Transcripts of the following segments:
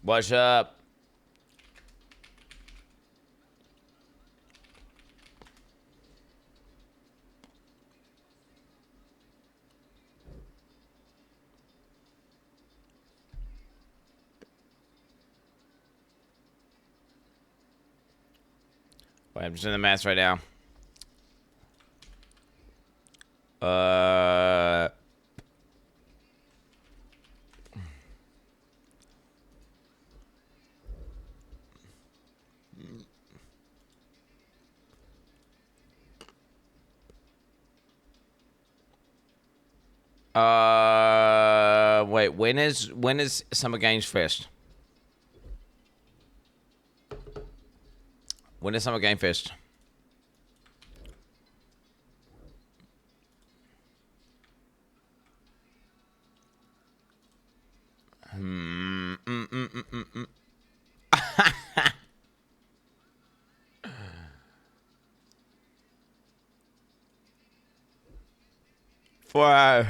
What's up? Wait, I'm just in the mess right now. Wait, when is Summer Games Fest? When is Summer Game Fest? For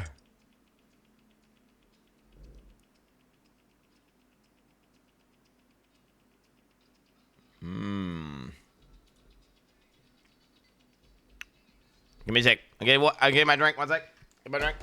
Give me a sec. I'll get my drink. One sec. Get my drink.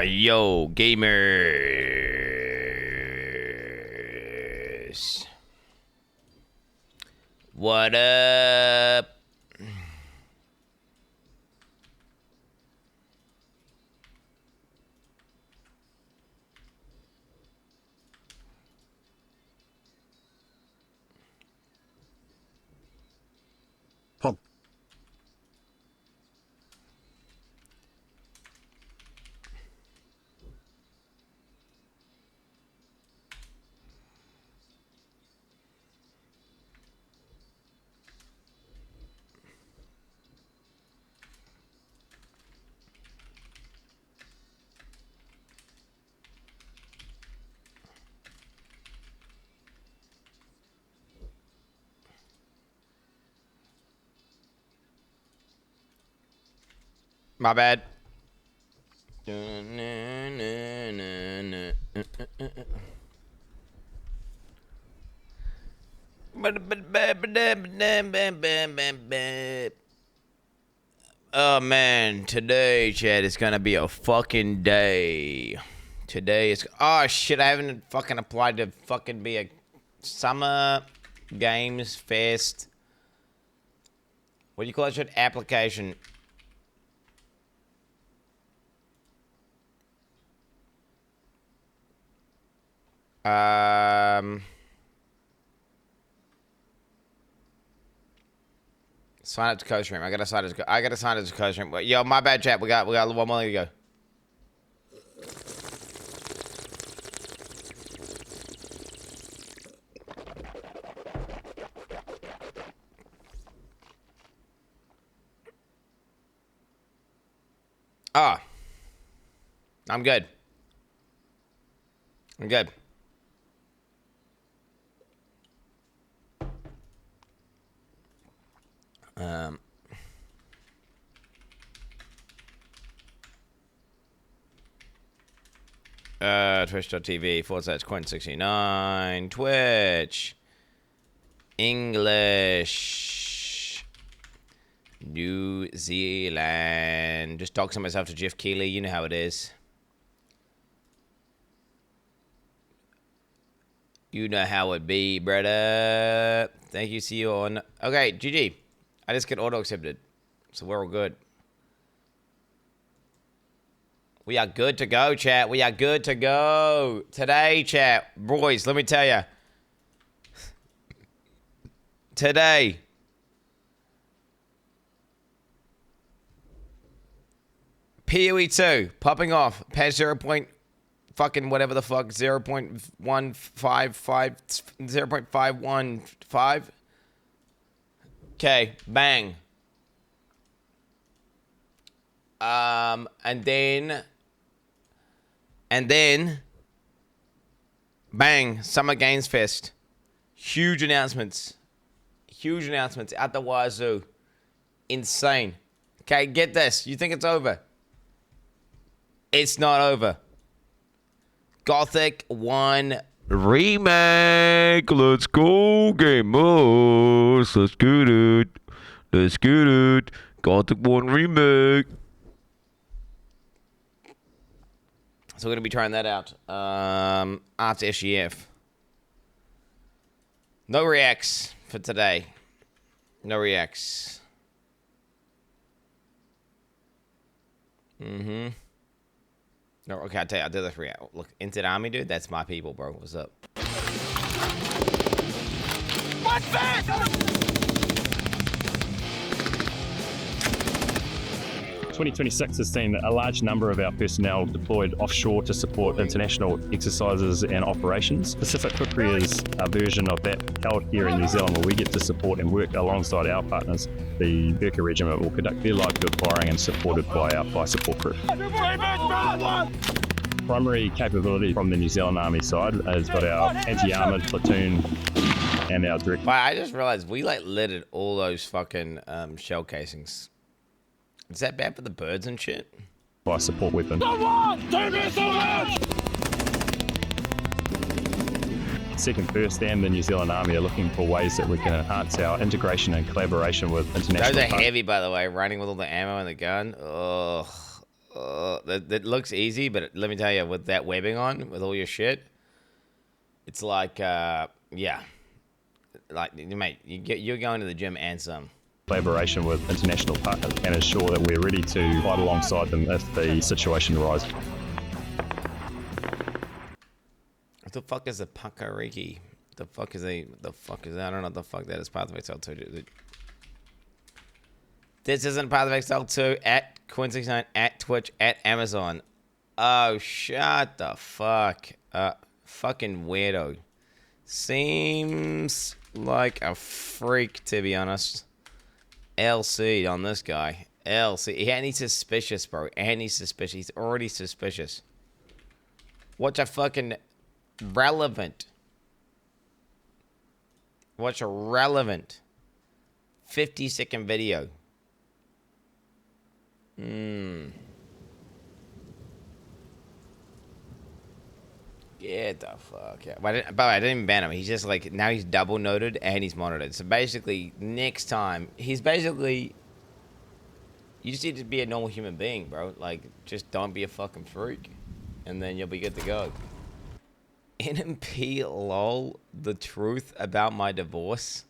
Yo, gamers. What up? Pop. My bad. Oh man, today, Chad, is gonna be a fucking day. Today is. Oh shit, I haven't fucking applied to fucking be a Summer Games Fest. What do you call that shit? Application. Sign up to co-stream. I gotta sign up to co-stream. Yo, my bad, chat. We got one more to go. Ah, I'm good. I'm good. Twitch.tv /Quin69. Twitch. English. New Zealand. Just doxing myself to Jeff Keighley. You know how it is. You know how it be, brother. Thank you. See you on. Okay, GG. I just get auto accepted. So we're all good. We are good to go, chat. We are good to go. Today, chat. Boys, let me tell you. Today. PoE 2 popping off. Patch 0. Fucking whatever the fuck. 0.515. Okay. Bang. And then, bang, Summer Games Fest. Huge announcements. Huge announcements at the wazoo. Insane. Okay, get this. You think it's over? It's not over. Gothic 1 remake. Let's go, gamers. Let's get it. Let's get it. Gothic 1 remake. So we're going to be trying that out after SGF. No reacts for today. No reacts. No, okay, I'll tell you, I'll do this react. Look, into the army, dude, that's my people, bro. What's up? What's that? 2026 has seen a large number of our personnel deployed offshore to support international exercises and operations. Pacific Kukri is a version of that held here in New Zealand, where we get to support and work alongside our partners. The Burka Regiment will conduct their live field firing and supported by our fire support crew. Primary capability from the New Zealand Army side has got our anti-armoured platoon and our direct... Wow, I just realized we like littered all those fucking shell casings. Is that bad for the birds and shit? Fire support weapon. Second, First and the New Zealand Army are looking for ways that we can enhance our integration and collaboration with international... Those are heavy, by the way, running with all the ammo and the gun. Ugh. That looks easy, but let me tell you, with that webbing on, with all your shit, it's like, yeah. Like, mate, you're going to the gym and some. Collaboration with international partners and ensure that we're ready to fight alongside them if the situation arises. What the fuck is a Pakariki? The fuck is that? I don't know what the fuck that is. Path of Exile 2. This isn't Path of Exile 2 at Quin69, at Twitch, at Amazon. Oh, shut the fuck up. Fucking weirdo. Seems like a freak, to be honest. LC on this guy. LC. And he's suspicious, bro. And he's suspicious. He's already suspicious. What's a fucking relevant? What's a relevant 50-second video? Get the fuck out. But I didn't even ban him. He's just like, now he's double noted and he's monitored. So basically, next time, he's basically, you just need to be a normal human being, bro. Like, just don't be a fucking freak. And then you'll be good to go. NMP lol, the truth about my divorce.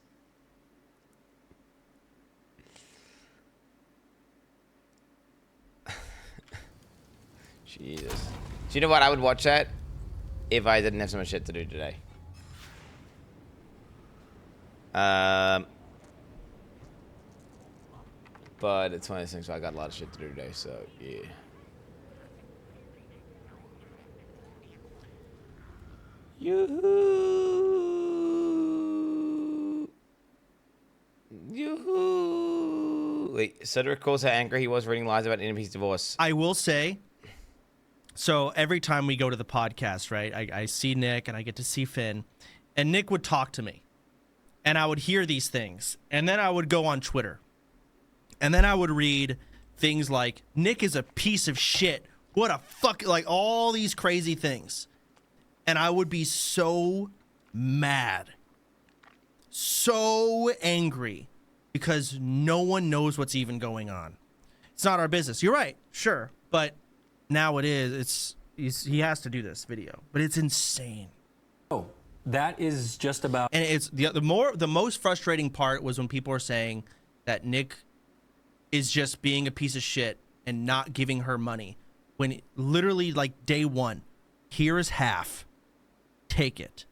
Jesus. Do you know what? I would watch that if I didn't have so much shit to do today. But it's one of those things where I got a lot of shit to do today, so yeah. Yoo-hoo! Yoo-hoo! Wait, Cedric calls how angry he was reading lies about NMP's divorce. I will say, so every time we go to the podcast, right, I see Nick and I get to see Finn, and Nick would talk to me, and I would hear these things, and then I would go on Twitter, and then I would read things like, Nick is a piece of shit, what a fuck, like all these crazy things, and I would be so mad. so angry because no one knows what's even going on. It's not our business. You're right, sure, but now it is. He has to do this video, but it's insane. Oh, that is just about. And it's the most frustrating part was when people are saying that Nick is just being a piece of shit and not giving her money, when literally like day one, here is half, take it,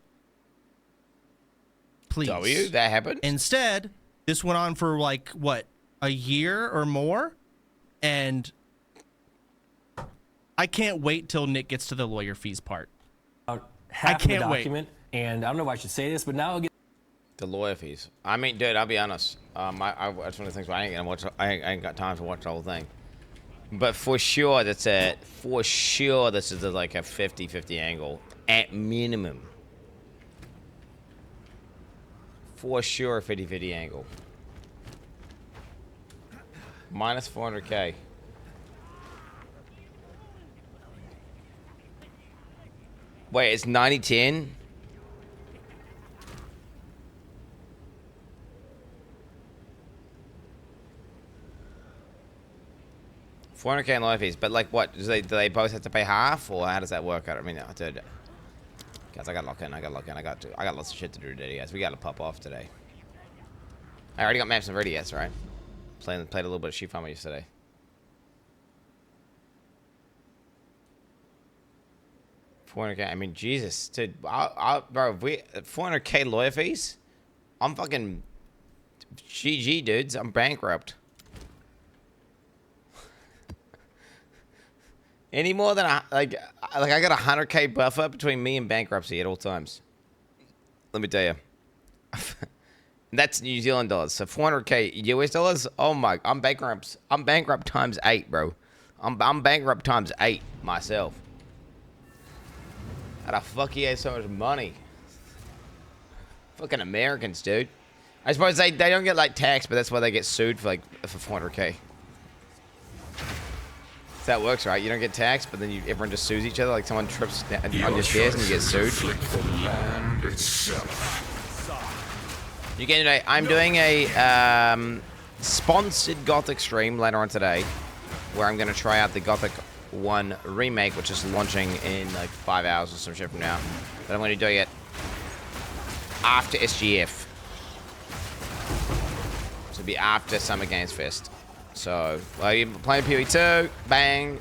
please. That happened. Instead, this went on for like what, a year or more, and I can't wait till Nick gets to the lawyer fees part. Half of the document, and I don't know if I should say this, but now I'll get the lawyer fees. I mean, dude, I'll be honest. That's one of the things where I ain't got time to watch the whole thing. But for sure, that's it. For sure, this is like a 50-50 angle at minimum. For sure, 50-50 angle. Minus 400K. Wait, it's 90-10? $400K in lawyer fees, but like what? Do they both have to pay half, or how does that work out? I mean, dude, guys, I got lock in. I got lots of shit to do today, guys. We got to pop off today. I already got maps and ready, yes, right? Played a little bit of Sheep Farmer yesterday. $400K. I mean, Jesus, dude, bro, if we 400K lawyer fees, I'm fucking GG, dudes. I'm bankrupt. Any more than I got a 100K buffer between me and bankruptcy at all times. Let me tell you. That's New Zealand dollars. So 400K US dollars. Oh my, I'm bankrupt. I'm bankrupt times 8, bro. I'm bankrupt times 8 myself. How the fuck he has so much money? Fucking Americans, dude. I suppose they don't get like taxed, but that's why they get sued for 400K. That works, right? You don't get taxed, but then everyone just sues each other. Like someone trips on your stairs and you get sued. You get today. I'm doing a sponsored Gothic stream later on today, where I'm going to try out the Gothic 1 remake, which is launching in like 5 hours or some shit from now. But I'm going to be doing it after SGF. So it'll be after Summer Games Fest. So, well, you're playing PoE2, bang.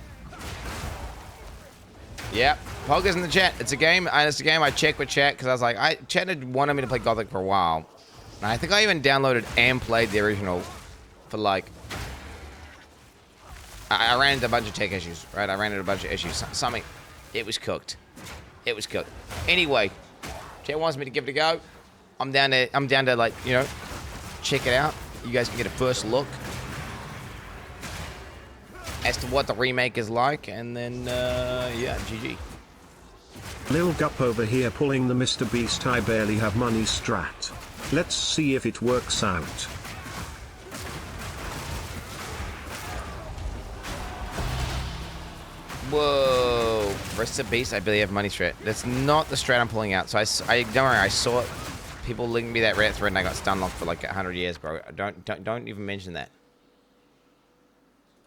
Yep, Poggers in the chat. It's a game. It's a game I checked with chat because I was like, chat had wanted me to play Gothic for a while. And I think I even downloaded and played the original for like. I ran into a bunch of tech issues, right? I ran into a bunch of issues. Something. It was cooked. It was cooked. Anyway, chat wants me to give it a go. I'm down to like, you know, check it out. You guys can get a first look as to what the remake is like, and then, yeah, GG. Lil Gup over here pulling the Mr. Beast I barely have money strat. Let's see if it works out. Whoa, Mr. Beast I barely have money strat. That's not the strat I'm pulling out. So I don't worry, I saw it. People linked me that Reddit thread and I got stun locked for like 100 years, bro. Don't even mention that.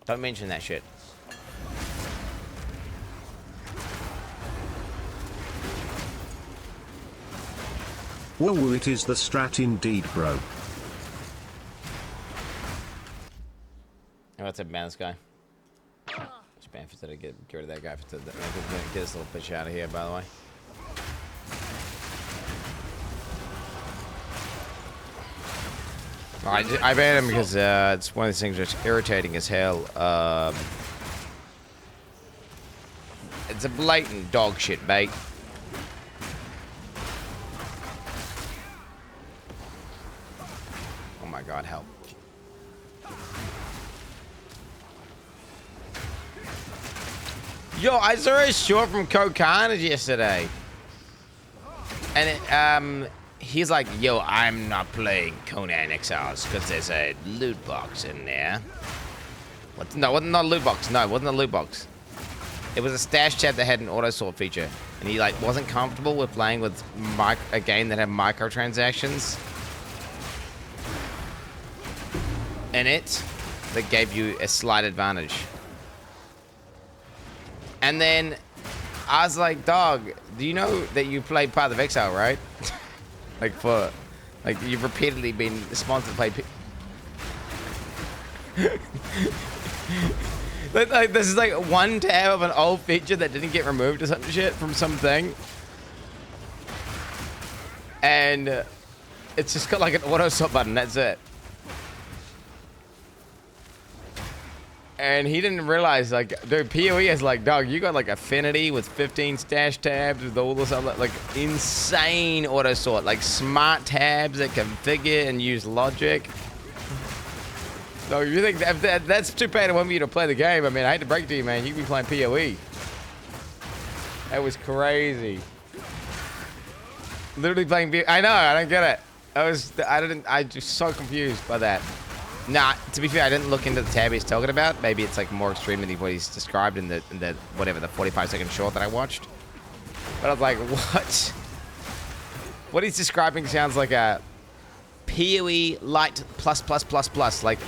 Don't mention that shit. Whoa, it is the strat indeed, bro. Oh, let's ban this guy. Just ban for today. Get rid of that guy for today. Get this little bitch out of here, by the way. I banned him because it's one of these things that's irritating as hell. It's a blatant dog shit bait. Oh my god, help. Yo, I saw a short from Carnage yesterday. And it, he's like, yo, I'm not playing Conan Exiles because there's a loot box in there. What? No, it wasn't a loot box. No, it wasn't a loot box. It was a stash chat that had an auto sort feature. And he like wasn't comfortable with playing with a game that had microtransactions. in it that gave you a slight advantage. And then I was like, dog, do you know that you played Path of Exile, right? Like you've repeatedly been sponsored to play. Like this is like one tab of an old feature that didn't get removed or some shit from something. And it's just got like an auto swap button, that's it. And he didn't realize, like, dude, PoE is like, dog, you got like affinity with 15 stash tabs with all this other, like, insane auto sort, like smart tabs that configure and use logic. So if you think that's too bad for you to play the game, I mean, I hate to break it to you, man, you can be playing PoE. That was crazy. Literally playing I know, I don't get it. I just so confused by that. Nah, to be fair, I didn't look into the tab he's talking about. Maybe it's like more extreme than what he's described in the whatever, the 45-second short that I watched. But I was like, what? What he's describing sounds like a PoE light plus, like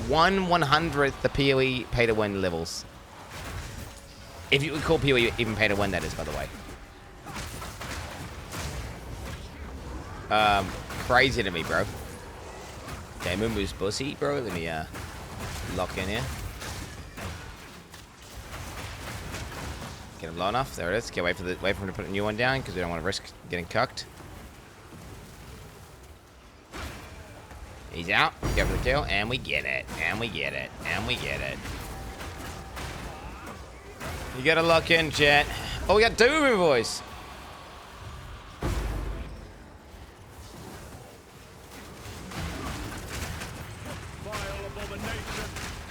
1/100th the PoE pay to win levels. If you would call PoE even pay to win, that is, by the way. Crazy to me, bro. Okay, Mumu's pussy, bro. Let me lock in here. Get him low enough. There it is. Okay, wait for him to put a new one down because we don't want to risk getting cucked. He's out. Go for the kill, and we get it. And we get it. And we get it. You gotta lock in, chat. Oh, we got two Mumu boys.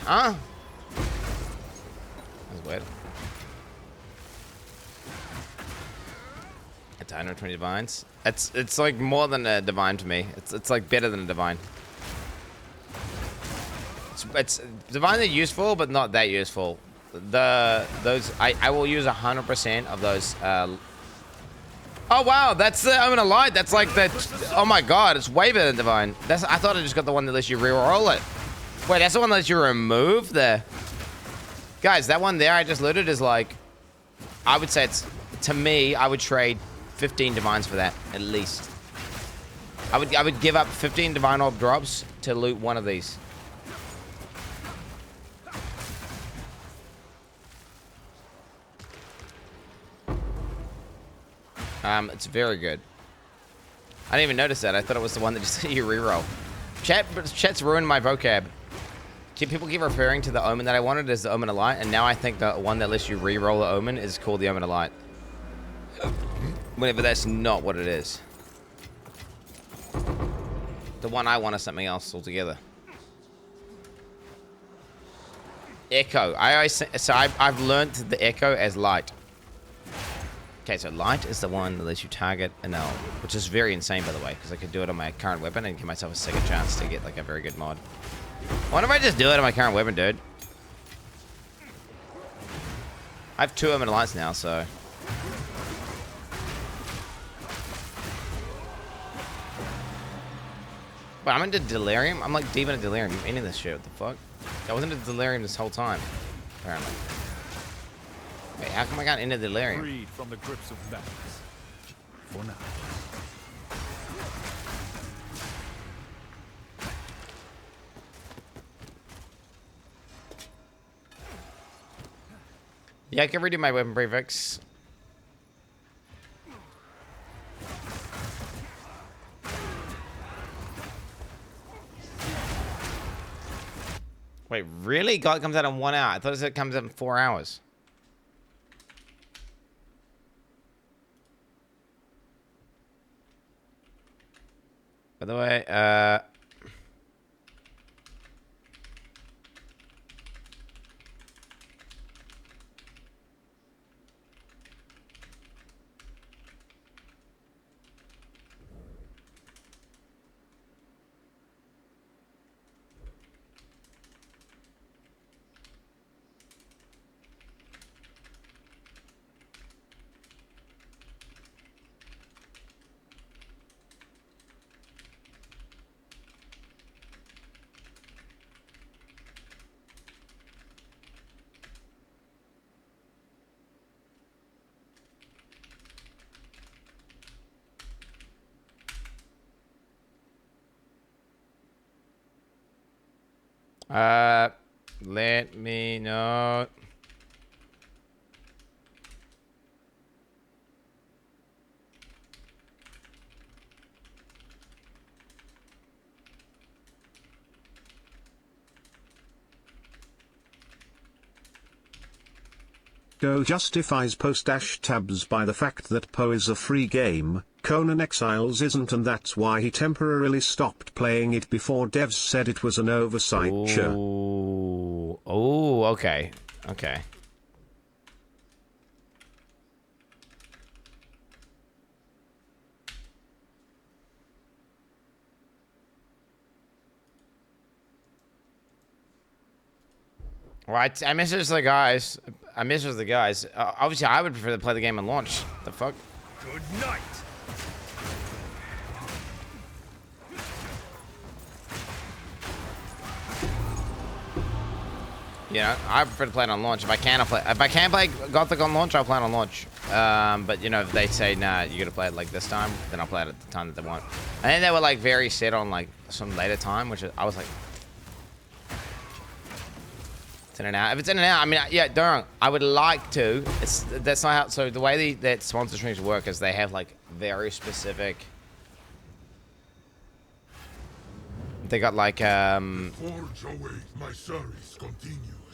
Huh? That's weird. It's 120 divines. It's like more than a divine to me. It's like better than a divine. It's divinely useful, but not that useful. I will use 100% of those. Oh wow, that's the Omen of Light. That's like the. Oh my god, it's way better than divine. I thought I just got the one that lets you reroll it. Wait, that's the one that lets you remove the... Guys, that one there I just looted is like... I would say it's... To me, I would trade 15 divines for that, at least. I would give up 15 divine orb drops to loot one of these. It's very good. I didn't even notice that. I thought it was the one that just let you reroll. Chat's ruined my vocab. People keep referring to the Omen that I wanted as the Omen of Light, and now I think the one that lets you re-roll the Omen is called the Omen of Light. Whenever that's not what it is. The one I want is something else altogether. Echo. I've learned the Echo as Light. Okay, so Light is the one that lets you target an elf, which is very insane, by the way, because I could do it on my current weapon and give myself a second chance to get like a very good mod. Why don't I just do it on my current weapon, dude? I have 2 Omen Lights now, so... But I'm into Delirium? I'm like deep into Delirium. I'm into this shit. What the fuck? I was into Delirium this whole time, apparently. Wait, how come I got into Delirium? Freed from the grips of madness. For now. Yeah, I can redo my weapon prefix. Wait, really? God comes out in 1 hour. I thought it said it comes out in 4 hours. By the way, Let me know. Go justifies post-tabs by the fact that PO is a free game, Conan Exiles isn't, and that's why he temporarily stopped playing it before devs said it was an oversight. Sure. Oh, okay. Okay. Right, I messaged the guys. Obviously, I would prefer to play the game on launch. The fuck? Good night. Yeah, I prefer to play it on launch. If I can't play Gothic on launch, I'll play it on launch. But you know, if they say nah, you gotta play it like this time, then I'll play it at the time that they want. I think they were like very set on like some later time, which I was like, it's in and out. If it's in and out, I mean, yeah, don't wrong. I would like to. That's not how. So the way that sponsor streams work is they have like very specific. They got like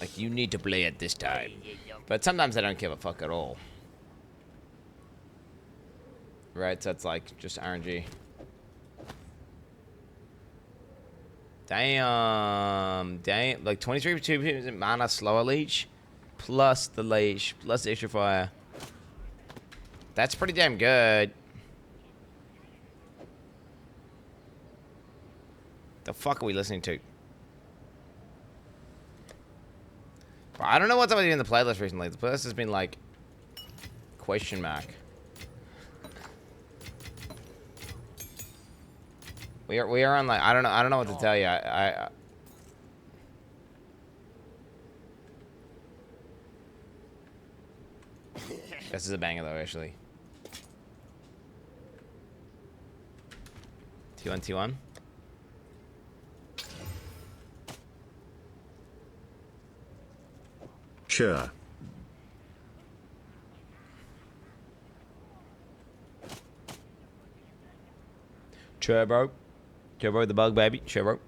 like you need to play at this time, but sometimes they don't give a fuck at all. Right, so it's like just RNG. Damn, like 23% mana slower leech, plus the leash, plus the extra fire. That's pretty damn good. The fuck are we listening to? Bro, I don't know what's up in the playlist recently. The playlist has been like question mark. We are on like I don't know what to tell you. This is a banger though, actually. T1. Sure. Turbo the bug, baby. Turbo.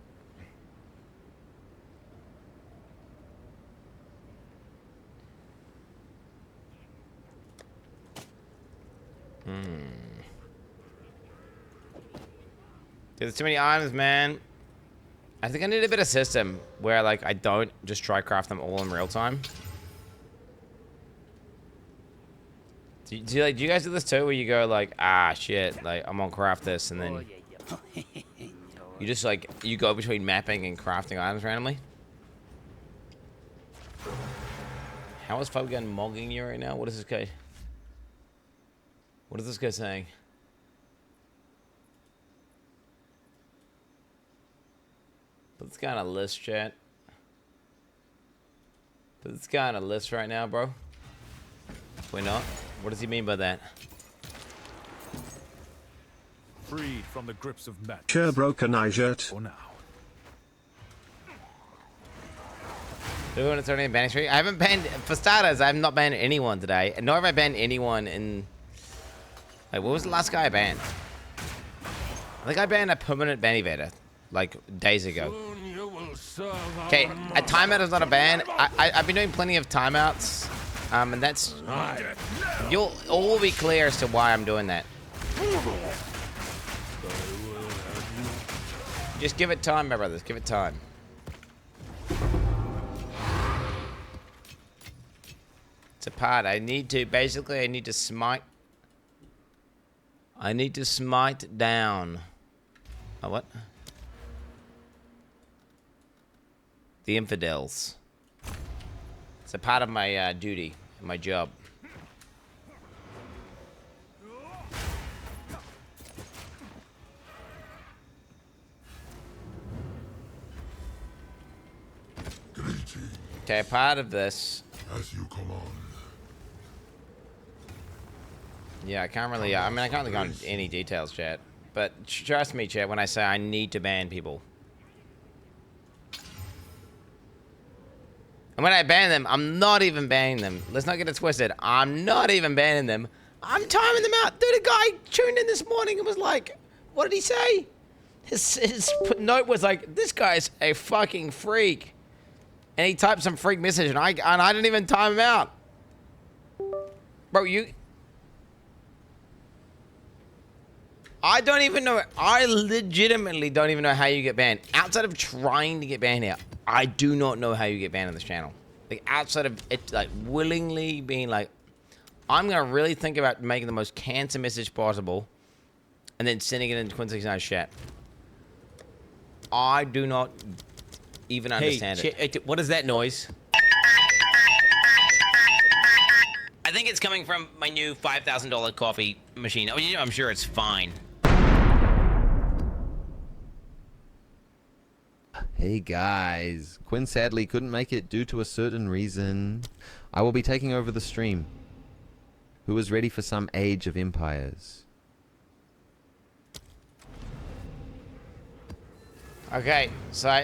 There's too many items, man. I think I need a bit of system where like I don't just try craft them all in real time. Do you guys do this too, where you go like, ah shit, like I'm gonna craft this, and then you just like you go between mapping and crafting items randomly? How is Fogan mogging you right now? What is this guy? What is this guy saying? Put this guy on a list, chat. Put this guy on a list right now, bro. Why not? What does he mean by that? Freed from the grips of madness. Sure, broken eye shirt. For now. Do we want to start any banning streak? I haven't banned, for starters, I have not banned anyone today. Nor have I banned anyone in... Like, what was the last guy I banned? I think I banned a permanent ban evader, like, days ago. Okay, a timeout is not a ban. I've been doing plenty of timeouts, and that's... You'll all be clear as to why I'm doing that. Just give it time, my brothers. Give it time. It's a part. I need to smite. I need to smite down. Oh, what? The infidels. It's a part of my duty, my job. Okay, part of this. As you command. Yeah, I can't really. I mean, I can't really go into any details, chat. But trust me, chat, when I say I need to ban people. And when I ban them, I'm not even banning them. Let's not get it twisted. I'm not even banning them. I'm timing them out. Dude, a guy tuned in this morning and was like, what did he say? His note was like, this guy's a fucking freak. And he typed some freak message, and I didn't even time him out. Bro, I don't even know. I legitimately don't even know how you get banned. Outside of trying to get banned here, I do not know how you get banned on this channel. Like, outside of it, like, willingly being like, I'm going to really think about making the most cancer message possible and then sending it into Quin69's chat. I do not even understand it. What is that noise? I think it's coming from my new $5,000 coffee machine. Oh, yeah, I'm sure it's fine. Hey guys, Quinn sadly couldn't make it due to a certain reason. I will be taking over the stream. Who is ready for some Age of Empires? Okay, so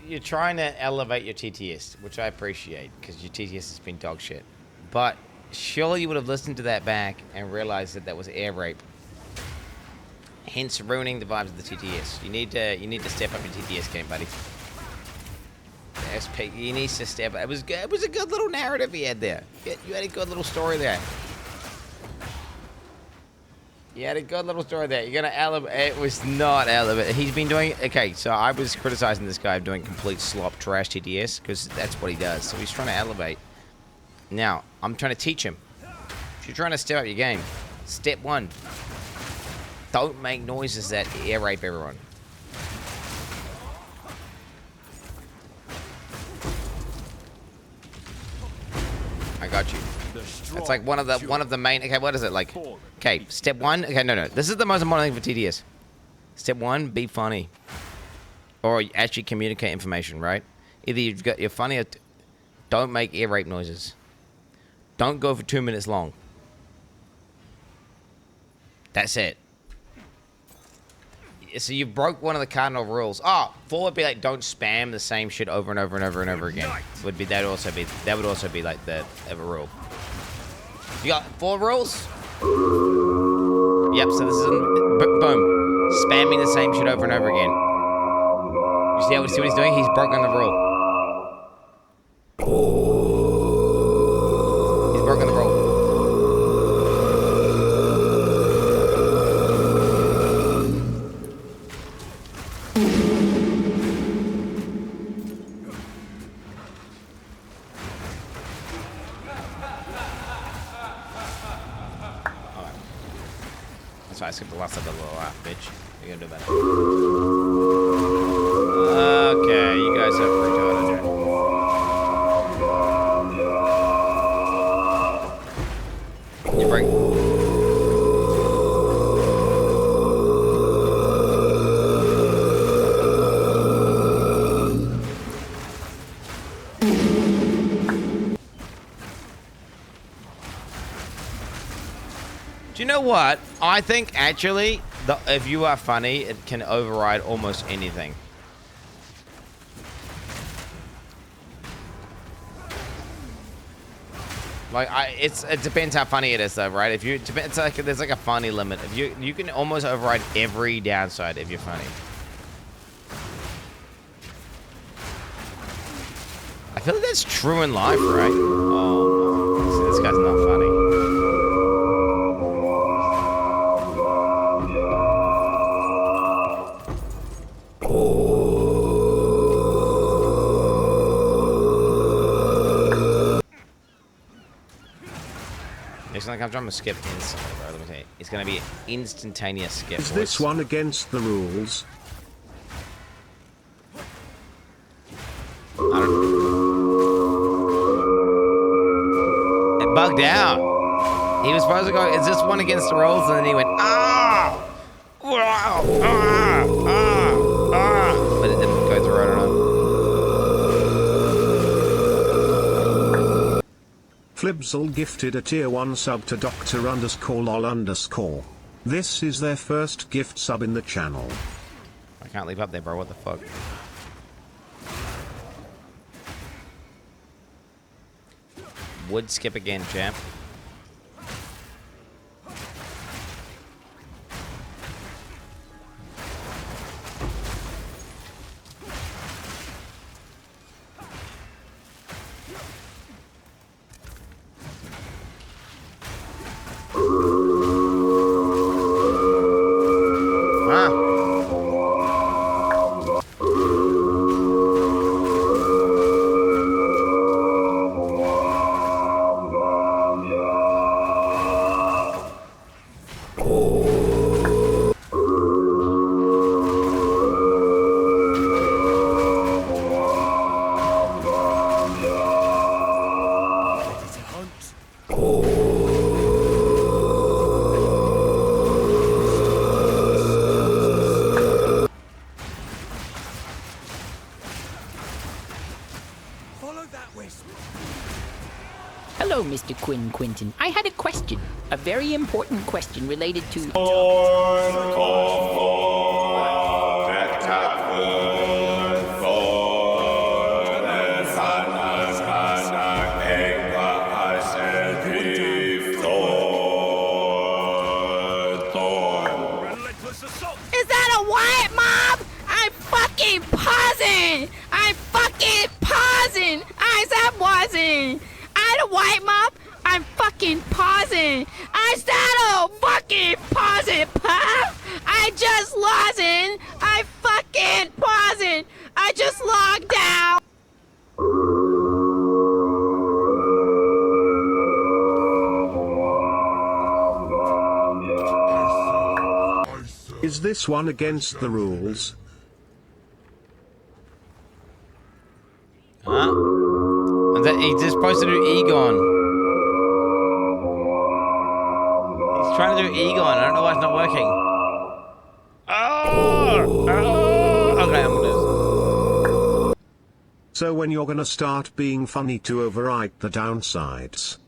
you're trying to elevate your TTS, which I appreciate, because your TTS has been dog shit. But surely you would have listened to that back and realized that that was air rape. Hence ruining the vibes of the TTS. You need to step up your TTS game, buddy. SP, he needs to step up. It was good. It was a good little narrative he had there. You had a good little story there. You had a good little story there. You're gonna elevate. It was not elevate. He's been doing. Okay, so I was criticizing this guy of doing complete slop trash TTS because that's what he does. So he's trying to elevate. Now I'm trying to teach him. If you're trying to step up your game, step one: don't make noises that air rape everyone. I got you. That's like one of the main. Okay, what is it like? Okay, step one. Okay, no. This is the most important thing for TDS. Step one: be funny, or actually communicate information. Right? Either you're funny, or don't make ear rape noises. Don't go for 2 minutes long. That's it. So you broke one of the cardinal rules. Oh, 4 would be like don't spam the same shit over and over and over and over again. That would also be like the a rule. You got 4 rules? Yep, so this is boom. Spamming the same shit over and over again. You see what he's doing? He's broken the rule. He's broken the rule. So I skipped the last of the little laugh, bitch. You're gonna do better. Okay, you guys have retarded. You break. Do you know what? I think actually, if you are funny, it can override almost anything. Like it depends how funny it is, though, right? If you, it's like there's like a funny limit. If you can almost override every downside if you're funny. I feel like that's true in life, right? Oh, so this guy's not funny. It's like I'm trying to skip instantly, bro. Let me tell you. It's gonna be an instantaneous skip. Is this one against the rules? It bugged out. He was supposed to go, is this one against the rules? And then he went, ah! Wow! Ah! Ah! Ah! But it didn't go through, I don't know. Flibsel gifted a tier 1 sub to Dr_lol_. This is their first gift sub in the channel. I can't leave up there, bro. What the fuck? would skip again, champ. Hello, Mr. Quintin. I had a question. A very important question related to... Is that a white mob? I'm fucking pausing! I'm fucking pausing! I'm pausing! I'm a white mob! I'm fucking pausing! I said fucking pausing! I just lost it! I fucking pausing! I just logged out! Is this one against the rules? Huh? He's just supposed to do Egon. He's trying to do Egon. I don't know why it's not working. Okay, I'm gonna... So when you're gonna start being funny to overwrite the downsides?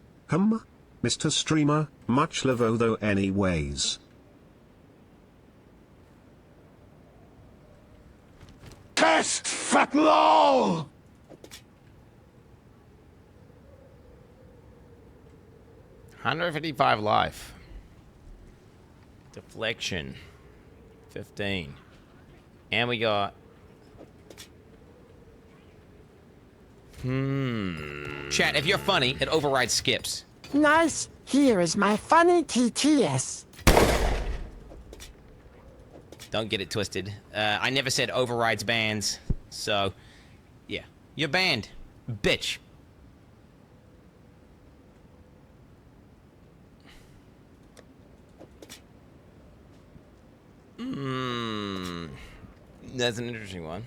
Mr. Streamer, much love though anyways. Test fat lol! $155 life. Deflection. 15. And we got... Chat, if you're funny, it overrides skips. Nice. Here is my funny TTS. Don't get it twisted. I never said overrides bans. So, yeah. You're banned. Bitch. That's an interesting one.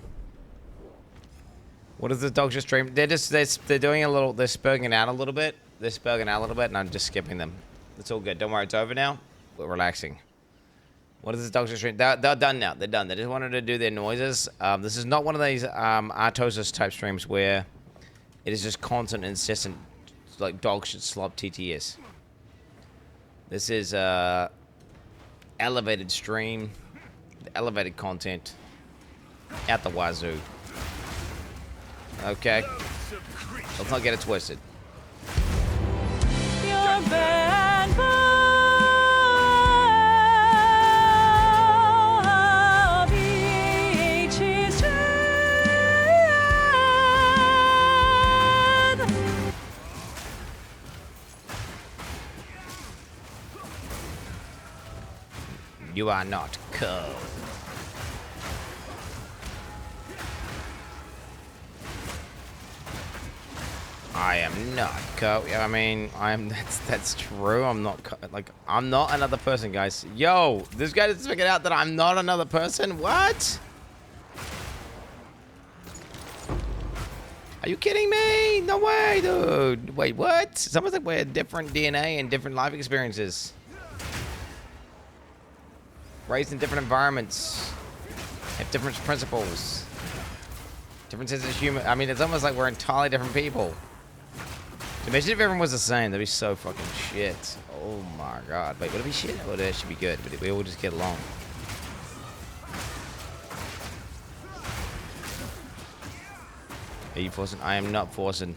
What is the dog just stream? They're doing a little, they're spurging out a little bit. They're spurging out a little bit and I'm just skipping them. It's all good. Don't worry, it's over now. We're relaxing. What is this dog just stream? They're done now. They're done. They just wanted to do their noises. This is not one of these Artosis type streams where it is just constant, incessant, like dog shit slop TTS. This is elevated stream, elevated content, at the wazoo. Okay, let's not get it twisted. You're banned by You are not cool. I am not cool. I mean, that's true. I'm not I'm not another person, guys. Yo, this guy just figured out that I'm not another person. What? Are you kidding me? No way, dude. Wait, what? It's almost like we're different DNA and different life experiences. Raised in different environments, have different principles, different sense of humor. I mean, it's almost like we're entirely different people. Imagine if everyone was the same. That'd be so fucking shit. Oh my god. Wait, would it be shit? Or would it actually be good? Would we all just get along? Are you forcing? I am not forcing.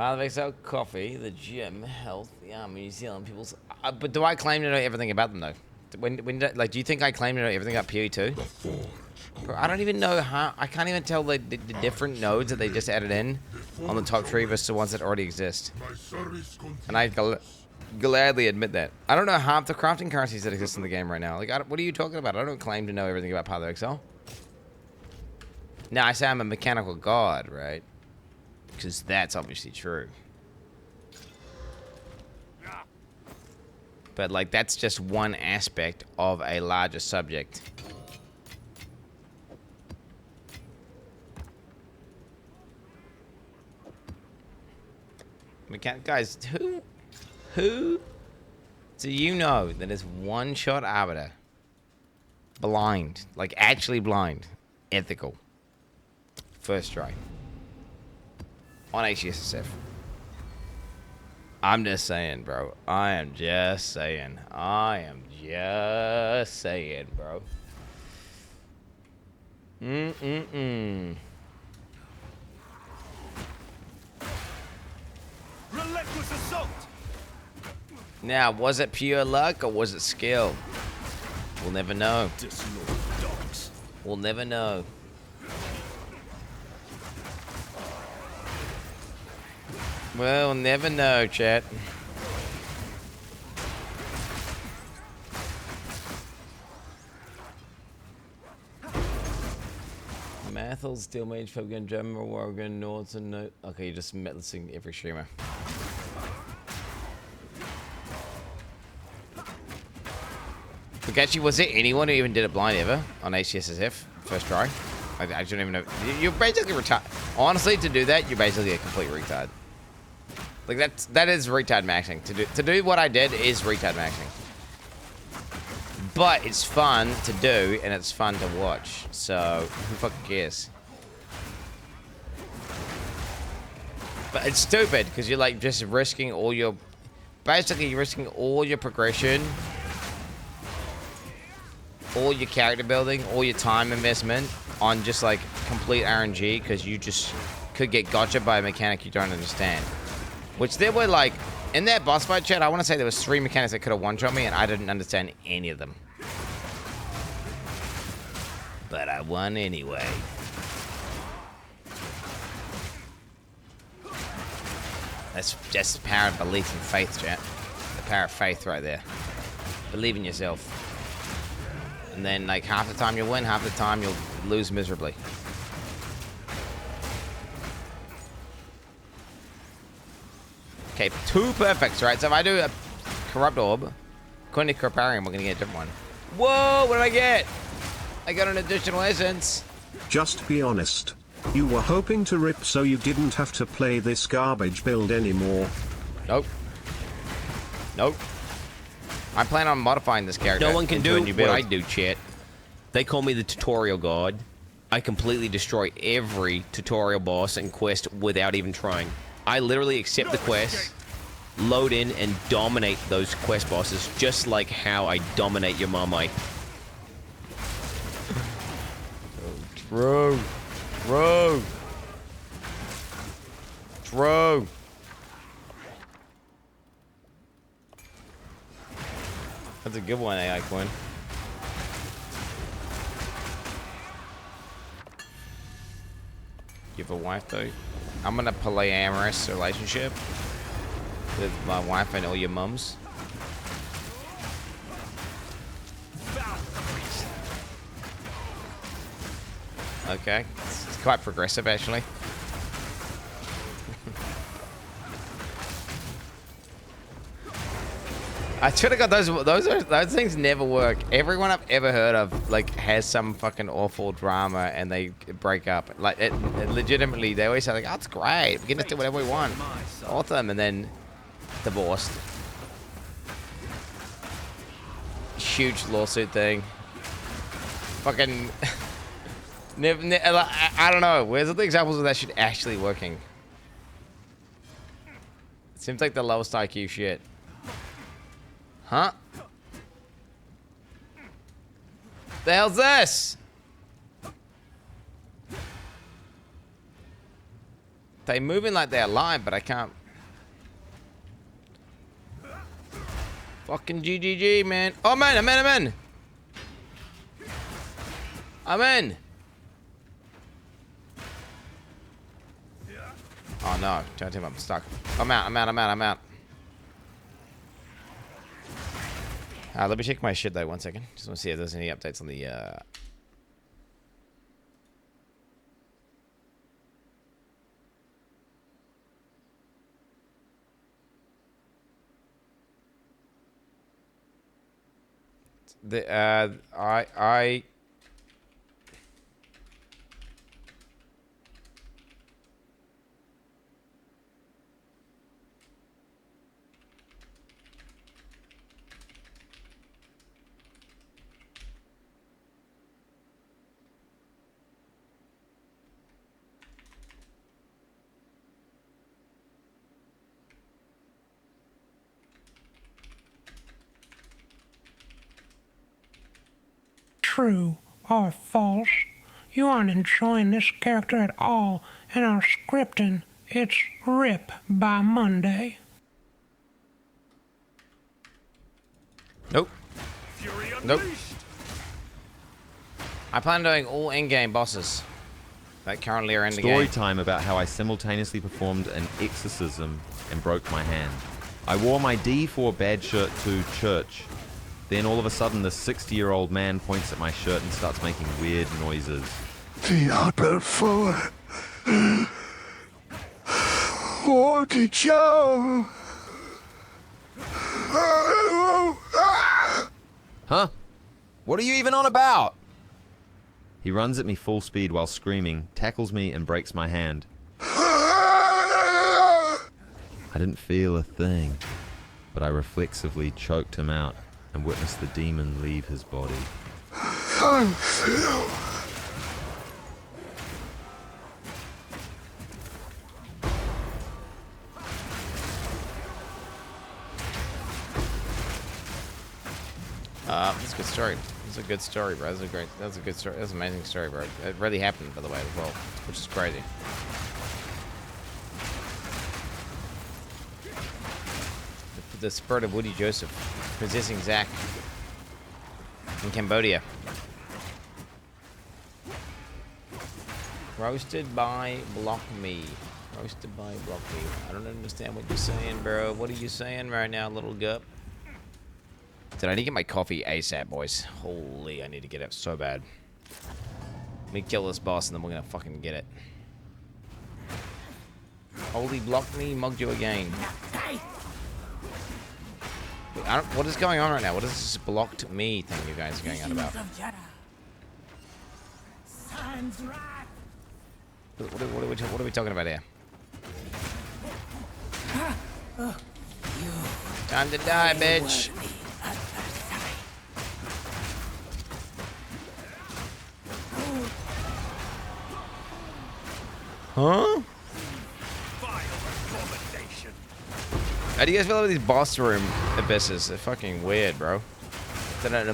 Part of Exile coffee, the gym, health, the army, New Zealand people's. But do I claim to know everything about them though? Like, do you think I claim to know everything about PoE2? Bro, I don't even know how. I can't even tell the different nodes that they just added in on the top tree versus the ones that already exist. And I gladly admit that. I don't know half the crafting currencies that exist in the game right now. Like, what are you talking about? I don't claim to know everything about Path of Exile. Now, I say I'm a mechanical god, right? Because that's obviously true. But, like, that's just one aspect of a larger subject. Guys, who do you know that is one-shot arbiter? Blind. Like, actually blind. Ethical. First try. On HCSSF. I'm just saying, bro. I am just saying, bro. Relentless assault. Now, was it pure luck or was it skill? We'll never know. We'll never know. We'll never know, chat. Mathel, Steel Mage, Fabian, German, Oregon, North, and no. Okay, you just met listening to every streamer. Look, actually, was there anyone who even did it blind ever on HCSSF first try? I don't even know. You're basically retarded. Honestly, to do that, you're basically a complete retard. Like that is retard maxing. To do what I did is retard maxing. But it's fun to do and it's fun to watch. So who fucking cares? But it's stupid because you're like just risking all your, basically you're risking all your progression, all your character building, all your time investment on just like complete RNG because you just could get gotcha by a mechanic you don't understand. Which there were like, in that boss fight chat, I want to say there was 3 mechanics that could have one-shot me and I didn't understand any of them. But I won anyway. That's just the power of belief and faith, chat. The power of faith right there. Believe in yourself. And then like half the time you'll win, half the time you'll lose miserably. Okay, 2 perfects, right? So if I do a Corrupt Orb, according to Corparium, we're gonna get a different one. Whoa, what did I get? I got an additional essence. Just be honest. You were hoping to rip so you didn't have to play this garbage build anymore. Nope. Nope. I plan on modifying this character. No one can do what I do, chat. They call me the tutorial god. I completely destroy every tutorial boss and quest without even trying. I literally accept the quest, load in, and dominate those quest bosses, just like how I dominate your Marmite. True. True. True. That's a good one, AI Quinn. You have a wife, though? I'm in a polyamorous relationship with my wife and all your mums. Okay, it's quite progressive, actually. I should have got those things never work. Everyone I've ever heard of like has some fucking awful drama and they break up. Like it legitimately, they always say like, "Oh, it's great. We can just do whatever we want." Awesome, and then divorced. Huge lawsuit thing. Fucking. I don't know. Where's the examples of that shit actually working? It seems like the lowest IQ shit. Huh? The hell's this? They moving like they're alive, but I can't. Fucking GGG, man. Oh, man, I'm in. Oh, no. Don't tell me I'm stuck. I'm out. Let me check my shit, though. 1 second. Just want to see if there's any updates on the, True or false? You aren't enjoying this character at all, and our scripting, it's RIP by Monday. Nope. I plan on doing all in-game bosses that currently are in the game. Story time about how I simultaneously performed an exorcism and broke my hand. I wore my D4 bad shirt to church. Then all of a sudden, this 60-year-old man points at my shirt and starts making weird noises. Diablo 4. What did you? Huh? What are you even on about? He runs at me full speed while screaming, tackles me, and breaks my hand. I didn't feel a thing, but I reflexively choked him out and witnessed the demon leave his body. That's a good story. That's a good story, bro. That's a good story. That's an amazing story, bro. It really happened, by the way, as well, which is crazy. The spirit of Woody Joseph possessing Zach in Cambodia. Roasted by Block Me. Roasted by Block Me. I don't understand what you're saying, bro. What are you saying right now, little gup? Dude, I need to get my coffee ASAP, boys. Holy, I need to get it so bad. Let me kill this boss and then we're gonna fucking get it. Holy Block Me, mugged you again. What is going on right now? What is this blocked me thing you guys are going on about? What are we talking about here? Time to die, bitch. Huh? How do you guys feel about these boss room abysses? They're fucking weird, bro. It's in a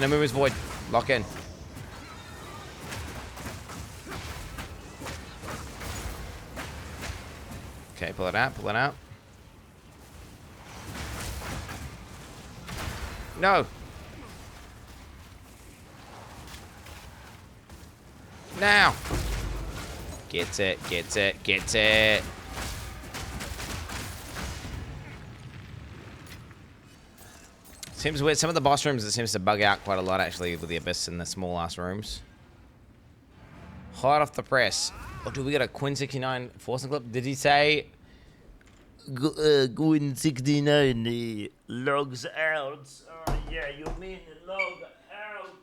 movie's void. Lock in. Okay, pull it out, pull it out. No. Now. Gets it, gets it, gets it. Seems weird. Some of the boss rooms, it seems to bug out quite a lot, actually, with the Abyss in the small-ass rooms. Hot off the press. Oh, dude, we got a Quin69 forcing clip. Did he say... Quin69 logs out? Oh, yeah, you mean log out?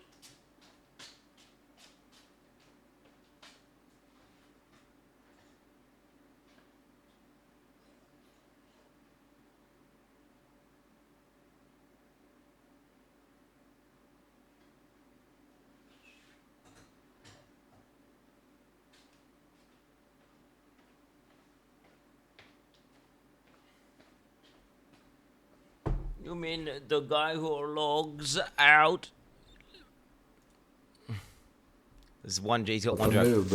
You mean the guy who logs out? This is one G, he's got one joke.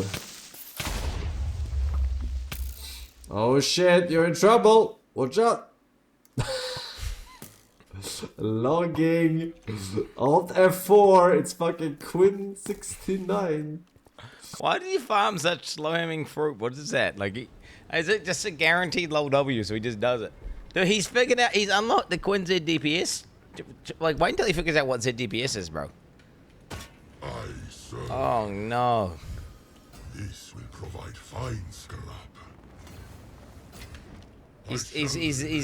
Oh shit, you're in trouble. Watch out. Logging. Alt F4. It's fucking Quin69. Why did he farm such slow-aiming fruit? What is that? Like, is it just a guaranteed low W, so he just does it? Dude, he's figured out, he's unlocked the Quin Z DPS. Like, wait until he figures out what Z DPS is, bro. Oh, no. This will provide fine scrap. He's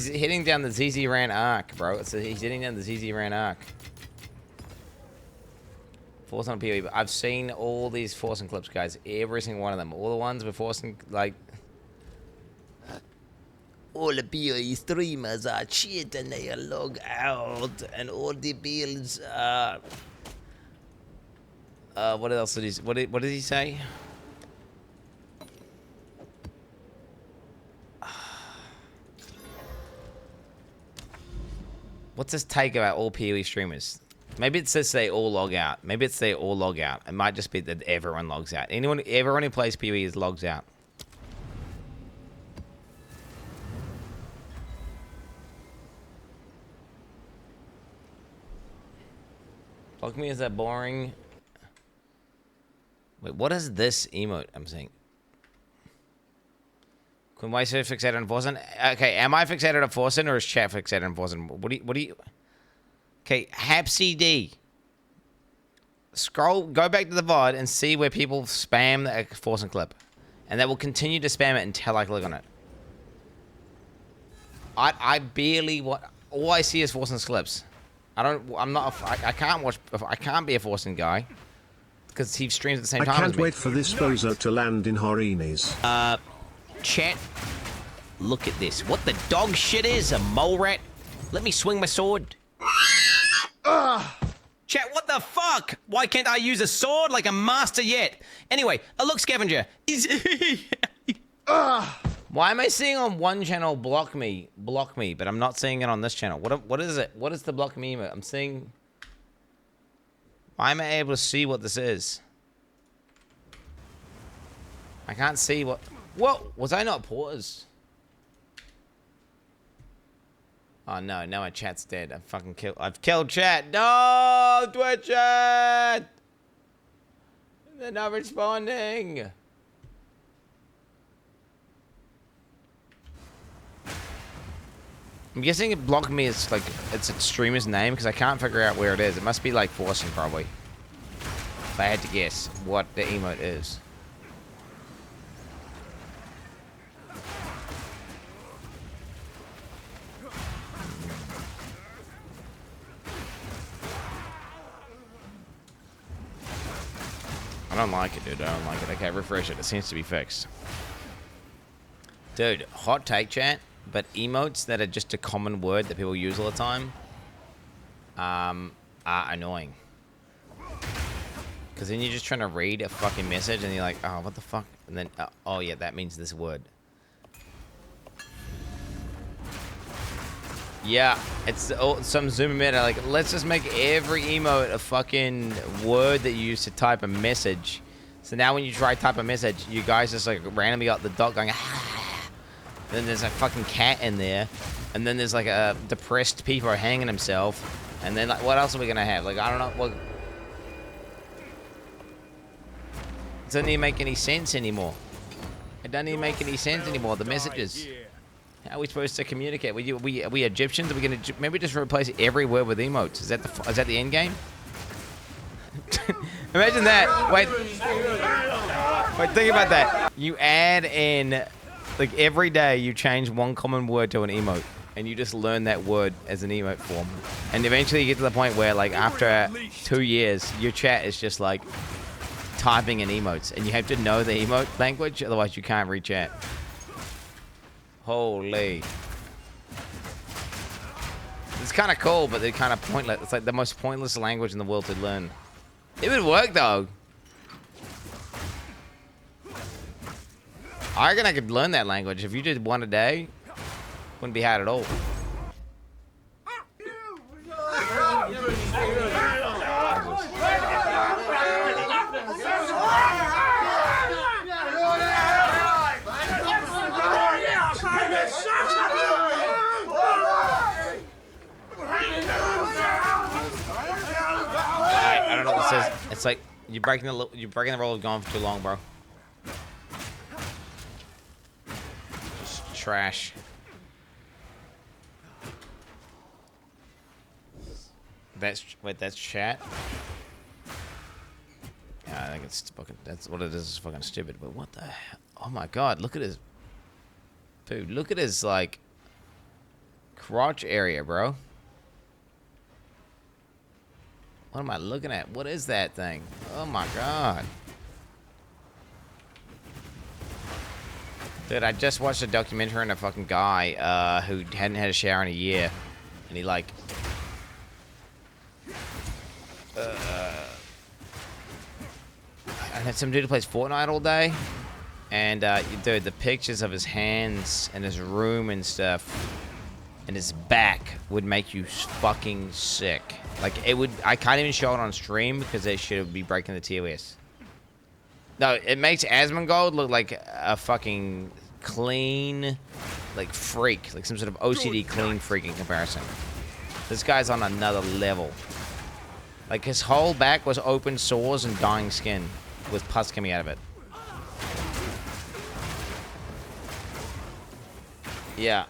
hitting down the ZZ Ran arc, bro. So he's hitting down the ZZ Ran arc. Force on PoE. I've seen all these forcing clips, guys. Every single one of them. All the ones with forcing, like... all the PoE streamers are shit and they log out. And all the builds are... what else did he... What did he say? What's this take about all PoE streamers? Maybe it says they all log out. Maybe it's they all log out. It might just be that everyone logs out. Everyone who plays PoE is logs out. Fuck me, is that boring? Wait, what is this emote I'm seeing? Quinn, why so fixated on Forsen? Okay, am I fixated on Forsen or is chat fixated on Forsen? What do you... Okay, HapCD. Go back to the VOD and see where people spam the Forsen clip. And they will continue to spam it until I click on it. I barely... all I see is Forsen's clips. I can't be a Forsen guy. Because he streams at the same time as me. I can't wait for this bozo to land in Horini's. Chat, look at this. What the dog shit is? A mole rat? Let me swing my sword. Chat, what the fuck? Why can't I use a sword like a master yet? Anyway, look, Scavenger. Why am I seeing on one channel block me, but I'm not seeing it on this channel? What is it? What is the block me emote? I'm seeing... Why am I able to see what this is? I can't see what... What? Was I not paused? Oh no, now my chat's dead. I've killed chat. No, Twitch chat! They're not responding. I'm guessing it blocked me as like it's a streamer's name because I can't figure out where it is. It must be like Forsen probably. If I had to guess what the emote is. I don't like it, dude. I don't like it. Okay, refresh it. It seems to be fixed. Dude, hot take, chat. But emotes that are just a common word that people use all the time are annoying. Because then you're just trying to read a fucking message and you're like, oh, what the fuck? And then, oh yeah, that means this word. Yeah, it's some Zoomer meta. Like, let's just make every emote a fucking word that you use to type a message. So now when you try to type a message, you guys just like randomly got the dot going, then there's a fucking cat in there. And then there's like a depressed people hanging himself. And then like, what else are we gonna have? Like, I don't know. Well, it doesn't even make any sense anymore. It doesn't even make any sense anymore. The messages. How are we supposed to communicate? Are we Egyptians? Are we gonna maybe just replace every word with emotes? Is that the end game? Imagine that. Wait, think about that. You add in, like every day you change one common word to an emote, and you just learn that word as an emote form, and eventually you get to the point where, like, after 2 years, your chat is just like typing in emotes, and you have to know the emote language, otherwise you can't read chat. Holy. It's kind of cool, but they're kind of pointless. It's like the most pointless language in the world to learn. It would work, though. I reckon I could learn that language. If you did one a day, wouldn't be hard at all. says it's like you're breaking the rule of going for too long, bro. Just trash. That's chat. Yeah, I think it's fucking. That's what it is. It's fucking stupid. But what the hell? Oh my god! Look at his. Dude, look at his like. Crotch area, bro. What am I looking at? What is that thing? Oh my god. Dude, I just watched a documentary on a fucking guy who hadn't had a shower in a year, and he like. I had some dude who plays Fortnite all day, and dude, the pictures of his hands and his room and stuff, and his back would make you fucking sick. Like it would. I can't even show it on stream because they should be breaking the TOS. No, it makes Asmongold look like a fucking clean, like freak, like some sort of OCD clean freak in comparison. This guy's on another level. Like his whole back was open sores and dying skin with pus coming out of it. Yeah.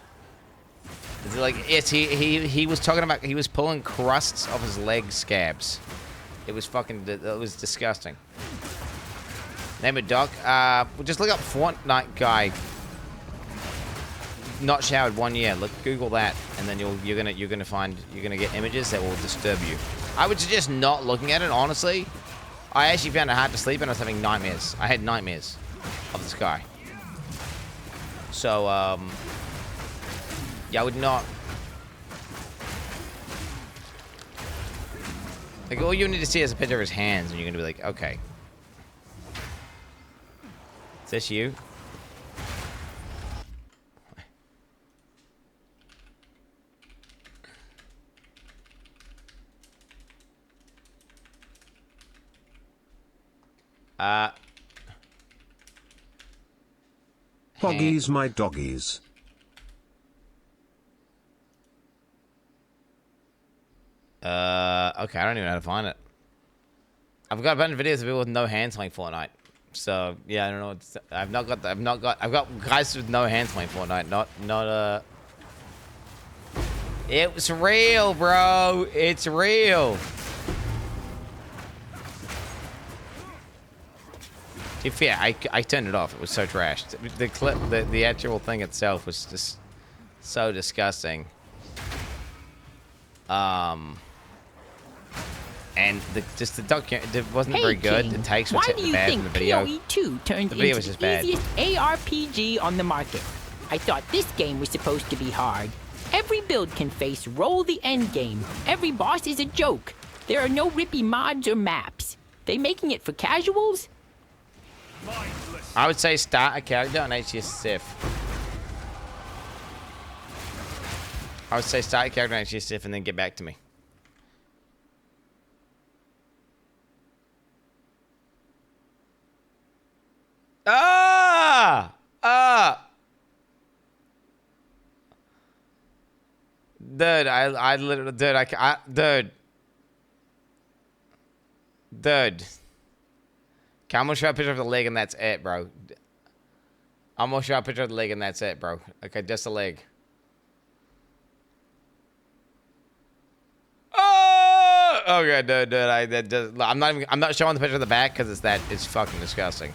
It's like yes, he was talking about he was pulling crusts off his leg scabs. It was fucking it was disgusting. Name it Doc. Just look up Fortnite guy. Not showered 1 year. Look, Google that, and then you're gonna get images that will disturb you. I would suggest not looking at it. Honestly, I actually found it hard to sleep, and I was having nightmares. I had nightmares of this guy. So yeah, I would not. Like all you need to see is a picture of his hands, and you're gonna be like, okay. Is this you? Poggies my doggies. Okay, I don't even know how to find it. I've got a bunch of videos of people with no hands playing Fortnite. So yeah, I don't know. I've got guys with no hands playing Fortnite. Not. It was real, bro. It's real. To be fair, I turned it off. It was so trash. The clip, the actual thing itself was just so disgusting. And the document it wasn't very good. King, the takes were why do you bad think from the video. PoE 2 turned The video was into just the bad. easiest ARPG on the market? I thought this game was supposed to be hard. Every build can face roll the endgame. Every boss is a joke. There are no rippy mods or maps. They making it for casuals? I would say start a character on HCSSF. I would say start a character on HCSSF and then get back to me. Dude, I literally, dude, dude. Okay, I'm gonna show a picture of the leg and that's it, bro. I'm gonna show a picture of the leg and that's it, bro. Okay, just the leg. Oh! Okay, dude, I'm not showing the picture of the back because it's fucking disgusting.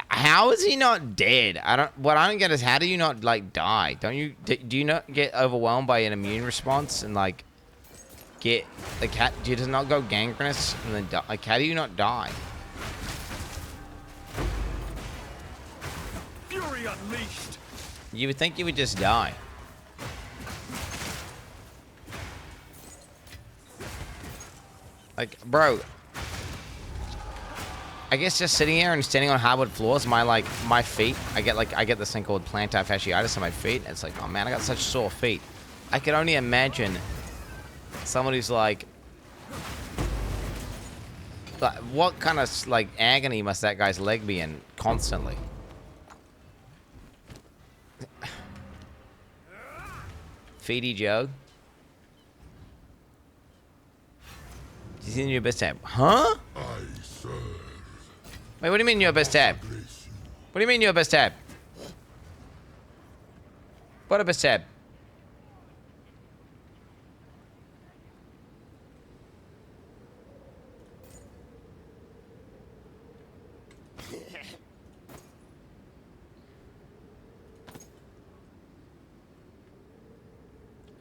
How is he not dead? What I don't get is how do you not like die? Don't you? Do you not get overwhelmed by an immune response and like get like do you just not go gangrenous and then die? Like how do you not die? Fury unleashed. You would think you would just die. Like, bro. I guess just sitting here and standing on hardwood floors, my feet, I get this thing called plantar fasciitis on my feet. And it's like, oh man, I got such sore feet. I can only imagine someone who's like what kind of like agony must that guy's leg be in constantly? Feedy Joe. He's in your best tab. Huh? Wait, what do you mean your best tab? What do you mean your best tab? What a best tab?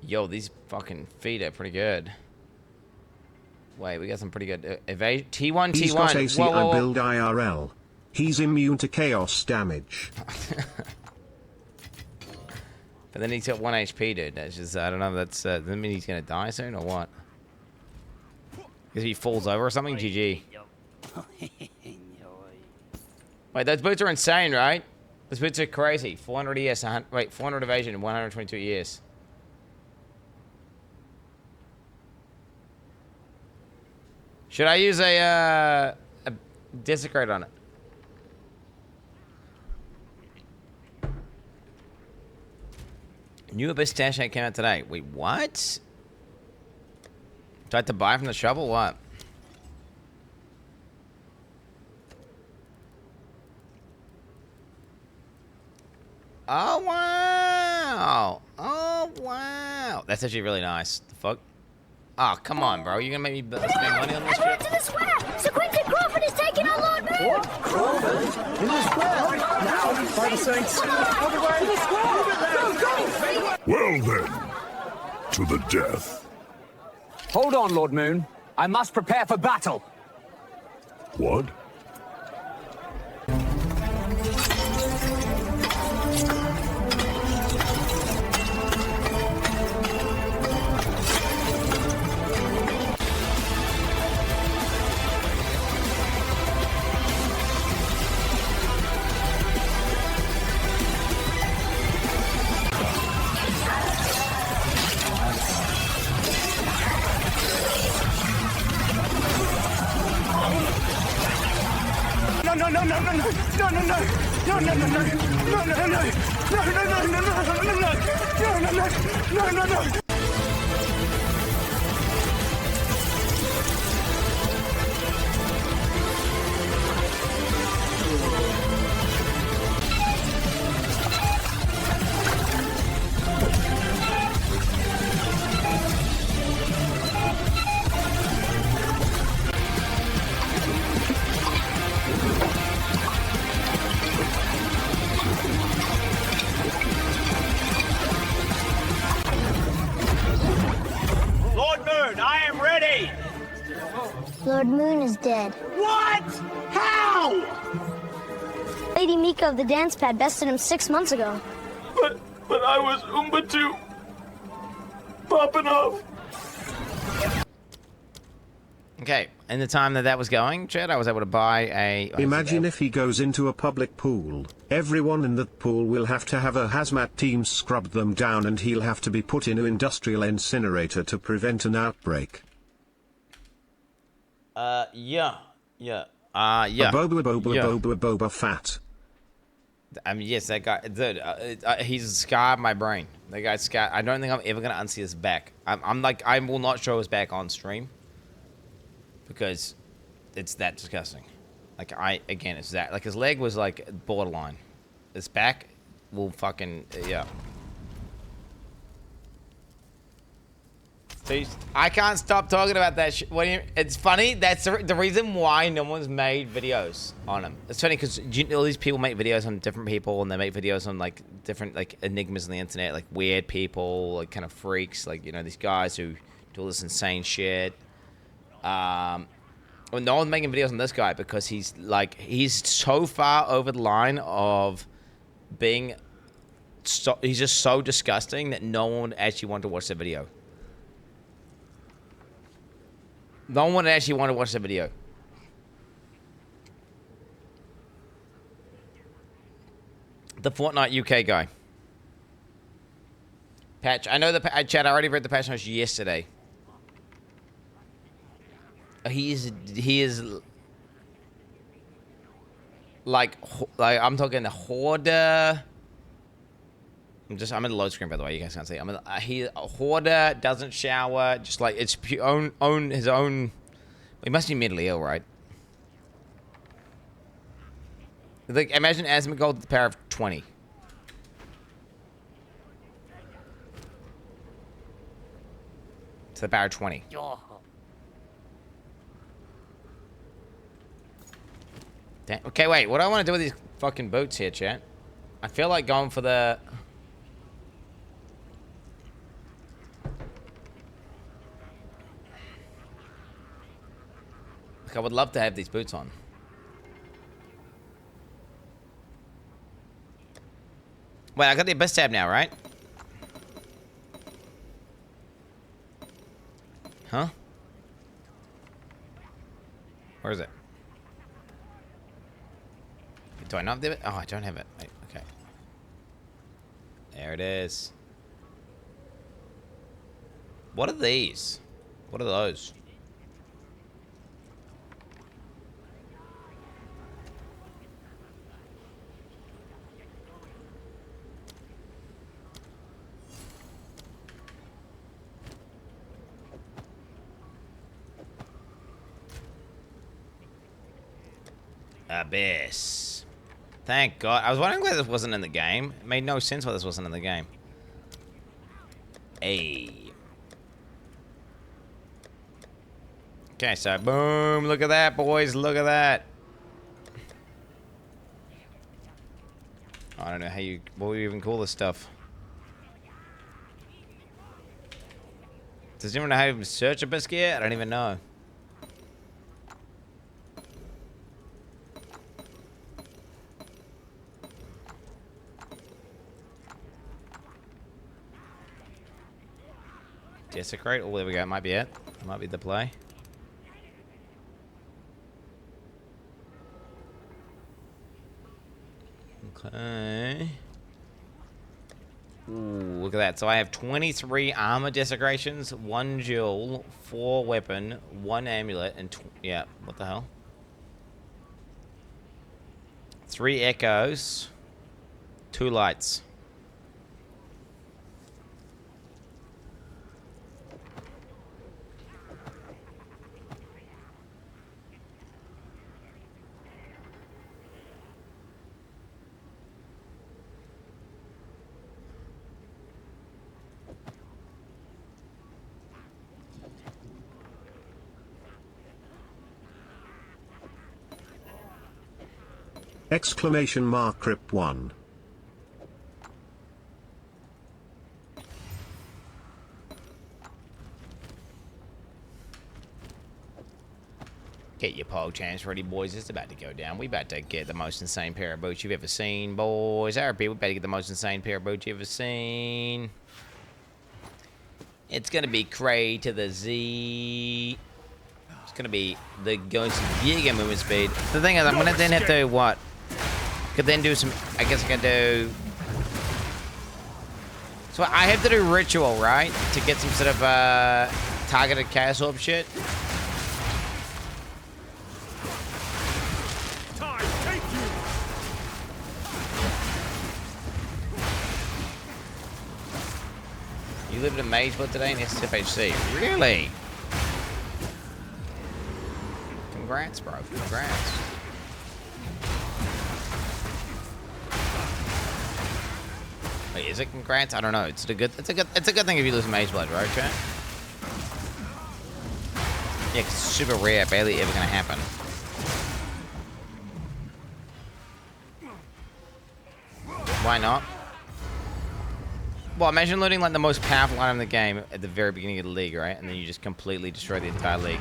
Yo, these fucking feet are pretty good. Wait, we got some pretty good evasion. T1, He's T1. got ACI Whoa, whoa, whoa. build IRL. He's immune to chaos damage. But then he's got 1 HP, dude. That's just, I don't know if that's, does that mean he's gonna die soon or what? Because he falls over or something? GG. Wait, those boots are insane, right? Those boots are crazy. 400 ES, 400 evasion and 122 ES. Should I use a desecrate on it? New Abyss Stash came out today. Wait, what? Do I have to buy from the shop or what? Oh, wow. Oh, wow. That's actually really nice. The fuck? Oh, come on, bro. You're gonna make me spend money on this shit? To the square! Sir Quentin Crawford is taking our Lord Moon! What? Crawford? In the square? Now, by the saints. All the way to the square! Go! Well then, to the death. Hold on, Lord Moon. I must prepare for battle. What? No. Lord Moon is dead. What? How? Lady Mika of the dance pad bested him 6 months ago. But I was Umbatu. Popping off. Okay, in the time that was going, Chad, I was able to buy a... Imagine if he goes into a public pool. Everyone in that pool will have to have a hazmat team scrub them down and he'll have to be put in an industrial incinerator to prevent an outbreak. Yeah. A boba fat. I mean, yes, that guy, dude, he's scarred my brain. That guy's scarred. I don't think I'm ever gonna unsee his back. I'm like, I will not show his back on stream because it's that disgusting. Like, again, it's that. Like, his leg was like borderline. His back will fucking, yeah. So I can't stop talking about that shit. It's funny. That's the reason why no one's made videos on him. It's funny because all these people make videos on different people, and they make videos on like different like enigmas on the internet, like weird people, like kind of freaks, like, you know, these guys who do all this insane shit. Well, no one's making videos on this guy because he's so far over the line of being. He's just so disgusting that no one would actually want to watch the video. No one actually wanted to watch the video. The Fortnite UK guy. Patch. I know the chat. I already read the patch notes yesterday. He is like I'm talking the hoarder I'm in the load screen, by the way. You guys can't see. He a hoarder, doesn't shower, just like it's his own. He must be mentally ill, right? Like, imagine Asmongold with the power of 20. To the power of 20. Damn. Okay, wait. What do I want to do with these fucking boots here, chat? I feel like going for the... Like, I would love to have these boots on. Wait, I got the Abyss tab now, right? Huh? Where is it? Do I not have it? Oh, I don't have it. Wait, okay. There it is. What are these? What are those? Abyss. Thank God. I was wondering why this wasn't in the game. It made no sense why this wasn't in the game. Hey. Okay, so boom. Look at that, boys. Look at that. I don't know how you... What would you even call this stuff? Does anyone know how to search Abyss gear? I don't even know. Desecrate. Oh, there we go. Might be it. Might be the play. Okay. Ooh, look at that. So I have 23 armor desecrations, 1 jewel, 4 weapon, 1 amulet, and yeah, what the hell? 3 echoes, 2 lights. Exclamation mark Rip 1. Get your pog chance ready, boys. It's about to go down. We about to get the most insane pair of boots you've ever seen, boys. RP, we about to get the most insane pair of boots you've ever seen. It's gonna be Cray to the Z. It's gonna be the Ghost Giga movement speed. The thing is, I'm gonna then have to what? Could then do some. I guess I could do. So I have to do ritual, right, to get some sort of targeted chaos orb shit. You lived in Mageblood today in SFHC. Really? Congrats, bro. Congrats. Wait, is it congrats? I don't know. It's a good thing if you lose Mageblood, right, chat? Yeah, 'cause it's super rare, barely ever gonna happen. Why not? Well, imagine looting like the most powerful item in the game at the very beginning of the league, right? And then you just completely destroy the entire league.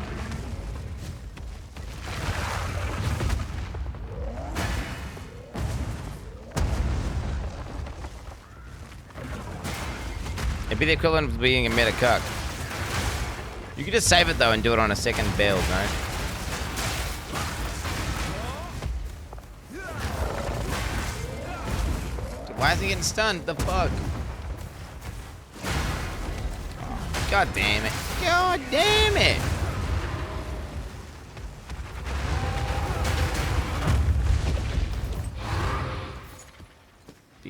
It'd be the equivalent of being a meta cuck. You could just save it though and do it on a second build, right? Why is he getting stunned? The fuck? God damn it. God damn it.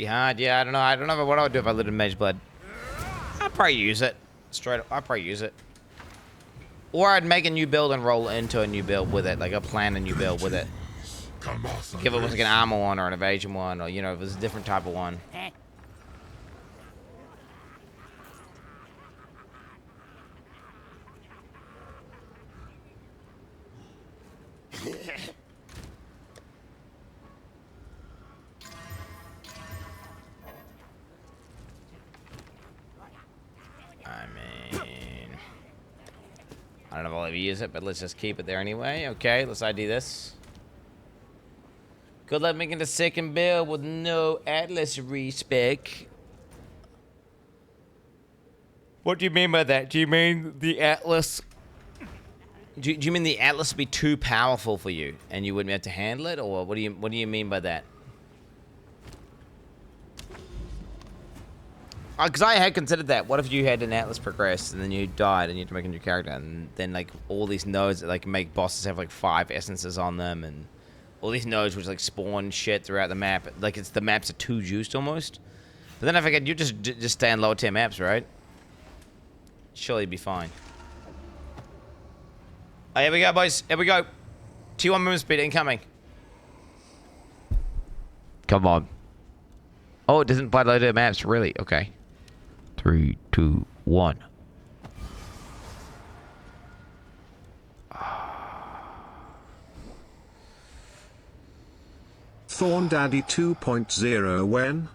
Be hard. Yeah, I don't know. I don't know what I would do if I lived in Mage Blood. I'd probably use it. Straight up, I'd probably use it. Or I'd make a new build and roll into a new build with it. Like, I'd plan a new build with it. Give it like an armor one or an evasion one, or, you know, if it's a different type of one. I don't know if I'll ever use it, but let's just keep it there anyway. Okay, let's ID this. Good luck making the second build with no Atlas respec. What do you mean by that? Do you mean the Atlas? Do you mean the Atlas would be too powerful for you and you wouldn't be able to handle it, or what do you mean by that? Because I had considered that. What if you had an Atlas progress and then you died and you had to make a new character, and then like all these nodes that like make bosses have like 5 essences on them, and all these nodes which like spawn shit throughout the map. Like it's the maps are too juiced almost. But then I figured you just stay on lower tier maps, right? Surely be fine. Oh, here we go, boys. Here we go. T1 movement speed incoming. Come on. Oh, it doesn't apply to lower tier maps, really? Okay. 3, 2, 1. Thorn Daddy 2.0 when?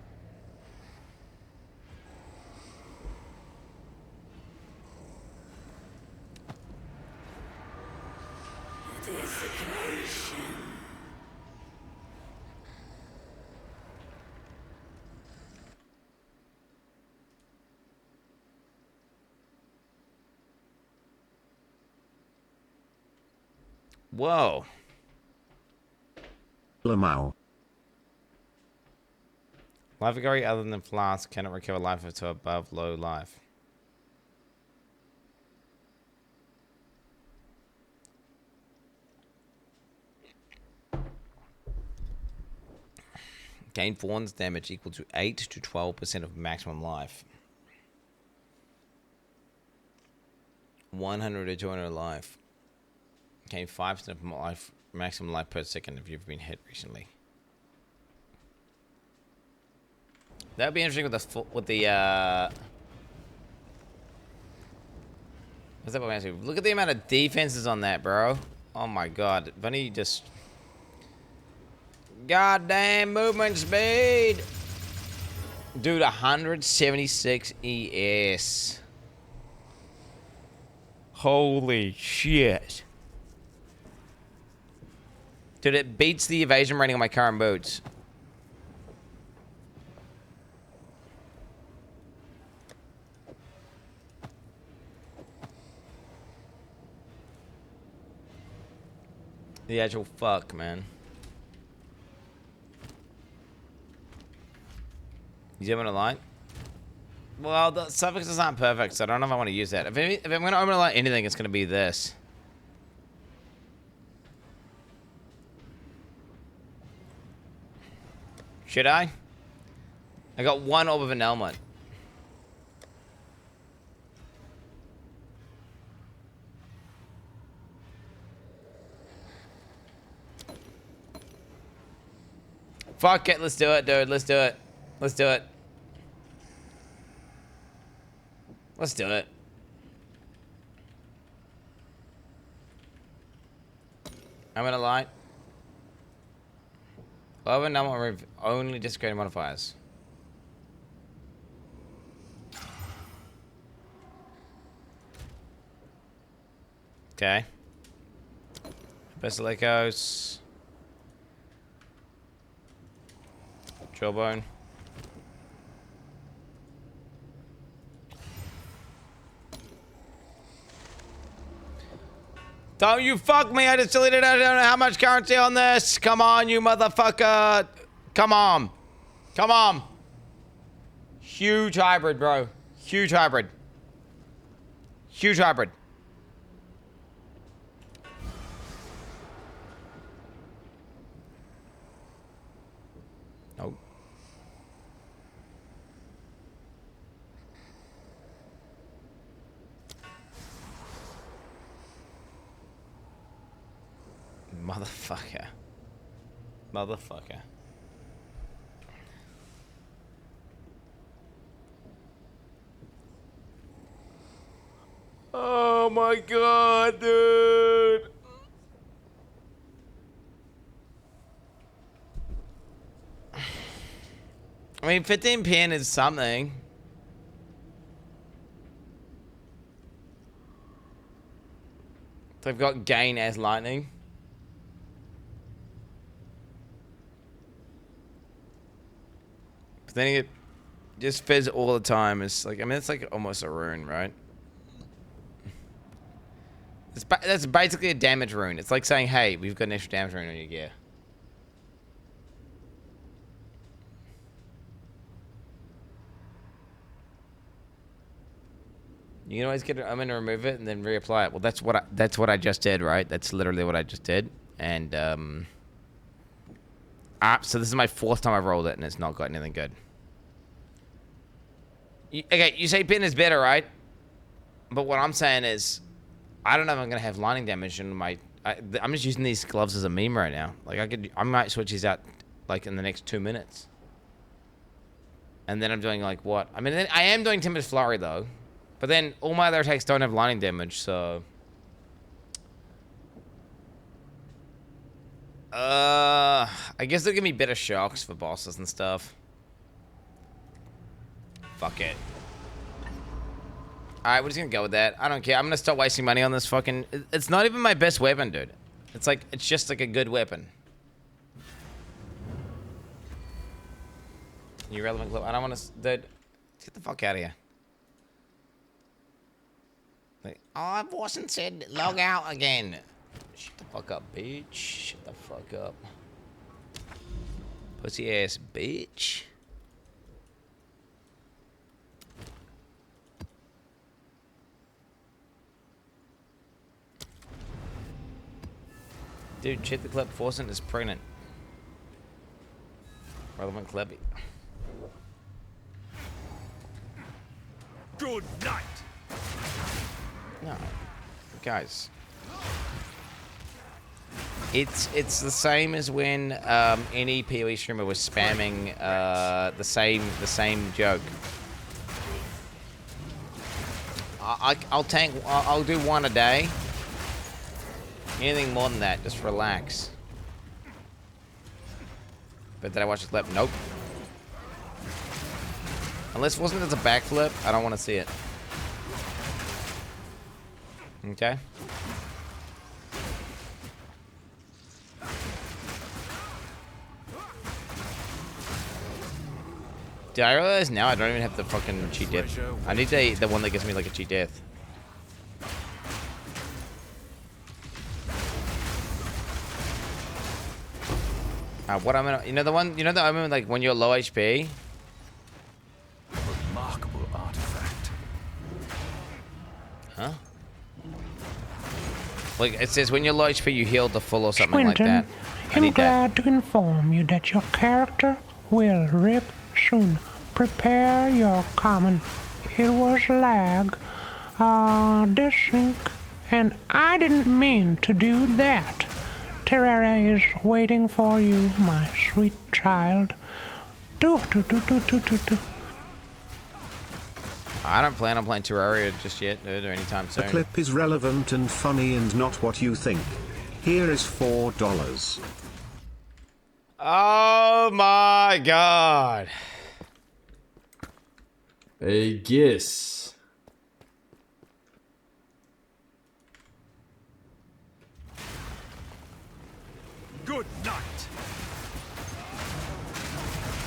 Whoa. Lamau. Life recovery other than flask cannot recover life to above low life. Gain Fawn's damage equal to 8 to 12% of maximum life. 100 to 200 life. Gain 5% of life, maximum life per second if you've been hit recently. That would be interesting with the what's that what I'm asking? Look at the amount of defenses on that, bro. Oh my god. Bunny just goddamn movement speed. Dude, 176 ES. Holy shit. Dude, it beats the evasion rating on my current boots. The actual fuck, man. You doing a light? Well, the suffixes aren't perfect, so I don't know if I want to use that. If I'm going to open a light anything, it's going to be this. Should I? I got 1 orb of an element. Fuck it, let's do it, dude. Let's do it. Let's do it. Let's do it. I'm gonna lie. Over number of only discredited modifiers. Okay. Basilicos. Jawbone. Don't you fuck me, I just deleted it. I don't know how much currency on this. Come on, you motherfucker. Come on. Come on. Huge hybrid, bro. Huge hybrid. Huge hybrid. Nope. Motherfucker. Motherfucker. Oh my god, dude. I mean, 15 pin is something. They've got gain as lightning. But then it just fizz all the time. It's like, I mean, it's like almost a rune, right? That's basically a damage rune. It's like saying, hey, we've got an extra damage rune on your gear. You can always get it. I'm gonna remove it and then reapply it. Well, that's what I just did, right? That's literally what I just did. And so this is my 4th time I've rolled it, and it's not got anything good. Okay, you say pin is better, right? But what I'm saying is, I don't know if I'm gonna have lightning damage in my. I'm just using these gloves as a meme right now. Like I might switch these out, like in the next 2 minutes. And then I'm doing like what? I mean, I am doing Timber's Flurry though. But then all my other attacks don't have lightning damage, so... I guess they'll give me better shocks for bosses and stuff. Fuck it. Alright, we're just gonna go with that. I don't care. I'm gonna stop wasting money on this fucking... It's not even my best weapon, dude. It's like, it's just like a good weapon. You relevant clip. I don't want to... Dude, get the fuck out of here. Oh, Boston said log out again. Shut the fuck up, bitch. Shut the fuck up. Pussy ass bitch. Dude, check the clip. Forsen is pregnant. Relevant clip. Good night. No, guys. It's the same as when any PoE streamer was spamming the same joke. I'll do one a day. Anything more than that, just relax. But did I watch the clip? Nope. Unless it wasn't as a backflip, I don't want to see it. Okay. Did I realize now I don't even have the fucking cheat death? I need the one that gives me like a cheat death. What I'm gonna, you know the moment like when you're low HP. Remarkable artifact. Huh? Like it says when you're low HP you heal the full or something Swinton, like that. I'm glad to inform you that your character will rip soon. Prepare your common. It was lag, desync, and I didn't mean to do that. Terraria is waiting for you, my sweet child. Do. I don't plan on playing Terraria just yet, dude, or anytime soon. The clip is relevant and funny and not what you think. Here is $4. Oh my god. I guess. Good night.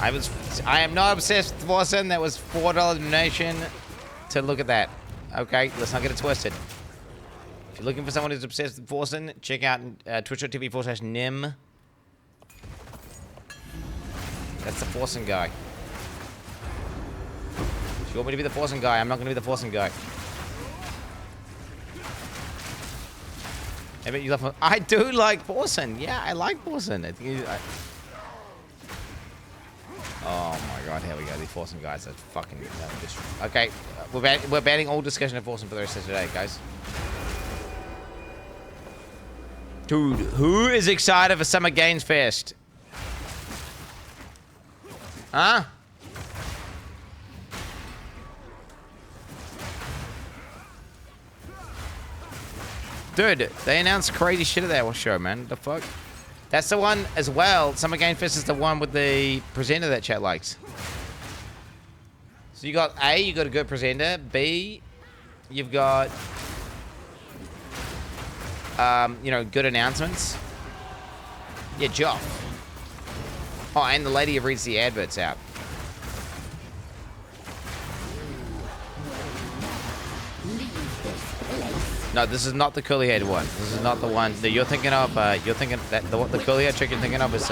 I am not obsessed with Forsen. That was $4 donation to look at that. Okay, let's not get it twisted. If you're looking for someone who's obsessed with Forsen, check out twitch.tv/nim. That's the Forsen guy. If you want me to be the Forsen guy, I'm not going to be the Forsen guy. I bet you love. I do like Forsen. Yeah, I like Forsen. I think oh my god, here we go. These Forsen guys are fucking. Okay, we're banning all discussion of Forsen for the rest of today, guys. Dude, who is excited for Summer Games Fest? Huh? Dude, they announced crazy shit at that show, man. The fuck? That's the one as well. Summer Game Fest is the one with the presenter that chat likes. So you got A, you got a good presenter. B, you've got, you know, good announcements. Yeah, Joff. Oh, and the lady who reads the adverts out. No, this is not the curly-headed one. This is not the one that you're thinking of. You're thinking that the curly-head chick you're thinking of is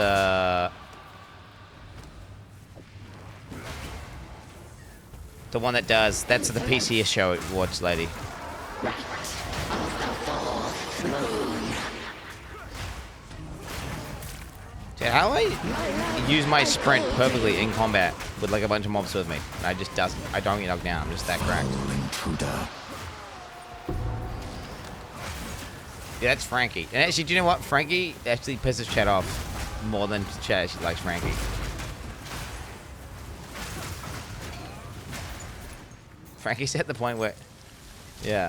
the one that does. That's the PCS show awards lady. Dude, how do I use my sprint perfectly in combat with like a bunch of mobs with me? I just doesn't. I don't get knocked down. I'm just that cracked. Yeah, that's Frankie. And actually, do you know what? Frankie actually pisses chat off more than chat actually likes Frankie. Frankie's at the point where, yeah.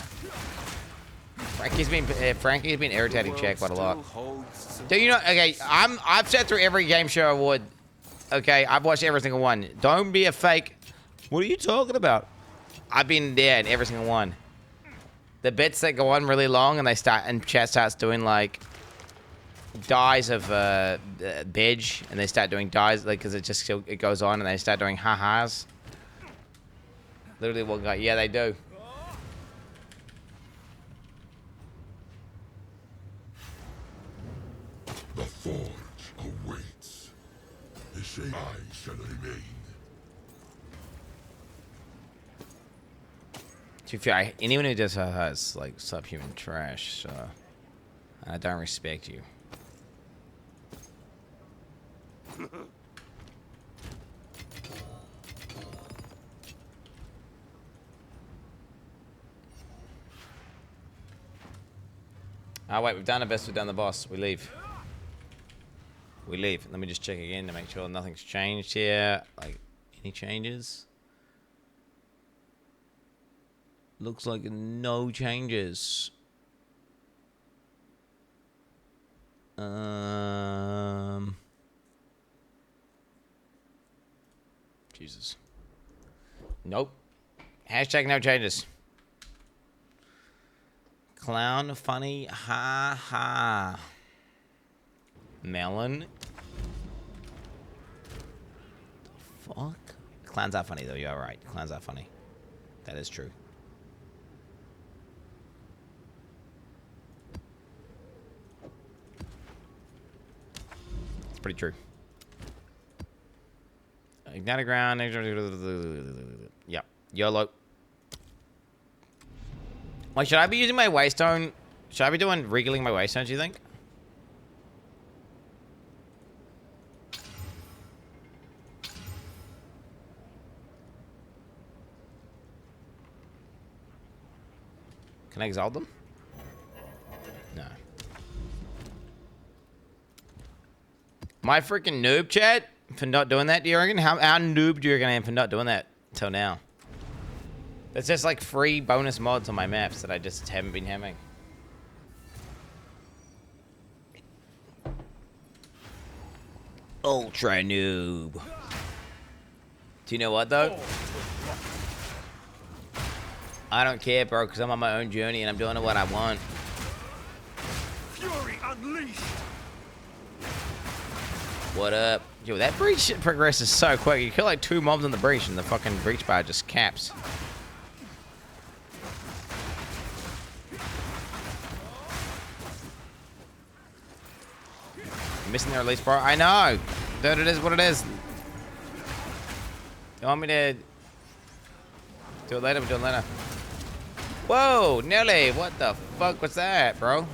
Frankie's been irritating chat quite a lot. Do you know? Okay, I've sat through every game show award. Okay, I've watched every single one. Don't be a fake. What are you talking about? I've been there in every single one. The bits that go on really long and chat starts doing like dies of Bedge, and they start doing dies like because it goes on and they start doing ha-has. Literally one guy, yeah, they do. The forge awaits. The shape I shall remain. To be fair, anyone who does has like subhuman trash, so I don't respect you. Oh wait, we've done the best, we've done the boss. We leave. We leave. Let me just check again to make sure nothing's changed here. Like, any changes? Looks like no changes. Jesus. Nope. Hashtag no changes. Clown funny, ha ha. Melon. The fuck? Clowns are funny though, you're right. Clowns are funny. That is true. It's pretty true. Ignite a ground. Yep. YOLO. Wait, should I be using my waystone? Should I be doing regaling my waystone, do you think? Can I exalt them? No. My freaking noob, chat, for not doing that, do you reckon? How noob do you reckon I am for not doing that till now? That's just like free bonus mods on my maps that I just haven't been having. Ultra noob. Do you know what though? I don't care, bro, because I'm on my own journey and I'm doing what I want. Fury unleashed. What up? Yo, that breach progresses so quick. You kill like 2 mobs in the breach and the fucking breach bar just caps. Missing the release, bro. I know. Dude, it is what it is. You want me to do it later? We'll do it later. Whoa, Nelly, what the fuck was that, bro?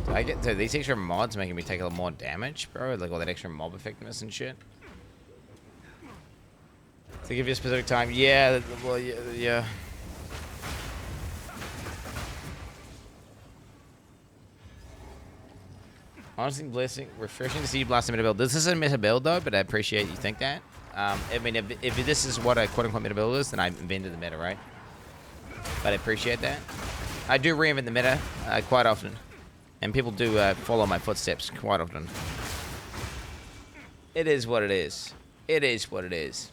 I get to these extra mods making me take a little more damage, bro. Like all that extra mob effectiveness and shit. To give you a specific time. Yeah, well, yeah. Honestly, blessing, refreshing to see you blast a meta build. This isn't a meta build though, but I appreciate you think that. I mean, if this is what a quote-unquote meta build is, then I invented the meta, right? But I appreciate that. I do reinvent the meta quite often, and people do follow my footsteps quite often. It is what it is. It is what it is.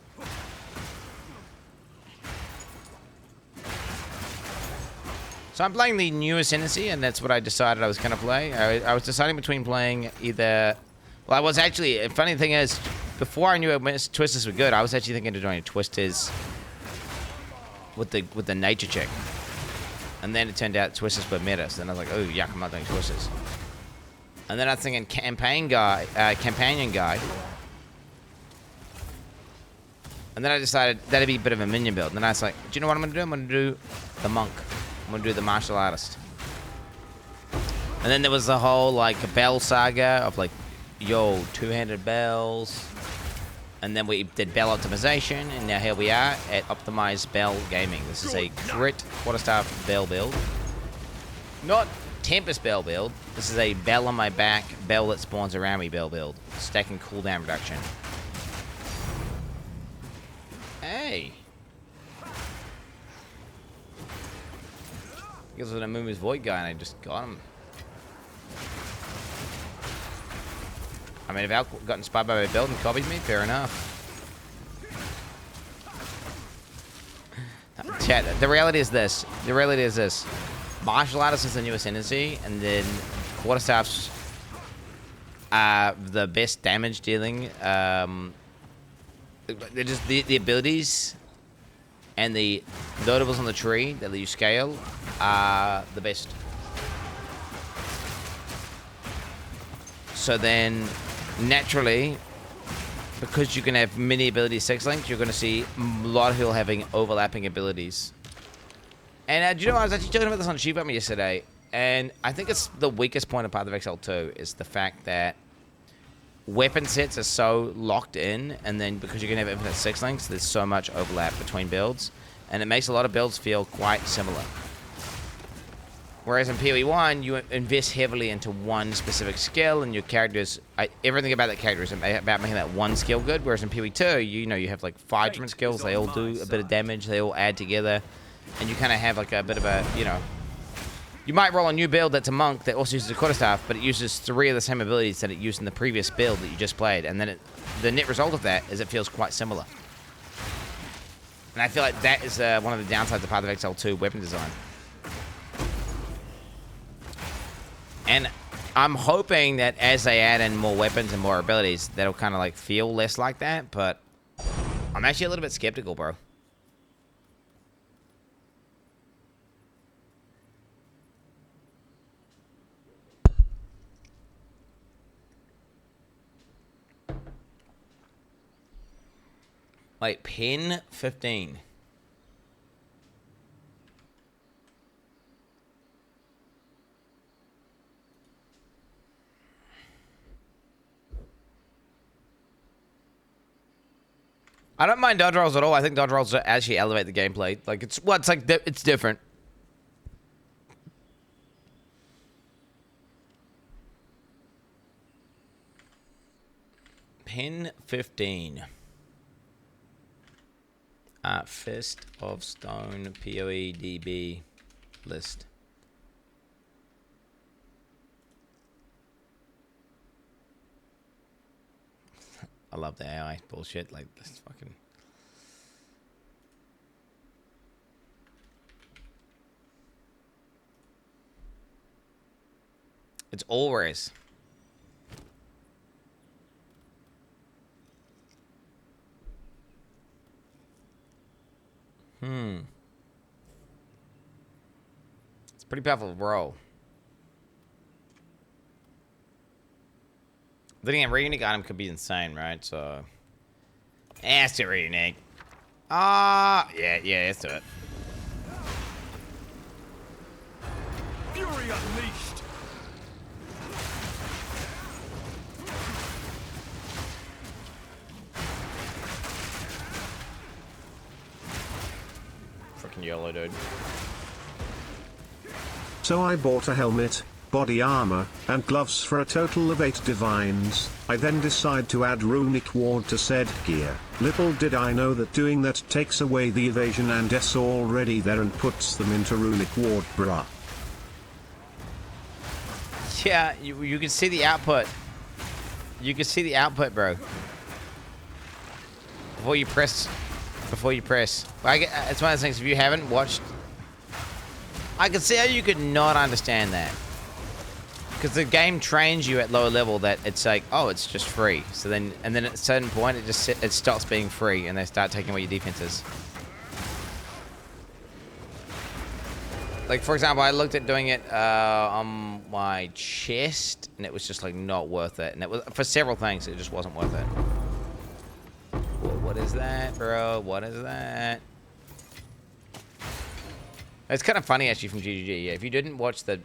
So I'm playing the new Ascendancy, and that's what I decided I was going to play. I was deciding between playing either... Well, I was actually... A funny thing is, before I knew Twisters were good, I was actually thinking of joining Twisters with the nature check. And then it turned out Twisters were meta, so then I was like, oh, yuck, I'm not doing Twisters. And then I was thinking Companion Guy. And then I decided that'd be a bit of a minion build. And then I was like, do you know what I'm going to do? I'm going to do the Monk. I'm going to do the Martial Artist. And then there was the whole, like, bell saga of, like, yo, two-handed bells. And then we did bell optimization, and now here we are at Optimized Bell Gaming. This is a crit quarterstaff bell build. Not Tempest bell build. This is a bell on my back, bell that spawns around me bell build. Stacking cooldown reduction. Hey. I guess it was an Amumu's Void guy, and I just got him. I mean, if Al got inspired by my build and copied me, fair enough. Chat, the reality is this. The reality is this. Martial Artist is the new Ascendancy, and then Quarterstaffs are the best damage dealing. They're just the abilities and the notables on the tree that you scale are the best. So then, naturally, because you can have many abilities 6 links, you're going to see a lot of people having overlapping abilities. And do you know, I was actually talking about this on Shivami yesterday, and I think it's the weakest point of Path of Exile 2 is the fact that weapon sets are so locked in, and then because you can have infinite 6 links, there's so much overlap between builds, and it makes a lot of builds feel quite similar. Whereas in PoE 1, you invest heavily into one specific skill, and your characters, everything about that character is about making that one skill good. Whereas in PoE 2, you know, you have like 5 different skills, they all do a bit of damage, they all add together, and you kind of have like a bit of a, you know, you might roll a new build that's a monk that also uses a quarterstaff, but it uses 3 of the same abilities that it used in the previous build that you just played, and then the net result of that is it feels quite similar. And I feel like that is one of the downsides of Path of Exile 2 weapon design. And I'm hoping that as they add in more weapons and more abilities, that'll kind of like feel less like that, but I'm actually a little bit skeptical, bro. Wait, pin 15. I don't mind dodge rolls at all. I think dodge rolls actually elevate the gameplay. Like it's it's different. Pin 15. Fist of Stone PoE DB list. I love the AI bullshit. Like this fucking. It's always. It's a pretty powerful roll. Then again, re-unique item could be insane, right? So, let's do re-unique. Yeah, let's do it. Fury unleashed. fucking YOLO, dude. So I bought a helmet, body armor, and gloves for a total of 8 divines. I then decide to add runic ward to said gear. Little did I know that doing that takes away the evasion and S already there and puts them into runic ward, bruh. Yeah, you can see the output. You can see the output, bro. Before you press. It's one of those things, if you haven't watched... I can see how you could not understand that. Because the game trains you at lower level that it's like, oh, it's just free. So then, and then at a certain point, it stops being free and they start taking away your defenses. Like, for example, I looked at doing it on my chest, and it was just, like, not worth it. And it was, for several things, it just wasn't worth it. What is that, bro? What is that? It's kind of funny, actually, from GGG. Yeah, if you didn't watch the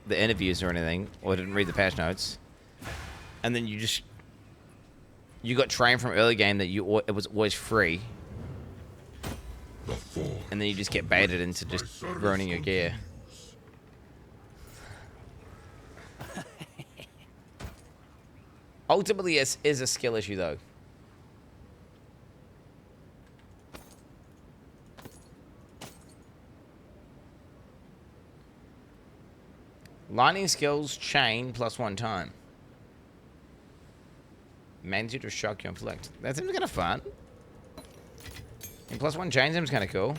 interviews or anything, or didn't read the patch notes, and then you got trained from early game that it was always free, and then you just get baited into just ruining your gear. Ultimately, it is a skill issue, though. Lightning skills, chain, +1 time. Magnitude of shock you inflict. That seems kind of fun. And +1 chain seems kind of cool.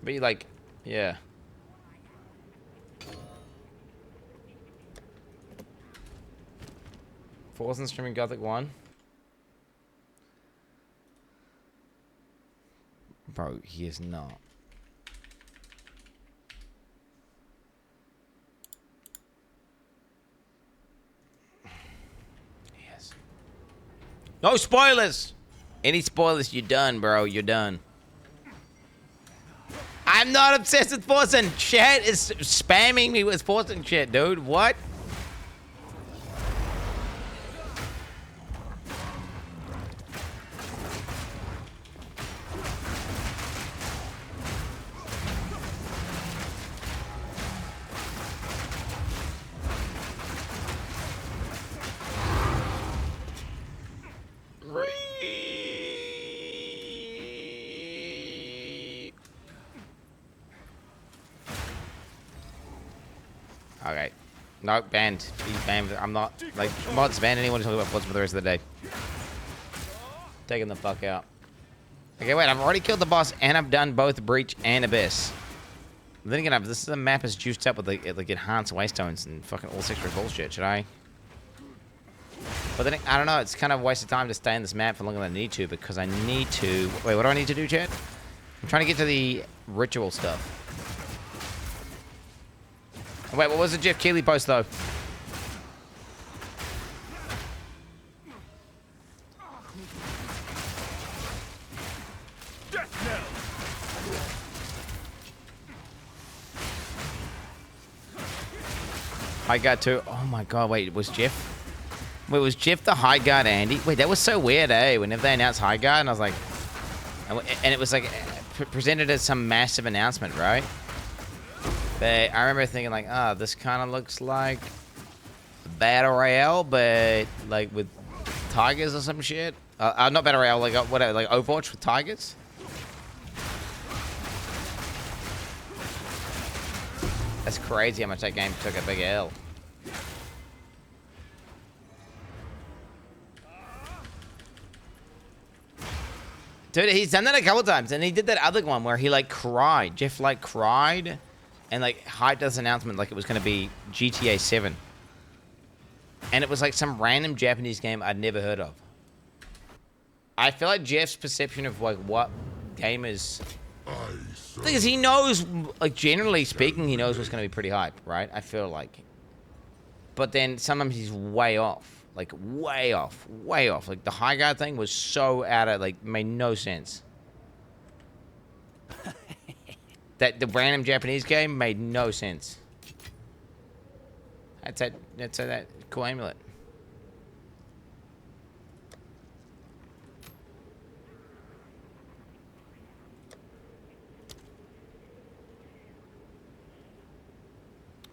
But you like, yeah. Forsen streaming Gothic 1. Bro, he is not. Yes. No spoilers! Any spoilers, you're done, bro. You're done. I'm not obsessed with Forsen. Chat is spamming me with Forsen shit, dude. What? Okay. No, banned. He's banned. I'm not, like, mods ban anyone talking about Forsen for the rest of the day. Taking the fuck out. Okay, wait, I've already killed the boss, and I've done both Breach and Abyss. Then again, this is the map is juiced up with, like enhanced waystones and fucking all extra bullshit, should I? But then, I don't know, it's kind of a waste of time to stay in this map for longer than I need to, because I need to... Wait, what do I need to do, chat? I'm trying to get to the ritual stuff. Wait, what was the Jeff Keighley post, though? High guard too. Oh my god, wait, was Jeff... Wait, was Jeff the high guard Andy? Wait, that was so weird, eh? Whenever they announced high guard, and I was like... And it was like, presented as some massive announcement, right? But I remember thinking like, oh, this kind of looks like Battle Royale, but like with tigers or some shit. Not Battle Royale, like whatever, like Overwatch with tigers. That's crazy how much that game took a big L. Dude, he's done that a couple times, and he did that other one where he like cried. Jeff like cried. And like hyped this announcement like it was going to be GTA 7. And it was like some random Japanese game I'd never heard of. I feel like Jeff's perception of like what gamers... The thing is, he knows, like generally speaking, he knows what's going to be pretty hype, right? I feel like. But then sometimes he's way off. Like way off. Way off. Like the high guard thing was so out of, like, made no sense. That the random Japanese game made no sense. That's that cool amulet.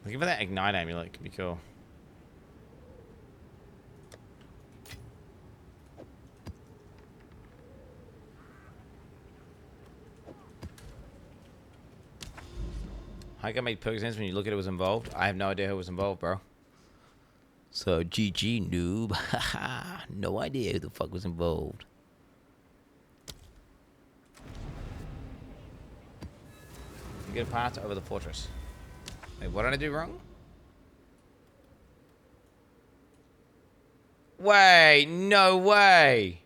Looking for that Ignite amulet could be cool. How come it made perfect sense when you look at it was involved? I have no idea who was involved, bro. So GG noob. Haha. No idea who the fuck was involved. You get a path over the fortress. Wait, what did I do wrong? Wait, no way.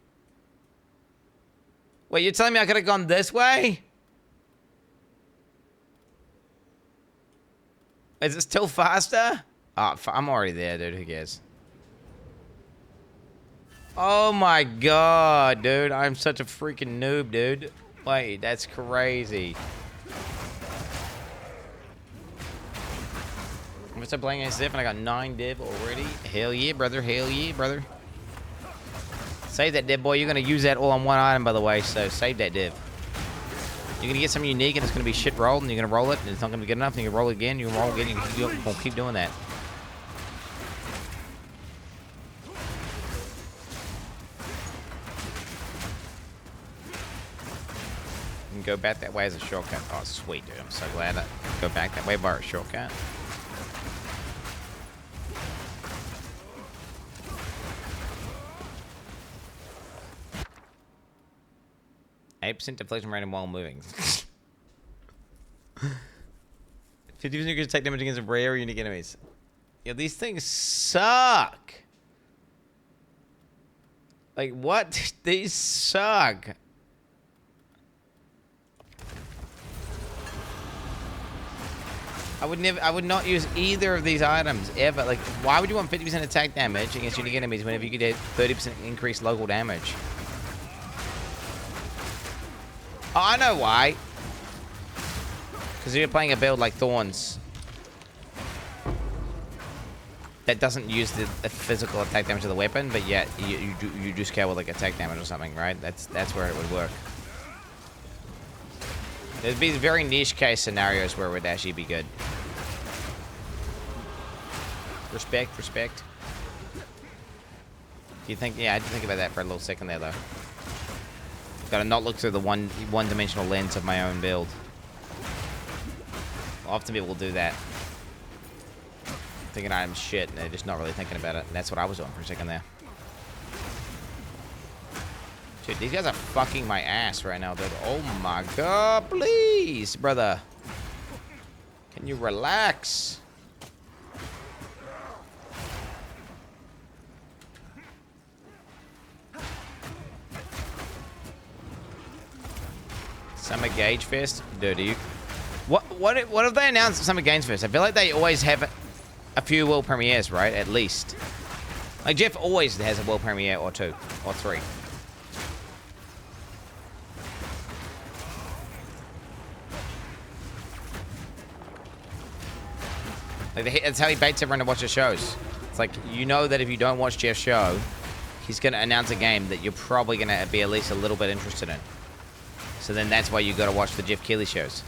Wait, you're telling me I could have gone this way? Is it still faster? Oh, I'm already there, dude. Who cares? Oh my god, dude. I'm such a freaking noob, dude. Wait, that's crazy. I'm still playing HCSSF and I got 9 div already. Hell yeah, brother. Hell yeah, brother. Save that div, boy. You're going to use that all on one item, by the way. So save that div. You're going to get something unique and it's going to be shit rolled and you're going to roll it and it's not going to be good enough and you can roll it again. You can roll it again. You can keep doing that. You can go back that way as a shortcut. Oh, sweet, dude. I'm so glad I go back that way by a shortcut. 8% deflection random while moving. 50% you can take damage against rare or unique enemies. Yeah, these things suck. Like, what? These suck. I would not use either of these items ever. Like, why would you want 50% attack damage against unique enemies whenever you could get 30% increased local damage? Oh, I know why. Because you're playing a build like Thorns that doesn't use the physical attack damage of the weapon, but yet you do scale with like attack damage or something, right? That's where it would work. There'd be very niche case scenarios where it would actually be good. Respect, respect. Do you think? Yeah, I had to think about that for a little second there, though. Gotta not look through the one-dimensional lens of my own build. Often people will do that. Thinking I'm shit, and they're just not really thinking about it. And that's what I was doing for a second there. Dude, these guys are fucking my ass right now, dude. Oh my god, please, brother. Can you relax? Summer Gauge Fest? Dude, you... What have they announced at Summer Games Fest? I feel like they always have a few world premieres, right? At least. Like, Jeff always has a world premiere or 2 or 3. Like, that's how he baits everyone to watch his shows. It's like, you know that if you don't watch Jeff's show, he's going to announce a game that you're probably going to be at least a little bit interested in. So then that's why you got to watch the Jeff Keighley shows.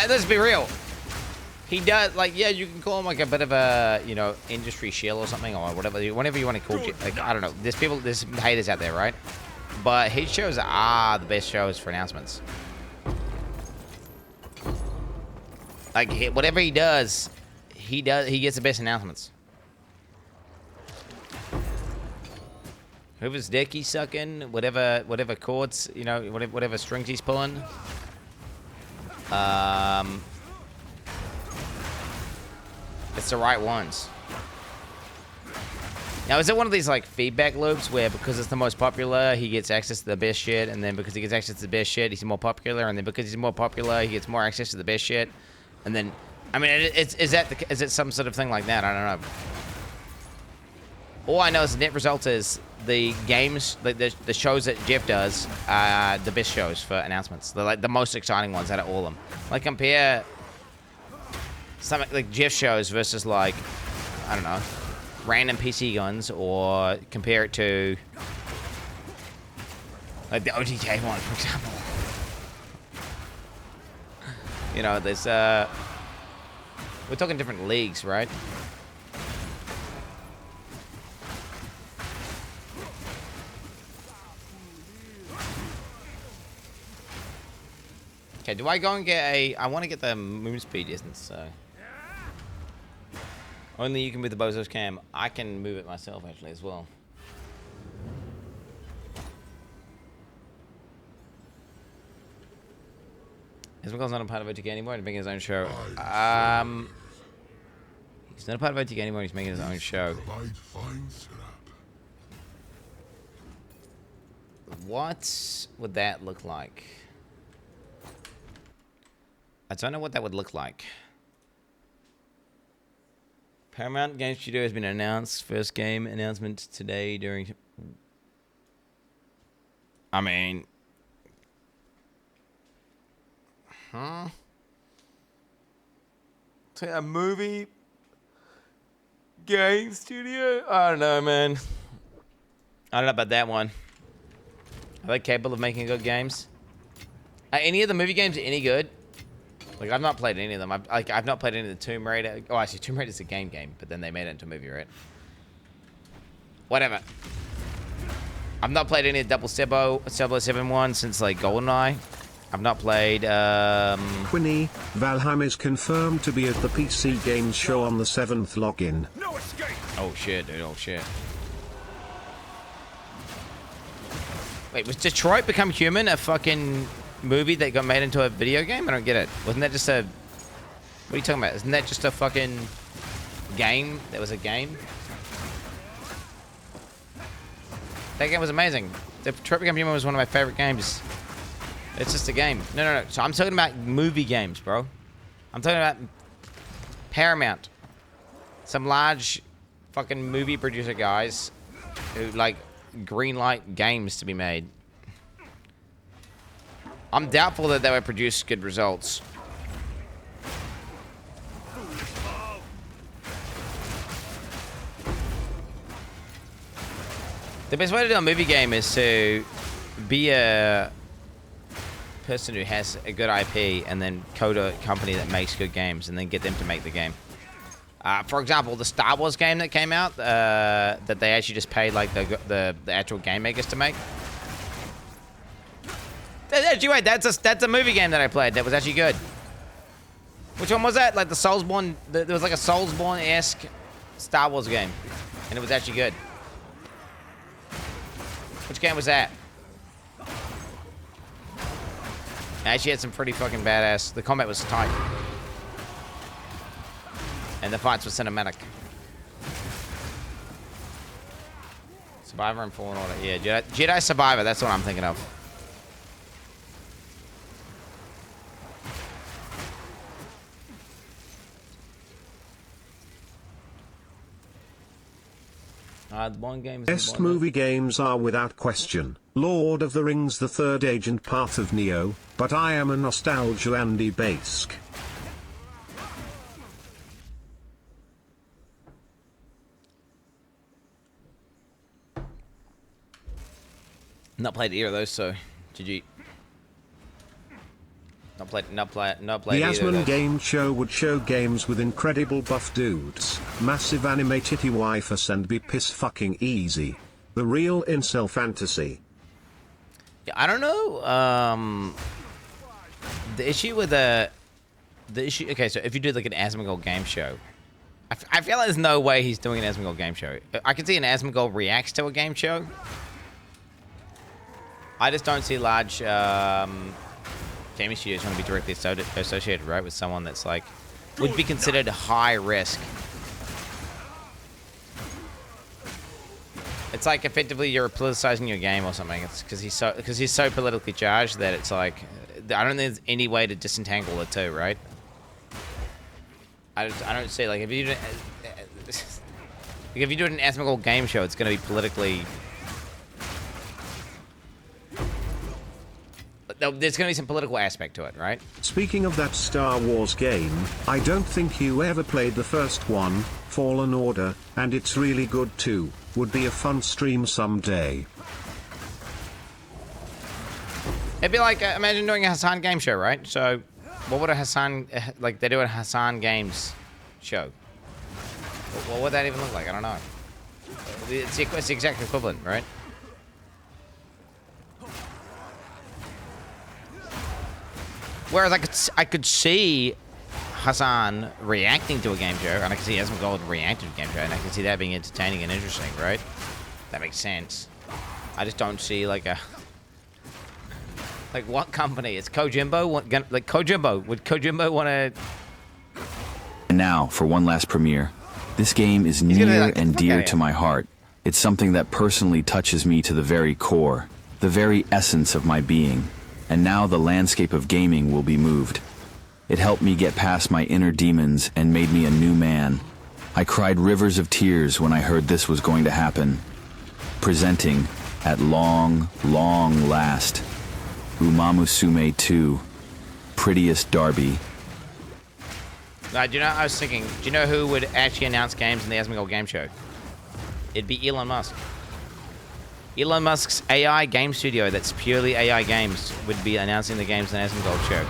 Let's be real. He does, like, yeah, you can call him like a bit of a, you know, industry shill or something, or whatever you want to call it. Like, I don't know. There's some haters out there, right? But his shows are the best shows for announcements. Like, whatever he does, he gets the best announcements. Whoever's dick he's sucking, whatever chords, you know, whatever strings he's pulling. It's the right ones. Now, is it one of these, like, feedback loops where because it's the most popular, he gets access to the best shit, and then because he gets access to the best shit, he's more popular, and then because he's more popular, he gets more access to the best shit, and then, I mean, is it some sort of thing like that? I don't know. All I know is the net result is the games, the shows that Jeff does are the best shows for announcements. They're like the most exciting ones out of all of them. Like, compare something like Jeff shows versus, like, I don't know, random PC guns, or compare it to like the OTK one, for example. You know, there's We're talking different leagues, right? Okay, do I go and get a... I want to get the moon speed distance, so... Only you can move the Bozo's cam. I can move it myself, actually, as well. Ismail's not a part of OTK anymore. He's making his own show. He's not a part of OTK anymore. He's making his own show. What would that look like? I don't know what that would look like. Paramount Game Studio has been announced. First game announcement today during... I mean... Huh? A movie game studio? I don't know, man. I don't know about that one. Are they capable of making good games? Are any of the movie games any good? Like, I've not played any of them. I've not played any of the Tomb Raider. Oh, actually, Tomb Raider's a game, but then they made it into a movie, right? Whatever. I've not played any of the 007 ones since, like, GoldenEye. I've not played, Quinny, Valheim is confirmed to be at the PC Games Show on the 7th login. No escape. Oh, shit, dude. Oh, shit. Wait, was Detroit Become Human a fucking movie that got made into a video game? I don't get it. Wasn't that just a... What are you talking about? Isn't that just a fucking game? That was a game? That game was amazing. Detroit Become Human was one of my favorite games. It's just a game. No. So I'm talking about movie games, bro. I'm talking about Paramount. Some large fucking movie producer guys who, like, greenlight games to be made. I'm doubtful that they would produce good results. The best way to do a movie game is to be a person who has a good IP and then code a company that makes good games and then get them to make the game. For example, the Star Wars game that came out, that they actually just paid like the actual game makers to make. Actually, wait, that's a movie game that I played that was actually good. Which one was that? Like the Soulsborne? There was like a Soulsborne-esque Star Wars game, and it was actually good. Which game was that? It actually had some pretty fucking badass. The combat was tight. And the fights were cinematic. Survivor and Fallen Order. Yeah, Jedi Survivor. That's what I'm thinking of. Best movie games are without question Lord of the Rings, The Third Agent, Path of Neo, but I am a nostalgia Andy Bask. Not played either of those, so GG. Not played The Asmon Game Show would show games with incredible buff dudes, massive anime titty wifers and be piss fucking easy. The real incel fantasy. Yeah, I don't know. The issue with the issue. Okay, so if you do like an Asmongold game show, I feel like there's no way he's doing an Asmongold game show. I can see an Asmongold reacts to a game show. I just don't see large gaming studios want to be directly associated, right, with someone that's like would be considered high risk. It's like effectively you're politicizing your game or something. It's because he's so politically charged that it's like I don't think there's any way to disentangle the two, right? I don't see like if you do an Asmongold game show, it's going to be politically. There's going to be some political aspect to it, right? Speaking of that Star Wars game, I don't think you ever played the first one, Fallen Order, and it's really good too. Would be a fun stream someday. It'd be like, imagine doing a Hassan game show, right? So, what would a Hassan, like they do at Hassan Games show. Well, what would that even look like? I don't know. It's the exact equivalent, right? Whereas I could see Hassan reacting to a game show, and I can see Asmongold reacting to a game show, and I can see that being entertaining and interesting, right? That makes sense. I just don't see like what company? It's Kojimbo. Would Kojimbo want to? And now for one last premiere. This game is near and dear to my heart. It's something that personally touches me to the very core, the very essence of my being. And now the landscape of gaming will be moved. It helped me get past my inner demons and made me a new man. I cried rivers of tears when I heard this was going to happen. Presenting, at long, long last, Umamusume 2, Prettiest Derby. Do you know, I was thinking, do you know who would actually announce games in the Asmongold game show? It'd be Elon Musk. Elon Musk's AI game studio that's purely AI games would be announcing the games in the Asmongold show.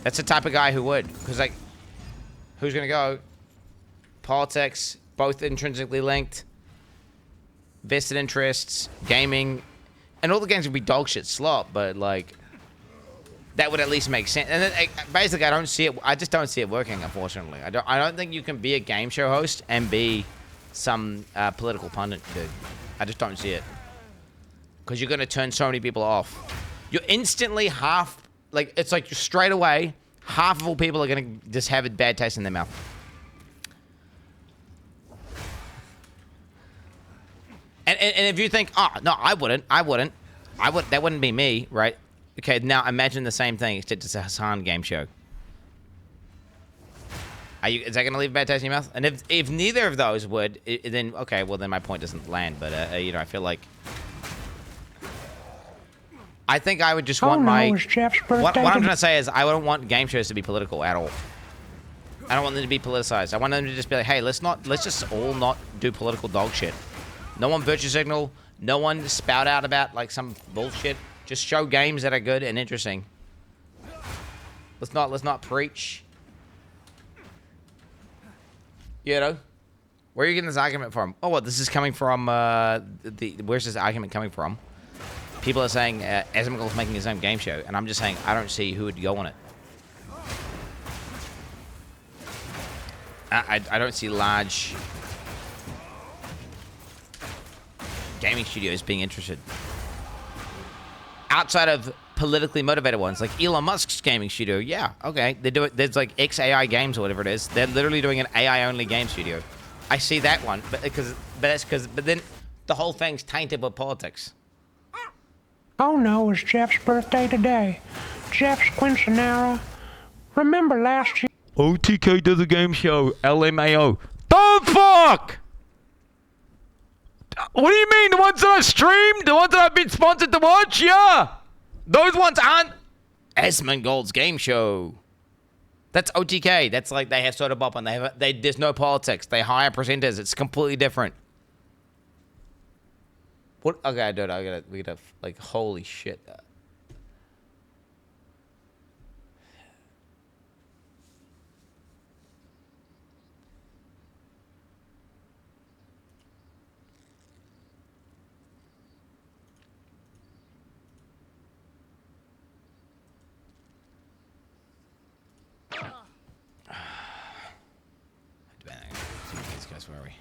That's the type of guy who would. Because, like, who's going to go? Politics, both intrinsically linked, vested interests, gaming, and all the games would be dog shit slop, but, like, that would at least make sense. And then, basically, I don't see it. I just don't see it working, unfortunately. I don't think you can be a game show host and be some political pundit, dude. I just don't see it. Because you're going to turn so many people off. You're instantly it's like straight away, half of all people are going to just have a bad taste in their mouth. And if you think, oh, no, I wouldn't, that wouldn't be me, right? Okay, now imagine the same thing, except it's a Hassan game show. Is that going to leave a bad taste in your mouth? And if neither of those would, then, okay, well, then my point doesn't land. But, you know, I feel like... I think I would just want my... What I'm trying to say is I don't want game shows to be political at all. I don't want them to be politicized. I want them to just be like, hey, let's just all not do political dog shit. No one virtue signal. No one spout out about, like, some bullshit. Just show games that are good and interesting. Let's not preach. You know? Where are you getting this argument from? Oh, what? This is coming from, where's this argument coming from? People are saying Asmongold's making his own game show, and I'm just saying I don't see who would go on it. I don't see large gaming studios being interested. Outside of politically motivated ones, like Elon Musk's gaming studio, yeah, okay. They do it. There's like XAI Games or whatever it is. They're literally doing an AI-only game studio. I see that one, but then the whole thing's tainted with politics. Oh no, it's Jeff's birthday today. Jeff's Quin69. Remember last year? OTK does a game show. LMAO. The fuck? What do you mean? The ones that I streamed? The ones that I've been sponsored to watch? Yeah. Those ones aren't Asmongold's game show. That's OTK. That's like they have Soda Bop and there's no politics. They hire presenters. It's completely different. What? Okay, dude, we gotta, like, holy shit. These guys, where are we?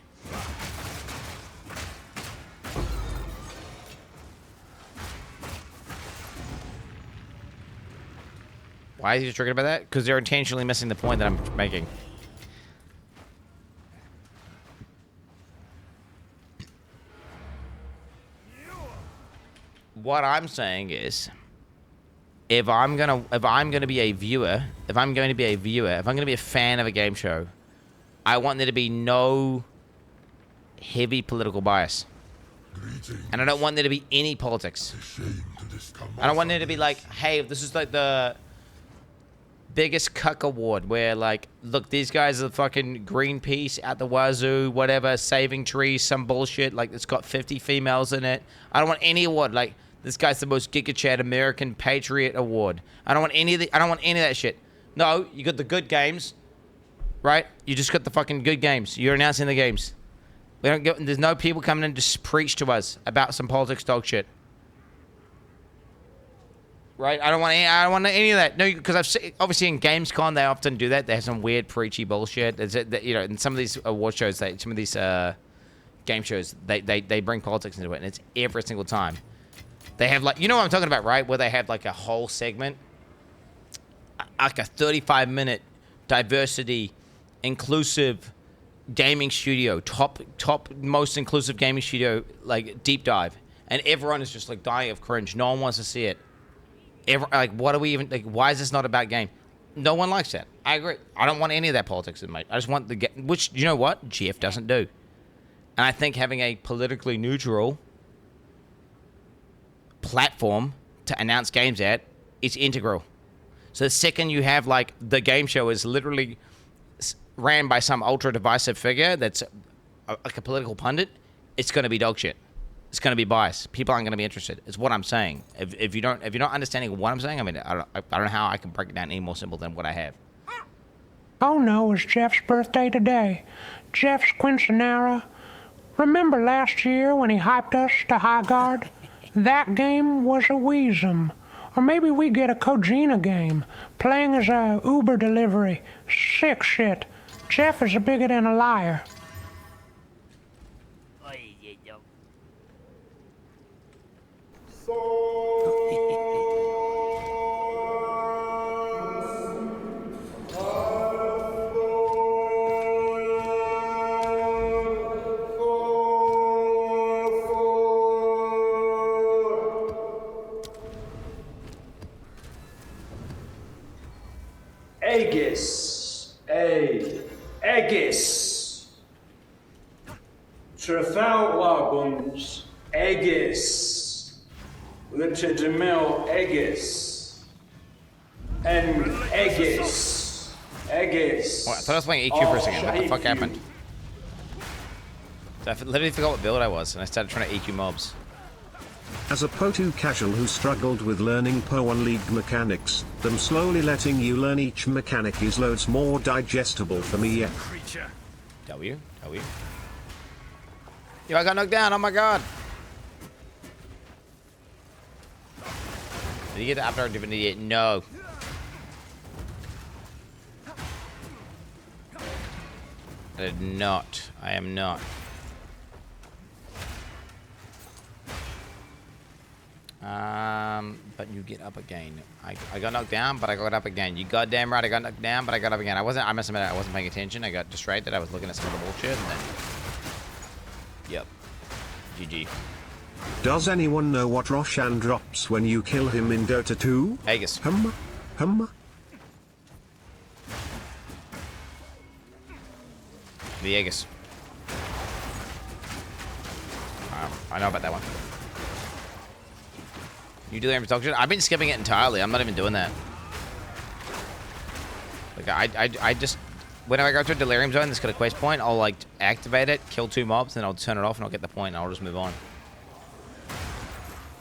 Why is he triggered by that? Because they're intentionally missing the point that I'm making. What I'm saying is, if I'm gonna be a viewer, if I'm going to be a fan of a game show, I want there to be no heavy political bias. And I don't want there to be any politics. I don't want there to be like, hey, this is like the biggest cuck award where, like, look, these guys are fucking Greenpeace at the wazoo, whatever, saving trees, some bullshit, like it's got 50 females in it. I don't want any award like this guy's the most Giga Chad American Patriot award. I don't want any of that shit. No, you got the good games, right? You just got the fucking good games. You're announcing the games. We don't get. There's no people coming in to just preach to us about some politics dog shit. Right? I don't want any of that. No, because I've seen, obviously in Gamescom they often do that. They have some weird preachy bullshit. You know, in some of these award shows, some of these game shows, they bring politics into it, and it's every single time. They have like, you know what I'm talking about, right? Where they have like a whole segment, like a 35-minute diversity, inclusive gaming studio, top most inclusive gaming studio, like deep dive, and everyone is just like dying of cringe. No one wants to see it. Like, what are we even, like, why is this not about game? No one likes that. I agree. I don't want any of that politics in my, I just want the game, which, you know what? Jeff doesn't do. And I think having a politically neutral platform to announce games at is integral. So the second you have, like, the game show is literally ran by some ultra divisive figure that's like a political pundit, it's going to be dog shit. It's going to be biased. People aren't going to be interested. It's what I'm saying. If you're not understanding what I'm saying, I mean, I don't know how I can break it down any more simple than what I have. Oh no, it's Jeff's birthday today. Jeff's Quin69. Remember last year when he hyped us to High Guard? That game was a Weezum. Or maybe we get a Kojina game, playing as a Uber delivery. Sick shit. Jeff is a bigot and a liar. Aegis. Trafalgar Buns. Aegis. Litchademil Aegis. And Aegis. Aegis. Oh, I thought I was playing EQ for a second. What the fuck happened? I literally forgot what build I was, and I started trying to EQ mobs. As a PO2 casual who struggled with learning PO1 League mechanics, them slowly letting you learn each mechanic is loads more digestible for me yet. W. Yo, I got knocked down, oh my god. Did you get the Avatar Divinity yet? No. I did not. I am not. But you get up again. I got knocked down, but I got up again. You goddamn right, I got knocked down, but I got up again. I must admit, I wasn't paying attention. I got distracted. I was looking at some of the bullshit, and then... Yep. GG. Does anyone know what Roshan drops when you kill him in Dota 2? Aegis. Hum? The Aegis. I know about that one. You delirium protection? I've been skipping it entirely. I'm not even doing that. Like I just whenever I go to a delirium zone that's got a quest point, I'll like activate it, kill 2 mobs, then I'll turn it off and I'll get the point and I'll just move on.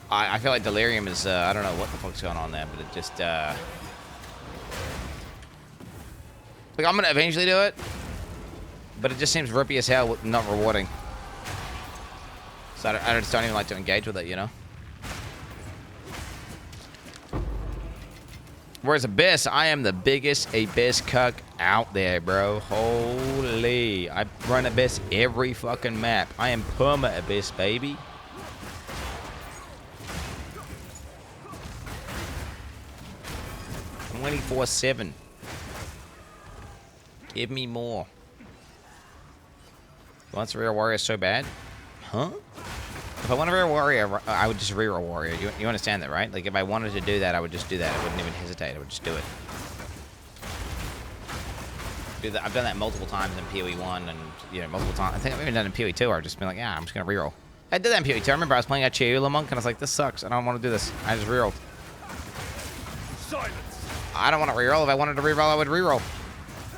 I feel like delirium is I don't know what the fuck's going on there, but it just like I'm gonna eventually do it, but it just seems rippy as hell, not rewarding. So I just don't even like to engage with it, you know. Whereas Abyss, I am the biggest Abyss cuck out there, bro. Holy. I run Abyss every fucking map. I am perma Abyss, baby. (24/7). Give me more. Wants a real warrior so bad? Huh? If I want a real warrior, I would just reroll warrior. You understand that, right? Like, if I wanted to do that, I would just do that. I wouldn't even hesitate. I would just do it. I've done that multiple times in PoE 1 and, you know, multiple times. I think I've even done it in PoE 2 where I've just been like, yeah, I'm just going to reroll. I did that in PoE 2. I remember I was playing a Chiula Monk and I was like, this sucks. I don't want to do this. I just rerolled. Silence. I don't want to reroll. If I wanted to reroll, I would reroll.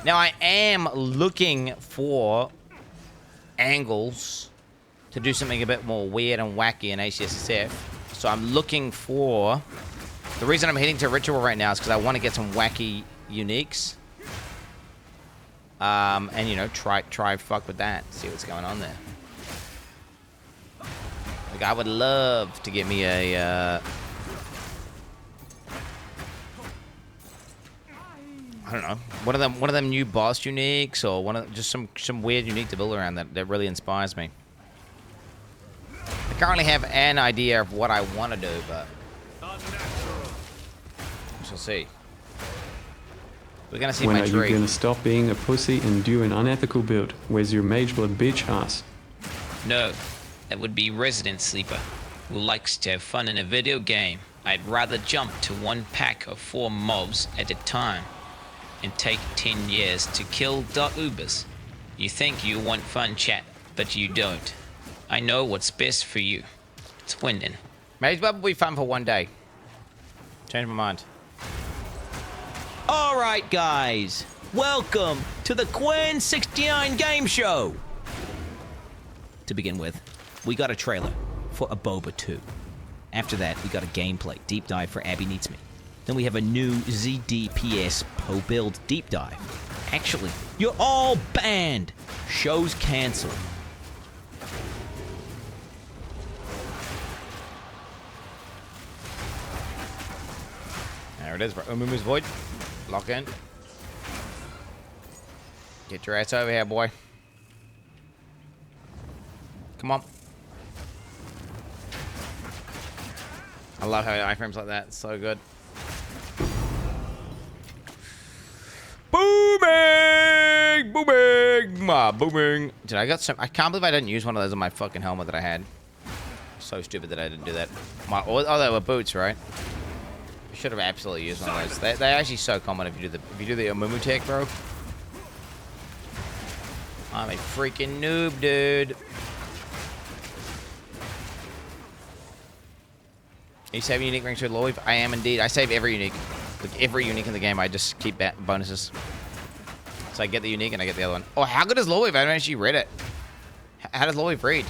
Now, I am looking for angles to do something a bit more weird and wacky in HCSSF. So I'm looking for... The reason I'm heading to Ritual right now is because I want to get some wacky uniques. And you know, try fuck with that. See what's going on there. Like, I would love to get me a. I don't know, one of them new boss uniques, or just some weird unique to build around that really inspires me. I currently have an idea of what I want to do, but we shall see. We're gonna see When my are tree. you gonna stop being a pussy and do an unethical build? Where's your mageblood bitch ass? No, that would be Resident Sleeper, who likes to have fun in a video game. I'd rather jump to one pack of 4 mobs at a time and take 10 years to kill Dark Ubers. You think you want fun, chat, but you don't. I know what's best for you. It's winning. Mageblood will be fun for one day. Change my mind. Alright guys, welcome to the Quin69 game show. To begin with, we got a trailer for Aboba 2. After that, we got a gameplay deep dive for Abby Needs Me. Then we have a new ZDPS Poe build deep dive. Actually, you're all banned. Show's cancelled. There it is, bro. Umumu's Void. Lock in. Get your ass over here, boy. Come on. I love having iframes like that. It's so good. Booming! Booming! Booming! Dude, I got some. I can't believe I didn't use one of those on my fucking helmet that I had. So stupid that I didn't do that. Oh, they were boots, right? I should have absolutely used one of those. They're actually so common if you do the Umumu tech, bro. I'm a freaking noob, dude. You save unique rings to Lloyd? I am indeed. I save every unique. Like every unique in the game, I just keep bonuses. So I get the unique and I get the other one. Oh, how good is Lloyd? I haven't actually read it. How does Lloyd read?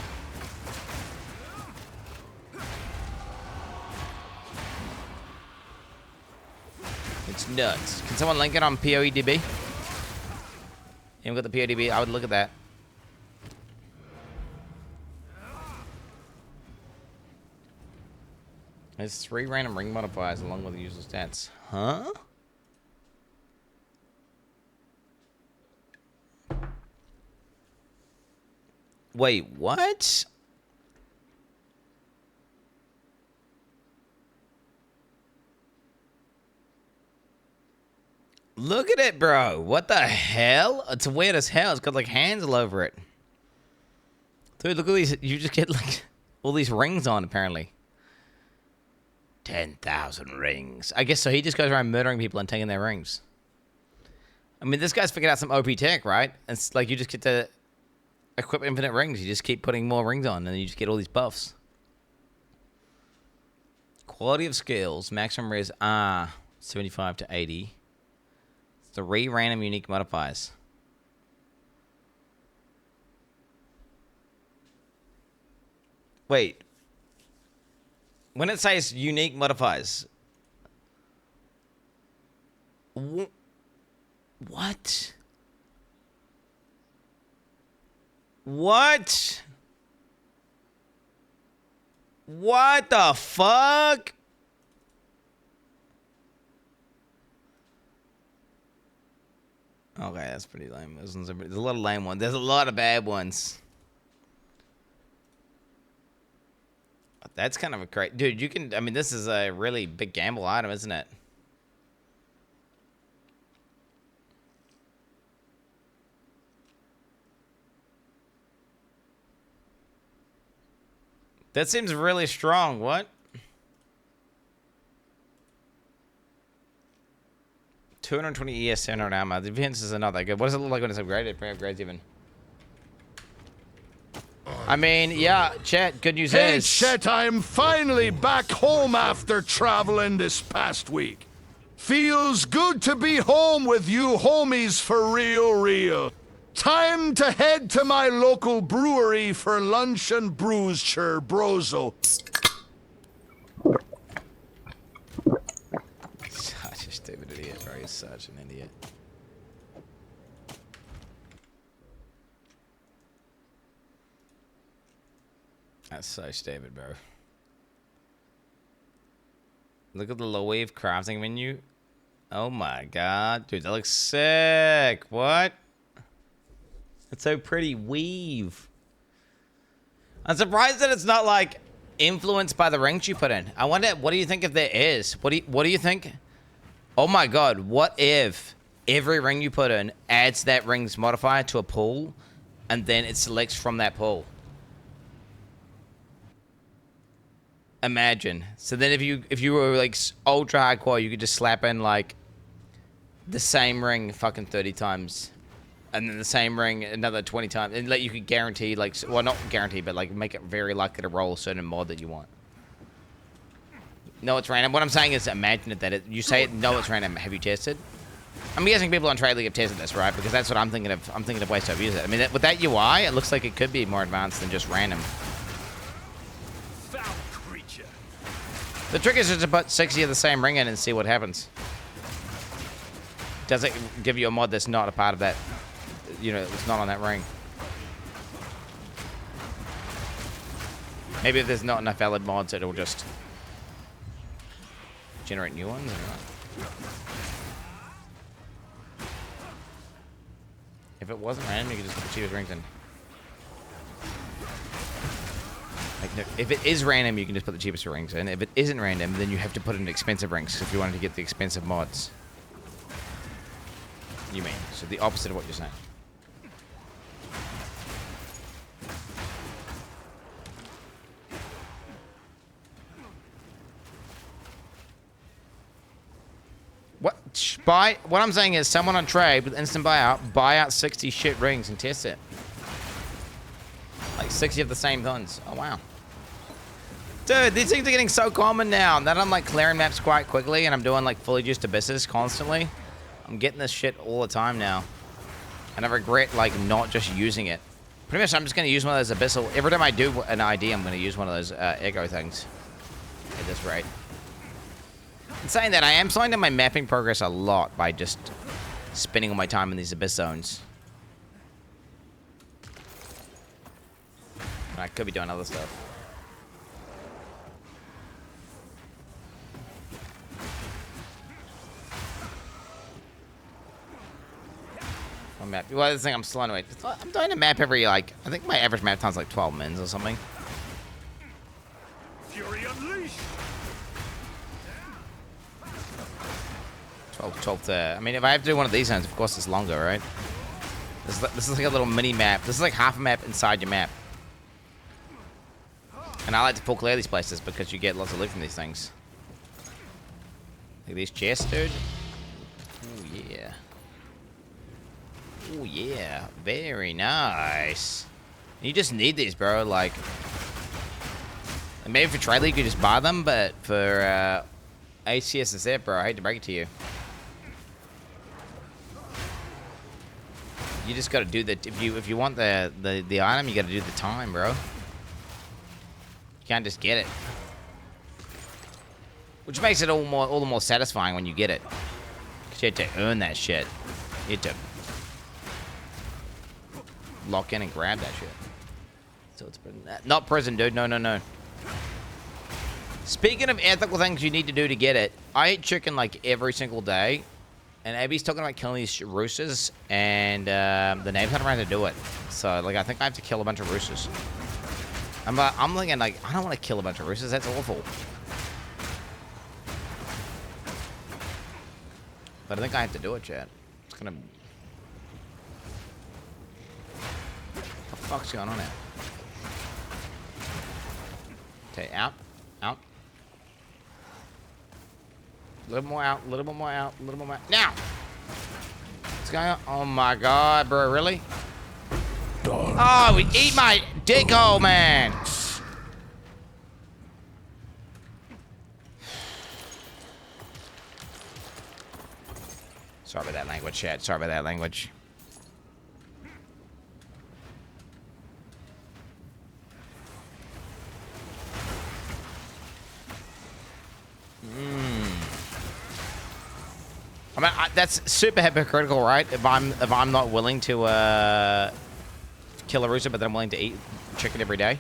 It's nuts. Can someone link it on PoEDB? You got the PoEDB? I would look at that. There's 3 random ring modifiers along with the user stats. Huh? Wait, what? Look at it, bro. What the hell? It's weird as hell. It's got like hands all over it. Dude, look at these. You just get like all these rings on, apparently. 10,000 rings. I guess so. He just goes around murdering people and taking their rings. I mean, this guy's figured out some OP tech, right? It's like you just get to equip infinite rings. You just keep putting more rings on, and you just get all these buffs. Quality of skills. Maximum res 75 to 80. 3 random unique modifiers. Wait. When it says unique modifiers, what? What? What the fuck? Okay, that's pretty lame. There's a lot of lame ones. There's a lot of bad ones. That's kind of a great... Dude, you can... I mean, this is a really big gamble item, isn't it? That seems really strong. What? 220 ES, 700 armor. The defense is not that good. What does it look like when it's upgraded? Pre-upgrades even. I mean, yeah, chat, good news Hey, is... chat, I am finally back home after traveling this past week. Feels good to be home with you homies for real. Time to head to my local brewery for lunch and brewscher brozo. Such a stupid idiot, bro. He's such an idiot. That's so stupid, bro. Look at the low wave crafting menu. Oh my god. Dude, that looks sick. What? It's so pretty. Weave. I'm surprised that it's not like influenced by the rings you put in. I wonder, what do you think if there is? What do you think? Oh my god, what if every ring you put in adds that ring's modifier to a pool and then it selects from that pool? Imagine. So then if you were like ultra hardcore, you could just slap in like the same ring fucking 30 times and then the same ring another 20 times, and like you could guarantee, like, well, not guarantee, but like make it very likely to roll a certain mod that you want. No, it's random. What I'm saying is imagine it that you say it, no, it's random. Have you tested? I'm guessing people on Trade League have tested this, right? Because that's what I'm thinking of. I'm thinking of ways to abuse it. I mean, with that UI, it looks like it could be more advanced than just random. Foul creature. The trick is just to put 60 of the same ring in and see what happens. Does it give you a mod that's not a part of that? You know, it's not on that ring. Maybe if there's not enough valid mods, it'll just generate new ones. If it wasn't random, you could just put the cheapest rings in. Like, no, if it is random, you can just put the cheapest rings in. If it isn't random, then you have to put in expensive rings if you wanted to get the expensive mods. You mean? So the opposite of what you're saying. What I'm saying is someone on trade with instant buyout, buy out 60 shit rings and test it. Like 60 of the same guns. Oh wow. Dude, these things are getting so common now that I'm like clearing maps quite quickly and I'm doing like fully juiced abysses constantly. I'm getting this shit all the time now. And I regret like not just using it. Pretty much I'm just gonna use one of those abyssal. Every time I do an ID, I'm gonna use one of those ego things. At this rate. In saying that, I am slowing down my mapping progress a lot by just spending all my time in these abyss zones. I could be doing other stuff. Map. Well, the thing I'm slowing away. I'm doing a map every, like, I think my average map time's like 12 mins or something. Fury unleashed. 12 to, I mean, if I have to do one of these zones, of course it's longer, right? This is like a little mini map. This is like half a map inside your map. And I like to full clear these places because you get lots of loot from these things. Like these chests, dude. Oh, yeah. Oh, yeah. Very nice. You just need these, bro. Like, maybe for Trade League you just buy them, but for HCSSF, bro, I hate to break it to you. You just gotta do the, if you want the item, you gotta do the time, bro. You can't just get it. Which makes it all the more satisfying when you get it. Cause you had to earn that shit. You had to lock in and grab that shit. So it's not prison, dude. No. Speaking of ethical things you need to do to get it, I eat chicken like every single day. And Abby's talking about killing these roosters, and the neighbors not around to do it. So, like, I think I have to kill a bunch of roosters. I'm thinking, like, I don't want to kill a bunch of roosters. That's awful. But I think I have to do it, chat. It's gonna... What the fuck's going on now? Okay, out. Out. A little more out, a little more out, a little more out. Now! What's going on? Oh my god, bro, really? Oh, we eat my dick hole, man! Sorry about that language, chat. Sorry about that language. I mean, that's super hypocritical, right? If I'm not willing to kill a rooster, but then I'm willing to eat chicken every day.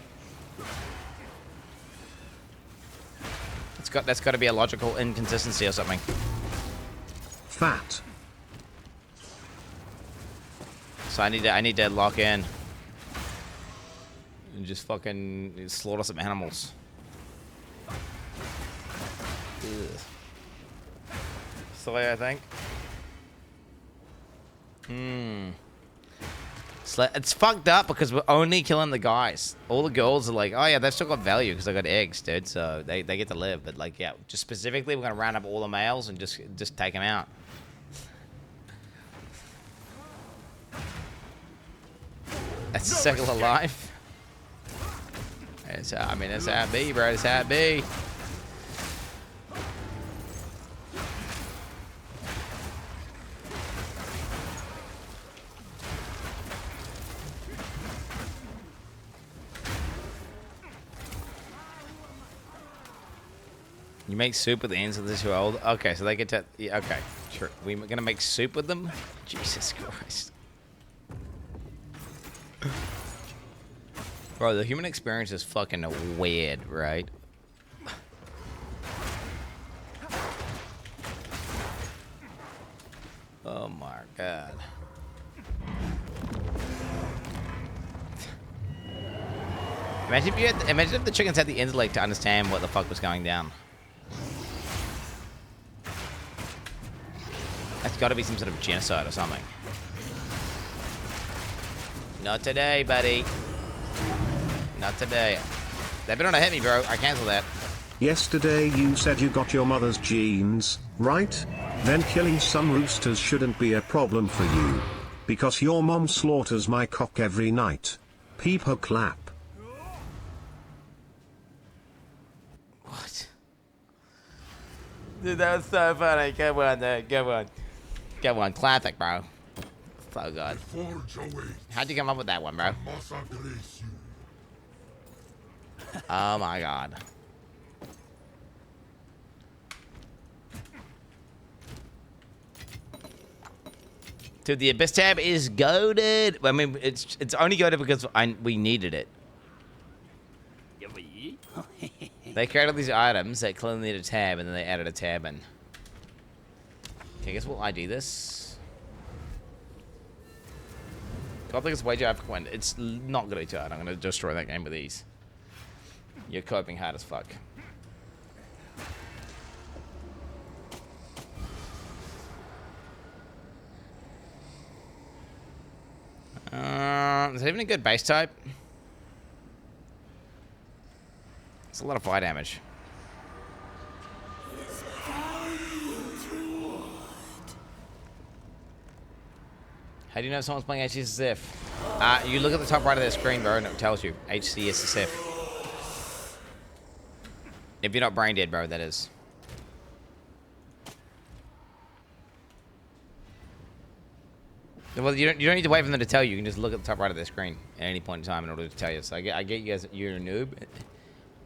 That's got to be a logical inconsistency or something. Fat. So I need to lock in and just fucking slaughter some animals. Ugh. Soy, I think. It's fucked up because we're only killing the guys. All the girls are like, oh yeah, they've still got value because they got eggs, dude. So they get to live. But like, yeah, just specifically, we're gonna round up all the males and just take them out. That's the circle of life. It's, I mean, that's how it be, bro. That's how it be. You make soup with the ends of this year old? Okay, so they get to... Yeah, okay, sure. We're gonna make soup with them? Jesus Christ. Bro, the human experience is fucking weird, right? Oh my god. Imagine if the chickens had the intellect to understand what the fuck was going down. That's got to be some sort of genocide or something. Not today, buddy. Not today. They better not hit me, bro. I cancel that. Yesterday you said you got your mother's genes, right? Then killing some roosters shouldn't be a problem for you. Because your mom slaughters my cock every night. Peep clap. What? Dude, that was so funny. Good one, dude. Good one. Good one. Classic, bro. So good. How'd you come up with that one, bro? Oh my god. Dude, the Abyss tab is goated. I mean, it's only goated because we needed it. They created these items that clearly needed a tab, and then they added a tab in. Okay, I guess we'll ID this. I don't think it's way too hard for Quinn. It's not gonna be too hard. I'm gonna destroy that game with ease. You're coping hard as fuck. Is that even a good base type? It's a lot of fire damage. How do you know someone's playing HCSSF? You look at the top right of their screen, bro, and it tells you. HCSSF. If you're not brain dead, bro, that is. Well, you don't need to wait for them to tell you. You can just look at the top right of their screen at any point in time in order to tell you. So I get you guys, you're a noob.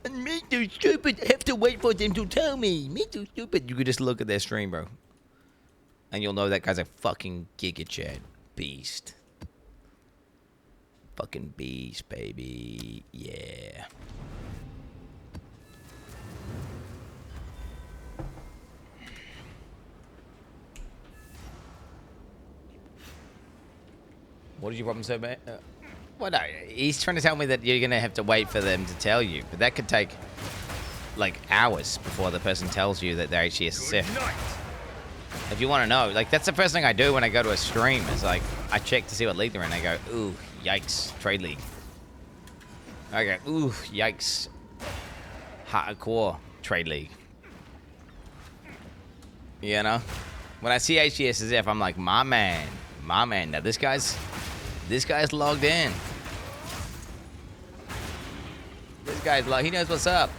And me too stupid. I have to wait for them to tell me. Me too stupid. You could just look at their stream, bro. And you'll know that guy's a fucking Giga Chad beast. Fucking beast, baby. Yeah. What did you problem so bad? Well, no, he's trying to tell me that you're gonna have to wait for them to tell you, but that could take like hours before the person tells you that they're HCSSF. If you want to know, like that's the first thing I do when I go to a stream. Is like I check to see what league they're in. I go, ooh, yikes, trade league. I go, ooh, yikes, hardcore trade league. You know, when I see HCSSF, I'm like, my man. Now this guy's logged in. This guy's logged. He knows what's up.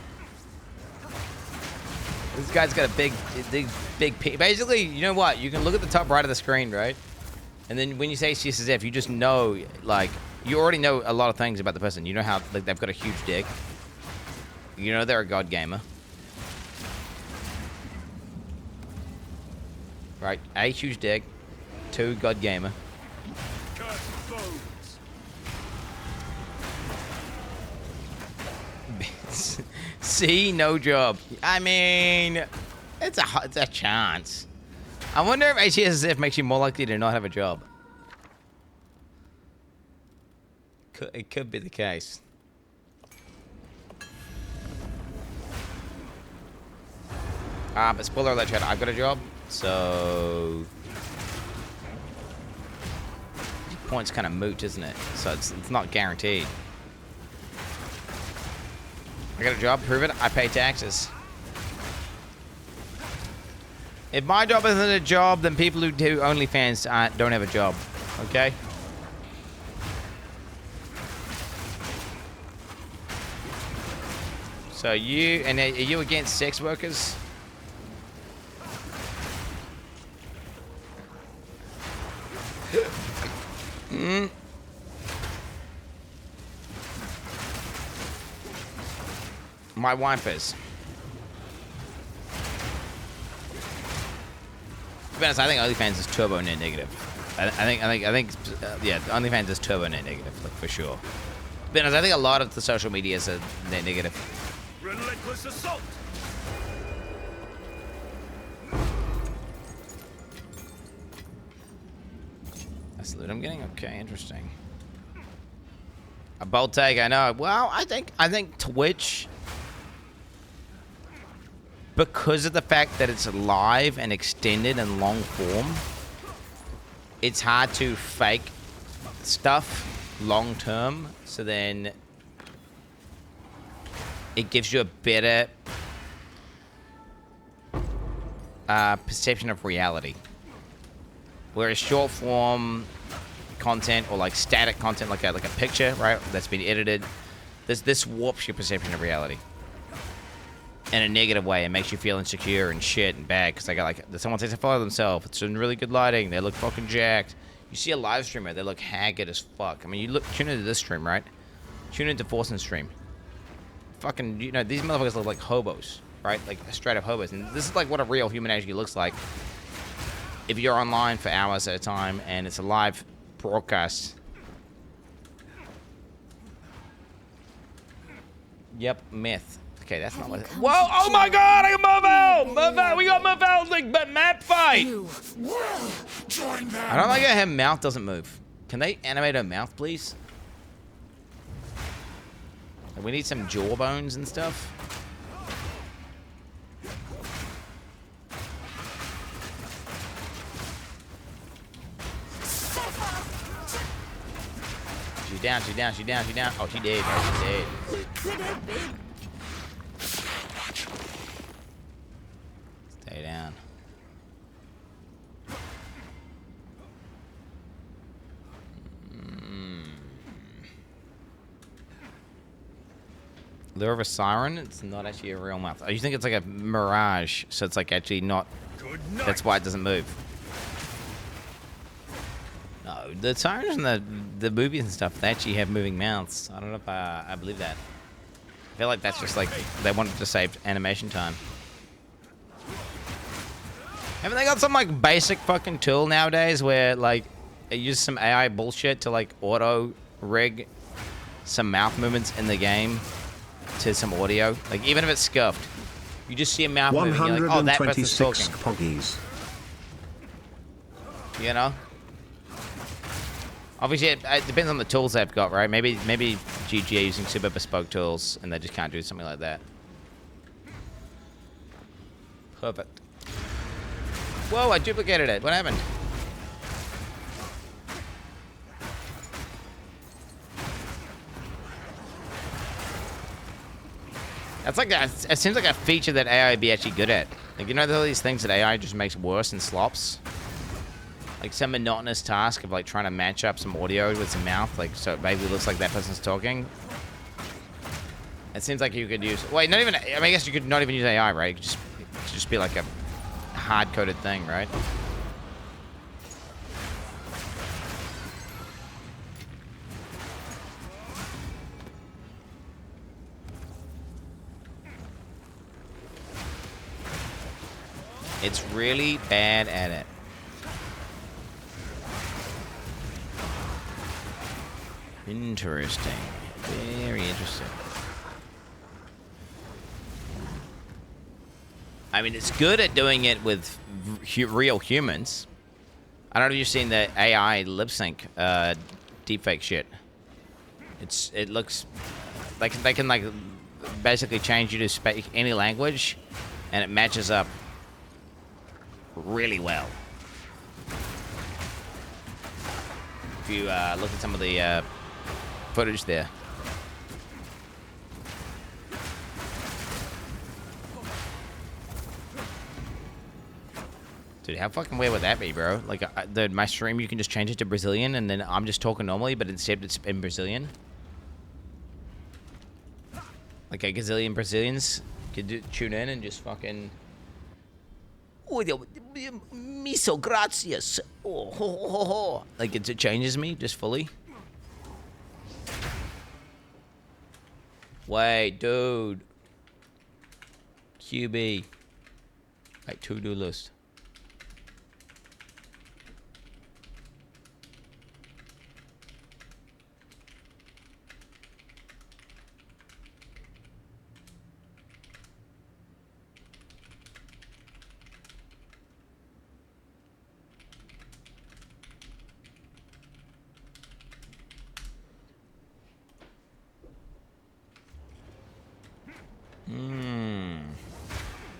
This guy's got a big. Basically, you know what? You can look at the top right of the screen, right? And then when you say HCSSF, you just know, like, you already know a lot of things about the person. You know how like they've got a huge dick. You know they're a god gamer. Right? A, huge dick. 2, god gamer. See, no job. I mean, it's a chance. I wonder if HCSSF makes you more likely to not have a job. It could be the case. But spoiler alert, chat, I've got a job, so point's kind of moot, isn't it? So it's not guaranteed. I got a job, prove it. I pay taxes. If my job isn't a job, then people who do OnlyFans don't have a job. Okay? So are you against sex workers? Hmm. My wife is. To be honest, I think OnlyFans is turbo net negative. I think, yeah, OnlyFans is turbo net negative, like for sure. To be honest, I think a lot of the social media is a net negative. Relentless assault. That's the loot I'm getting. Okay, interesting. A bold take, I know. Well, I think Twitch, because of the fact that it's live and extended and long form, it's hard to fake stuff long term. So then it gives you a better perception of reality. Whereas short form content or like static content, like a picture, right, that's been edited, this warps your perception of reality in a negative way. It makes you feel insecure and shit and bad because they got like someone takes a photo of themselves. It's in really good lighting. They look fucking jacked. You see a live streamer, they look haggard as fuck. I mean, tune into this stream, right? Tune into Forsen's stream. Fucking, you know, these motherfuckers look like hobos, right? Like straight up hobos. And this is like what a real human actually looks like if you're online for hours at a time and it's a live broadcast. Yep, myth. Okay, that's not what it is. Whoa! Oh my god! I got Merval! Merval! We got Merval's like map fight! I don't like how her mouth doesn't move. Can they animate her mouth, please? We need some jawbones and stuff. She's down, she's down, she's down, she's down. Oh, she dead. Oh, she dead. Stay down. Lure of a siren? It's not actually a real mouth. Oh, you think it's like a mirage, so it's like actually not. That's why it doesn't move. No, the sirens in the movies and stuff, they actually have moving mouths. I don't know if I believe that. I feel like that's just like they wanted to save animation time. Haven't they got some like basic fucking tool nowadays where like it uses some AI bullshit to like auto rig some mouth movements in the game to some audio? Like even if it's scuffed, you just see a mouth moving, you're like, oh, that person's talking. Poggies. You know? Obviously, it depends on the tools they've got, right? Maybe GG are using super bespoke tools, and they just can't do something like that. Perfect. Whoa, I duplicated it. What happened? That's like it seems like a feature that AI would be actually good at. Like, you know, there's all these things that AI just makes worse and slops. Like some monotonous task of like trying to match up some audio with some mouth, like so it maybe looks like that person's talking. It seems like you could use. Wait, not even. I mean, I guess you could not even use AI, right? It could just be like a hard-coded thing, right? It's really bad at it. Interesting. Very interesting. I mean, it's good at doing it with real humans. I don't know if you've seen the AI lip sync deepfake shit. It looks like they can like basically change you to speak any language, and it matches up really well. If you look at some of the footage there. Dude, how fucking weird would that be, bro? Like, my stream, you can just change it to Brazilian, and then I'm just talking normally, but instead it's in Brazilian. Like a gazillion Brazilians could tune in and just fucking... Miso gracias. Oh, ho, ho, ho. Like, it changes me just fully. Wait, dude. QB. Like, to-do list.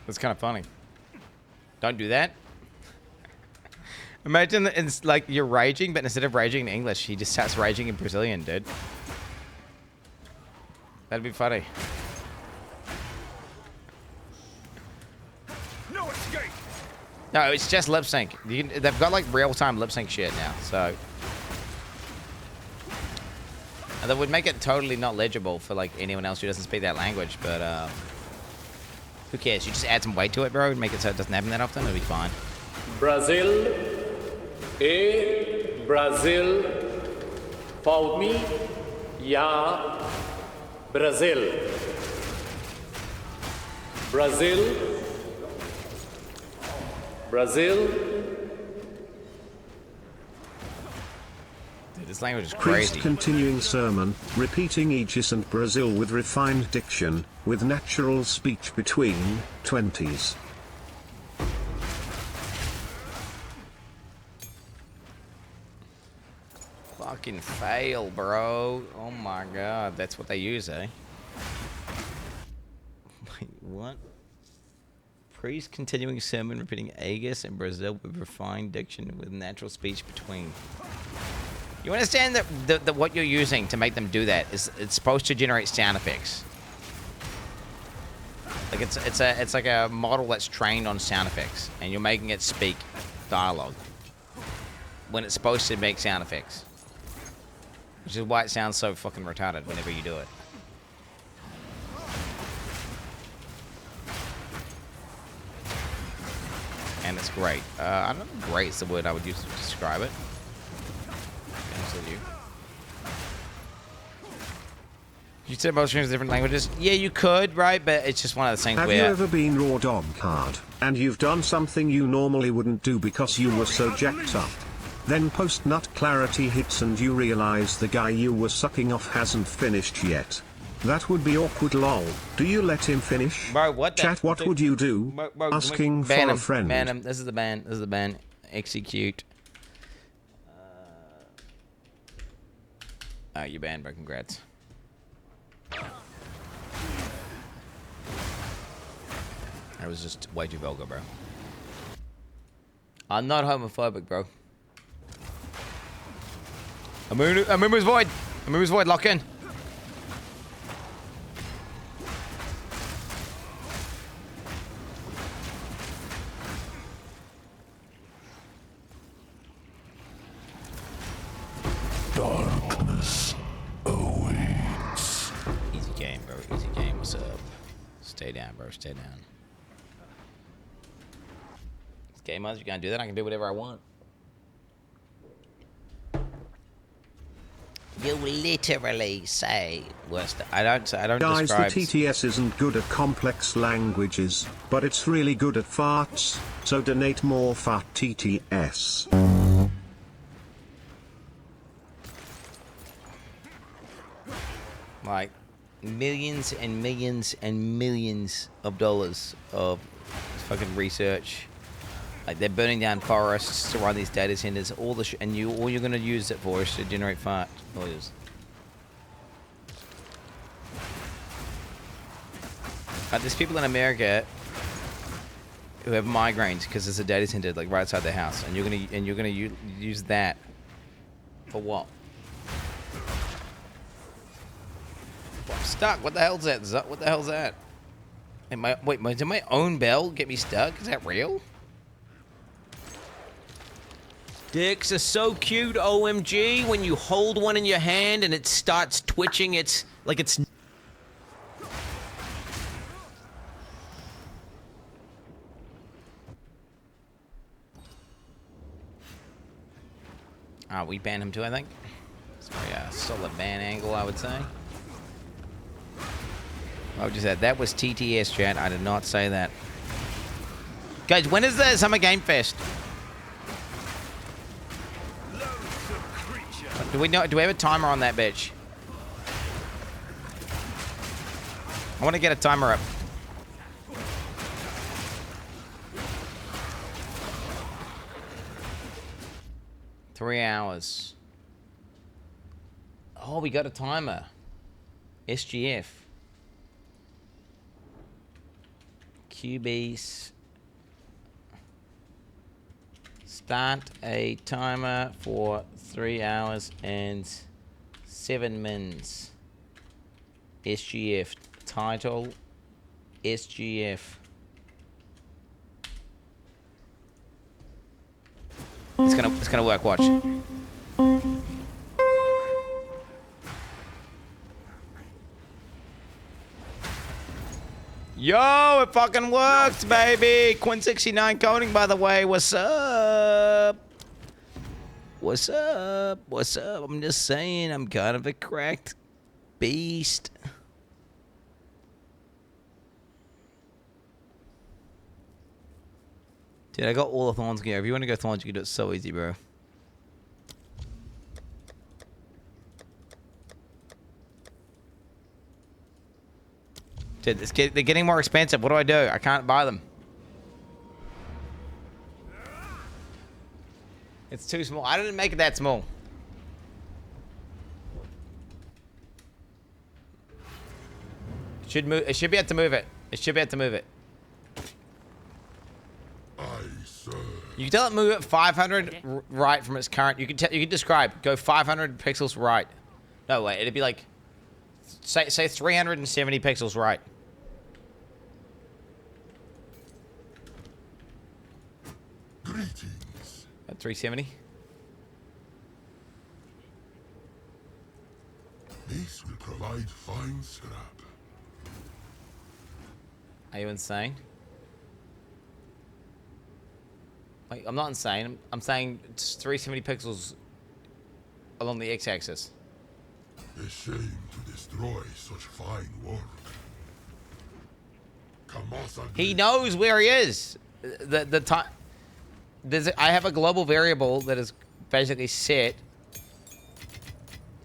That's kind of funny. Don't do that. Imagine that it's like you're raging, but instead of raging in English, he just starts raging in Brazilian, dude. That'd be funny. No escape. No, it's just lip sync. They've got like real-time lip sync shit now, so. And that would make it totally not legible for like anyone else who doesn't speak that language, but who cares? You just add some weight to it, bro, and make it so it doesn't happen that often. It'll be fine. Brazil, Brazil, follow me, yeah, Brazil, Brazil, Brazil. Dude, this language is Priest crazy. continuing sermon, repeating Aegis and Brazil with refined diction, with natural speech between 20s. Fucking fail, bro. Oh my god, that's what they use, eh? Wait, what? Priest continuing sermon, repeating Aegis and Brazil with refined diction with natural speech between. You understand that what you're using to make them do that is it's supposed to generate sound effects. Like it's like a model that's trained on sound effects, and you're making it speak dialogue when it's supposed to make sound effects, which is why it sounds so fucking retarded whenever you do it. And it's great. I don't know if great is the word I would use to describe it. You said most streams in different languages? Yeah, you could, right? But it's just one of the things Have where... you ever been raw dog hard, and you've done something you normally wouldn't do because you were so jacked up? Then post-nut clarity hits and you realize the guy you were sucking off hasn't finished yet. That would be awkward lol. Do you let him finish? Bro, what Chat, what would you do? Asking for a friend. Ban him. This is the ban. This is the ban. Execute. Oh, you banned, bro. Congrats. That was just way too vulgar, bro. I'm not homophobic, bro. Amumu's void. Amumu's void. Lock in. Darkness awaits. Easy game, bro. Easy game. What's up? Stay down, bro. Stay down. It's game modes. You can't do that. I can do whatever I want. You literally say worst. I don't Guys, describe. the TTS isn't good at complex languages, but it's really good at farts, so donate more fart TTS. Like millions and millions and millions of dollars of fucking research. Like they're burning down forests to run these data centers. All you're gonna use it for is to generate fart noise. There's people in America who have migraines because there's a data center like right outside their house, and you're gonna use that for what? Well, I'm stuck. What the hell's that? What the hell's that? Wait, did my own bell get me stuck? Is that real? Dicks are so cute, OMG. When you hold one in your hand and it starts twitching, it's like it's... we banned him too, I think. It's a very solid ban angle, I would say. I would just say that was TTS, chat. I did not say that. Guys, when is the Summer Game Fest? Do we know? Do we have a timer on that bitch? I want to get a timer up. Three hours. Oh, we got a timer. SGF. QBs. Start a timer for 3 hours and 7 mins. SGF. Title. SGF. It's gonna work, watch. Yo, it fucking works, baby! Quin69 coding, by the way. What's up? What's up? What's up? I'm just saying, I'm kind of a cracked beast. Dude, I got all the thorns gear. If you want to go thorns, you can do it so easy, bro. Dude, they're getting more expensive. What do I do? I can't buy them. It's too small. I didn't make it that small. It should move. It should be able to move it. It should be able to move it. You can tell it move it 500 right from its current. You can describe. Go 500 pixels right. No, wait. It'd be like say 370 pixels right. Greetings. At 370. This will provide fine scrap. Are you insane? Like, I'm not insane. I'm saying it's 370 pixels along the x-axis. A shame to destroy such fine work. He knows where he is. The time. I have a global variable that is basically set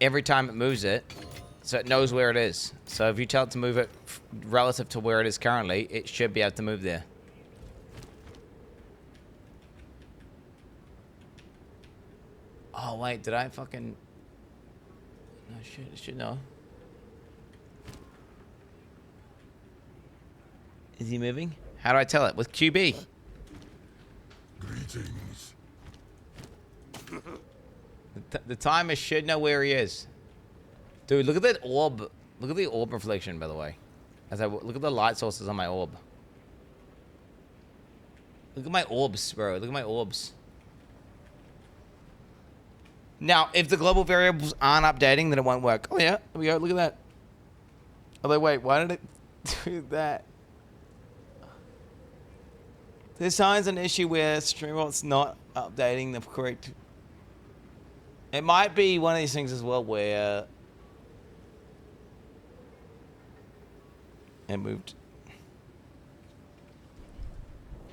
every time it moves it, so it knows where it is. So if you tell it to move it relative to where it is currently, it should be able to move there. Oh wait, did I fucking? No shit, it should know. Is he moving? How do I tell it? With QB. Greetings. The timer should know where he is. Dude, look at that orb. Look at the orb reflection, by the way. As I look at the light sources on my orb. Look at my orbs, bro. Look at my orbs. Now, if the global variables aren't updating, then it won't work. Oh yeah, there we go. Look at that. Although, wait, why did it do that? There's signs an issue where StreamYard's not updating the correct. It might be one of these things as well where it moved.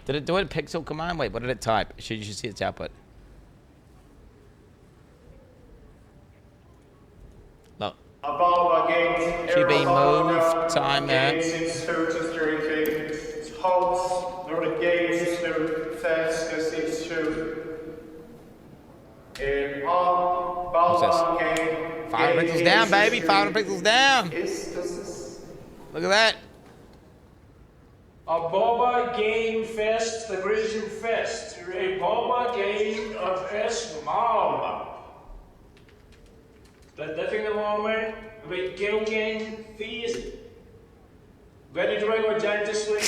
Did it do a pixel command? Wait, what did it type? You should see its output. Look. Should be move timer. What's this? 500 pixels down, baby. 500 pixels down. Look at that. A Boba Game Fest, the Grisham Fest. A Boba Game of Fest Mob. Dat ging allemaal mee. Een beetje Kilking Feast. Ready to regular giant display.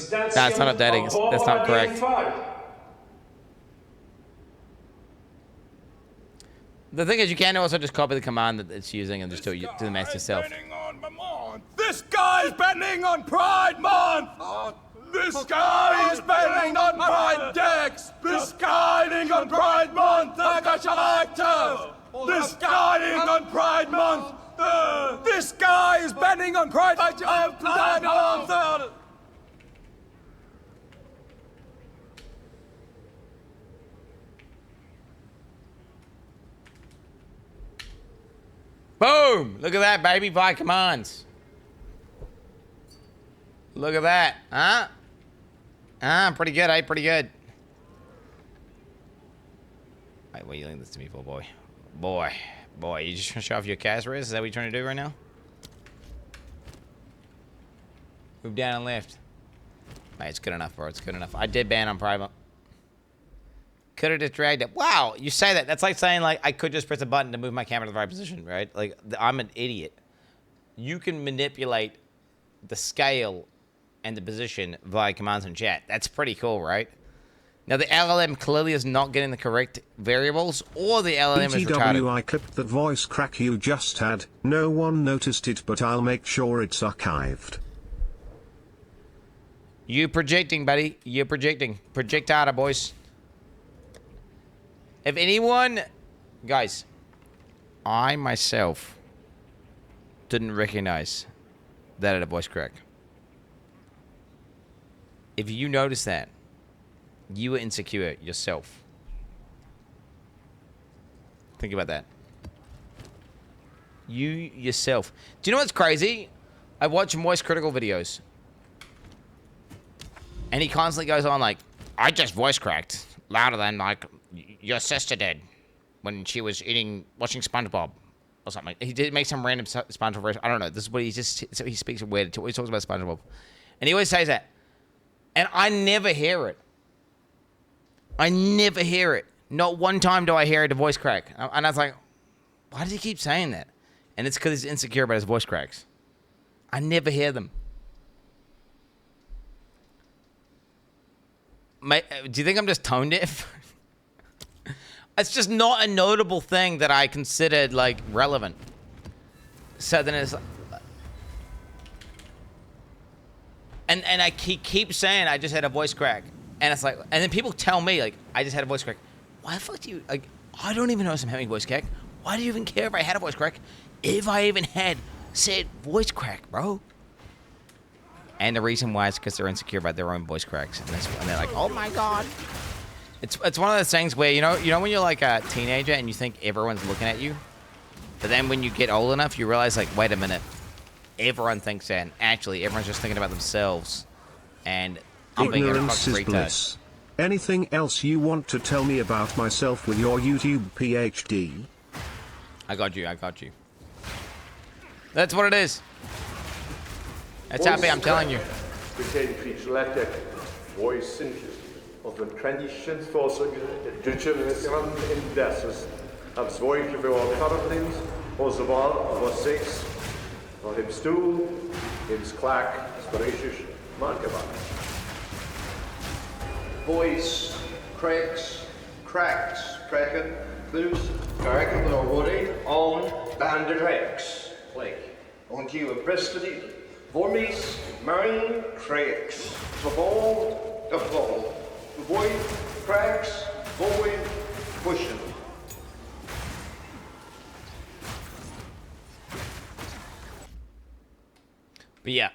That's not updating. That's not correct. The thing is, you can also just copy the command that it's using and just do the max yourself. This guy's betting on Pride Month! This guy is betting on Pride Decks! This guy is on Pride Month! This guy is on Pride Month! This guy is betting on Pride Month! Boom! Look at that, baby. By commands. Look at that. Huh? Pretty good, eh? Pretty good. Wait, what are you doing this to me for, boy? Boy, you just trying to show off your cast res? Is that what you're trying to do right now? Move down and left. Mate, it's good enough, bro. It's good enough. I did ban on private. Could have just dragged it. Wow, you say that. That's like saying, like, I could just press a button to move my camera to the right position, right? Like, I'm an idiot. You can manipulate the scale and the position via commands and chat. That's pretty cool, right? Now, the LLM clearly is not getting the correct variables, or the LLM is retarded. I clipped that voice crack you just had. No one noticed it, but I'll make sure it's archived. You projecting, buddy. You projecting. Project harder, boys. If anyone... Guys, I myself didn't recognize that at a voice crack. If you notice that, you were insecure yourself. Think about that. You yourself. Do you know what's crazy? I watch voice critical videos. And he constantly goes on like, I just voice cracked louder than like your sister did when she was watching SpongeBob or something. He did make some random SpongeBob version. I don't know. This is what he speaks weird. He talks about SpongeBob. And he always says that. And I never hear it. I never hear it. Not one time do I hear it a voice crack. And I was like, why does he keep saying that? And it's because he's insecure about his voice cracks. I never hear them. Mate, do you think I'm just tone deaf? It's just not a notable thing that I considered, like, relevant. So then it's like... And I keep saying I just had a voice crack. And it's like... And then people tell me, like, I just had a voice crack. Why the fuck do you... Like, I don't even know if I'm having a voice crack. Why do you even care if I had a voice crack? If I even had said voice crack, bro. And the reason why is because they're insecure about their own voice cracks. And they're like, oh my god. It's one of those things where, you know when you're like a teenager and you think everyone's looking at you? But then when you get old enough, you realize, like, wait a minute. Everyone thinks that. And actually, everyone's just thinking about themselves. And I'm being a fucking retard. Anything else you want to tell me about myself with your YouTube PhD? I got you. That's what it is. That's happy, I'm telling you. Became featureletic voice synthesis of the traditions for digital in desses als voice voor carolins, onze wal was six, of him stoel, him's clack, sparacious, markaba. Voice, cracks, cracken, loose, cracken or woody, on, banded rex, like, on you a breasted Vormis, marine cracks, the ball, void, cracks, void, pushing. But yeah.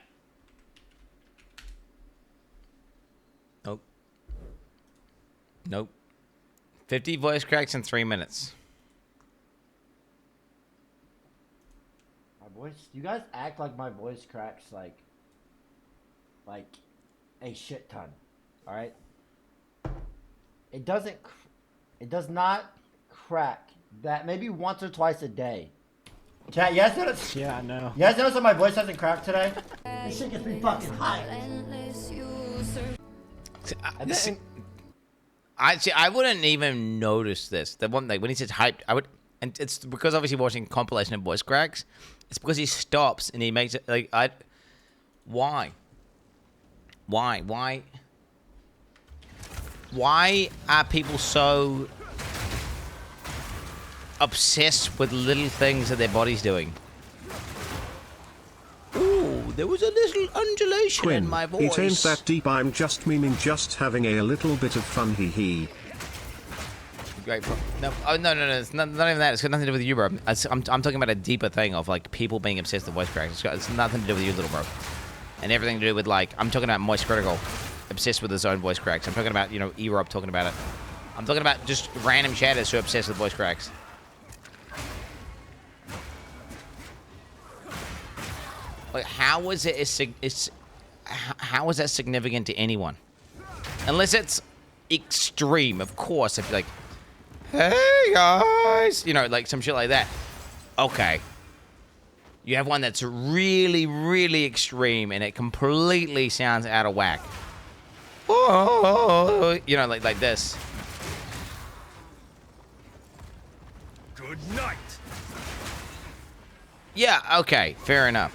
Nope. 50 voice cracks in 3 minutes. You guys act like my voice cracks like a shit ton. All right. It does not crack that maybe once or twice a day. Chat, you guys notice? Yeah, I know. You guys notice that my voice hasn't cracked today? This shit gets me fucking hyped. I wouldn't even notice this. The one, like, when he says hyped, I would, and it's because obviously watching compilation of voice cracks. It's because he stops and he makes it like why are people so obsessed with little things that their body's doing? Ooh, there was a little undulation Quinn, in my voice. it ain't that deep, I'm just meaning just having a little bit of fun, hee hee. Great. No, oh, no, it's not even that. It's got nothing to do with you, bro. I'm talking about a deeper thing of, like, people being obsessed with voice cracks. It's nothing to do with you, little bro. And everything to do with, like, I'm talking about Moist Critical, obsessed with his own voice cracks. I'm talking about, you know, E-Rob talking about it. I'm talking about just random chatters who are obsessed with voice cracks. Like, how is it how is that significant to anyone? Unless it's extreme, of course. If you're like, hey guys, you know, like some shit like that. Okay. You have one that's really, really extreme and it completely sounds out of whack. Oh, you know, like this. Good night. Yeah, okay, fair enough.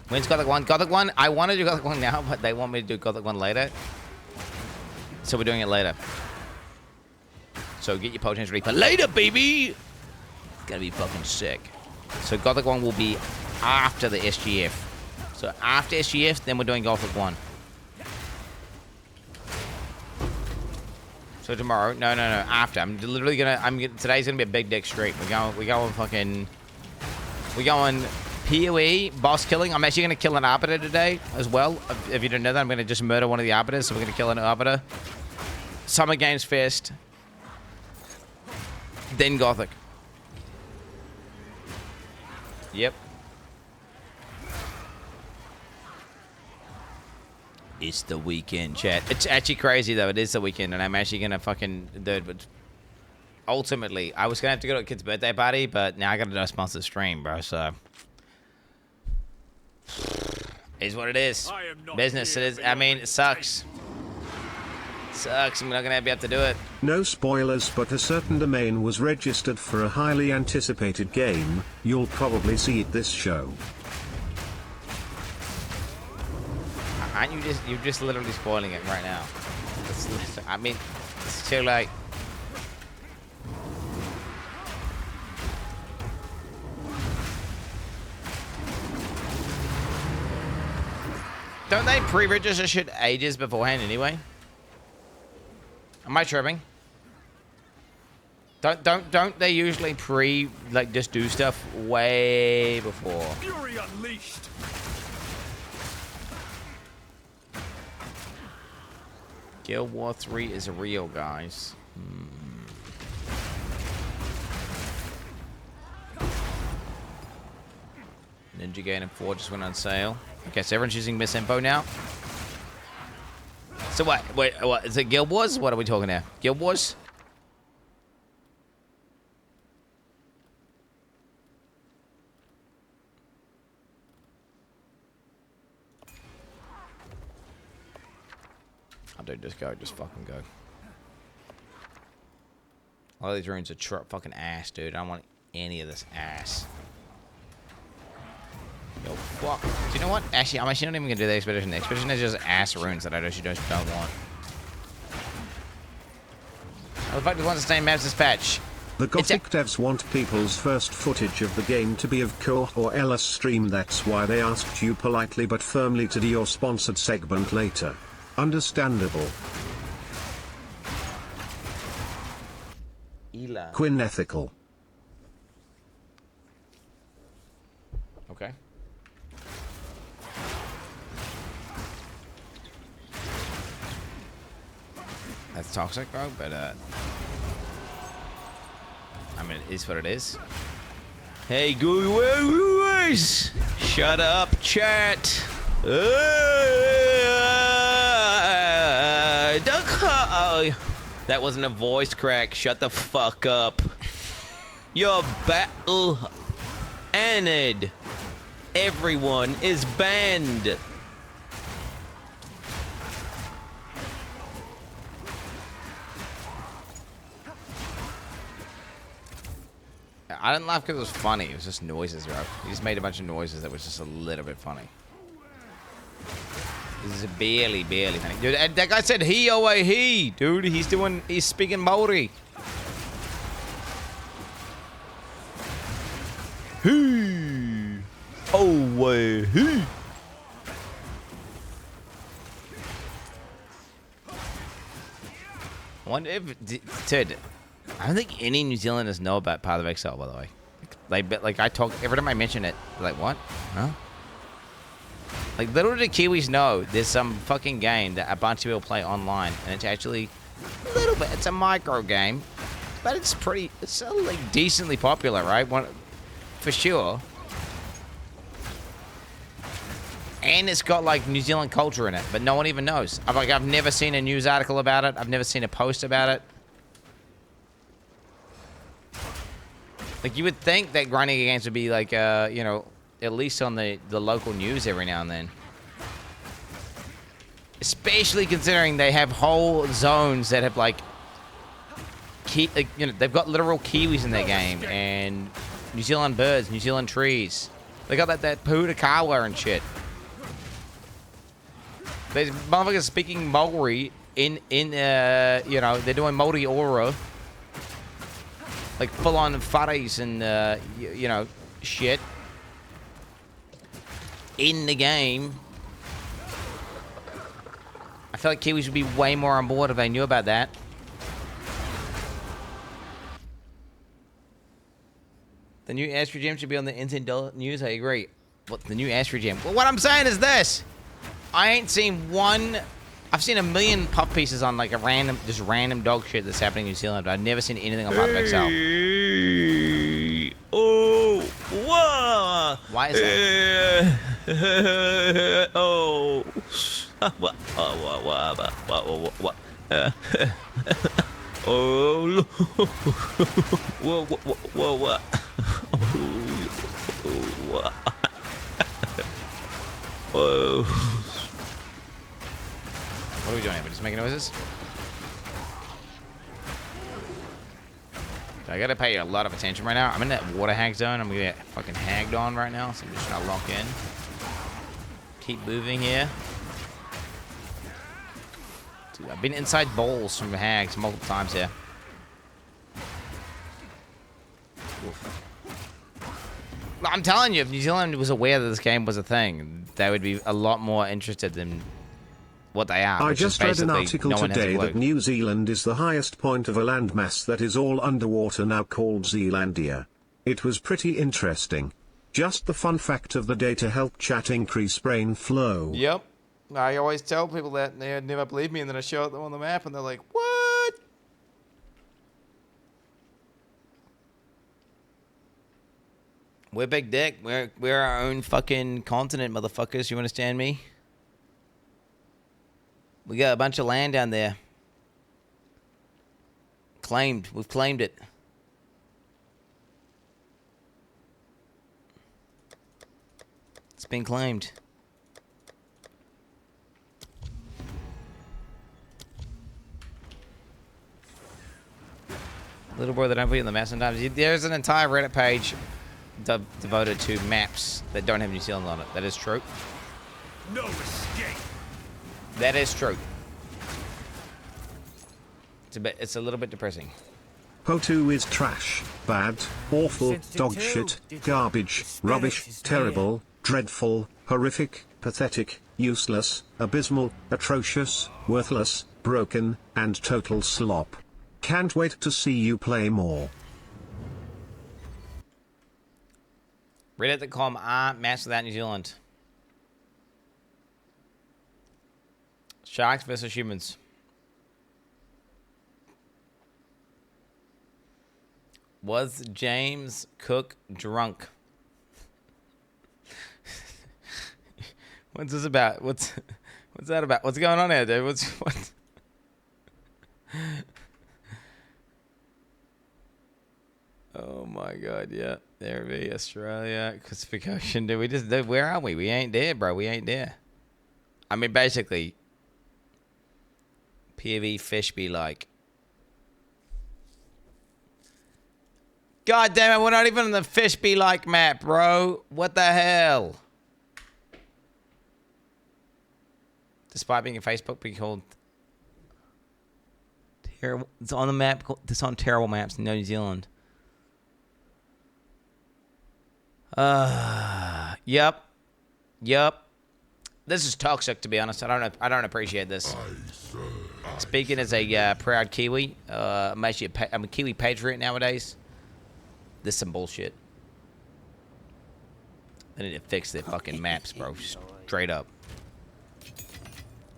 When's Gothic 1? Gothic 1? I want to do Gothic 1 now, but they want me to do Gothic 1 later. So we're doing it later. So get your potions ready for later, baby! It's gonna be fucking sick. So Gothic 1 will be after the SGF. So after SGF, then we're doing Gothic 1. So tomorrow, no, after. I'm literally today's gonna be a big dick stream. We're going PoE, boss killing. I'm actually going to kill an Arbiter today as well. If you didn't know that, I'm going to just murder one of the Arbiters. So we're going to kill an Arbiter. Summer Games Fest. Then Gothic. Yep. It's the weekend, chat. It's actually crazy, though. It is the weekend, and I'm actually going to fucking do it. But ultimately, I was going to have to go to a kid's birthday party, but now I got to do a sponsored stream, bro, so... Is what it is. Business. It is. I mean, it sucks. Sucks. I'm not gonna be able to do it. No spoilers, but a certain domain was registered for a highly anticipated game. You'll probably see it this show. Aren't you just? You're just literally spoiling it right now. I mean, it's too late. Don't they pre-register shit ages beforehand anyway? Am I tripping? Don't they usually just do stuff way before? Fury unleashed. Guild War 3 is real, guys. Ninja Gaiden 4 just went on sale. Okay, so everyone's using misinfo now. So what? Wait, what? Is it Guild Wars? What are we talking now? Guild Wars? Oh, dude, just go. Just fucking go. All these runes are fucking ass, dude. I don't want any of this ass. Yo, fuck. Do you know what? Actually, I'm actually not even gonna do the expedition. The expedition is just ass runes that I just don't want. How the fuck do you want to stay in maps this patch? The Gothic devs want people's first footage of the game to be of Koa or Ella's stream. That's why they asked you politely but firmly to do your sponsored segment later. Understandable. Ela. Quinn ethical. Okay. That's toxic, bro, but I mean, it is what it is. Hey, guys! Shut up, chat! That wasn't a voice crack. Shut the fuck up. Your battle ended. Everyone is banned. I didn't laugh because it was funny. It was just noises, bro. He just made a bunch of noises that was just a little bit funny. This is barely funny. Dude, that guy said he away he. Dude, he's speaking Maori. He. Away he. I wonder if, dude, I don't think any New Zealanders know about Path of Exile, by the way. Like I talk, every time I mention it, they're like, what? Huh? Like, little do Kiwis know there's some fucking game that a bunch of people play online, and it's actually a little bit, it's a micro game, but it's like decently popular, right? For sure. And it's got like New Zealand culture in it, but no one even knows. I've never seen a news article about it. I've never seen a post about it. Like, you would think that grinding games would be like, you know, at least on the local news every now and then. Especially considering they have whole zones that have like, you know, they've got literal kiwis in their game, and New Zealand birds, New Zealand trees. They got that Puhutakawa and shit. There's motherfuckers speaking Maori in you know, they're doing Maori aura. Like full-on whares and, you know, shit. In the game. I feel like Kiwis would be way more on board if they knew about that. The new Astro Gem should be on the Nintendo news. I agree. What, the new Astro Gem? Well, what I'm saying is this. I ain't seen one... I've seen a million puff pieces on like a random dog shit that's happening in New Zealand, but I've never seen anything on Path of Exile. Oh, whoa. Why is that? Oh. What? Oh. Whoa, what? Whoa. What are we doing here? We're just making noises? I gotta pay a lot of attention right now. I'm in that water hag zone. I'm gonna get fucking hagged on right now, so I'm just gonna lock in. Keep moving here. Dude, I've been inside bowls from hags multiple times here. Oof. I'm telling you, if New Zealand was aware that this game was a thing, they would be a lot more interested than what they are. I just read an article today that New Zealand is the highest point of a landmass that is all underwater now, called Zealandia. It was pretty interesting. Just the fun fact of the day to help chat increase brain flow. Yep. I always tell people that, and they never believe me, and then I show them on the map, and they're like, what? We're big dick. We're our own fucking continent, motherfuckers. You understand me? We got a bunch of land down there. Claimed. We've claimed it. It's been claimed. Little boy that don't put in the map sometimes. There's an entire Reddit page devoted to maps that don't have New Zealand on it. That is true. No escape. That is true. It's a little bit depressing. Po2 is trash, bad, awful, dog shit, garbage, rubbish, terrible, dreadful, horrific, pathetic, useless, abysmal, atrocious, worthless, broken, and total slop. Can't wait to see you play more. Reddit.com maps without New Zealand. Sharks versus humans. Was James Cook drunk? What's this about? What's that about? What's going on here, dude? Oh my god, yeah. There be Australia. Classification. Dude, where are we? We ain't there, bro. We ain't there. I mean, basically, PV fish be like. God damn it, we're not even on the fish be like map, bro. What the hell? Despite being a Facebook, being called terrible. It's on the map. It's on terrible maps in New Zealand. Yep. This is toxic, to be honest. I don't appreciate this. Speaking as a proud Kiwi, I'm a Kiwi patriot nowadays. This is some bullshit. They need to fix their fucking maps, bro. Straight up.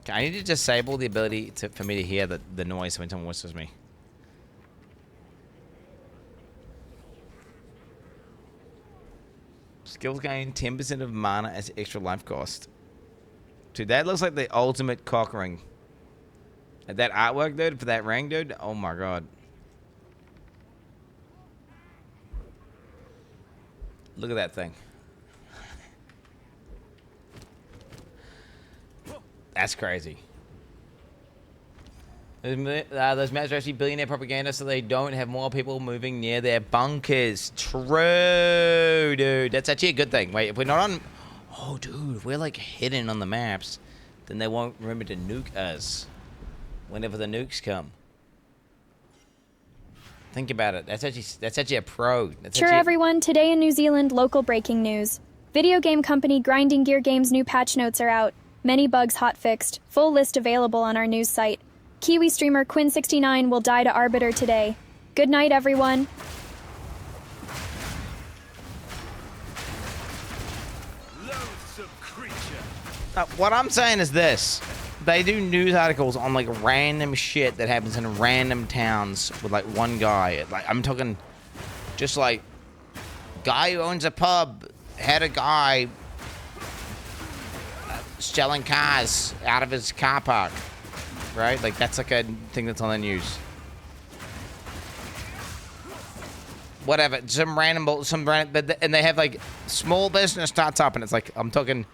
Okay, I need to disable the ability for me to hear the noise when someone whispers me. Skills gain 10% of mana as extra life cost. Dude, that looks like the ultimate cock ring. That artwork, dude, for that ring, dude. Oh my god. Look at that thing. That's crazy. Those maps are actually billionaire propaganda, so they don't have more people moving near their bunkers. True, dude. That's actually a good thing. Wait, if we're not on... Oh, dude, if we're, like, hidden on the maps, then they won't remember to nuke us whenever the nukes come. Think about it. That's actually a pro. Sure, everyone. Today in New Zealand, local breaking news. Video game company Grinding Gear Games' new patch notes are out. Many bugs hotfixed. Full list available on our news site. Kiwi streamer Quin69 will die to Arbiter today. Good night, everyone. What I'm saying is this. They do news articles on, like, random shit that happens in random towns with, like, one guy. Like, I'm talking just, like, guy who owns a pub had a guy selling cars out of his car park. Right? Like, that's, like, a thing that's on the news. Whatever. And they have, like, small business starts up, and it's like, I'm talking...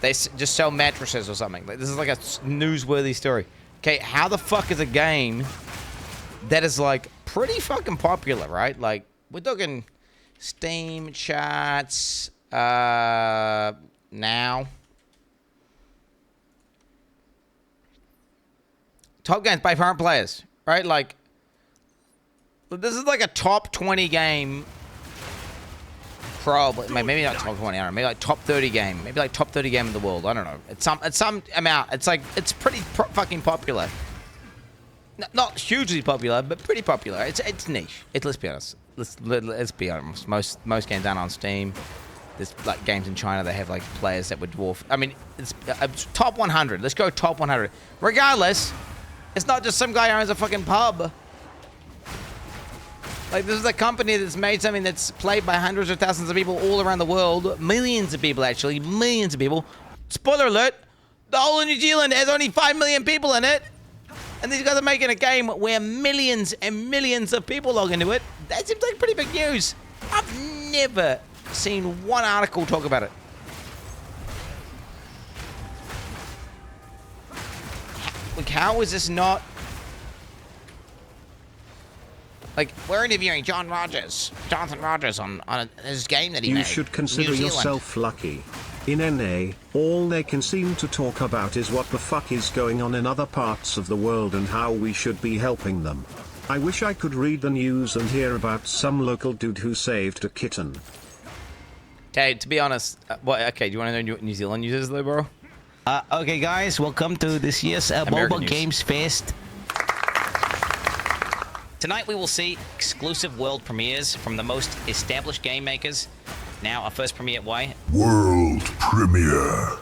They just sell mattresses or something. Like, this is like a newsworthy story. Okay, how the fuck is a game that is, like, pretty fucking popular, right? Like, we're talking Steam charts, now. Top games by current players, right? Like, this is like a top 20 game. Probably, maybe not top 20, I don't know, maybe like top 30 game, maybe like top 30 game in the world, I don't know. It's some amount. It's like, it's pretty fucking popular. Not hugely popular, but pretty popular. It's niche. Let's be honest. Let's be honest. Most games aren't on Steam. There's like games in China that have like players that would dwarf. I mean, it's top 100. Let's go top 100. Regardless, it's not just some guy who owns a fucking pub. Like, this is a company that's made something that's played by hundreds of thousands of people all around the world. Millions of people, actually. Millions of people. Spoiler alert, the whole of New Zealand has only 5 million people in it. And these guys are making a game where millions and millions of people log into it. That seems like pretty big news. I've never seen one article talk about it. Like, how is this not... Like, we're interviewing Jonathan Rogers on his game that he made. You should consider yourself lucky. In NA, all they can seem to talk about is what the fuck is going on in other parts of the world and how we should be helping them. I wish I could read the news and hear about some local dude who saved a kitten. Okay, to be honest, okay, do you want to know what New Zealand news is though, bro? Okay, guys, welcome to this year's Mobile Games Fest. Tonight we will see exclusive world premieres from the most established game makers. Now, our first premiere, why? World premiere.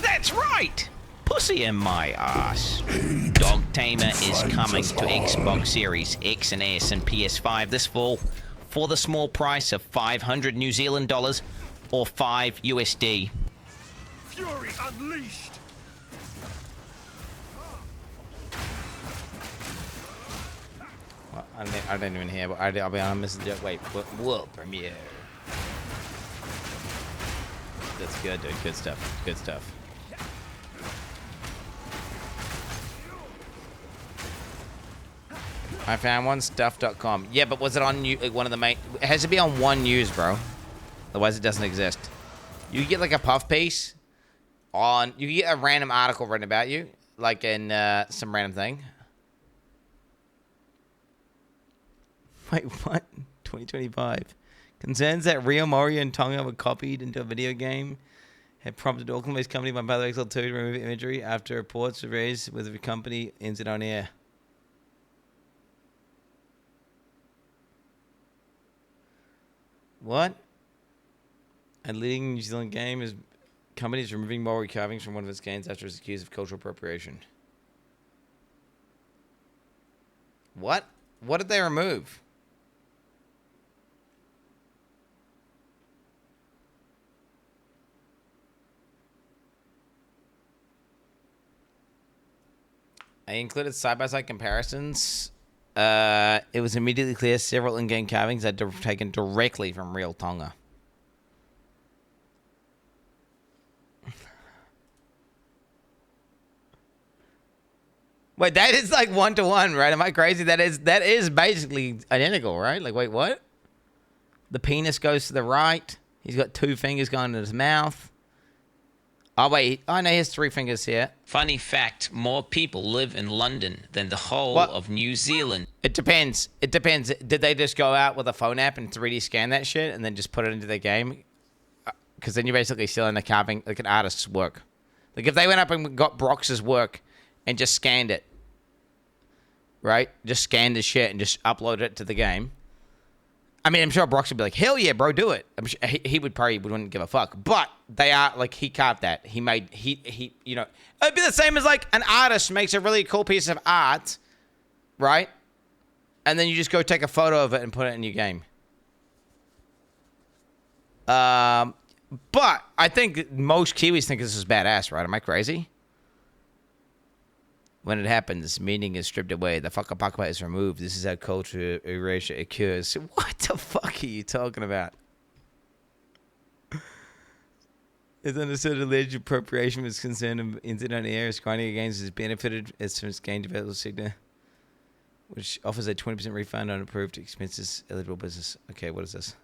That's right! Pussy in my ass. Dog Tamer is coming to Xbox Series X and S and PS5 this fall for the small price of 500 New Zealand dollars or 5 USD. Fury unleashed. I didn't even hear, but I'll be honest. Wait, what premiere? That's good, dude. Good stuff. Good stuff. I found one stuff.com. Yeah, but was it on like one of the main? It has to be on one news, bro. Otherwise, it doesn't exist. You get like a puff piece on. You get a random article written about you, like in some random thing. Wait, what? 2025. Concerns that Rio Mori and Tonga were copied into a video game had prompted Auckland-based company by Battle Exile 2 to remove imagery after reports were raised with the company ended on air. What? A leading New Zealand game is company is removing Maori carvings from one of its games after it's accused of cultural appropriation. What? What did they remove? I included side-by-side comparisons. It was immediately clear several in-game carvings had taken directly from real Tonga. Wait, that is like 1-to-1, right? Am I crazy? That is basically identical, right? Like, wait, what? The penis goes to the right. He's got 2 fingers going in his mouth. Oh, wait. Oh, no, he has 3 fingers here. Funny fact, more people live in London than the whole of New Zealand. It depends. It depends. Did they just go out with a phone app and 3D scan that shit and then just put it into their game? Because then you're basically stealing a carving, like an artist's work. Like if they went up and got Brox's work and just scanned it, right? Just scanned his shit and just uploaded it to the game. I mean, I'm sure Brox would be like, hell yeah, bro, do it. I'm sure he wouldn't give a fuck. But they are, like, he carved that. He made, you know, it'd be the same as, like, an artist makes a really cool piece of art, right? And then you just go take a photo of it and put it in your game. But I think most Kiwis think this is badass, right? Am I crazy? When it happens, meaning is stripped away. The whakapapa is removed. This is how culture erasure occurs. What the fuck are you talking about? It's understood alleged appropriation was concerned of internet on air. Grinding against has benefited as from its game developer sector, which offers a 20% refund on approved expenses eligible business. Okay, what is this?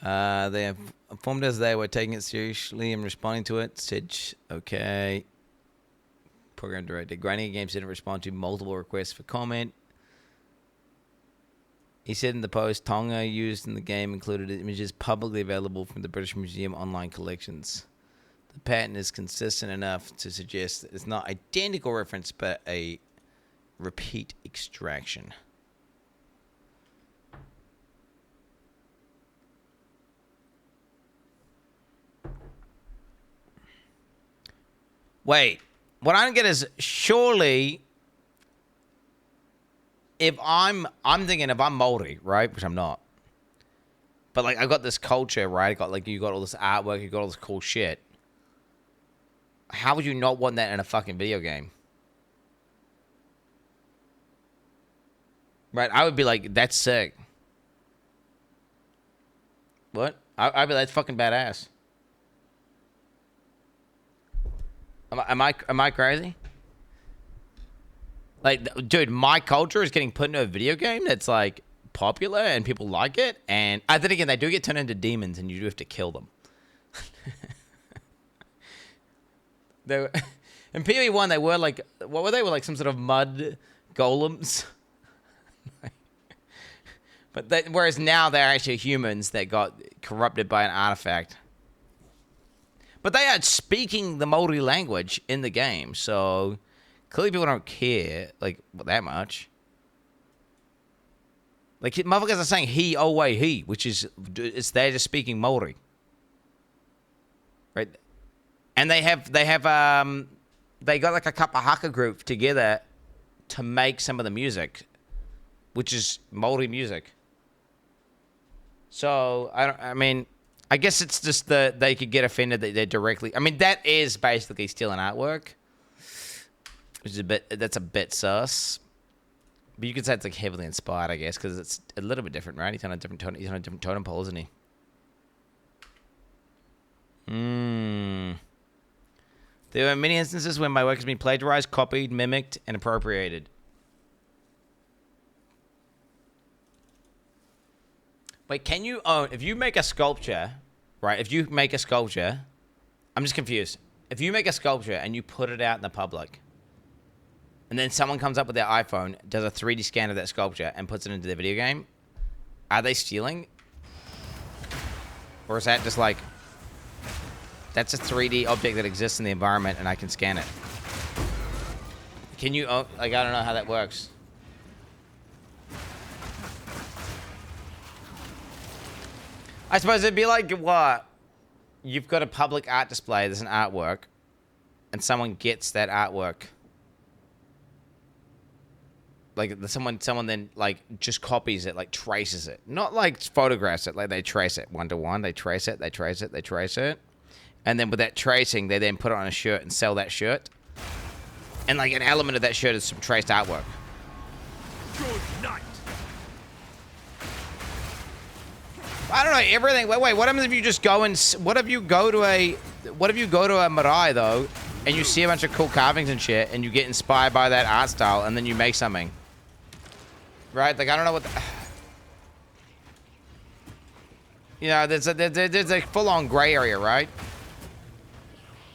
They have informed us they were taking it seriously and responding to it. Said, okay. Program director. Grinding Games didn't respond to multiple requests for comment. He said in the post, Tonga used in the game included images publicly available from the British Museum online collections. The pattern is consistent enough to suggest that it's not identical reference, but a repeat extraction. Wait, what I don't get is surely if I'm thinking if I'm Maori, right, which I'm not, but like I got this culture, right? I got like you got all this artwork, you got all this cool shit. How would you not want that in a fucking video game? Right? I would be like, that's sick. What? I'd be like, that's fucking badass. Am I crazy? Like, dude, my culture is getting put into a video game that's like popular and people like it. And then again, they do get turned into demons, and you do have to kill them. They were, in PoE1, they were like, what were they? Were like some sort of mud golems. But whereas now they're actually humans that got corrupted by an artifact. But they are speaking the Maori language in the game, so clearly people don't care, like, that much. Like, motherfuckers are saying he, oh, wait, he, which is, they're just speaking Maori. Right? And they got like a kapahaka group together to make some of the music, which is Maori music. So, I mean, I guess it's just they could get offended that they're directly... I mean, that is basically stealing artwork. Which is a bit, that's a bit sus. But you could say it's like heavily inspired, I guess, because it's a little bit different, right? He's on a different totem pole, isn't he? There are many instances when my work has been plagiarized, copied, mimicked, and appropriated. Wait, can you own, if you make a sculpture, right? If you make a sculpture, I'm just confused. If you make a sculpture and you put it out in the public, and then someone comes up with their iPhone, does a 3D scan of that sculpture, and puts it into the video game, are they stealing? Or is that just like, that's a 3D object that exists in the environment and I can scan it? Can you, like, I don't know how that works. I suppose it'd be like, what? You've got a public art display, there's an artwork, and someone gets that artwork. Like, someone then, like, just copies it, like, traces it. Not, like, photographs it, like, they trace it one-to-one, they trace it, they trace it, they trace it. And then with that tracing, they then put it on a shirt and sell that shirt. And, like, an element of that shirt is some traced artwork. Good night. I don't know, everything. Wait, what happens if you just go and... What if you go to a Marai, though, and you see a bunch of cool carvings and shit, and you get inspired by that art style, and then you make something? Right? Like, I don't know what... You know, there's a full-on gray area, right?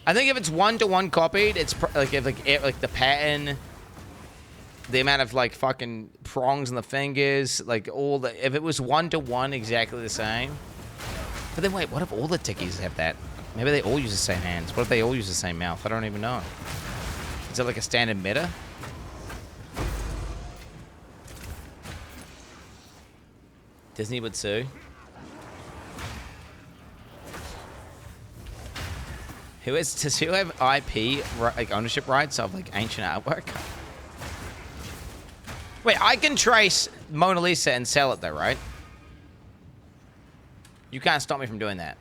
I think if it's one-to-one copied, it's like the pattern, the amount of like fucking prongs in the fingers, like all the, if it was one-to-one exactly the same. But then wait, what if all the tickies have that? Maybe they all use the same hands. What if they all use the same mouth? I don't even know. Is it like a standard meta? Disney would sue. Does who have IP, like ownership rights of like ancient artwork? Wait, I can trace Mona Lisa and sell it though, right? You can't stop me from doing that.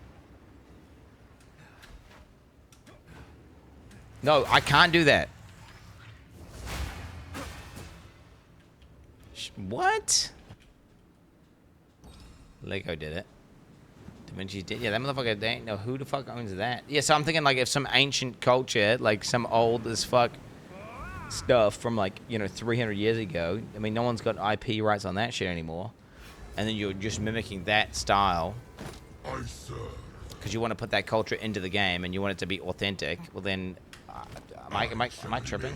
No, I can't do that. What? Lego did it. Da Vinci did. Yeah, that motherfucker, they ain't know who the fuck owns that. Yeah, so I'm thinking like if some ancient culture, like some old as fuck stuff from like, you know, 300 years ago. I mean, no one's got IP rights on that shit anymore. And then you're just mimicking that style. Because you want to put that culture into the game and you want it to be authentic. Well then, am I tripping?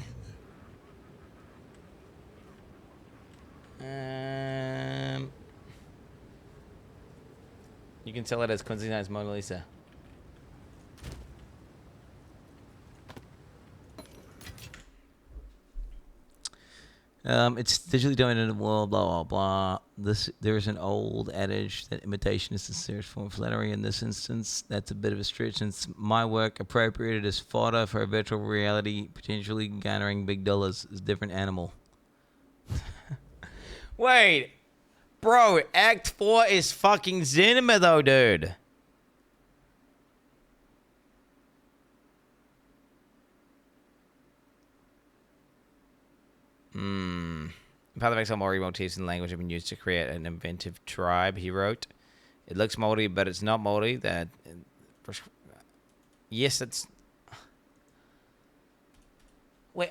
You can tell it as Quin69's Mona Lisa. It's digitally dominated world, blah, blah, blah. There's an old adage that imitation is the sincerest form of flattery. In this instance, that's a bit of a stretch since my work appropriated as fodder for a virtual reality, potentially garnering big dollars is a different animal. Wait. Bro, Act 4 is fucking cinema though, dude. Part of Exile Maori motifs and language have been used to create an inventive tribe, he wrote. It looks Maori, but it's not Maori. That... Yes, it's... Wait,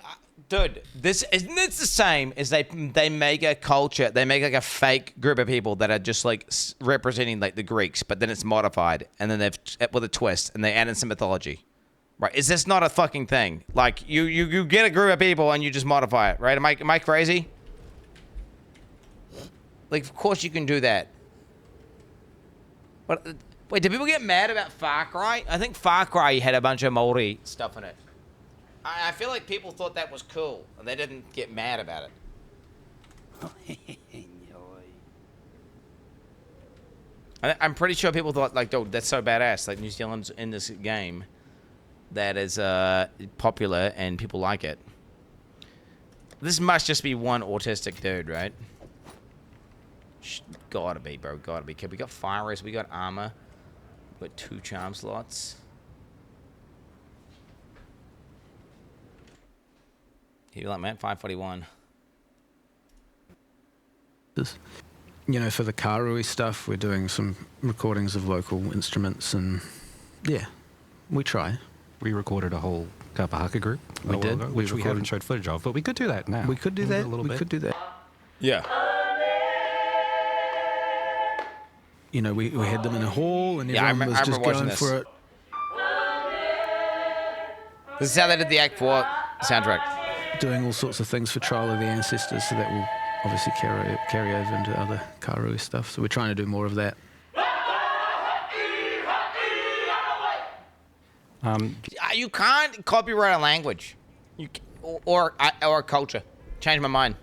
dude, this isn't it the same as they make a culture, they make like a fake group of people that are just like representing like the Greeks, but then it's modified and then they've with a twist and they add in some mythology, right? Is this not a fucking thing? Like you get a group of people and you just modify it, right? Am I crazy? Like of course you can do that. What? Wait, did people get mad about Far Cry? I think Far Cry had a bunch of Maori stuff in it. I feel like people thought that was cool, and they didn't get mad about it. I'm pretty sure people thought, like, dude, that's so badass. Like, New Zealand's in this game that is popular, and people like it. This must just be one autistic dude, right? Gotta be, bro. Gotta be. Okay, we got fire race, we got armor. We got 2 charm slots. You like, man? 541. You know, for the Karui stuff, we're doing some recordings of local instruments, and yeah, we try. We recorded a whole Kapahaka group. We did. Which we haven't showed footage of, but we could do that now. We could do that. A little bit. We could do that. Yeah. You know, we had them in a hall, and everyone was just going for it. This is how they did the Act 4 soundtrack. Doing all sorts of things for Trial of the Ancestors, so that will obviously carry over into other Karui stuff. So we're trying to do more of that. You can't copyright a language, or a culture. Change my mind.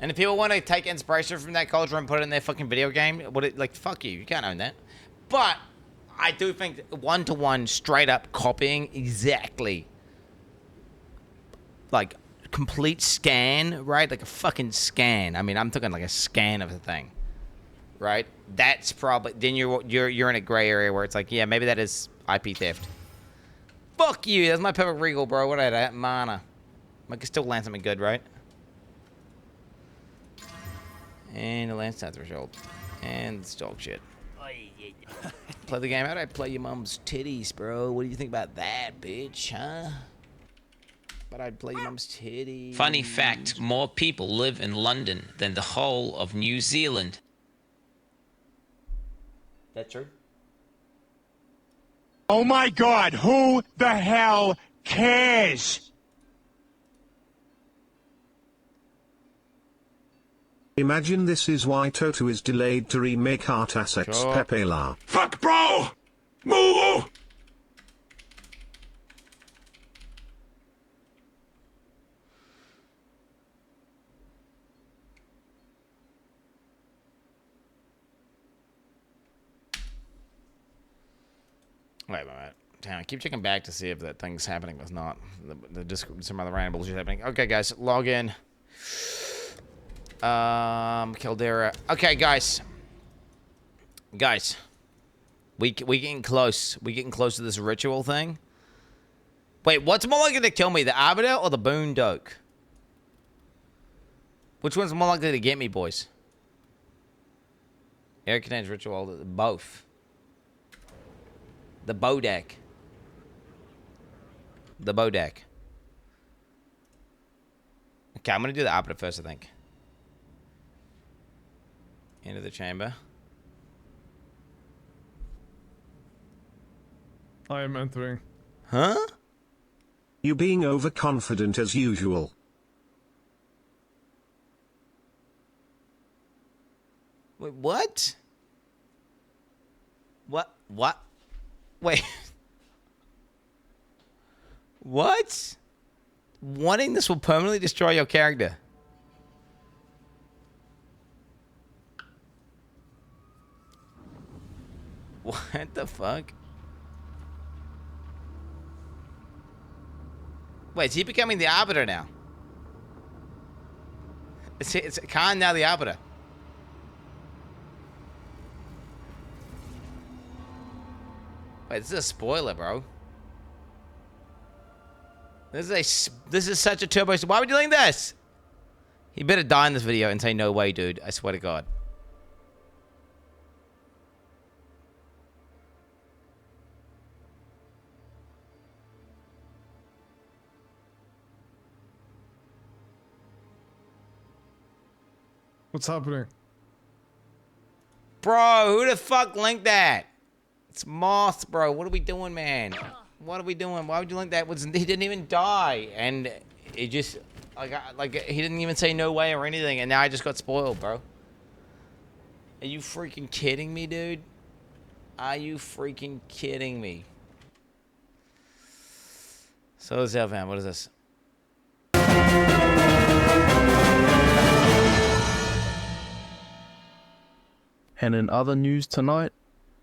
And if people want to take inspiration from that culture and put it in their fucking video game, like, fuck you. You can't own that. But I do think one-to-one, straight up copying exactly, like, complete scan, right? Like a fucking scan. I mean, I'm talking like a scan of the thing, right? That's probably, then you're in a gray area where it's like, yeah, maybe that is IP theft. Fuck you. That's my perfect regal, bro. What had that mana? I can still land something good, right? And the land stat threshold. And it's dog shit. Play the game. How'd I play your mom's titties, bro? What do you think about that, bitch, huh? But I'd play your mom's titties. Funny fact, more people live in London than the whole of New Zealand. That true? Oh my God, who the hell cares? Imagine this is why Toto is delayed to remake Art Assets Sure. Pepe La. Fuck, bro! Move! Wait. Damn, I keep checking back to see if that thing's happening or not. Just some other random bullshit happening. Okay, guys, log in. Caldera. Okay, guys. We getting close. We getting close to this ritual thing. Wait, what's more likely to kill me, the Arbiter or the Boondoke? Which one's more likely to get me, boys? Air contains ritual. Both. The Bodak. The Bodak. Okay, I'm gonna do the Arbiter first, I think. Into the chamber. I am entering. Huh? You being overconfident as usual. Wait, what? What? Wait. What? Wanting this will permanently destroy your character. What the fuck? Wait, is he becoming the Arbiter now? It's Khan now the Arbiter. Wait, this is a spoiler, bro. This is such a turbo. Why would you doing this? He better die in this video and say no way, dude. I swear to God. What's happening? Bro, who the fuck linked that? It's Moth, bro. What are we doing, man? What are we doing? Why would you link that? He didn't even die, and it just like he didn't even say no way or anything, and now I just got spoiled, bro. Are you freaking kidding me, dude? Are you freaking kidding me? So Zelvan, what is this? And in other news tonight,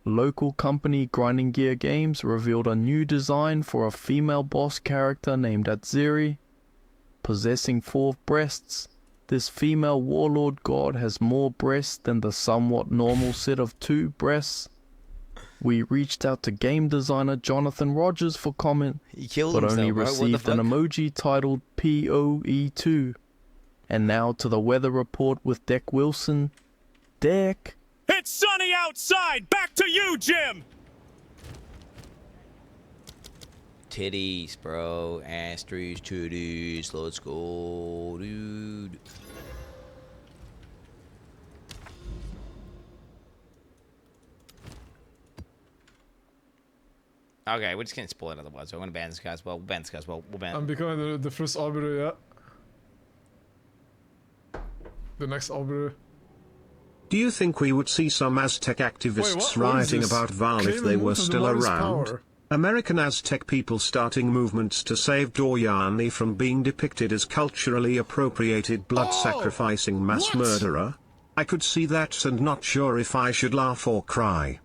local company Grinding Gear Games revealed a new design for a female boss character named Atziri. Possessing 4 breasts, this female warlord god has more breasts than the somewhat normal set of 2 breasts. We reached out to game designer Jonathan Rogers for comment, He killed but only himself, bro. What the received an fuck? emoji titled POE2. And now to the weather report with Deck Wilson. Deck. It's sunny outside! Back to you, Jim! Titties, bro. Astries, titties. Let's go, dude. Okay, we're just getting spoiled otherwise. So I'm gonna ban this guy as well. We'll ban this guy as well. We'll ban. I'm becoming the first arbiter, yeah. The next arbiter. Do you think we would see some Aztec activists Wait, what is writing this? about Val if Claim they and were move to the still lowest around? power. American Aztec people starting movements to save Doryani from being depicted as culturally appropriated blood-sacrificing mass murderer? I could see that and not sure if I should laugh or cry.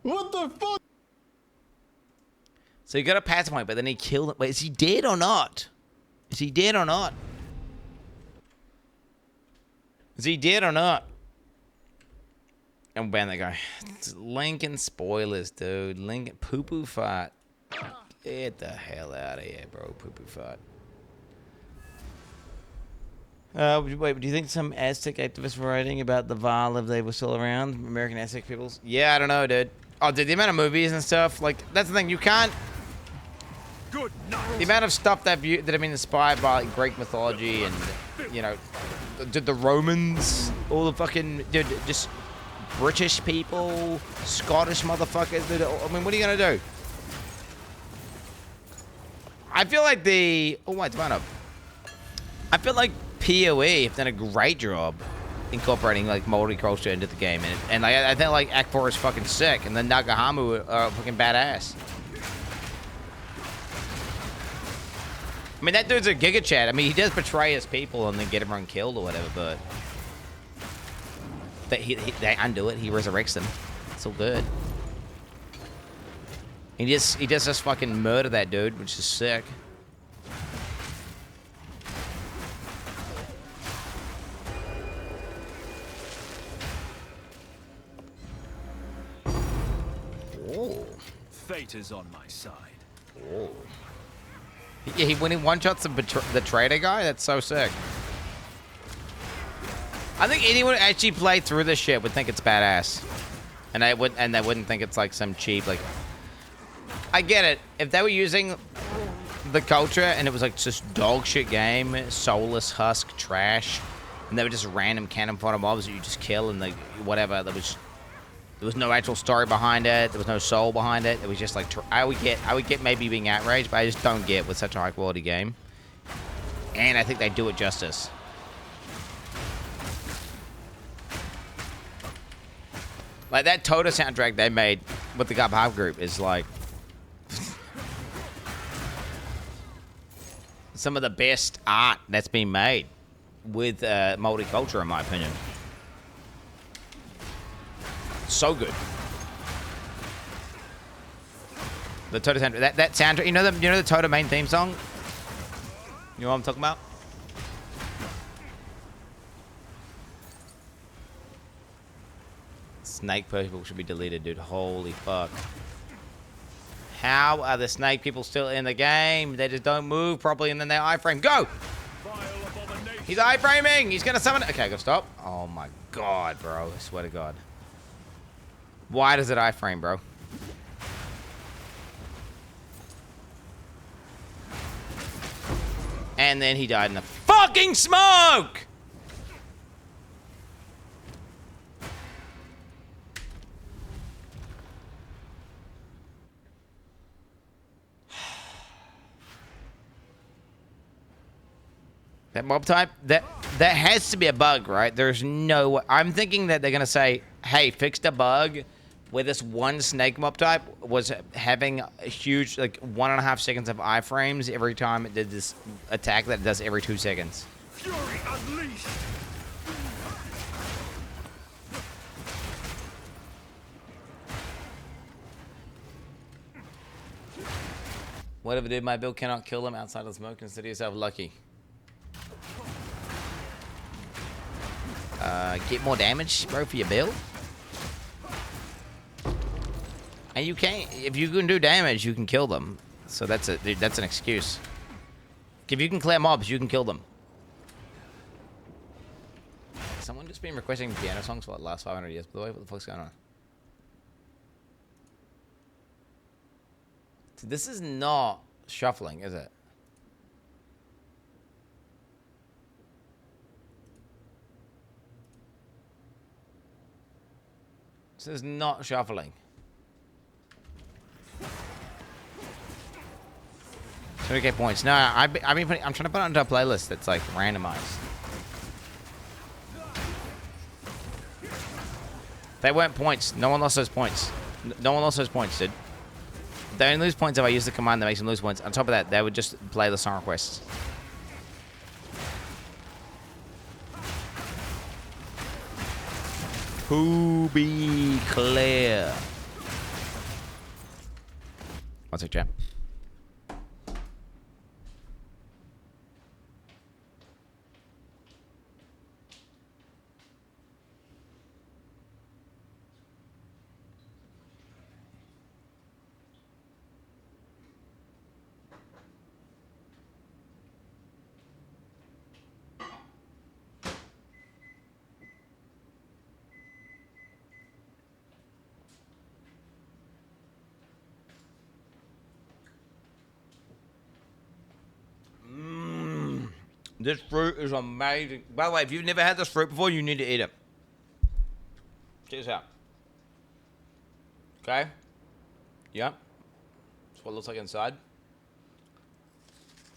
What the fuck? So you got a pass point, but then he killed him. Wait, is he dead or not? Is he dead or not? Is he dead or not? And ban that guy. It's Lincoln spoilers, dude. Lincoln poo-poo fight. Get the hell out of here, bro. Poo-poo fight. Wait, do you think some Aztec activists were writing about the Val if they were still around? American Aztec peoples? Yeah, I don't know, dude. Oh, dude, the amount of movies and stuff, like, that's the thing. You can't... Good night. The amount of stuff that have been inspired by like, Greek mythology and, you know, the Romans, all the fucking, dude, just British people, Scottish motherfuckers. Dude, I mean, what are you gonna do? I feel like I feel like PoE have done a great job incorporating like multicultural into the game, and I think like Act 4 is fucking sick, and the Nagahamu are fucking badass. I mean, that dude's a Giga Chat. I mean, he does betray his people and then get everyone killed or whatever, but they undo it. He resurrects them. It's all good. He does just fucking murder that dude, which is sick. Oh. Fate is on my side. Oh. Yeah, when he one-shots the trader guy, that's so sick. I think anyone who actually played through this shit would think it's badass, and they wouldn't think it's like some cheap like. I get it. If they were using the culture and it was like just dog shit game, soulless husk trash, and they were just random cannon fodder mobs that you just kill and like whatever, there was no actual story behind it. There was no soul behind it. It was just like I would get maybe being outraged, but I just don't get with such a high quality game. And I think they do it justice. Like that Tota soundtrack they made with the GOTHIC group is like some of the best art that's been made with multicultural, in my opinion. So good. The Tota soundtrack, that soundtrack, you know the Tota main theme song? You know what I'm talking about? Snake people should be deleted, dude. Holy fuck. How are the snake people still in the game? They just don't move properly and then they iframe. Go! He's iframing! He's gonna summon it. Okay, go stop. Oh my god, bro. I swear to god. Why does it iframe, bro? And then he died in the fucking smoke! That mob type, that has to be a bug, right? There's no way. I'm thinking that they're gonna say, hey, fixed a bug where this one snake mob type was having a huge, like 1.5 seconds of iframes every time it did this attack that it does every 2 seconds. Fury unleashed. Whatever, dude, my build cannot kill them outside of the smoke. Consider yourself lucky. get more damage, bro, for your build. And you can't, if you can do damage, you can kill them. So that's it, dude, that's an excuse. If you can clear mobs, you can kill them. Someone just been requesting piano songs for the last 500 years, by the way. What the fuck's going on? So this is not shuffling, is it? This is not shuffling. 30k points. No, I'm trying to put it onto a playlist that's like randomized. They weren't points. No one lost those points. No one lost those points, dude. They only lose points if I use the command that makes them lose points. On top of that, they would just play the song requests. Who be clear? One sec, chat. This fruit is amazing. By the way, if you've never had this fruit before, you need to eat it. Check this out. Okay? Yeah. That's what it looks like inside.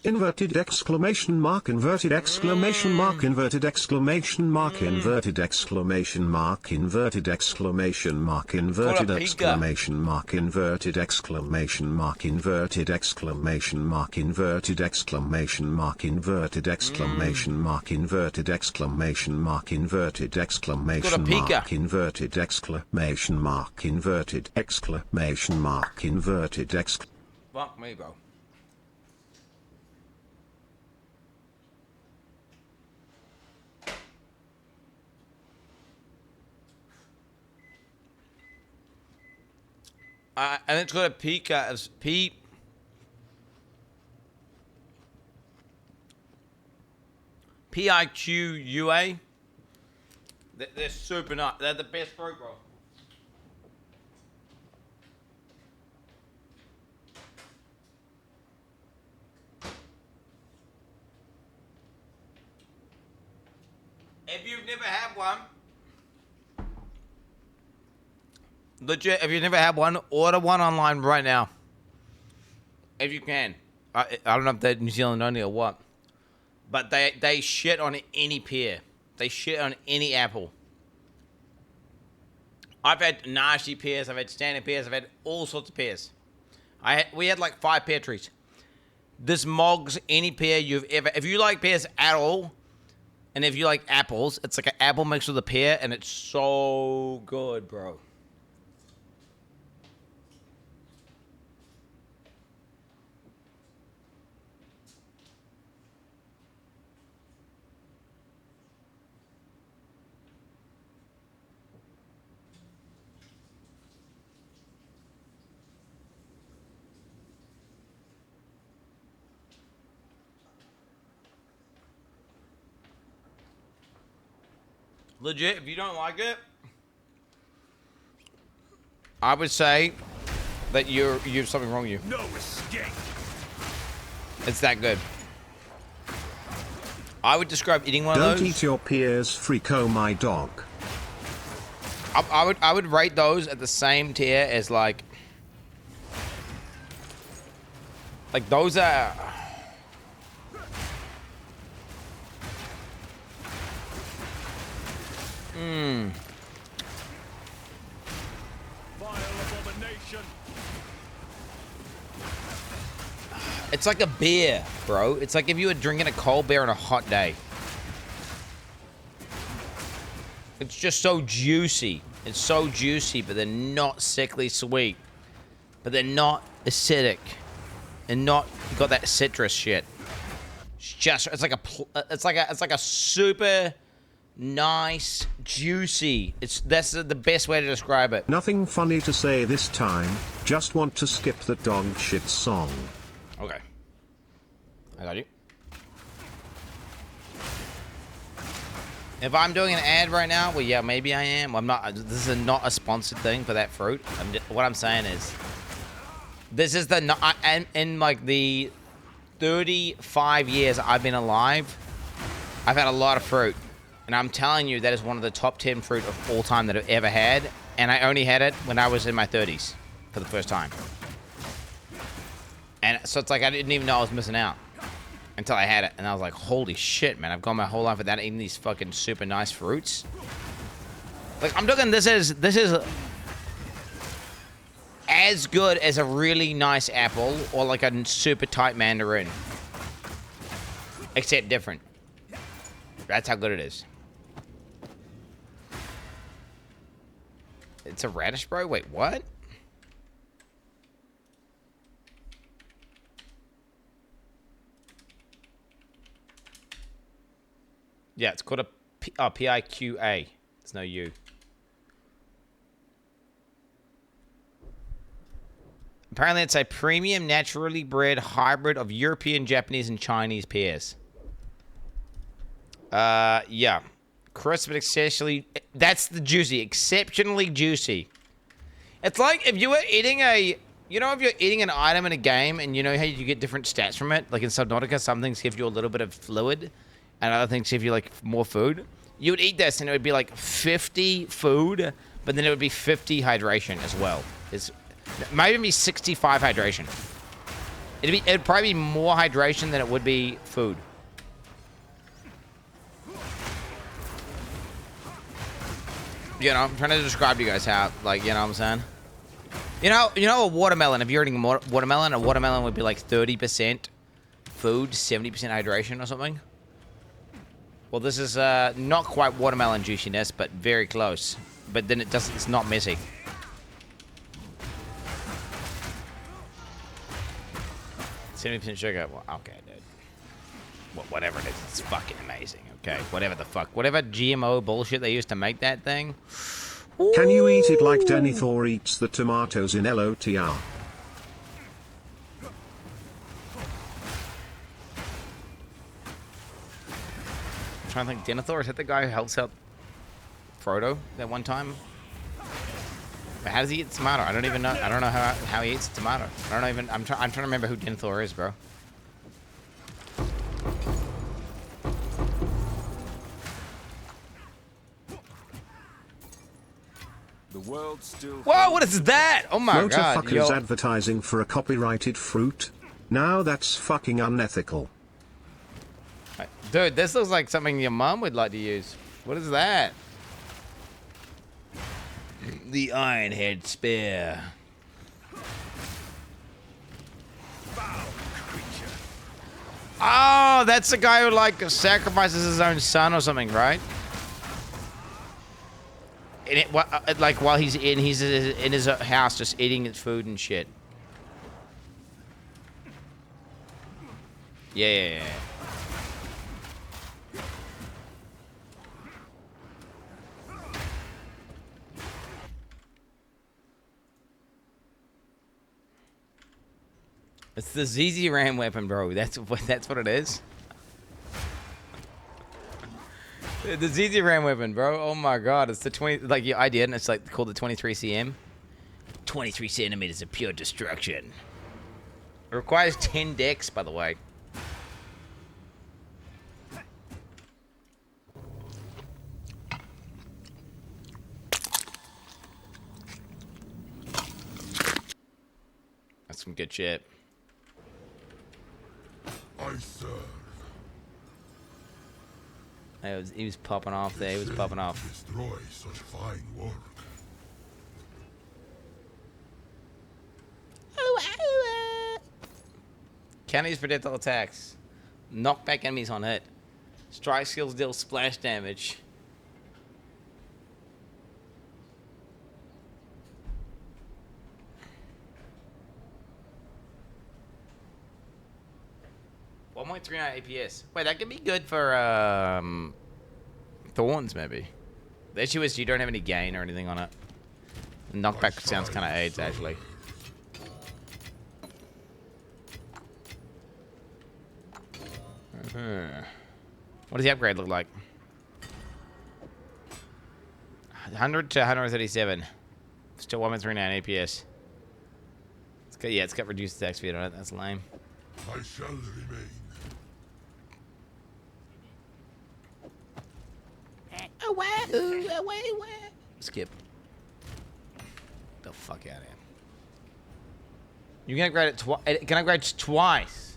Inverted exclamation mark, inverted exclamation mark, inverted exclamation mark, inverted exclamation mark, inverted exclamation mark, inverted exclamation mark, inverted exclamation mark, inverted exclamation mark, inverted exclamation mark, inverted exclamation mark, inverted exclamation mark, inverted exclamation mark, inverted exclamation mark, inverted exclamation mark, inverted exclamation. Fuck me, bro. And it's got a Pika as P. PIQUA. They're super nice. They're the best fruit, bro. If you've never had one, legit, if you've never had one, order one online right now. If you can. I don't know if they're New Zealand only or what. But they shit on any pear. They shit on any apple. I've had nasty pears, I've had standard pears, I've had all sorts of pears. We had like 5 pear trees. This mogs any pear you've ever... If you like pears at all, and if you like apples, it's like an apple mixed with a pear, and it's so good, bro. Legit, if you don't like it, I would say that you have something wrong with you. No escape. It's that good. I would describe eating one of those. Don't eat your peers, freako my dog. I would rate those at the same tier as like those are. It's like a beer, bro. It's like if you were drinking a cold beer on a hot day. It's just so juicy. It's so juicy, but they're not sickly sweet. But they're not acidic. And not got that citrus shit. It's like a super Nice, juicy. That's the best way to describe it. Nothing funny to say this time, just want to skip the dog shit song. Okay. I got you. If I'm doing an ad right now, well, yeah, maybe I am. I'm not. This is not a sponsored thing for that fruit. What I'm saying is, this is the in like the 35 years I've been alive, I've had a lot of fruit, and I'm telling you that is one of the top 10 fruit of all time that I've ever had, and I only had it when I was in my 30s for the first time. And so it's like I didn't even know I was missing out until I had it, and I was like, holy shit, man, I've gone my whole life without eating these fucking super nice fruits. Like, I'm talking, this is as good as a really nice apple or like a super tight mandarin, except different. That's how good it is. It's a radish, bro? Wait, what? Yeah, it's called a PIQA. There's no U. Apparently, it's a premium, naturally bred hybrid of European, Japanese, and Chinese pears. Yeah. Crisp and exceptionally... That's the juicy. Exceptionally juicy. It's like if you were eating a... You know, if you're eating an item in a game and you know how you get different stats from it? Like in Subnautica, some things give you a little bit of fluid and other things give you, like, more food. You would eat this and it would be, like, 50 food, but then it would be 50 hydration as well. It might even be 65 hydration. It'd probably be more hydration than it would be food. You know, I'm trying to describe to you guys how, like, you know what I'm saying? You know a watermelon, if you're eating a watermelon would be like 30% food, 70% hydration or something. Well, this is not quite watermelon juiciness, but very close. But then it's not messy. %70 sugar. Well, okay, dude. Well, whatever it is, it's fucking amazing. Okay, whatever the fuck, whatever GMO bullshit they used to make that thing. Can you eat it like Denethor eats the tomatoes in LOTR? I'm trying to think. Denethor, is that the guy who helps out Frodo that one time? But how does he eat tomato? I don't even know. I don't know how he eats tomato. I don't even. I'm trying to remember who Denethor is, bro. The world still. Whoa! What is that? Oh my god! Motorfuckers advertising for a copyrighted fruit. Now that's fucking unethical. Dude, this looks like something your mom would like to use. What is that? The Ironhead Spear. Oh, that's the guy who like sacrifices his own son or something, right? And it, like while he's in his house, just eating his food and shit. Yeah. It's the ZZ Ram weapon, bro. That's what it is. The ZZ Ram weapon, bro. Oh my god, it's the 20. Like your idea, and it's like called the 23 cm. 23 centimeters of pure destruction. It requires 10 decks, by the way. That's some good shit. I serve. He was popping off there. He was popping off. Destroy such fine work. Counties projectile attacks. Knock back enemies on hit. Strike skills deal splash damage. .39 APS. Wait, that could be good for Thorns, maybe. The issue is you don't have any gain or anything on it. Knockback sounds kind of AIDS, actually. What does the upgrade look like? 100 to 137. Still 1.39 APS. It's got, yeah, it's got reduced attack speed on it. That's lame. I shall remain. Skip. The fuck out of here. You can upgrade it twice. Can upgrade twice?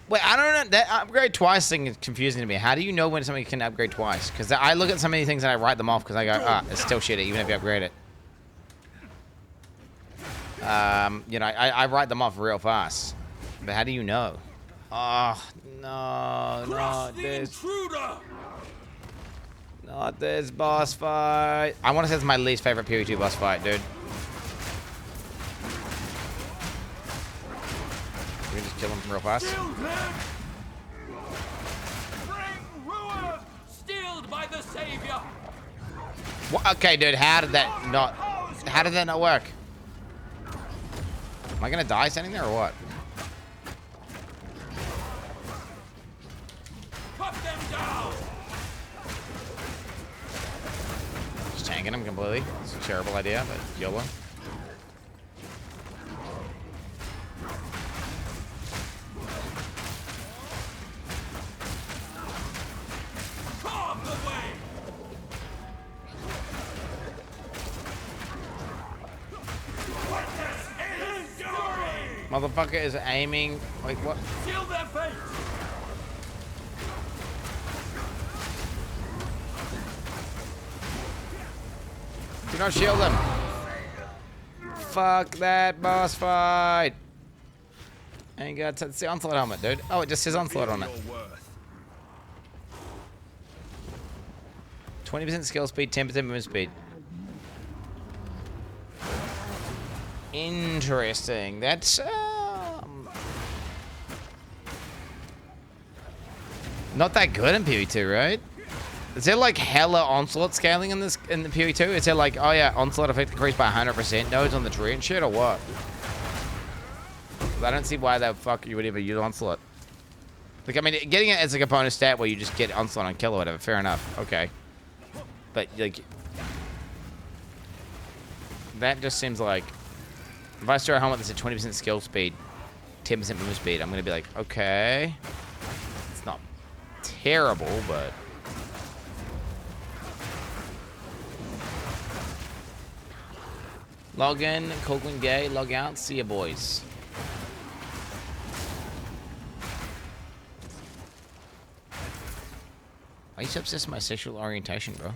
Wait, I don't know. That upgrade twice thing is confusing to me. How do you know when something can upgrade twice? Because I look at so many things and I write them off because I go, ah, it's still shitty even if you upgrade it. You know, I write them off real fast. But how do you know? Oh, no, not this. Not this boss fight. I want to say it's my least favorite PvE boss fight, dude. We can just kill him real fast. Stilled by the savior. What? Okay, dude, how did that not work? Am I gonna die standing there or what? Cut them down. Just tanking him completely. It's a terrible idea, but YOLO. Motherfucker is aiming like what? Seal their fate. Do not shield him. Fuck that boss fight. Ain't got the onslaught helmet, dude. Oh, it just says onslaught on it. 20% skill speed, 10% movement speed. Interesting. That's not that good in PvE2, right? Is there like hella onslaught scaling in the PvE2? Is there like, oh yeah, onslaught effect increased by 100%, nodes on the tree and shit, or what? I don't see why the fuck you would ever use onslaught. Like, I mean, getting it as a component stat where you just get onslaught on kill or whatever, fair enough, okay. But like, that just seems like, if I start a helmet that's at 20% skill speed, 10% movement speed, I'm gonna be like, okay. It's not terrible, but log in, Copeland gay, log out, see ya boys. Why are you so obsessed with my sexual orientation, bro?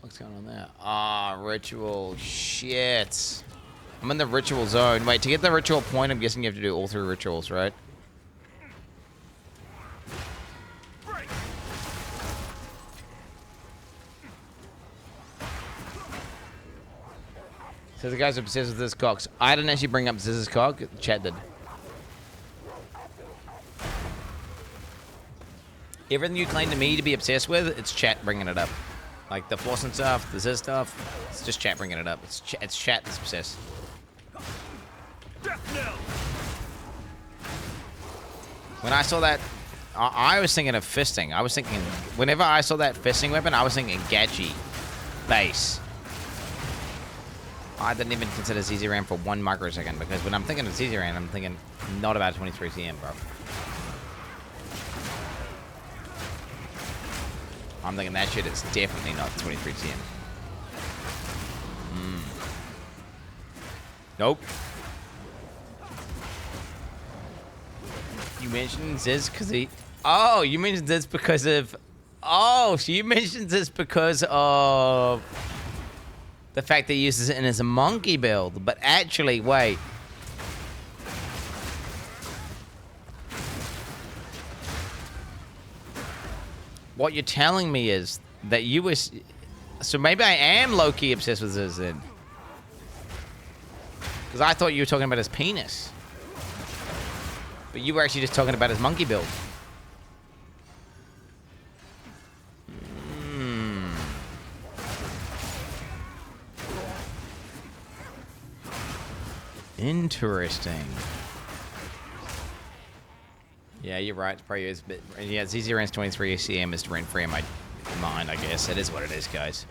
What's going on there? Ah, ritual. Shit. I'm in the ritual zone. Wait, to get the ritual point, I'm guessing you have to do all 3 rituals, right? So the guy's obsessed with this cock. I didn't actually bring up Ziz's cock. Chat did. Everything you claim to me to be obsessed with, it's chat bringing it up. Like the force and stuff, the Ziz stuff, it's just chat bringing it up. It's chat that's obsessed. When I saw that, I was thinking of fisting. I was thinking, whenever I saw that fisting weapon, I was thinking Gachi base. I didn't even consider ZZ RAM for 1 microsecond because when I'm thinking of ZZ RAM, I'm thinking not about 23 CM, bro. I'm thinking that shit is definitely not 23 CM. Nope. You mentioned Ziz because he... Oh, you mentioned this because of... Oh, so you mentioned this because of... the fact that he uses it in his monkey build. But actually, wait. What you're telling me is that you was... So maybe I am low-key obsessed with Ziz then. Because I thought you were talking about his penis. But you were actually just talking about his monkey build. Interesting. Yeah, you're right. It probably is a bit. Yeah, ZZ runs 23 ACM is rent free in my mind, I guess. It is what it is, guys.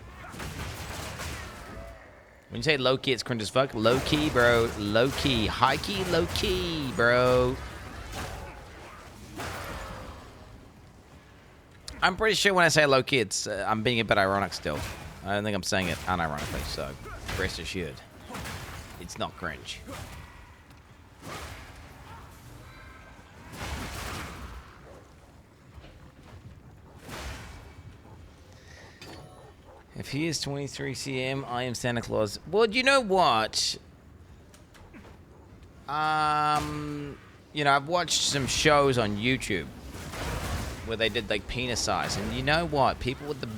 When you say low key, it's cringe as fuck. Low key, bro. Low key. High key, low key, bro. I'm pretty sure when I say low key, it's I'm being a bit ironic still. I don't think I'm saying it unironically, so rest assured. It's not cringe. If he is 23 CM, I am Santa Claus. Well, you know what? You know, I've watched some shows on YouTube where they did like penis size, and you know what? People with the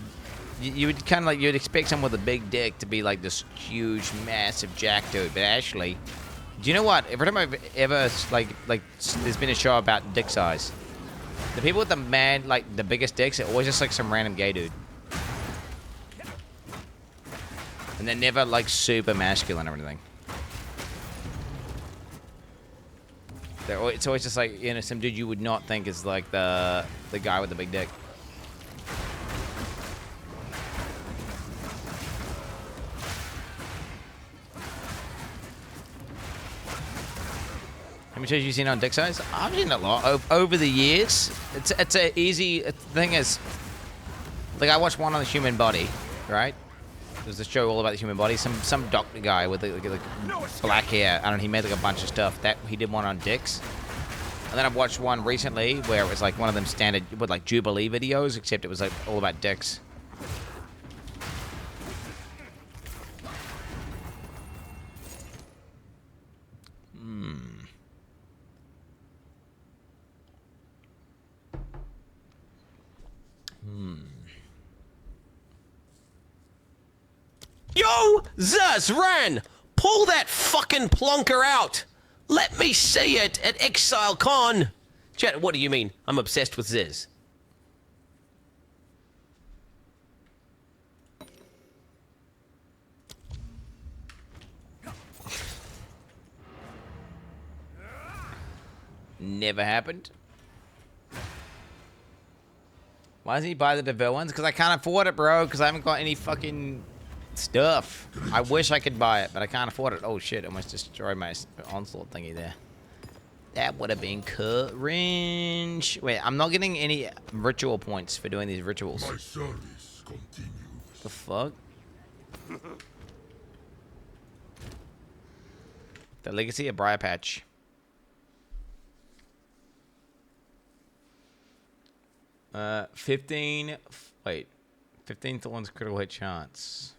you would kind of like you'd expect someone with a big dick to be like this huge, massive jack dude, but actually, do you know what? Every time I've ever like there's been a show about dick size, the people with the biggest dicks are always just like some random gay dude. And they're never, like, super masculine or anything. It's always just, like, you know, some dude you would not think is, like, the guy with the big dick. How many shows have you seen on dick size? I've seen a lot. Over the years, it's a easy thing is, like, I watched one on the human body, right? There's a show all about the human body. Some doctor guy with like black hair. I don't know. He made like a bunch of stuff. That he did one on dicks. And then I've watched one recently where it was like one of them standard with like Jubilee videos, except it was like all about dicks. Yo, Zuz, Ran, pull that fucking plonker out. Let me see it at Exile Con. Chat, what do you mean? I'm obsessed with Ziz. Never happened. Why doesn't he buy the DeVille ones? Because I can't afford it, bro. Because I haven't got any fucking stuff. I wish I could buy it, but I can't afford it. Oh shit, I almost destroyed my onslaught thingy there. That would have been cringe. Wait, I'm not getting any ritual points for doing these rituals. My service continues. The fuck? The Legacy of Briar Patch. Uh, 15 to 1's critical hit chance.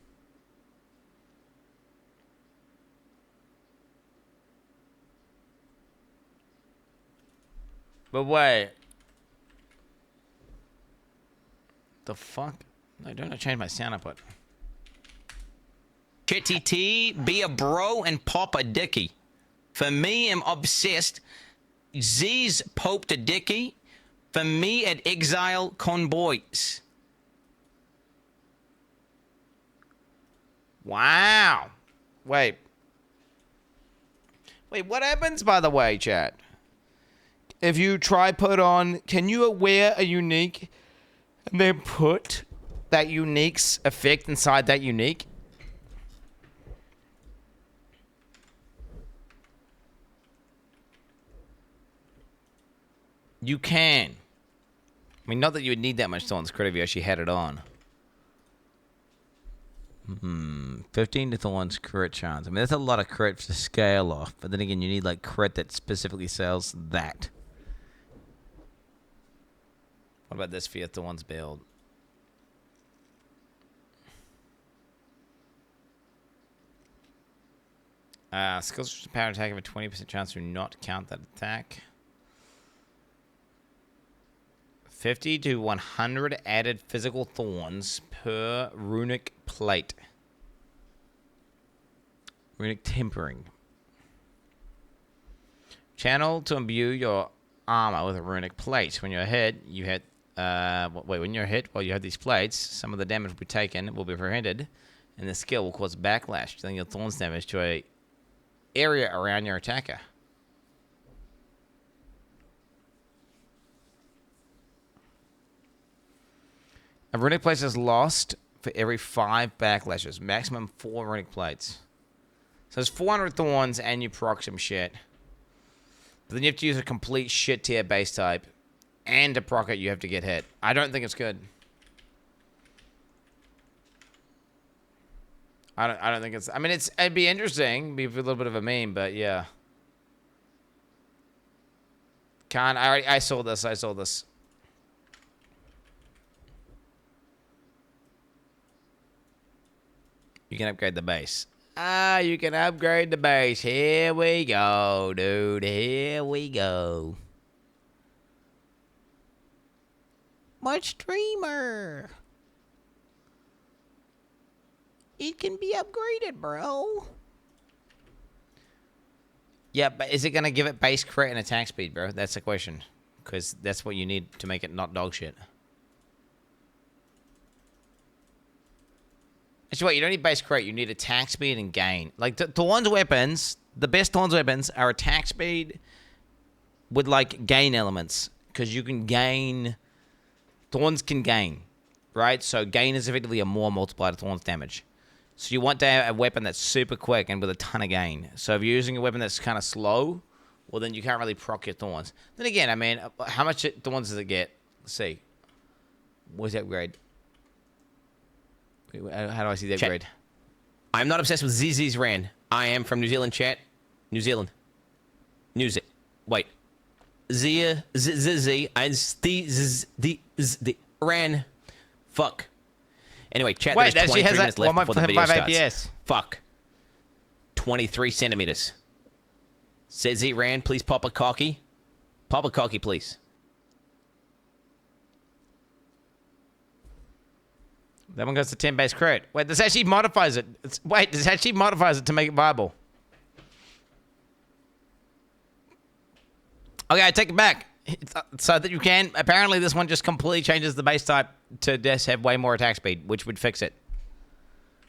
But wait. The fuck? No, don't I change my sound output? Chetty T, be a bro and pop a dicky. For me, I'm obsessed. Z's poped a dicky. For me at Exile Conboys. Wow. Wait, what happens, by the way, chat? If you try put on, can you wear a unique and then put that unique's effect inside that unique? You can. I mean, not that you would need that much Thorn's crit if you actually had it on. 15 to Thorn's crit chance. I mean, that's a lot of crit to scale off. But then again, you need, like, crit that specifically sells that. What about this for your Thorn's build? Skills power attack have a 20% chance to not count that attack. 50 to 100 added physical thorns per runic plate. Runic tempering. Channel to imbue your armor with a runic plate. When you're hit, you hit. When you're hit, while you have these plates, some of the damage will be taken, will be prevented, and the skill will cause backlash, dealing your thorns damage to a area around your attacker. A runic place is lost for every 5 backlashes. Maximum 4 runic plates. So there's 400 thorns and you proc some shit. But then you have to use a complete shit tier base type. And to proc it, you have to get hit. I don't think it's good. I don't think it's... I mean, it'd be interesting. Be a little bit of a meme, but yeah. I saw this. You can upgrade the base. You can upgrade the base. Here we go, dude. Here we go. My streamer. It can be upgraded, bro. Yeah, but is it going to give it base crit and attack speed, bro? That's the question. Because that's what you need to make it not dog shit. Actually, what? You don't need base crit. You need attack speed and gain. Like, Thorn's weapons, the best Thorn's weapons are attack speed with, like, gain elements. Because you can gain... Thorns can gain, right? So gain is effectively a more multiplier to Thorn's damage. So you want to have a weapon that's super quick and with a ton of gain. So if you're using a weapon that's kind of slow, well, then you can't really proc your Thorns. Then again, I mean, how much Thorns does it get? Let's see. Where's the upgrade? How do I see the upgrade? I'm not obsessed with ZZ's Ran. I am from New Zealand, chat. New Zealand. Wait. Zia, ZZ, the Ran. Fuck. Anyway, chat, wait, there's 23 minutes left before the video starts. APS. Fuck. 23 centimeters. Says Z Ran, please pop a cocky. Pop a cocky, please. That one goes to 10 base crit. Wait, this actually modifies it. This actually modifies it to make it viable. Okay, I take it back. So that you can... Apparently, this one just completely changes the base type to just have way more attack speed, which would fix it.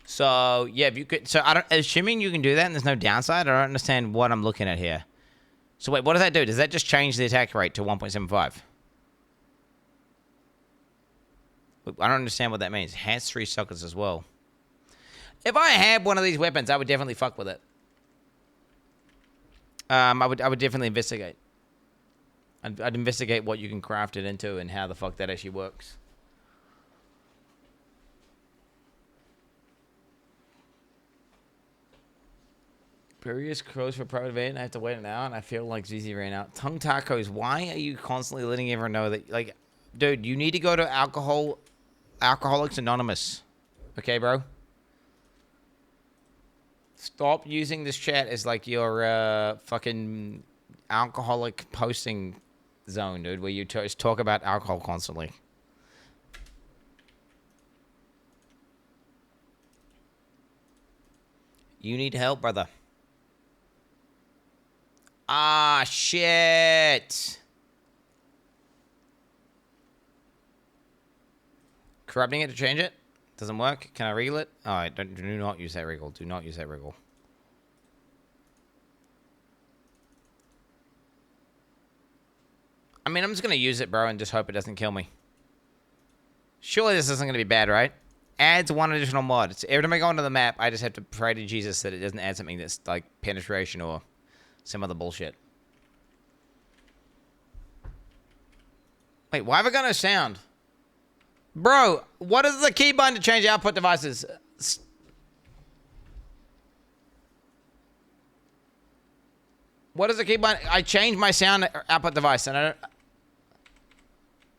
So, yeah, if you could... So, assuming you can do that and there's no downside, I don't understand what I'm looking at here. So, wait, what does that do? Does that just change the attack rate to 1.75? I don't understand what that means. Has 3 sockets as well. If I had one of these weapons, I would definitely fuck with it. I would definitely investigate. I'd investigate what you can craft it into and how the fuck that actually works. Previous crows for private event. I have to wait an hour and I feel like ZZ ran out. Tongue tacos. Why are you constantly letting everyone know that? Like, dude, you need to go to Alcoholics Anonymous. Okay, bro? Stop using this chat as like your fucking alcoholic posting zone, dude, where you just talk about alcohol constantly. You need help, brother. Ah, shit. Corrupting it to change it? Doesn't work? Can I wriggle it? Alright, do not use that wriggle. Do not use that wriggle. I mean, I'm just going to use it, bro, and just hope it doesn't kill me. Surely this isn't going to be bad, right? Adds 1 additional mod. It's every time I go onto the map, I just have to pray to Jesus that it doesn't add something that's like penetration or some other bullshit. Wait, why have I got no sound? Bro, what is the key button to change output devices? What is the key button? I changed my sound output device and I don't...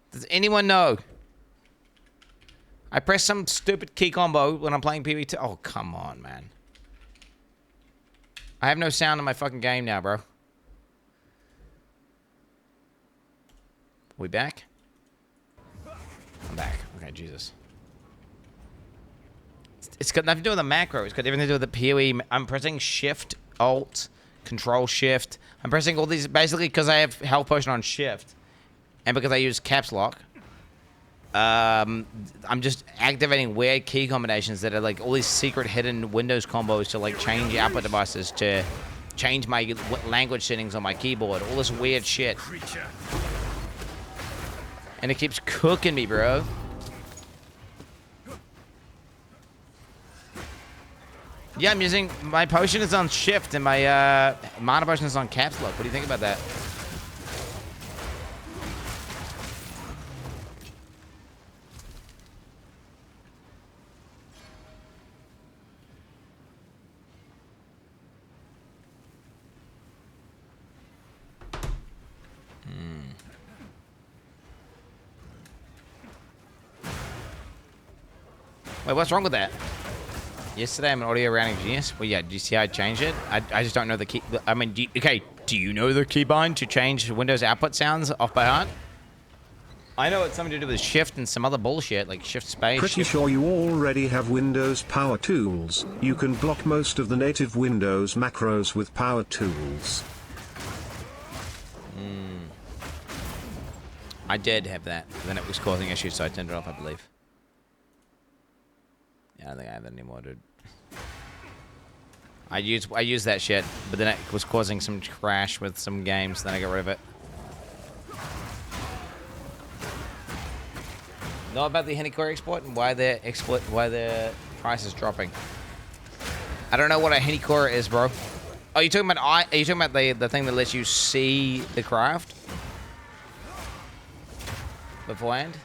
Does anyone know? I press some stupid key combo when I'm playing PvT. Oh, come on, man. I have no sound in my fucking game now, bro. We back? I'm back. Okay, Jesus. It's got nothing to do with the macro. It's got everything to do with the PoE. I'm pressing Shift, Alt, Control, Shift. I'm pressing all these basically because I have Health Potion on Shift. And because I use Caps Lock. I'm just activating weird key combinations that are like all these secret hidden Windows combos to like change output devices to change my language settings on my keyboard. All this weird shit. And it keeps cooking me, bro. Yeah, I'm using... My potion is on shift and my mana potion is on caps lock. What do you think about that? Wait, what's wrong with that? Yesterday, I'm an audio rounding genius. Well, yeah, do you see how I changed it? I just don't know the key. I mean, do you know the keybind to change Windows output sounds off by heart? I know it's something to do with shift and some other bullshit, like shift space. Pretty sure you already have Windows Power Tools. You can block most of the native Windows macros with Power Tools. I did have that. Then it was causing issues, so I turned it off, I believe. Yeah, I don't think I have that anymore, dude. I used that shit, but then it was causing some crash with some games, then I got rid of it. Know about the Hennycore export and why their price is dropping? I don't know what a Hennycore is, bro. Oh, you talking about are you talking about the thing that lets you see the craft beforehand?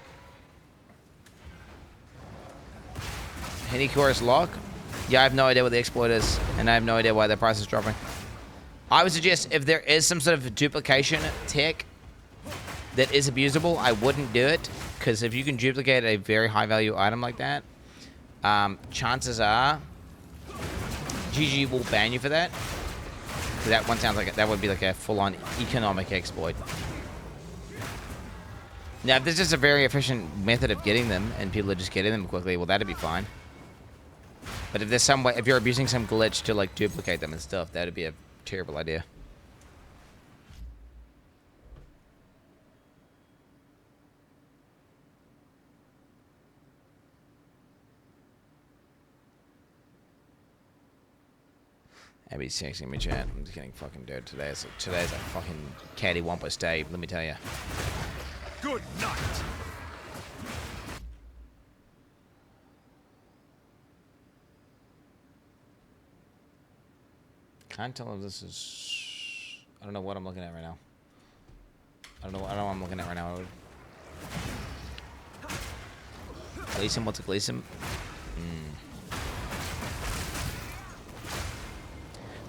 Hennycore's lock? Yeah, I have no idea what the exploit is, and I have no idea why their price is dropping. I would suggest if there is some sort of duplication tech that is abusable, I wouldn't do it, because if you can duplicate a very high value item like that, chances are GG will ban you for that. That one sounds like that would be like a full-on economic exploit. Now, if this is a very efficient method of getting them, and people are just getting them quickly, well, that'd be fine. But if there's some way, if you're abusing some glitch to like duplicate them and stuff, that'd be a terrible idea. Abby's texting me, chat. I'm just getting fucking dirty today. Today's a fucking cattywampus day, let me tell you. Good night. Can't tell if this is... I don't know what I'm looking at right now. I don't know what I'm looking at right now. Gleason, what's a Gleason?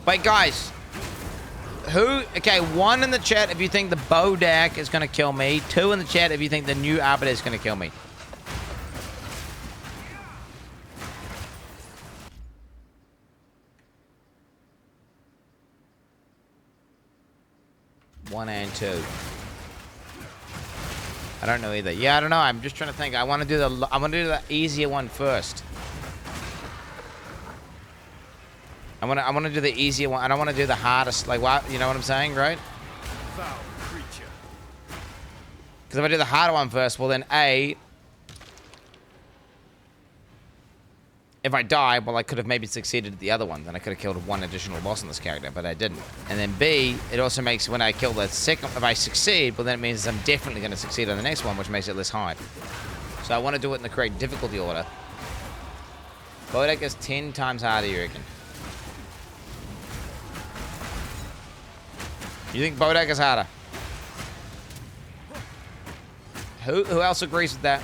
Wait, guys. Okay, 1 in the chat if you think the Bodak is gonna kill me. 2 in the chat if you think the new Arbiter is gonna kill me. One and 2. I don't know either. Yeah, I don't know. I'm just trying to think. I want to do the easier one first. I want to do the easier one. I don't want to do the hardest. Like, what? You know what I'm saying, right? Because if I do the harder one first, well then A, if I die, well, I could have maybe succeeded at the other one. Then I could have killed 1 additional boss on this character, but I didn't. And then B, it also makes when I kill the second, if I succeed, well, then it means I'm definitely going to succeed on the next one, which makes it less hard. So I want to do it in the correct difficulty order. Bodak is 10 times harder, you reckon? You think Bodak is harder? Who else agrees with that?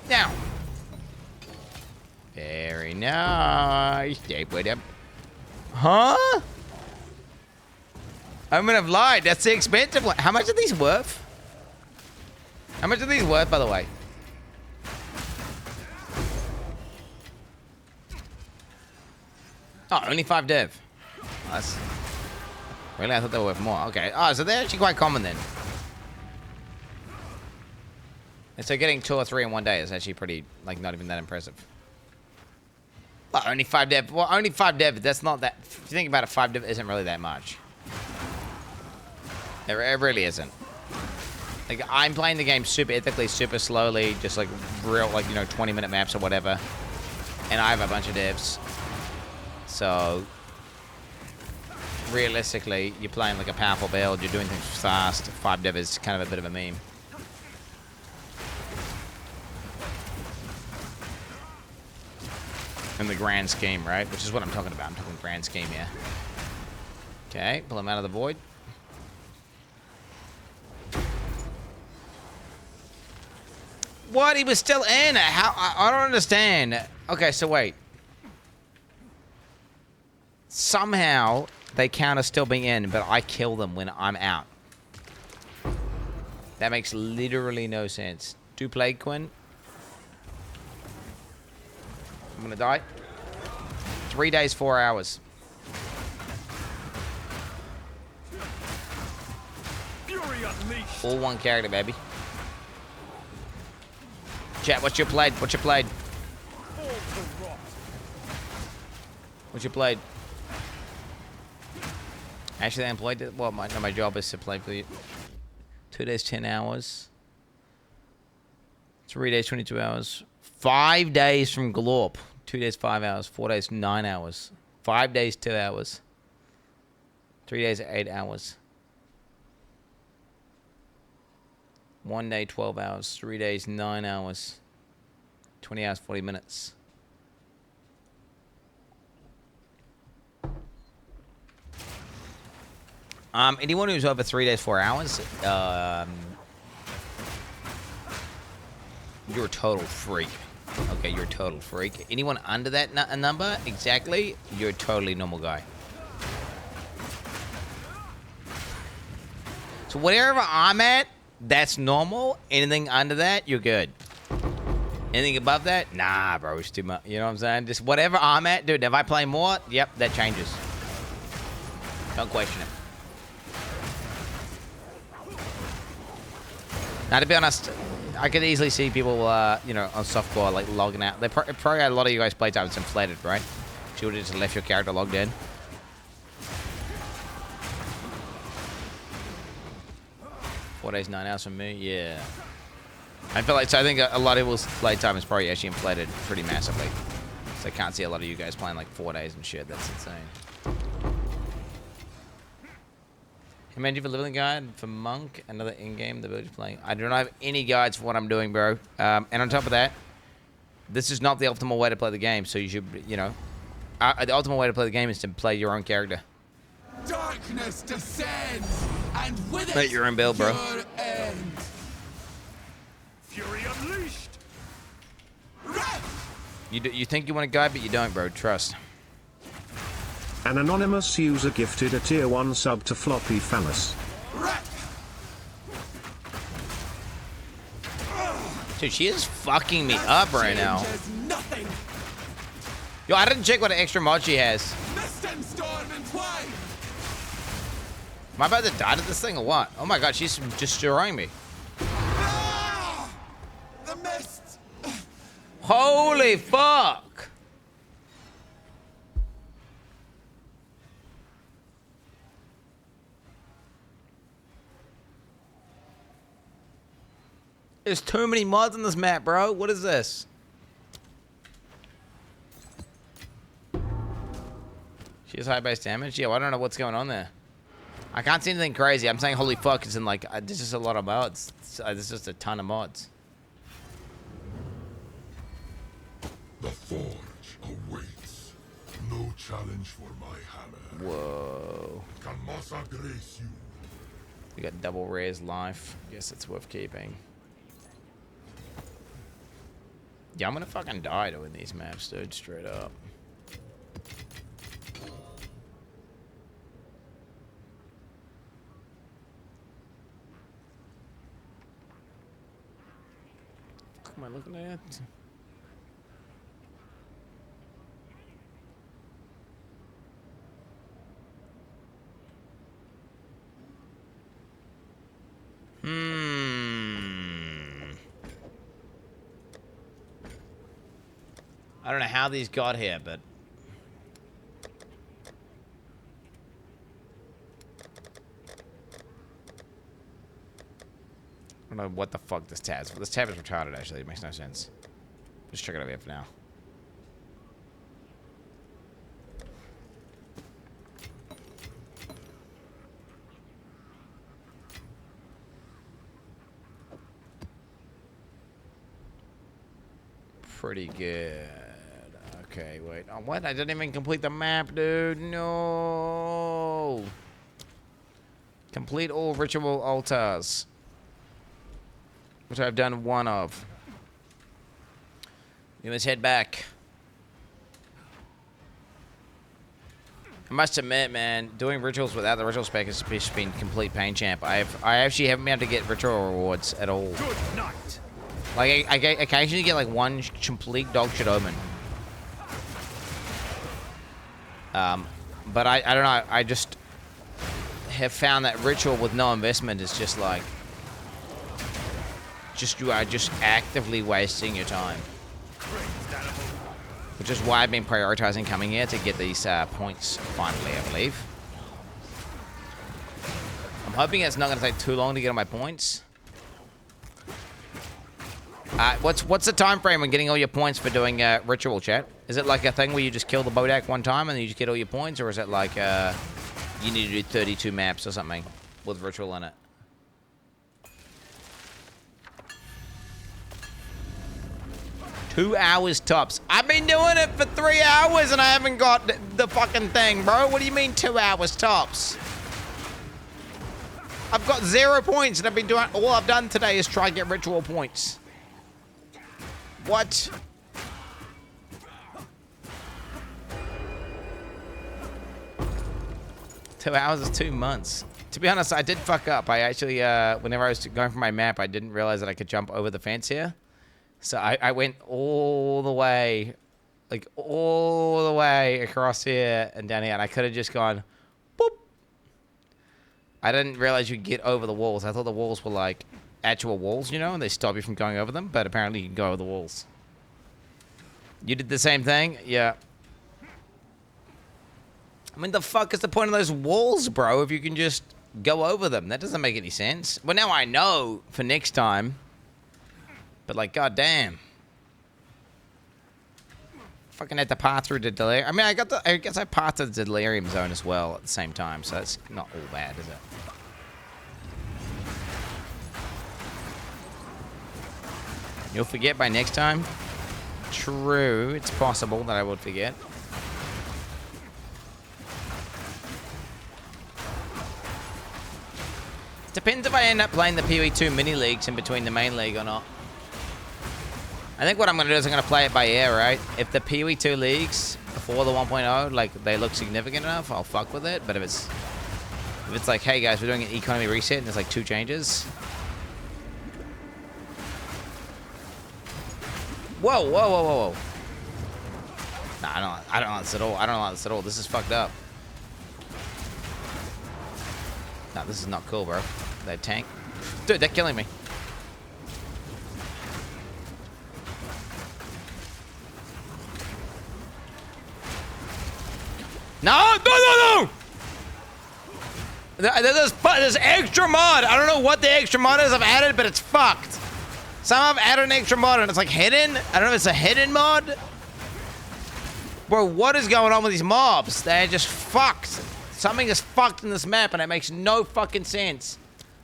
Now. Very nice. Huh? I'm gonna have lied. That's the expensive one. How much are these worth? How much are these worth, by the way? Oh, only 5 dev. Oh, that's... Really? I thought they were worth more. Okay. Oh, so they're actually quite common then. And so getting 2 or 3 in one day is actually pretty, like, not even that impressive. Well, only 5 dev. Well, only 5 dev. That's not that... If you think about it, 5 dev isn't really that much. It really isn't. Like, I'm playing the game super ethically, super slowly, just like real, like, you know, 20-minute maps or whatever. And I have a bunch of devs. So, realistically, you're playing like a powerful build, you're doing things fast. 5 dev is kind of a bit of a meme. In the grand scheme, right? Which is what I'm talking about. I'm talking grand scheme here. Okay, pull him out of the void. What? He was still in? How? I don't understand. Okay, so wait. Somehow they count as still being in, but I kill them when I'm out. That makes literally no sense. Do play, Quinn. I'm gonna die. 3 days, 4 hours. Fury unleashed. All one character, baby. Chat, what's your played? What's your played? What's your played? Actually, I employed it. Well, my job is to play for you. 2 days, 10 hours. 3 days, 22 hours. 5 days from Glorp. 2 days, 5 hours. 4 days, 9 hours. 5 days, 2 hours. 3 days, 8 hours. 1 day, 12 hours. 3 days, 9 hours. 20 hours, 40 minutes. Anyone who's over 3 days, 4 hours, you're a total freak. Okay, you're a total freak. Anyone under that number, exactly, you're a totally normal guy. So whatever I'm at, that's normal. Anything under that, you're good. Anything above that, nah, bro, it's too much. You know what I'm saying? Just whatever I'm at, dude. If I play more, yep, that changes. Don't question it. Now, to be honest, I could easily see people, you know, on softcore, like, logging out. They probably had a lot of you guys playtime it's inflated, right? So you would have just left your character logged in. Four days, 9 hours from me, yeah. I feel like, so I think a lot of people's playtime is probably actually inflated pretty massively. So I can't see a lot of you guys playing like 4 days and shit. That's insane. Hey man, do you have a living guide for Monk? Another in-game the build you're playing? I do not have any guides for what I'm doing, bro. And on top of that, this is not the optimal way to play the game. So you should, you know, the optimal way to play the game is to play your own character. Darkness descends, and with it, Make your own build, bro. your end. Fury unleashed. You think you want a guide, but you don't, bro. Trust. An anonymous user gifted a tier 1 sub to Floppy Phallus. Dude, she is fucking me up right now. Yo, I didn't check what extra mod she has. Am I about to die to this thing or what? Oh my god, she's destroying me. The mist. Holy fuck! There's too many mods on this map, bro. What is this? She has high base damage? Yeah, well, I don't know what's going on there. I can't see anything crazy. I'm saying holy fuck, it's in like, there's just a lot of mods. There's just a ton of mods. The forge awaits. No challenge for my hammer. Whoa. Can Massa grace you? We got double raise life. Guess it's worth keeping. Yeah, I'm gonna fucking die doing these maps, dude. Straight up. What am I looking at? I don't know how these got here, but know what the fuck this tab is. This tab is retarded, actually. It makes no sense. Just check it over here for now. Pretty good. Okay, wait. Oh, what? I didn't even complete the map, dude. No. Complete all ritual altars. Which I've done one of. We must head back. I must admit, man, doing rituals without the ritual spec has just been complete pain champ. I actually haven't been able to get ritual rewards at all. Good night. Like, I occasionally get, like, one complete dog shit omen. But I don't know, I just have found that ritual with no investment is just, like... you are just actively wasting your time. Which is why I've been prioritizing coming here to get these points finally, I believe. I'm hoping it's not going to take too long to get all my points. What's the time frame on getting all your points for doing ritual, chat? Is it like a thing where you just kill the Bodak one time and then you just get all your points? Or is it like you need to do 32 maps or something with ritual in it? Two hours tops. I've been doing it for 3 hours and I haven't got the fucking thing, bro. What do you mean 2 hours tops? I've got 0 points and I've been doing... All I've done today is try and get ritual points. What? Two hours is 2 months. To be honest, I did fuck up. I actually, whenever I was going for my map, I didn't realize that I could jump over the fence here. So I went all the way, like all the way across here and down here, and I could have just gone, boop. I didn't realize you could get over the walls. I thought the walls were like actual walls, you know, and they stop you from going over them, but apparently you can go over the walls. You did the same thing? Yeah. I mean, the fuck is the point of those walls, bro, if you can just go over them? That doesn't make any sense. Well, now I know for next time. But, like, goddamn. Fucking had to pass through the delirium. I mean, I guess I passed through the delirium zone as well at the same time, so that's not all bad, is it? You'll forget by next time? True, it's possible that I would forget. Depends if I end up playing the PoE2 mini leagues in between the main league or not. I think what I'm going to do is I'm going to play it by ear, right? If the PoE2 leagues before the 1.0, like, they look significant enough, I'll fuck with it. But if it's like, hey guys, we're doing an economy reset and there's like 2 changes. Whoa, whoa, whoa, whoa, whoa. Nah, I don't like this at all. I don't like this at all. This is fucked up. Nah, this is not cool, bro. That tank. Dude, they're killing me. No, no, no, no! There's extra mod. I don't know what the extra mod is I've added, but it's fucked. Some have added an extra mod and it's like hidden. I don't know if it's a hidden mod. Bro, what is going on with these mobs? They're just fucked. Something is fucked in this map and it makes no fucking sense.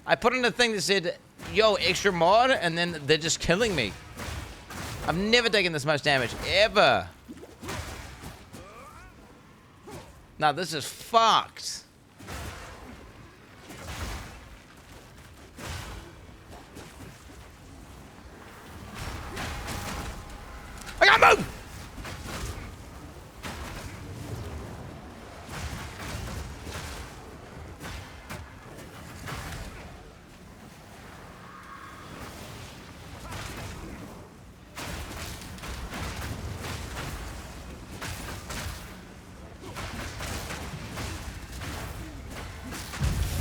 I put in a thing that said, yo, extra mod, and then they're just killing me. I've never taken this much damage, ever. Now this is fucked. I gotta move!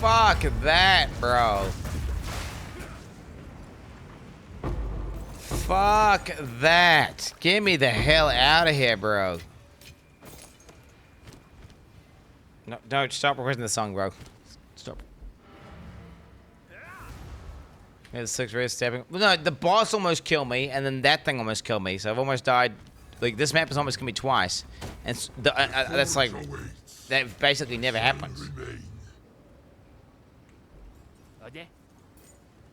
Fuck that, bro. Fuck that. Get me the hell out of here, bro. No, stop recording the song, bro. Stop. There's 6 red stabbing. Well, no, the boss almost killed me, and then that thing almost killed me. So I've almost died. Like, this map has almost killed me twice. And that's like... That basically never happens.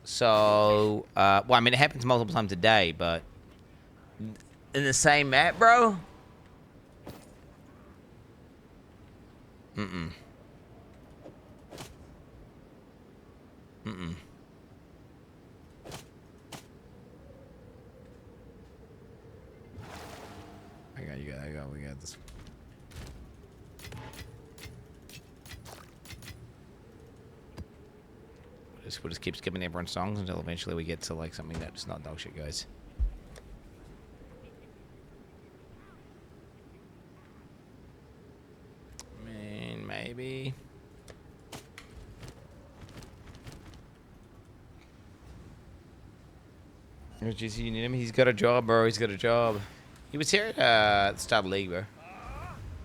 So, well, I mean, it happens multiple times a day, but... In the same map, bro? Mm-mm. Mm-mm. I got, we got this. We'll just keep skipping everyone's songs until eventually we get to like something that's not dog shit, guys. I mean, maybe. GC, you need him? He's got a job, bro. He's got a job. He was here at the start of the league, bro.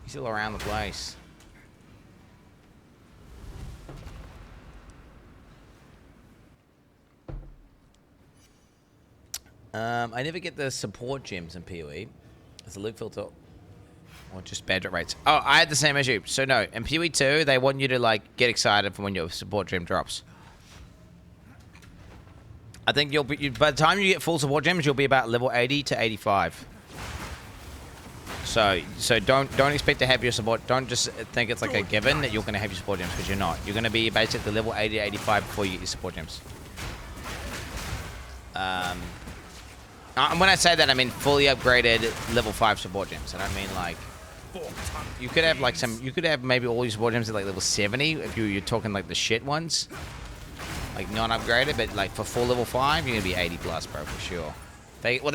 He's still around the place. I never get the support gems in PoE. It's a loot filter. Or just bad drop rates. Oh, I had the same issue. So no, in PoE 2, they want you to like get excited for when your support gem drops. I think you'll be, by the time you get full support gems, you'll be about level 80 to 85. So don't expect to have your support. Don't just think it's like a given that you're going to have your support gems, because you're not. You're going to be basically level 80 to 85 before you get your support gems. When I say that, I mean fully upgraded level 5 support gems. I don't mean like you could have like some. You could have maybe all your support gems at like level 70 if you're talking like the shit ones, like non-upgraded. But like for full level 5, you're gonna be 80 plus, bro, for sure. Well,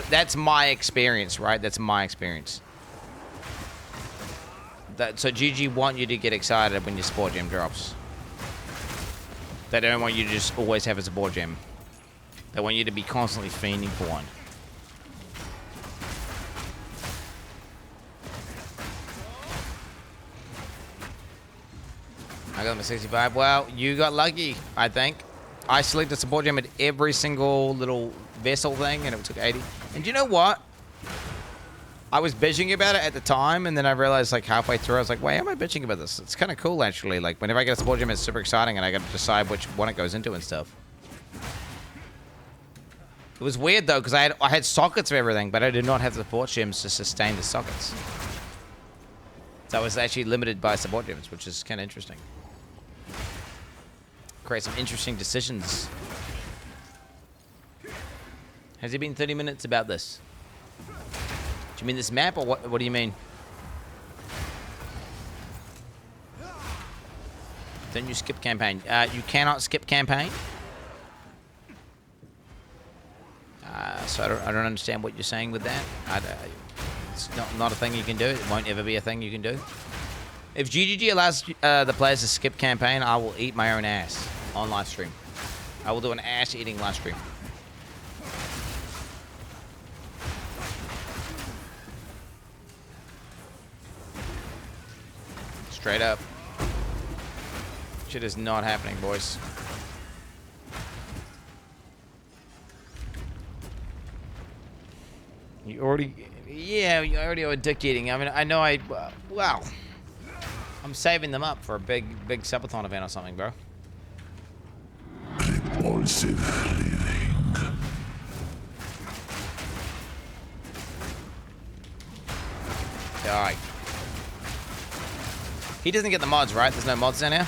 that's my experience, right? That's my experience. So GG want you to get excited when your support gem drops. They don't want you to just always have a support gem. They want you to be constantly fiending for one. I got my 65. Well, you got lucky, I think. I selected support gem at every single little vessel thing, and it took 80. And you know what? I was bitching about it at the time, and then I realized, like, halfway through, I was like, why am I bitching about this? It's kind of cool, actually. Like, whenever I get a support gem, it's super exciting, and I got to decide which one it goes into and stuff. It was weird, though, because I had sockets for everything, but I did not have support gems to sustain the sockets. So I was actually limited by support gems, which is kind of interesting. Create some interesting decisions. Has it been 30 minutes about this? Do you mean this map, or what do you mean? Then you skip campaign. You cannot skip campaign. So I don't understand what you're saying with that. It's not a thing you can do. It won't ever be a thing you can do. If GGG allows the players to skip campaign, I will eat my own ass on live stream. I will do an ass-eating live stream. Straight up. Shit is not happening, boys. You already... Yeah, you already are dick eating. I mean, I know well... I'm saving them up for a big subathon event or something, bro. Repulsive living. Alright. He doesn't get the mods, right? There's no mods in here?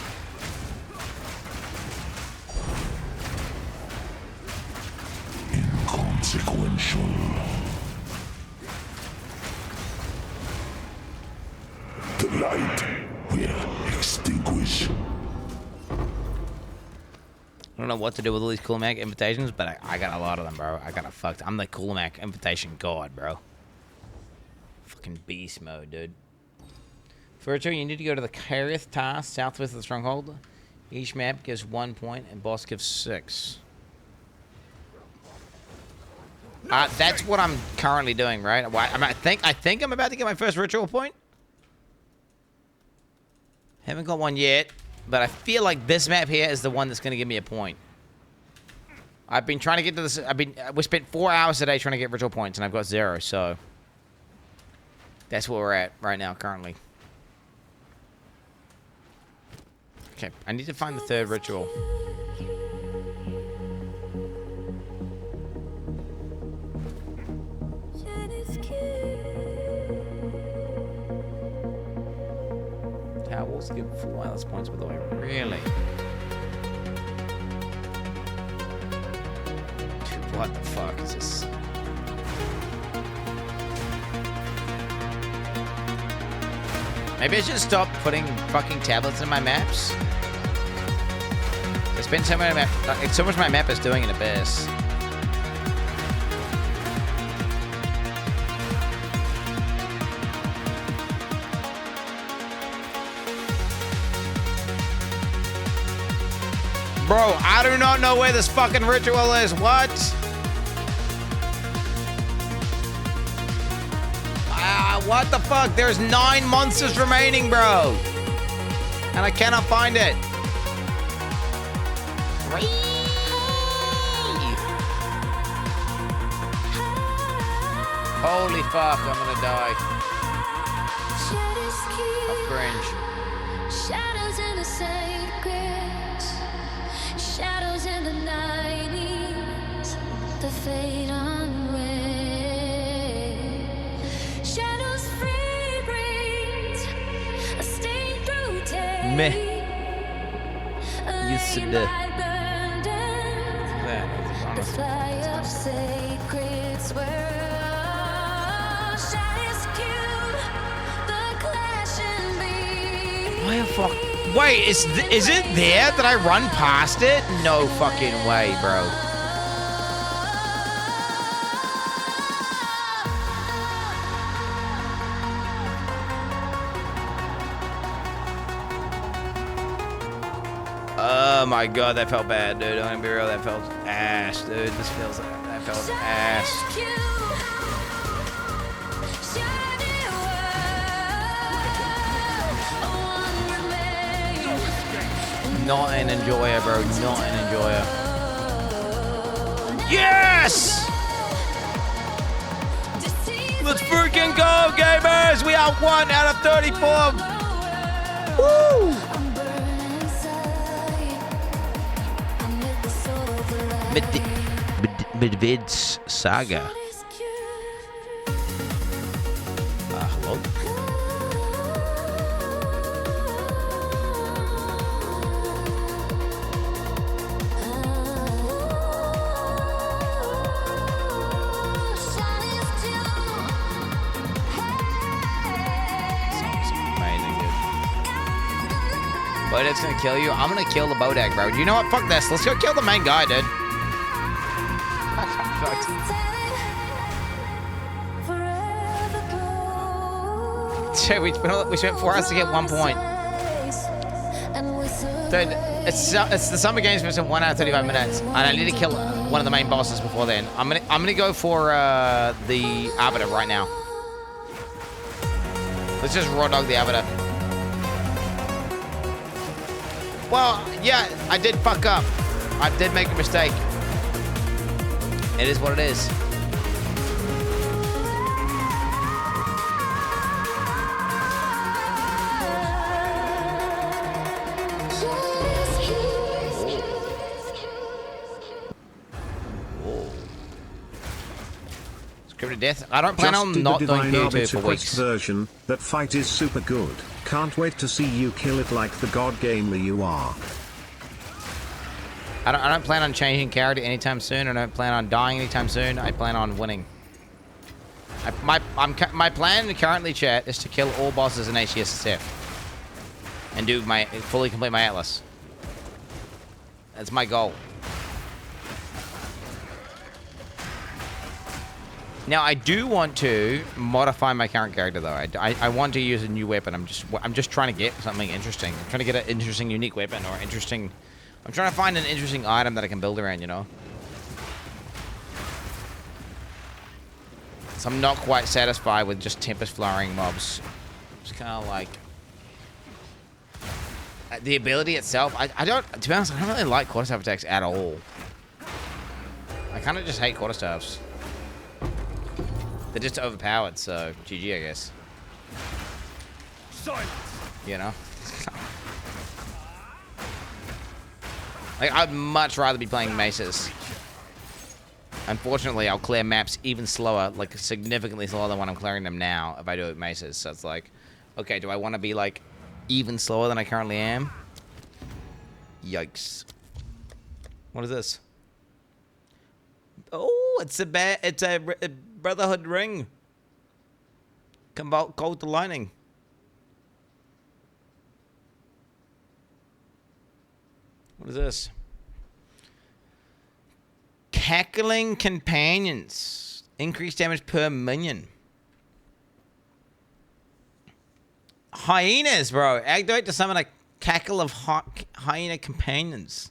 Inconsequential. The light will extinguish. I don't know what to do with all these Coolmac invitations, but I got a lot of them, bro. I'm the Coolmac invitation god, bro. Fucking beast mode, dude. Virtual, you need to go to the Kareth task southwest of the stronghold. Each map gives 1 point and boss gives 6. That's what I'm currently doing, right? I think I'm about to get my first ritual point. Haven't got one yet, but I feel like this map here is the one that's going to give me a point. I've been trying to get to this. We spent 4 hours today trying to get ritual points, and I've got 0. So that's where we're at right now, currently. Okay, I need to find the 3rd ritual. Towels give full wireless points, by the way. Really? What the fuck is this? Maybe I should stop putting fucking tablets in my maps. I spend so much my map is doing in Abyss. Bro, I do not know where this fucking ritual is. What? What the fuck? There's 9 monsters remaining, bro. And I cannot find it. Holy fuck, I'm gonna die. Of cringe. Shadows in the sacred, shadows in the 90s, the fade on red. Shadows free breeze, a stain through tape. Meh. Yes, it the fly of sacreds where shadows kill the clashing beat. Why the fuck? Wait, is it there? Did I run past it? No fucking way, bro. Oh my god, that felt bad, dude. I'm gonna be real, that felt ass, dude. That felt ass. Not an enjoyer, bro. Not an enjoyer. Yes! Let's freaking go, gamers! We are 1 out of 34. Woo! Midvid's Saga. Hello? Bodag's gonna kill you. I'm gonna kill the Bodag, bro. You know what? Fuck this. Let's go kill the main guy, dude. We spent 4 hours to get 1 point. Dude, it's the summer games. We spent 1 hour 35 minutes, and I need to kill one of the main bosses before then. I'm gonna go for the Arbiter right now. Let's just raw dog the Arbiter. Well, yeah, I did fuck up. I did make a mistake. It is what it is. Scripted death. I don't plan on not doing PO2 for weeks. Version. That fight is super good. Can't wait to see you kill it like the god gamer you are. I don't plan on changing character anytime soon. I don't plan on dying anytime soon. I plan on winning. My plan currently, chat, is to kill all bosses in HCSSF and do fully complete my Atlas. That's my goal. Now I do want to modify my current character though. I want to use a new weapon. I'm just trying to get something interesting. I'm trying to get an interesting, unique weapon or interesting. I'm trying to find an interesting item that I can build around, you know? So I'm not quite satisfied with just Tempest flowering mobs. It's kind of like... the ability itself, I don't... To be honest, I don't really like quarter staff attacks at all. I kind of just hate quarterstaffs. They're just overpowered, so GG, I guess. Silence. You know? Like, I'd much rather be playing maces. Unfortunately, I'll clear maps even slower, like significantly slower than when I'm clearing them now if I do it with maces. So it's like, okay, do I want to be like even slower than I currently am? Yikes. What is this? Oh, it's a Brotherhood ring. Gold to lining. What is this? Cackling companions. Increased damage per minion. Hyenas, bro. Activate to summon a cackle of hyena companions.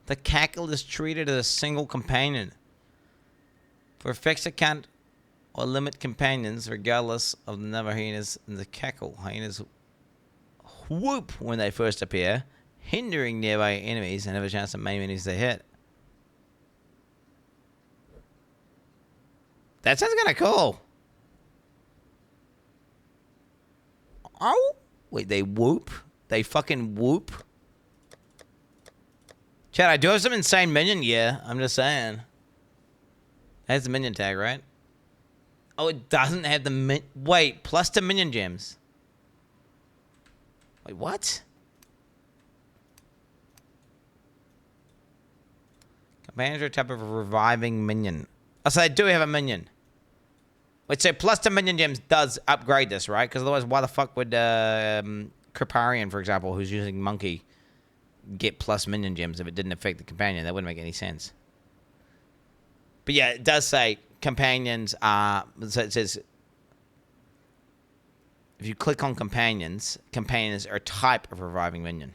The cackle is treated as a single companion. For effects that can't or limit companions, regardless of the number of hyenas in the cackle. Hyenas whoop when they first appear, hindering nearby enemies and have a chance to maim enemies they hit. That sounds kind of cool. Oh, wait, they whoop? They fucking whoop? Chad, I do have some insane minion gear. I'm just saying. That's the minion tag, right? Oh, it doesn't have the wait, plus the minion gems. Wait, what? Companions are a type of reviving minion. Oh, so I do have a minion. Wait, so plus the minion gems does upgrade this, right? Because otherwise, why the fuck would Kriparian, for example, who's using Monkey, get plus minion gems if it didn't affect the companion? That wouldn't make any sense. But yeah, it does say companions are... So it says... If you click on companions, companions are a type of reviving minion.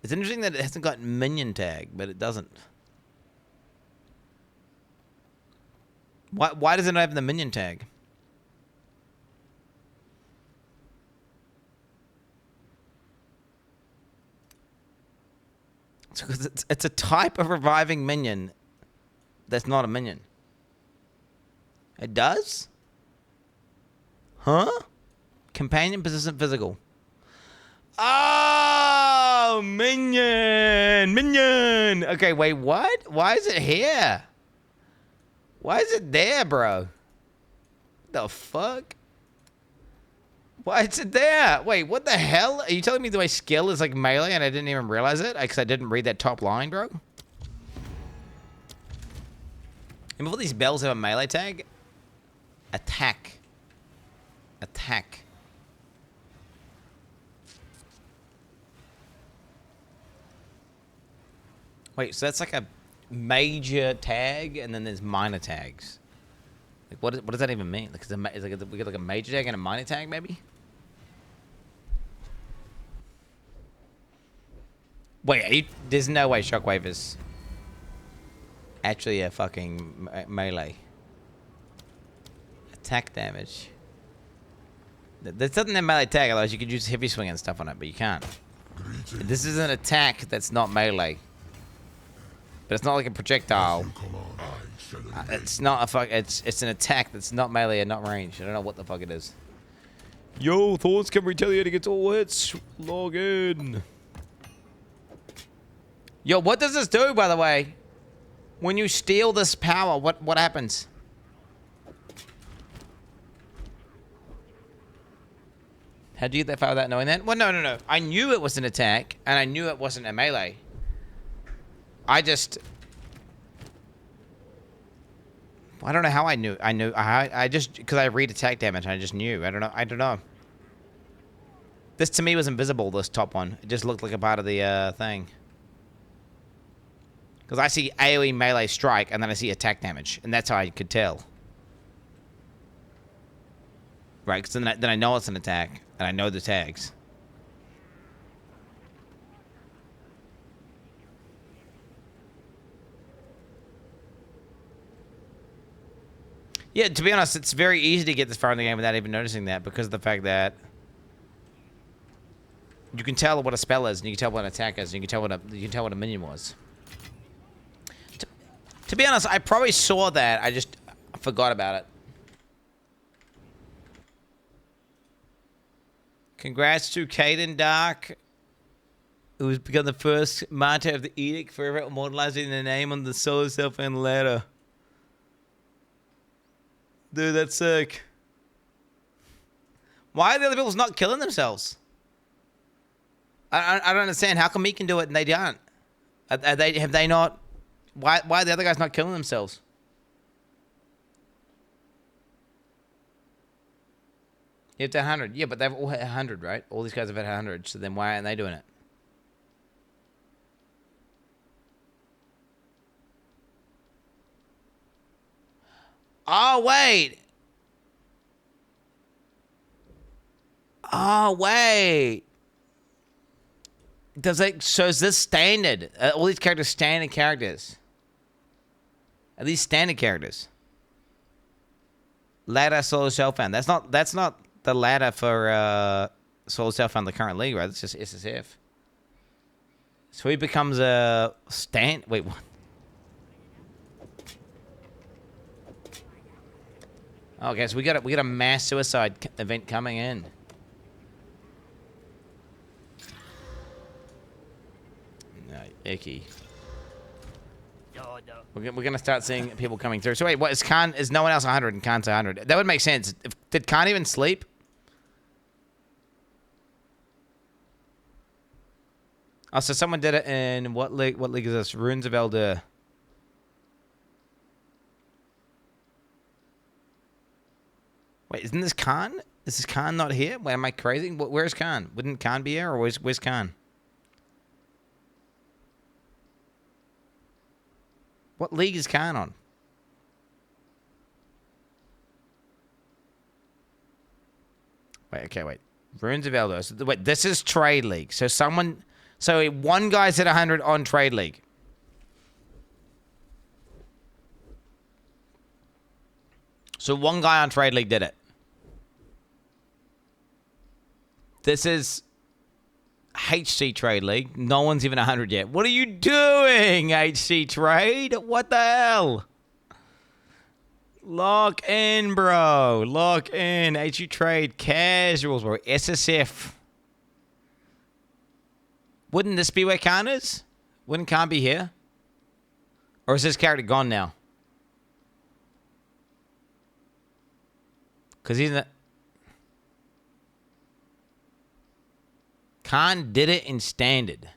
It's interesting that it hasn't got minion tag, but it doesn't. Why does it not have the minion tag? It's because it's a type of reviving minion that's not a minion. It does? Huh? Companion, persistent, physical. Oh, minion! Minion! Okay, wait, what? Why is it here? Why is it there, bro? The fuck? Why is it there? Wait, what the hell? Are you telling me my skill is like melee and I didn't even realize it? Because I didn't read that top line, bro? And before these bells have a melee tag? Attack. Attack. Wait, so that's like a major tag, and then there's minor tags. Like, what does that even mean? Like, we get like a major tag and a minor tag, maybe? Wait, there's no way Shockwave is actually a fucking melee. Attack damage. This doesn't have melee tag, otherwise you could use heavy swing and stuff on it, but you can't. This is an attack that's not melee. But it's not like a projectile. It's not a it's an attack that's not melee and not ranged. I don't know what the fuck it is. Yo, Thorns can retaliate against all hits. Log in. Yo, what does this do, by the way? When you steal this power, what happens? How'd you get that far without knowing that? Well, no. I knew it was an attack, and I knew it wasn't a melee. I don't know how I knew. I just, because I read attack damage, I just knew. I don't know. This to me was invisible, this top one. It just looked like a part of the thing. Because I see AoE melee strike, and then I see attack damage, and that's how I could tell. Right, because then I know it's an attack, and I know the tags. Yeah, to be honest, it's very easy to get this far in the game without even noticing that, because of the fact that you can tell what a spell is, and you can tell what an attack is, and you can tell what a minion was. To be honest, I probably saw that. I just forgot about it. Congrats to Caden Dark, who's become the first martyr of the edict, forever immortalizing the name on the solar self-found ladder. Dude, that's sick. Why are the other people not killing themselves? I don't understand. How come he can do it and they don't? Have they not? Why are the other guys not killing themselves? You have to 100. Yeah, but they've all hit 100, right? All these guys have hit 100. So then why aren't they doing it? Oh, wait. Oh, wait. Does it, so is this standard? All these characters standard characters? Are these standard characters? Ladder solo self-found. That's not the ladder for solo self-found the current league, right? It's just SSF. So he becomes a stand. Wait, what? Okay, so we got a mass suicide event coming in. No, icky. We're gonna start seeing people coming through. So wait, what is Khan? Is no one else 100 and Khan's 100? That would make sense. Did Khan even sleep? Oh, so someone did it in what league? What league is this? Runes of Elder. Wait, isn't this Khan? Is this Khan not here? Wait, am I crazy? Where's Khan? Wouldn't Khan be here, or where's Khan? What league is Khan on? Wait, okay, wait. Runes of Elder. So, wait, this is Trade League. So one guy's at 100 on Trade League. So one guy on Trade League did it. This is HC Trade League. No one's even 100 yet. What are you doing, HC Trade? What the hell? Lock in, bro. Lock in. HC Trade. Casuals, bro. SSF. Wouldn't this be where Khan is? Wouldn't Khan be here? Or is this character gone now? Because he's in the... Khan did it in standard.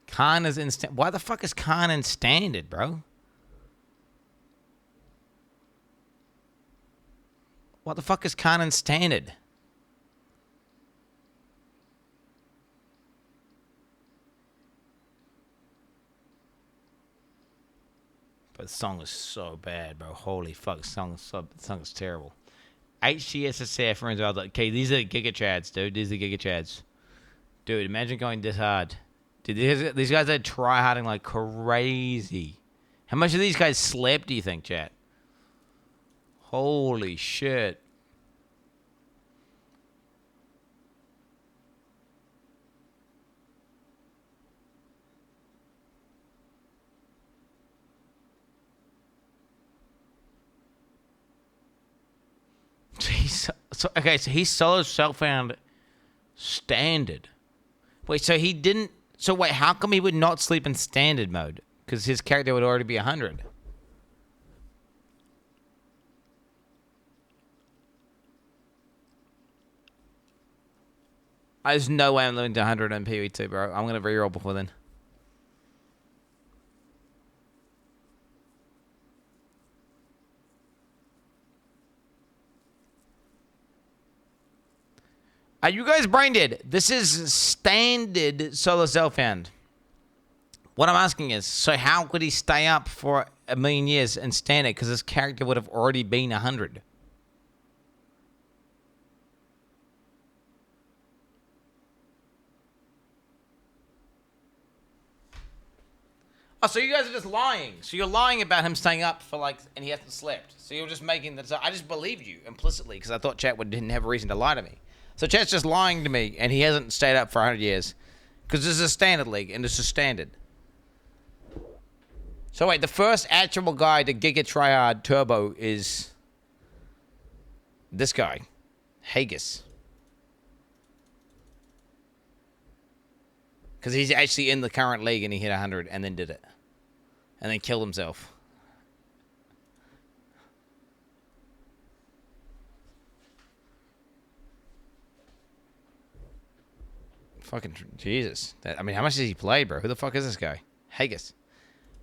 Khan is in standard. Why the fuck is Khan in standard, bro? What the fuck is Khan in standard? But the song is so bad, bro. Holy fuck, the song is terrible. HCSSF runs out. Okay, these are Giga Chads, dude. These are Giga Chads. Dude, imagine going this hard. Dude, these guys are try-harding like crazy. How much of these guys slept, do you think, chat? Holy shit. Okay, so he solo self-found standard. Wait, so he didn't... So wait, how come he would not sleep in standard mode? Because his character would already be 100. There's no way I'm living to 100 on PV2, bro. I'm going to reroll before then. Are you guys brain dead? This is standard solo self-found. What I'm asking is, so how could he stay up for a million years in standard? Because his character would have already been 100. Oh, so you guys are just lying. So you're lying about him staying up for like, and he hasn't slept. So you're just making that. I just believed you implicitly because I thought chat didn't have a reason to lie to me. So chat's just lying to me, and he hasn't stayed up for 100 years. Because this is a standard league, and this is standard. So wait, the first actual guy to Giga Tryhard Turbo is this guy, Haggis. Because he's actually in the current league and he hit 100 and then did it. And then killed himself. Fucking Jesus. I mean, how much has he played, bro? Who the fuck is this guy? Haggis.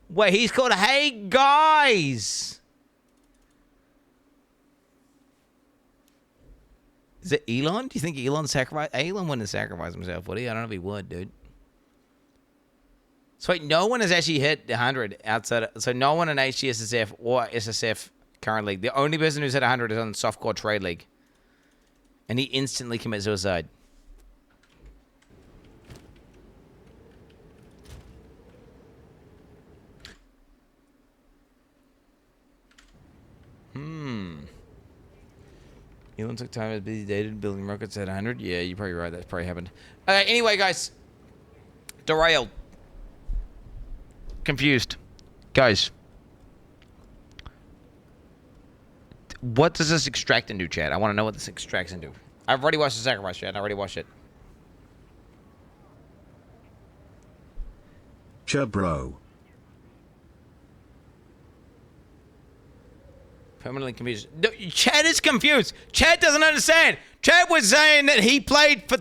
Wait, he's called Hey Guys. Is it Elon? Do you think Elon sacrificed? Elon wouldn't sacrifice himself, would he? I don't know if he would, dude. So wait, no one has actually hit 100 outside of, so no one in HCSSF or SSF current league. The only person who's hit 100 is on the Softcore Trade League. And he instantly commits suicide. Elon took time as busy dated building rockets at 100. Yeah, you're probably right. That's probably happened. Anyway, guys. Derailed. Confused. Guys. What does this extract into, Chad? I want to know what this extracts into. I've already watched the sacrifice, Chad. I already watched it. Bro. Permanently confused. No, Chad is confused. Chad doesn't understand. Chad was saying that he played for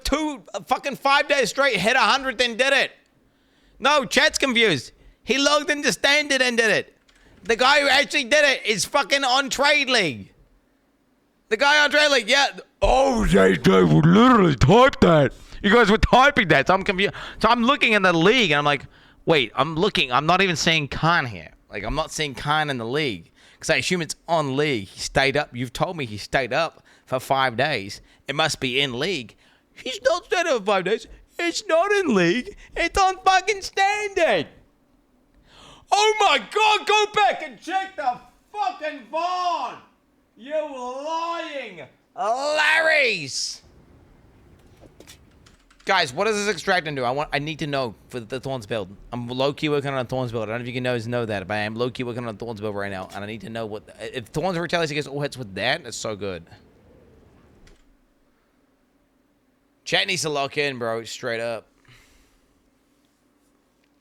fucking 5 days straight, hit 100, then did it. No, Chad's confused. He logged into standard and did it. The guy who actually did it is fucking on Trade League. The guy on Trade League, yeah. Oh, they would literally type that. You guys were typing that, so I'm confused. So I'm looking in the league, and I'm like, wait, I'm not even seeing Khan here. Like, I'm not seeing Khan in the league. Because I assume it's on league. He stayed up. You've told me he stayed up for 5 days. It must be in league. He's not stayed up for 5 days. It's not in league. It's on fucking standard. Oh my God, go back and check the fucking VOD. You're lying. Larrys. Guys, what does this extract into? I need to know for the Thorns build. I'm low-key working on a Thorns build. I don't know if you can know that, but I am low-key working on a Thorns build right now, and I need to know what... If Thorns retaliates against all hits with that, it's so good. Chat needs to lock in, bro. Straight up.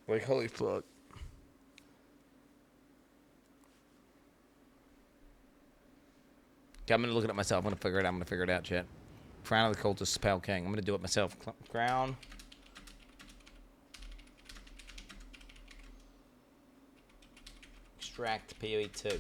Like, holy fuck. Okay, I'm gonna look at myself. I'm gonna figure it out. I'm gonna figure it out, chat. Crown of the Cultist, Pale King. I'm gonna do it myself. Crown. Extract PoE 2.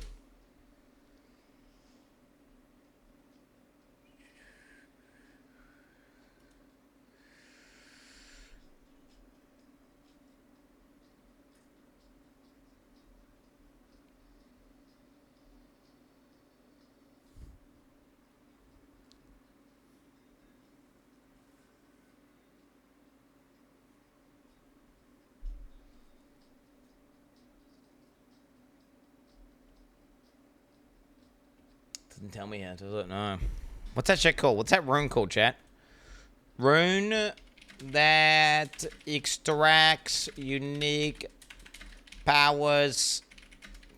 Doesn't tell me how to do it, no. What's that shit called? What's that rune called, chat? Rune that extracts unique powers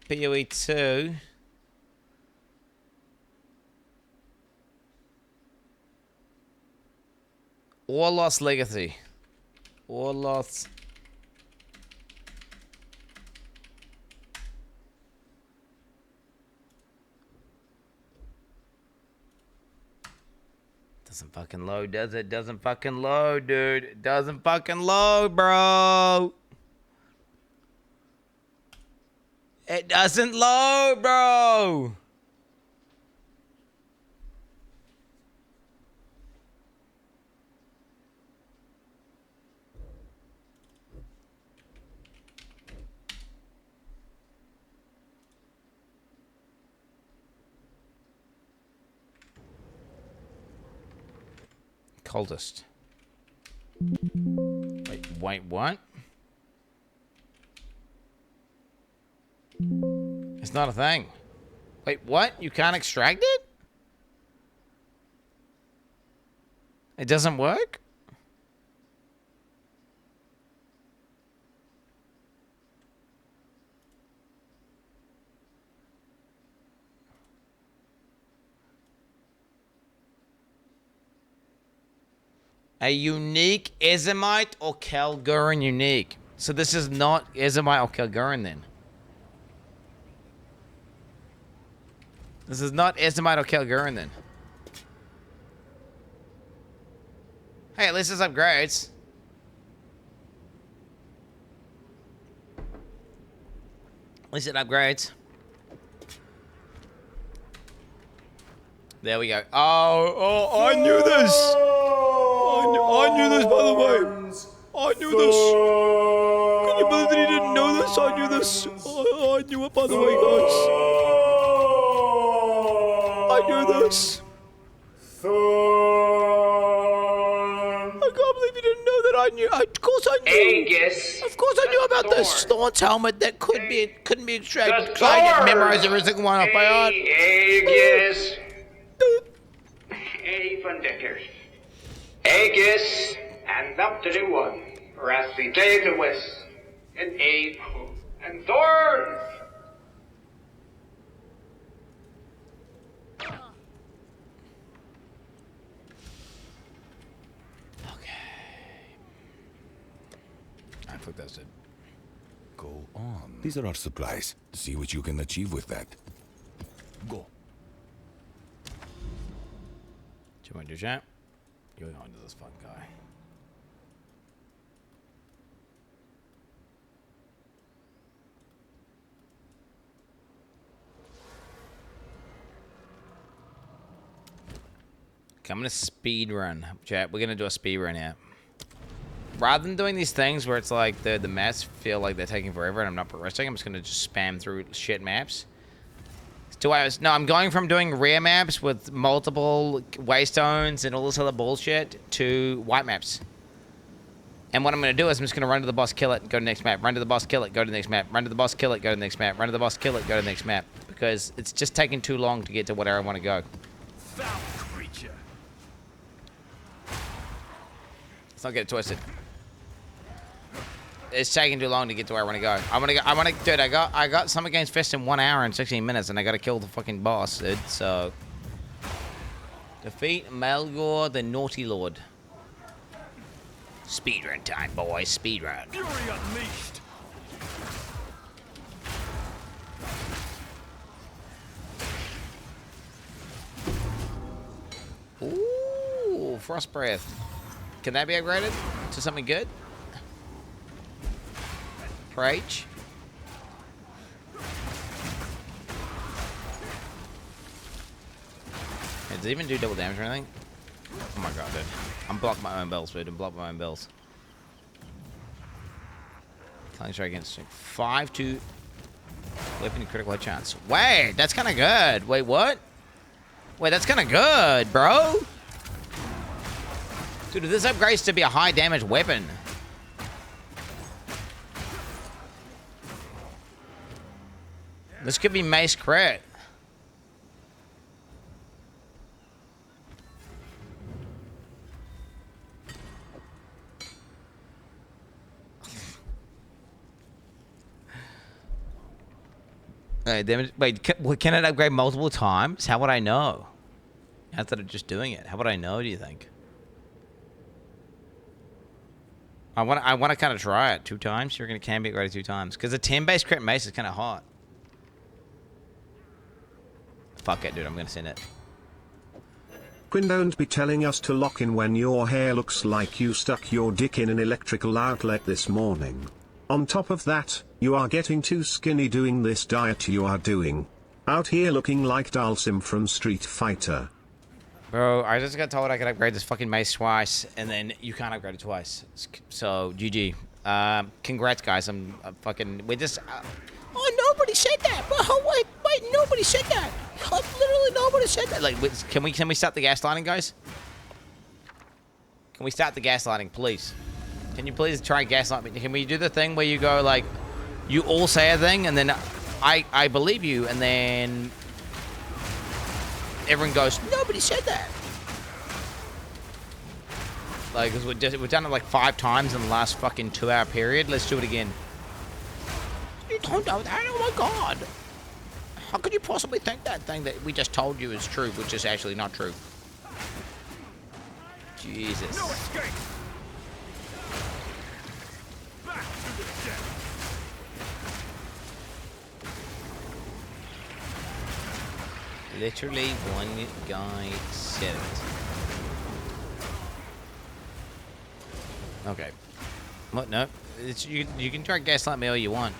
PoE 2. Or Lost Legacy. Or Lost... Doesn't fucking load, does it? Doesn't fucking load, dude. It doesn't fucking load, bro. It doesn't load, bro. Cultist. Wait, what? It's not a thing. Wait, what? You can't extract it? It doesn't work? A unique Ezomite or Kalgurin unique. So this is not Ezomite or Kalgurin then. This is not Ezomite or Kalgurin then. Hey, at least it's upgrades. At least it upgrades. There we go. Oh, I knew this. I knew this, by the way. I knew this. Can you believe that he didn't know this? I knew this. I knew it, by the way, guys. I knew this. I can't believe you didn't know that I knew. Of course I knew. Aegis. Of course I knew about this Thorn's helmet that couldn't be extracted. Because I get memorized every single one off by heart. Aegis. Even Decker. Aegis and up to the one. Rasty Data West. And Abe. And Thorn. I think that's it. Go on. These are our supplies. See what you can achieve with that. Go. Do you want to do chat? You're going to this fucking guy. Okay, I'm gonna speed run. Chat, we're gonna do a speed run here. Rather than doing these things where it's like the maps feel like they're taking forever and I'm not progressing, I'm just gonna just spam through shit maps. It's 2 hours. No, I'm going from doing rare maps with multiple waystones and all this other bullshit to white maps. And what I'm gonna do is I'm just gonna run to the boss, kill it, go to the next map. Run to the boss, kill it, go to the next map. Run to the boss, kill it, go to the next map. Run to the boss, kill it, go to the next map. Because it's just taking too long to get to where I want to go. Foul creature. Let's not get it twisted. It's taking too long to get to where I want to go. Dude, I got Summer Games Fest in 1 hour and 16 minutes, and I gotta kill the fucking boss, dude. So defeat Malgor, the Naughty Lord. Speedrun time, boys. Speedrun. Fury unleashed. Ooh, Frost Breath. Can that be upgraded to something good? Rage. Does it even do double damage or anything? Oh my god, dude. I'm blocking my own bells, dude. I'm blocking my own bells. Killing strike against 5-2 weapon critical hit chance. Wait, that's kind of good. Wait, what? Wait, that's kind of good, bro. Dude, this upgrades to be a high damage weapon. This could be mace crit. Damage. Wait, can it upgrade multiple times? How would I know? Instead of just doing it, how would I know? Do you think? I want to kind of try it 2 times. You're gonna can be upgraded 2 times because a 10 base crit mace is kind of hot. Fuck it, dude. I'm gonna send it. Quinn, don't be telling us to lock in when your hair looks like you stuck your dick in an electrical outlet this morning. On top of that, you are getting too skinny doing this diet you are doing. Out here looking like Dalsim from Street Fighter. Bro, I just got told I could upgrade this fucking mace twice, and then you can't upgrade it twice. So, GG. Congrats, guys. I'm fucking... We just... oh, nobody said that! Wait, nobody said that! Literally nobody said that! Like, can we start the gaslighting, guys? Can we start the gaslighting, please? Can you please try and gaslight me? Can we do the thing where you go, like... You all say a thing, and then I believe you, and then... Everyone goes, nobody said that! Like, cause we've done it like 5 times in the last fucking 2-hour period. Let's do it again. You don't know that? Oh my god! How could you possibly think that thing that we just told you is true, which is actually not true? Jesus. No escape. Back to the deck. Literally one guy said it. Okay. What? No. You can try to gaslight me all you want.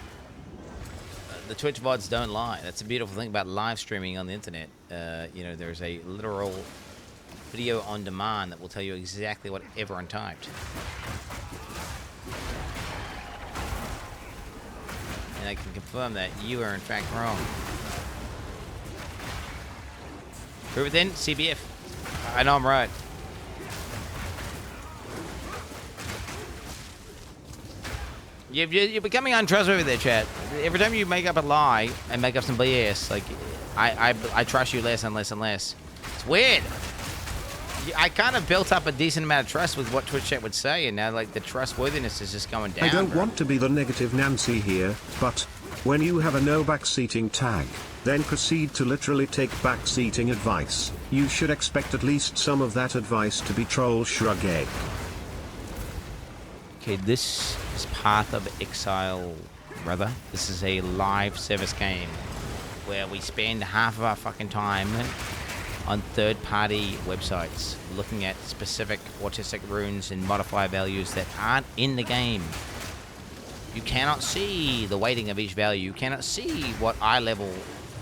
The Twitch VODs don't lie. That's the beautiful thing about live streaming on the internet. You know, there's a literal video on demand that will tell you exactly what everyone typed. And I can confirm that you are in fact wrong. Prove it then, CBF. I know I'm right. You're becoming untrustworthy there, chat. Every time you make up a lie and make up some BS, like, I trust you less and less and less. It's weird. I kind of built up a decent amount of trust with what Twitch chat would say, and now, like, the trustworthiness is just going down. I don't bro. want to be the negative Nancy here, but when you have a no backseating tag, then proceed to literally take backseating advice, you should expect at least some of that advice to be troll shrug egg. Okay, this is part of Exile, brother. This is a live service game where we spend half of our fucking time on third-party websites looking at specific autistic runes and modifier values that aren't in the game. You cannot see the weighting of each value. You cannot see what eye level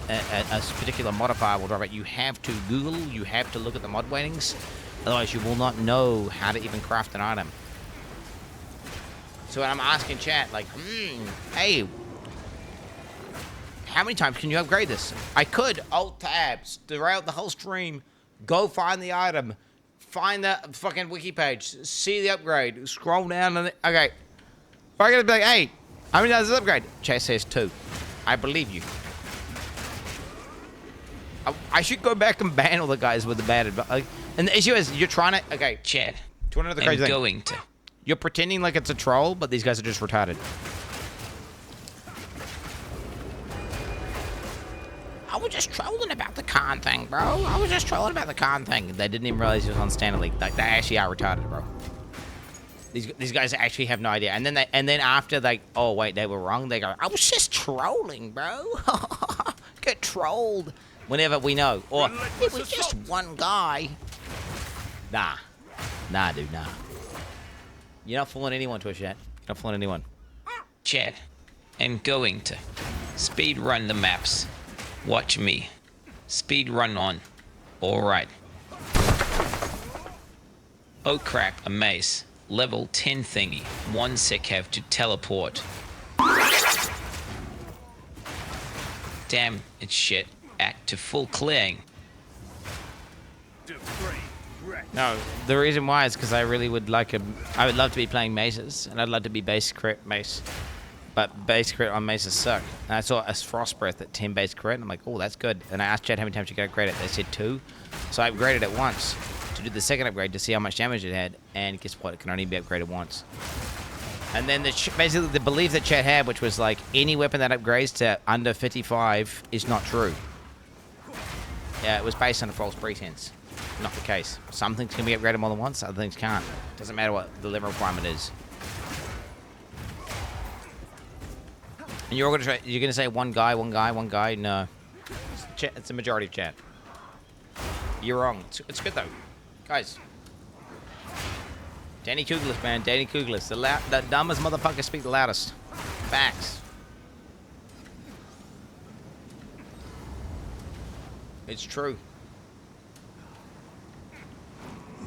a particular modifier will drop at. You have to Google, you have to look at the mod weightings, otherwise you will not know how to even craft an item. So when I'm asking chat, like, hey, how many times can you upgrade this? I could alt tabs throughout the whole stream, go find the item, find the fucking wiki page, see the upgrade, scroll down, and okay. I'm gonna be like, hey, how many times is this upgrade? Chat says 2. I believe you. I should go back and ban all the guys with the bad advice. Like, and the issue is, you're trying to, okay, chat. Do you want to know the crazy thing? going to. You're pretending like it's a troll, but these guys are just retarded. I was just trolling about the con thing, bro. I was just trolling about the con thing. They didn't even realize it was on Standard League. Like, they actually are retarded, bro. These guys actually have no idea. And then after, like, oh wait, they were wrong. They go, I was just trolling, bro. Get trolled. Whenever we know, or it was just one guy. Nah, dude, nah. You're not fooling anyone, Twitch chat. You're not fooling anyone. Chat, I'm going to speed run the maps. Watch me. Speed run on. Alright. Oh crap, a mace. Level 10 thingy. 1 sec have to teleport. Damn, it's shit. Act to full clearing. No, the reason why is because I really would like I would love to be playing maces, and I'd love to be base crit mace. But base crit on maces suck. And I saw a frost breath at 10 base crit, and I'm like, oh, that's good. And I asked Chad how many times you could upgrade it. They said 2. So I upgraded it once to do the second upgrade to see how much damage it had, and guess what? It can only be upgraded once. And then basically the belief that Chad had, which was like any weapon that upgrades to under 55 is not true. Yeah, it was based on a false pretense. Not the case. Some things can be upgraded more than once, other things can't. Doesn't matter what the level requirement is. And you're gonna say one guy. No, it's the majority of chat. You're wrong. It's good though, guys. Danny Kuglis, man. Danny Kuglis. The dumbest motherfuckers speak the loudest. Facts. It's true.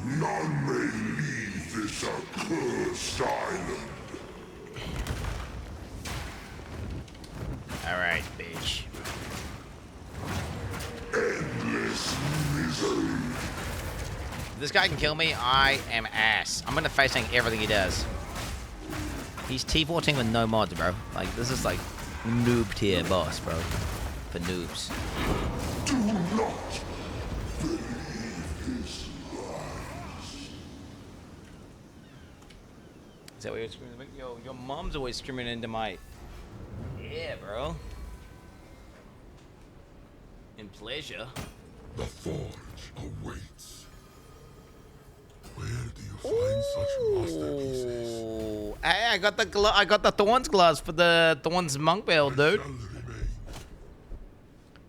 None may leave this accursed island. Alright, bitch. Endless misery. If this guy can kill me, I am ass. I'm gonna face everything he does. He's T14 with no mods, bro. Like, this is like noob tier boss, bro. For noobs. Do not believe his lies. Is that what you're screaming? Yo, your mom's always screaming into my... Yeah, bro. In pleasure. The forge awaits. Ooh. Hey, I got the Thorns gloves for the Thorns monk build, dude.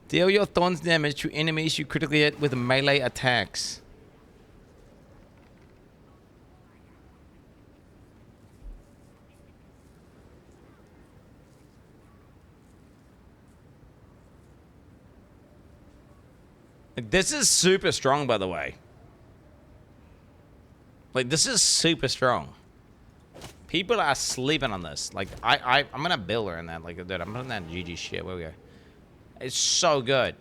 Deal your Thorns damage to enemies you critically hit with melee attacks. Like, this is super strong, by the way. Like, this is super strong. People are sleeping on this. Like, I'm gonna build her in that. Like, dude, I'm putting that in GG shit. Where we go? It's so good.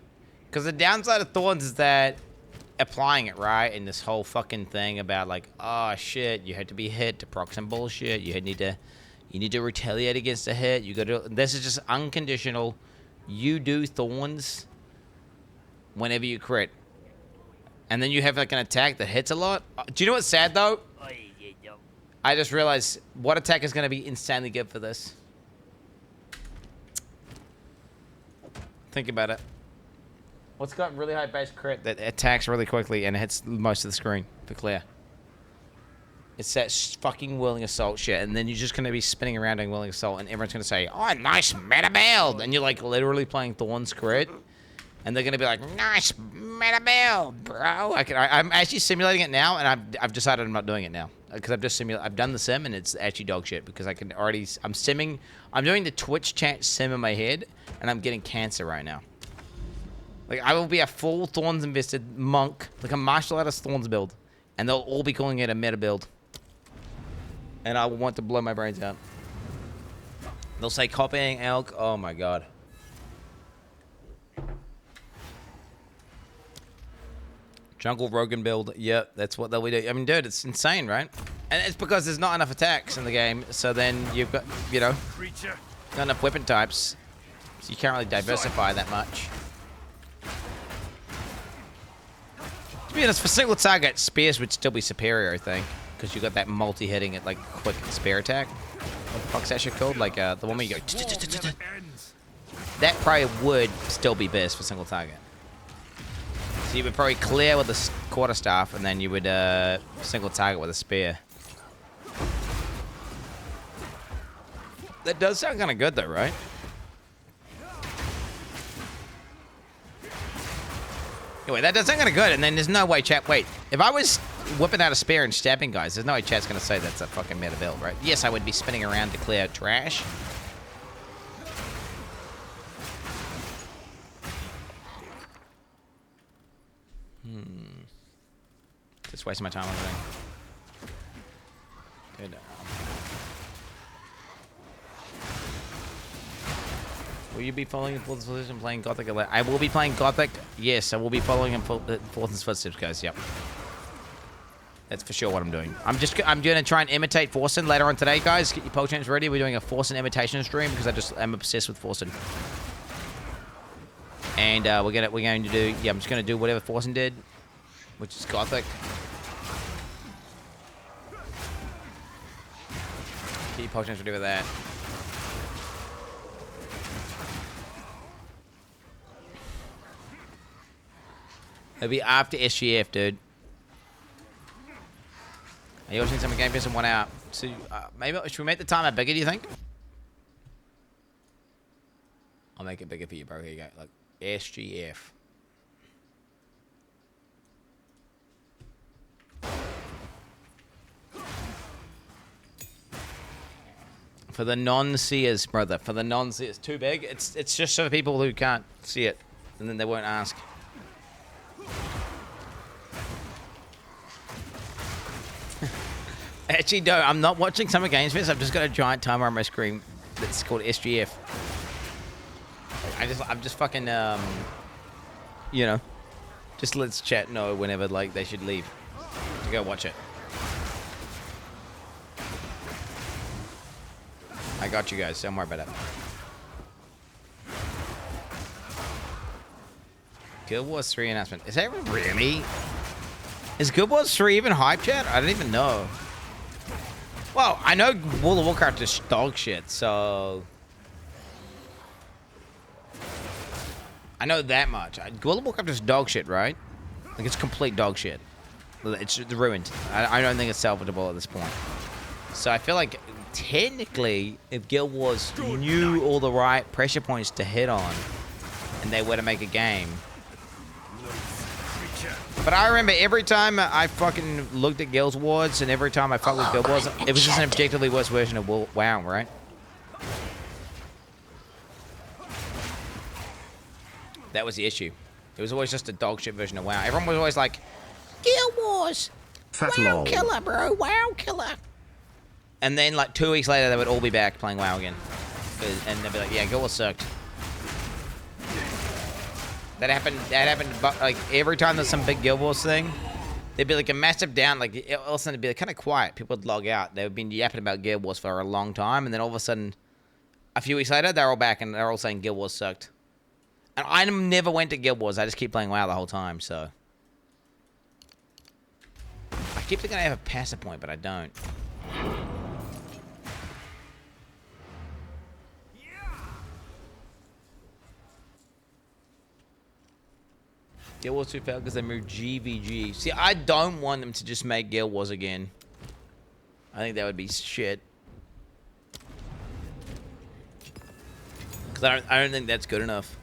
Because the downside of Thorns is that applying it, right? And this whole fucking thing about, like, oh, shit, you had to be hit to proc some bullshit. You need to retaliate against a hit. You gotta... This is just unconditional. You do Thorns whenever you crit. And then you have, like, an attack that hits a lot. Do you know what's sad, though? I just realized what attack is going to be insanely good for this. Think about it. What's got really high base crit that attacks really quickly and hits most of the screen for clear? It's that fucking Whirling Assault shit. And then you're just going to be spinning around doing Whirling Assault and everyone's going to say, oh, nice meta build. And you're, like, literally playing Thorns crit. And they're gonna be like, nice meta build, bro. I'm actually simulating it now, and I've decided I'm not doing it now because I've done the sim, and it's actually dog shit because I can already. I'm simming. I'm doing the Twitch chat sim in my head, and I'm getting cancer right now. Like, I will be a full Thorns invested monk, like a martial artist Thorns build, and they'll all be calling it a meta build, and I will want to blow my brains out. They'll say copying elk. Oh my god. Jungle Rogan build. Yep, that's what they'll be doing. I mean, dude, it's insane, right? And it's because there's not enough attacks in the game, so then you've got, you know, not enough weapon types, so you can't really diversify that much. To be honest, for single target, spears would still be superior, I think, because you got that multi-hitting at, like, quick spear attack. What the fuck's that shit called? Like, the one where you go... That probably would still be best for single target. So you would probably clear with the quarterstaff, and then you would single target with a spear. That does sound kind of good, though, right? Anyway, that does sound kind of good, and then there's no way chat... Wait, if I was whipping out a spear and stabbing guys, there's no way chat's going to say that's a fucking meta build, right? Yes, I would be spinning around to clear trash. Just wasting my time on everything. Good. Will you be following in Fulton's footsteps and playing Gothic? I will be playing Gothic. Yes, I will be following in Fulton's footsteps, guys. Yep. That's for sure what I'm doing. I'm gonna try and imitate Forsen later on today, guys. Get your poll champs ready. We're doing a Forsen imitation stream because I'm obsessed with Forsen. And we're going to do, yeah, I'm just gonna do whatever Forsen did, which is Gothic. Get your poll champs ready with that. It'll be after SGF, dude. Are you watching some Game Pass and 1 hour? So, maybe, should we make the timer bigger, do you think? I'll make it bigger for you, bro. Here you go. Look, SGF. For the non-seers, brother. For the non-seers. Too big? It's just for people who can't see it. And then they won't ask. Actually, no, I'm not watching Summer Games Fest. I've just got a giant timer on my screen that's called SGF. I'm just fucking, you know, just let's chat know whenever, like, they should leave to go watch it. I got you guys. Don't worry about it. Guild Wars 3 announcement. Is that really? Is Guild Wars 3 even hype, chat? I don't even know. Well, I know World of Warcraft is dog shit, so... I know that much. World of Warcraft is dog shit, right? Like, it's complete dog shit. It's ruined. I don't think it's salvageable at this point. So I feel like technically, if Guild Wars knew all the right pressure points to hit on, and they were to make a game. But I remember every time I fucking looked at Guild Wars, and every time I fucked with Guild Wars, it was just an objectively worse version of WoW, right? That was the issue. It was always just a dog shit version of WoW. Everyone was always like, Guild Wars! WoW killer, bro! WoW killer! And then like 2 weeks later, they would all be back playing WoW again. And they'd be like, yeah, Guild Wars sucked. That happened like every time there's some big Guild Wars thing, there'd be like a massive down, like all of a sudden it'd be like kind of quiet. People would log out. They've been yapping about Guild Wars for a long time, and then all of a sudden, a few weeks later, they're all back and they're all saying Guild Wars sucked. And I never went to Guild Wars. I just keep playing WoW the whole time, so. I keep thinking I have a passive point, but I don't. Guild Wars 2 failed because they moved GVG. See, I don't want them to just make Guild Wars again. I think that would be shit. Because I don't think that's good enough.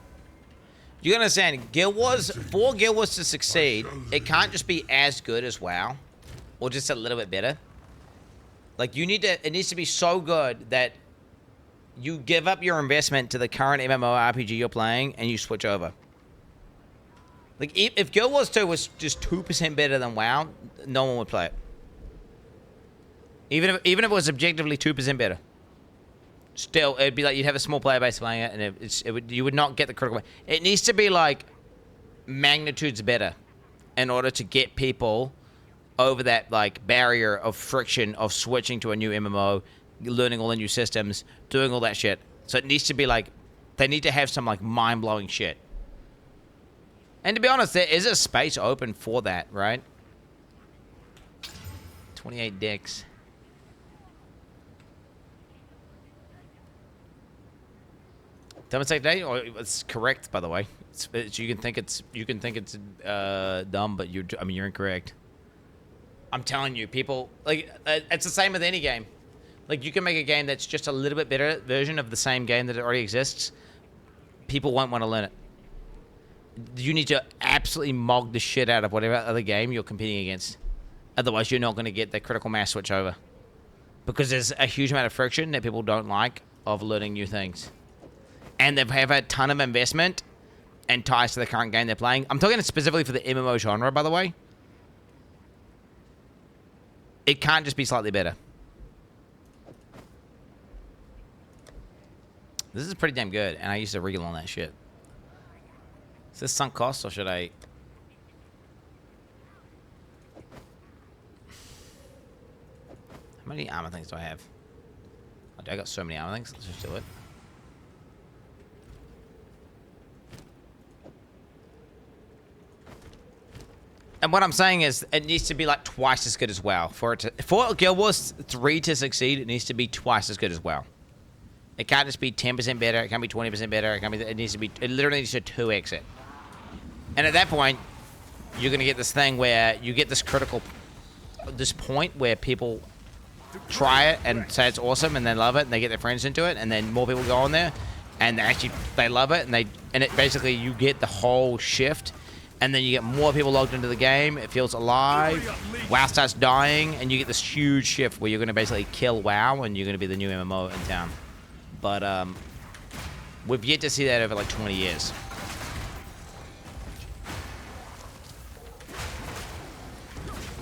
You understand, Guild Wars, for Guild Wars to succeed, it can't just be as good as WoW. Or just a little bit better. Like, you need to, it needs to be so good that you give up your investment to the current MMORPG you're playing and you switch over. Like, if Guild Wars 2 was just 2% better than WoW, no one would play it. Even if it was objectively 2% better. Still, it'd be like you'd have a small player base playing it, and you would not get the critical. It needs to be like magnitudes better in order to get people over that like barrier of friction of switching to a new MMO, learning all the new systems, doing all that shit. So it needs to be like, they need to have some like mind-blowing shit. And to be honest, there is a space open for that, right? 28 decks. Dumb day, or it's correct, by the way. You can think it's dumb, but you're incorrect. I'm telling you, people like it's the same with any game. Like you can make a game that's just a little bit better version of the same game that already exists. People won't want to learn it. You need to absolutely mog the shit out of whatever other game you're competing against. Otherwise, you're not going to get the critical mass switch over. Because there's a huge amount of friction that people don't like of learning new things. And they have a ton of investment and ties to the current game they're playing. I'm talking specifically for the MMO genre, by the way. It can't just be slightly better. This is pretty damn good, and I used to wriggle on that shit. Is this sunk cost, or should I... How many armor things do I have? I got so many armor things. Let's just do it. And what I'm saying is, it needs to be like twice as good as WoW. For Guild Wars 3 to succeed, it needs to be twice as good as WoW. It can't just be 10% better. It can't be 20% better. It needs to be. It literally needs to 2x it. And at that point, you're gonna get this thing where you get this point where people try it and say it's awesome and they love it and they get their friends into it, and then more people go on there and they love it, and it basically you get the whole shift. And then you get more people logged into the game. It feels alive. WoW starts dying, and you get this huge shift where you're going to basically kill WoW, and you're going to be the new MMO in town. But we've yet to see that over like 20 years.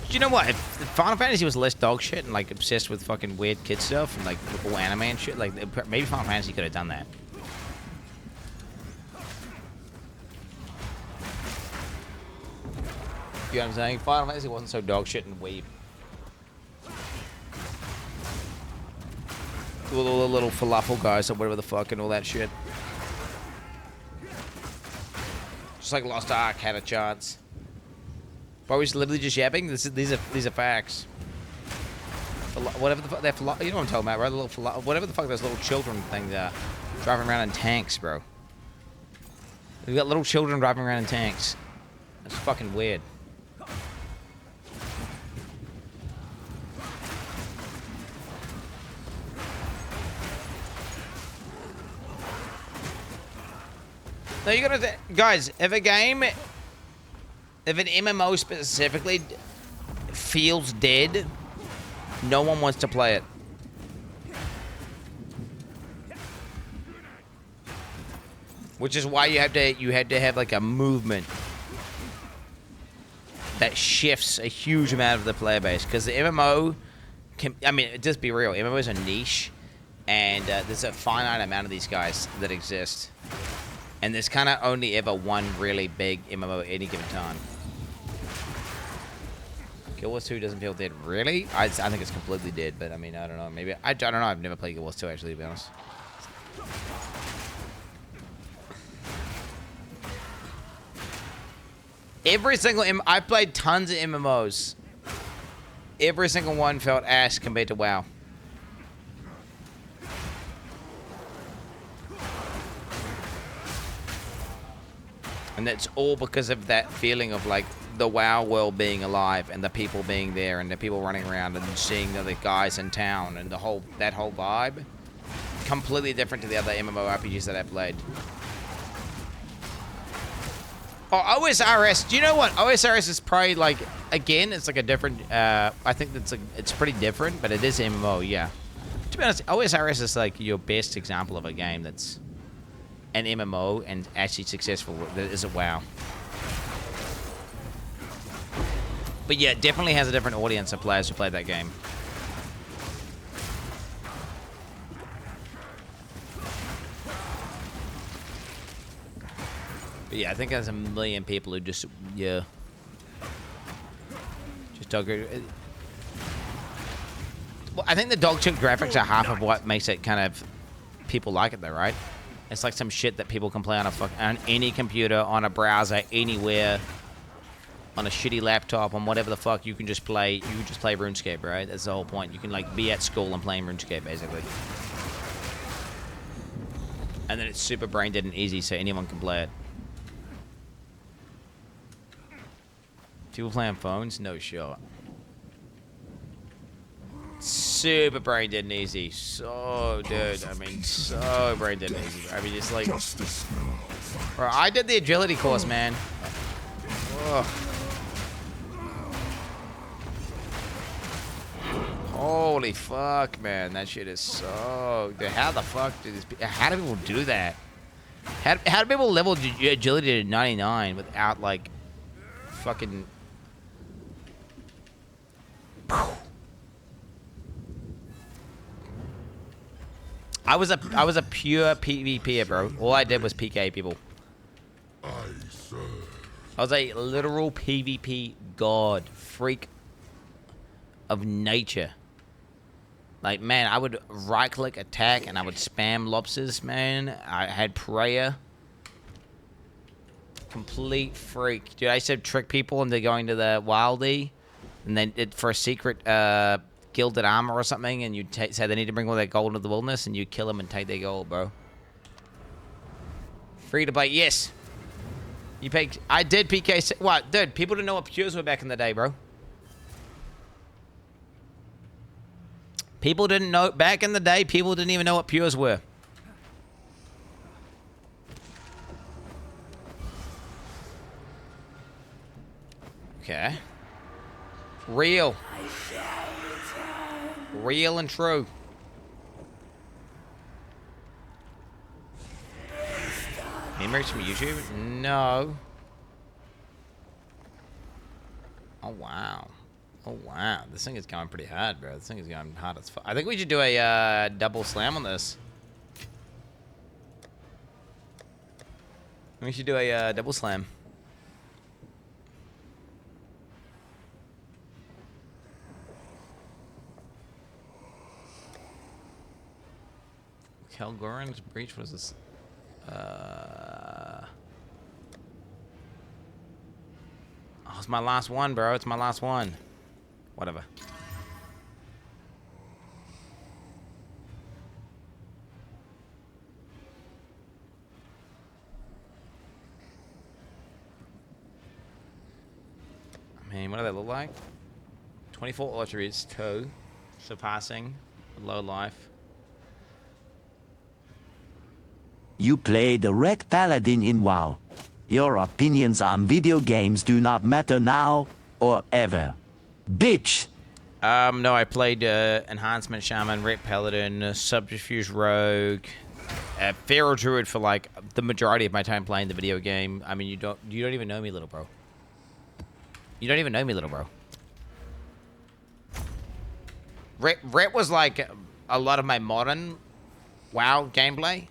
Do you know what? If Final Fantasy was less dog shit and like obsessed with fucking weird kid stuff and like all anime and shit, like maybe Final Fantasy could have done that. You know what I'm saying? Final Fantasy wasn't so dog shit and weeb. All the little falafel guys or whatever the fuck and all that shit. Just like Lost Ark had a chance. But we're literally just yapping. These are facts. Whatever the fuck you know what I'm talking about, right? The little whatever the fuck those little children things are, driving around in tanks, bro. We got little children driving around in tanks. That's fucking weird. No, you gotta, guys. If a game, if an MMO specifically feels dead, no one wants to play it. Which is why you had to have like a movement that shifts a huge amount of the player base. Because the MMO can, I mean, just be real, MMO is a niche, and there's a finite amount of these guys that exist. And there's kind of only ever one really big MMO at any given time. Guild Wars 2 doesn't feel dead. Really? I think it's completely dead, but I mean, I don't know. Maybe, I don't know. I've never played Guild Wars 2, actually, to be honest. Every single, I played tons of MMOs. Every single one felt ass compared to WoW. And that's all because of that feeling of like the WoW world being alive and the people being there and the people running around and seeing the other guys in town and that whole vibe. Completely different to the other MMORPGs that I played. Oh, OSRS. Do you know what? OSRS is probably like, again, it's like a different, I think it's pretty different, but it is MMO, yeah. To be honest, OSRS is like your best example of a game that's an MMO and actually successful. That is a WoW. But yeah, it definitely has a different audience of players who play that game. But yeah, I think there's a million people who just, yeah. Just dog. Well, I think the dog chip graphics are half of what makes it kind of people like it though, right? It's like some shit that people can play on on any computer, on a browser, anywhere, on a shitty laptop, on whatever the fuck. You can just play. You can just play RuneScape, right? That's the whole point. You can like be at school and playing RuneScape, basically. And then it's super brain dead and easy, so anyone can play it. People play on phones? No shot. Super brain dead and easy. So, dude, I mean, so brain dead and easy. I mean, it's like... Bro, I did the agility course, man. Ugh. Holy fuck, man. That shit is so... Dude, how the fuck do this... How do people do that? How do people level agility to 99 without, like, fucking... I was a pure PvPer, bro. All I did was PK people. I was a literal PvP god, freak of nature. Like, man, I would right-click attack and I would spam lobsters, man. I had prayer. Complete freak. Dude, I used to trick people into going to the Wildy and then for a secret gilded armor or something, and you say they need to bring all their gold into the wilderness, and you kill them and take their gold, bro. Free to play, yes. You pay. I did PK. What, dude? People didn't know what pures were back in the day, bro. People didn't know back in the day. People didn't even know what pures were. Okay. Real. Real and true. Memories from YouTube? No. Oh, wow. Oh, wow. This thing is going pretty hard, bro. This thing is going hard as fuck. I think we should do a double slam on this. We should do a double slam. Kalgoran's breach was this. Oh, it's my last one, bro. It's my last one. Whatever. I mean, what do they look like? 24 attributes, 2. Surpassing. Low life. You play the Red Paladin in WoW. Your opinions on video games do not matter now or ever. Bitch! No, I played Enhancement Shaman, Red Paladin, Subterfuge Rogue, Pharaoh Druid for like the majority of my time playing the video game. I mean, you don't even know me, little bro. You don't even know me, little bro. Ret was like a lot of my modern WoW gameplay,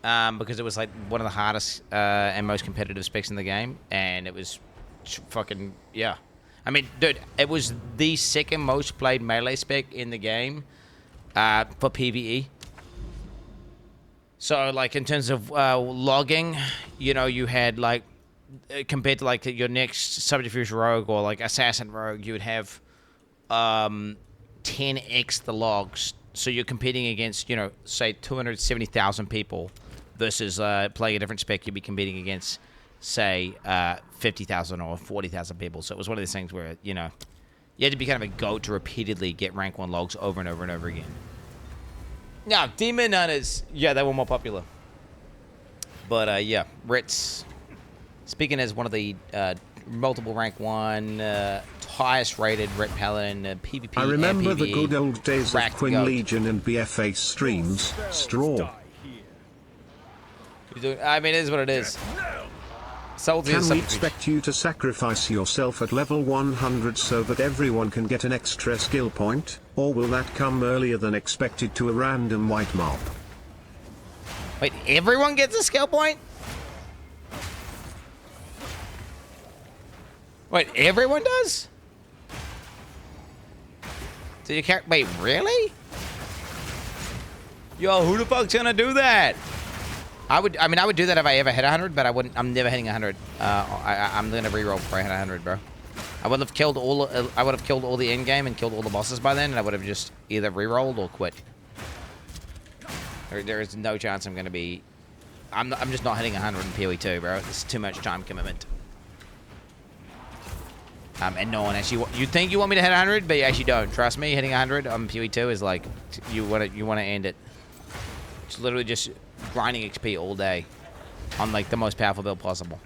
because it was like one of the hardest and most competitive specs in the game, and it was fucking, yeah. I mean, dude, it was the second most played melee spec in the game for PvE. So, like, in terms of logging, you know, you had, like, compared to, like, your next Subterfuge Rogue or, like, Assassin Rogue, you would have 10x the logs. So you're competing against, you know, say 270,000 people versus playing a different spec, you'd be competing against, say, 50,000 or 40,000 people. So it was one of those things where, you know, you had to be kind of a goat to repeatedly get rank 1 logs over and over and over again. Now, Demon Hunters, yeah, they were more popular. But, yeah, Ret's speaking as one of the multiple rank 1, highest rated Ret Paladin, PvP I remember and the PvE, good old days of Quinn goat. Legion and BFA streams. Straw. I mean, it is what it is. Salty Can is we something. expect you to sacrifice yourself at level 100 so that everyone can get an extra skill point? Or will that come earlier than expected to a random white mob? Wait, everyone gets a skill point? Wait, everyone does? So you can't, wait, really? Yo, who the fuck's gonna do that? I mean, I would do that if I ever hit 100, but I wouldn't. I'm never hitting 100. I'm gonna reroll before I hit 100, bro. I would have killed all. I would have killed all the end game and killed all the bosses by then, and I would have just either rerolled or quit. There is no chance I'm gonna be. I'm just not hitting 100 in PoE 2, bro. It's too much time commitment. And no one actually. You think you want me to hit 100, but you actually don't. Trust me, hitting 100 on PoE 2 is like you want to end it. It's literally just grinding XP all day on like the most powerful build possible.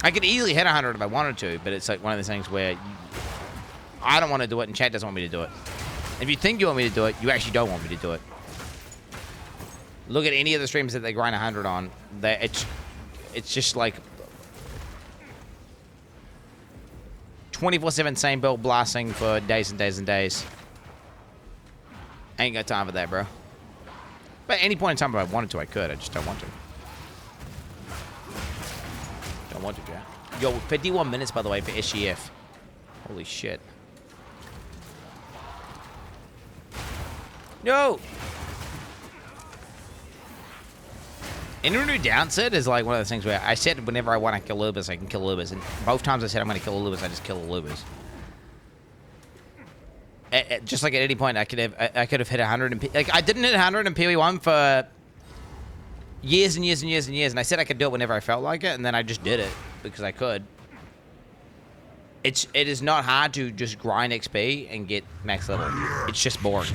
I could easily hit 100 if I wanted to, but it's like one of those things where I don't want to do it and chat doesn't want me to do it. If you think you want me to do it, you actually don't want me to do it. Look at any of the streams that they grind 100 on. It's just like 24/7 same build blasting for days and days and days. I ain't got time for that, bro. But at any point in time, if I wanted to, I could. I just don't want to. Don't want to, Jack. Yo, 51 minutes, by the way, for SGF. Holy shit. No! Anyone who doubts it is like one of those things where I said whenever I want to kill Lubis, I can kill Lubis. And both times I said I'm going to kill Lubis, I just kill Lubis. Just like at any point, I could have hit 100 and like I didn't hit 100 in PoE1 for years and years and years and years, and I said I could do it whenever I felt like it, and then I just did it because I could. It is not hard to just grind XP and get max level. It's just boring.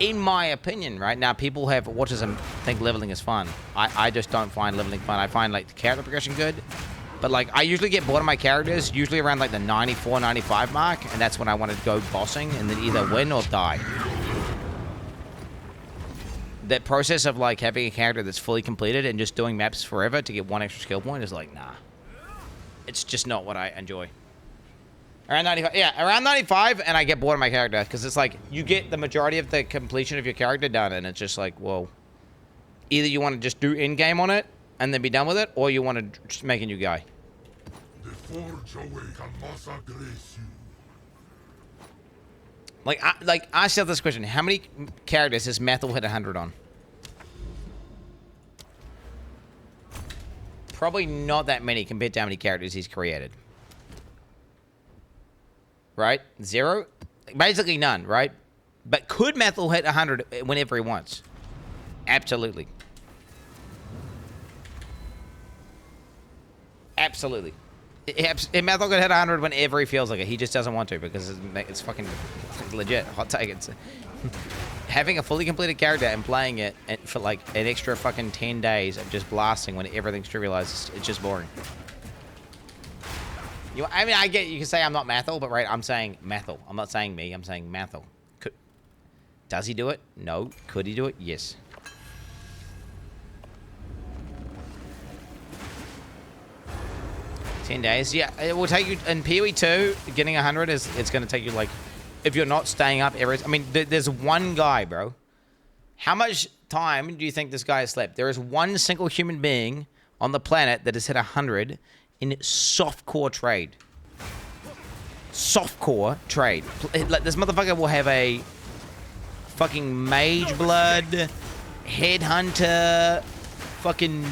In my opinion, right now, people have autism, think leveling is fun. I just don't find leveling fun. I find like the character progression good. But, like, I usually get bored of my characters, usually around, like, the 94, 95 mark, and that's when I want to go bossing and then either win or die. That process of, like, having a character that's fully completed and just doing maps forever to get one extra skill point is, like, nah. It's just not what I enjoy. Around 95, yeah, around 95, and I get bored of my character, because it's like, you get the majority of the completion of your character done, and it's just like, whoa. Either you want to just do in-game on it, and then be done with it, or you want to just make a new guy. Like, ask yourself this question. How many characters has Mathel hit 100 on? Probably not that many compared to how many characters he's created. Right? 0? Basically none, right? But could Mathel hit 100 whenever he wants? Absolutely. Absolutely. Mathel could hit 100 whenever he feels like it. He just doesn't want to because it's fucking legit. Hot take. Having a fully completed character and playing it for like an extra fucking 10 days of just blasting when everything's trivialized, it's just boring. I mean, I get you can say I'm not Mathel, but right, I'm saying Mathel. I'm not saying me. I'm saying Mathel. Does he do it? No. Could he do it? Yes. $10 days. Yeah, it will take you in PoE 2. Getting 100 is it's going to take you like, if you're not staying up every. I mean, there's one guy, bro. How much time do you think this guy has slept? There is one single human being on the planet that has hit 100 in softcore trade. Softcore trade. Like, this motherfucker will have a fucking mage blood, headhunter, fucking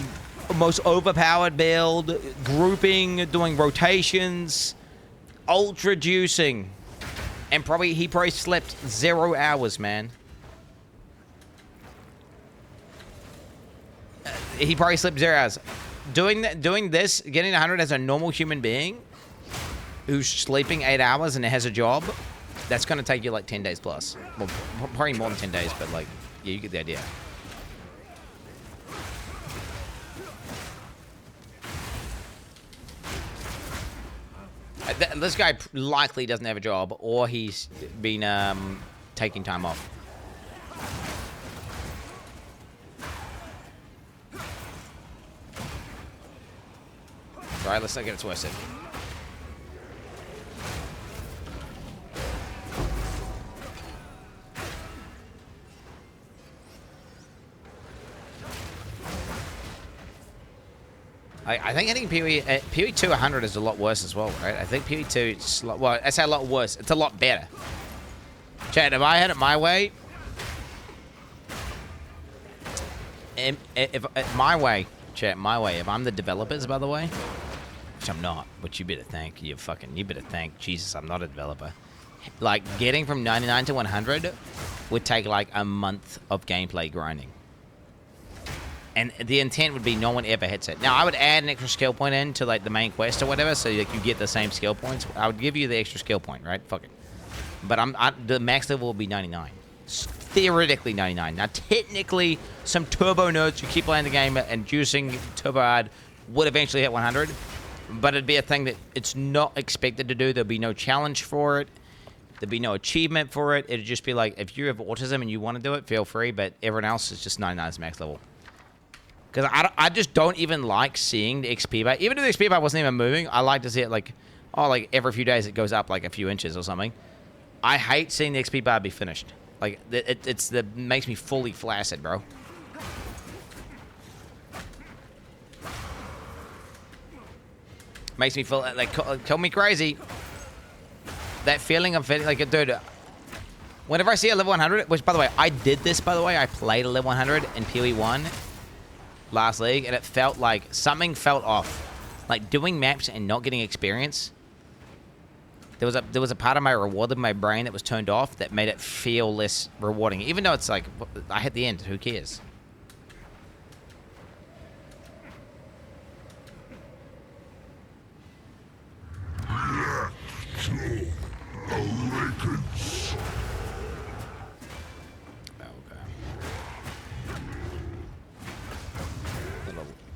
most overpowered build, grouping, doing rotations, ultra juicing, and he probably slept 0 hours, man. He probably slept 0 hours. Doing this, getting 100 as a normal human being who's sleeping 8 hours and has a job, that's going to take you like 10 days plus. Well, probably more than 10 days, but like, yeah, you get the idea. This guy likely doesn't have a job, or he's been taking time off. Right, let's not get it twisted. I think hitting PoE 2 100 is a lot worse as well, right? I think PoE 2 is well, I say a lot worse. It's a lot better. Chad, if I had it my way, if my way, Chat, my way. If I'm the developers, by the way, which I'm not, but you better thank you better thank Jesus I'm not a developer. Like, getting from 99 to 100 would take like a month of gameplay grinding. And the intent would be no one ever hits it. Now, I would add an extra skill point in to like the main quest or whatever, so like, you get the same skill points. I would give you the extra skill point, right? Fuck it. But the max level will be 99. Theoretically 99. Now, technically, some turbo nerds who keep playing the game and juicing turbo hard would eventually hit 100. But it'd be a thing that it's not expected to do. There'll be no challenge for it. There'd be no achievement for it. It'd just be like, if you have autism and you want to do it, feel free. But everyone else is just 99 is max level. Because I just don't even like seeing the XP bar. Even if the XP bar wasn't even moving, I like to see it like, oh, like every few days it goes up like a few inches or something. I hate seeing the XP bar be finished. Like, it makes me fully flaccid, bro. Makes me feel like, kill me crazy. That feeling of, like, dude, whenever I see a level 100, which, by the way, I did this, by the way, I played a level 100 in PoE 1 last league, and it felt like something felt off. Like, doing maps and not getting experience. There was a part of my reward in my brain that was turned off that made it feel less rewarding. Even though it's like, I hit the end, who cares?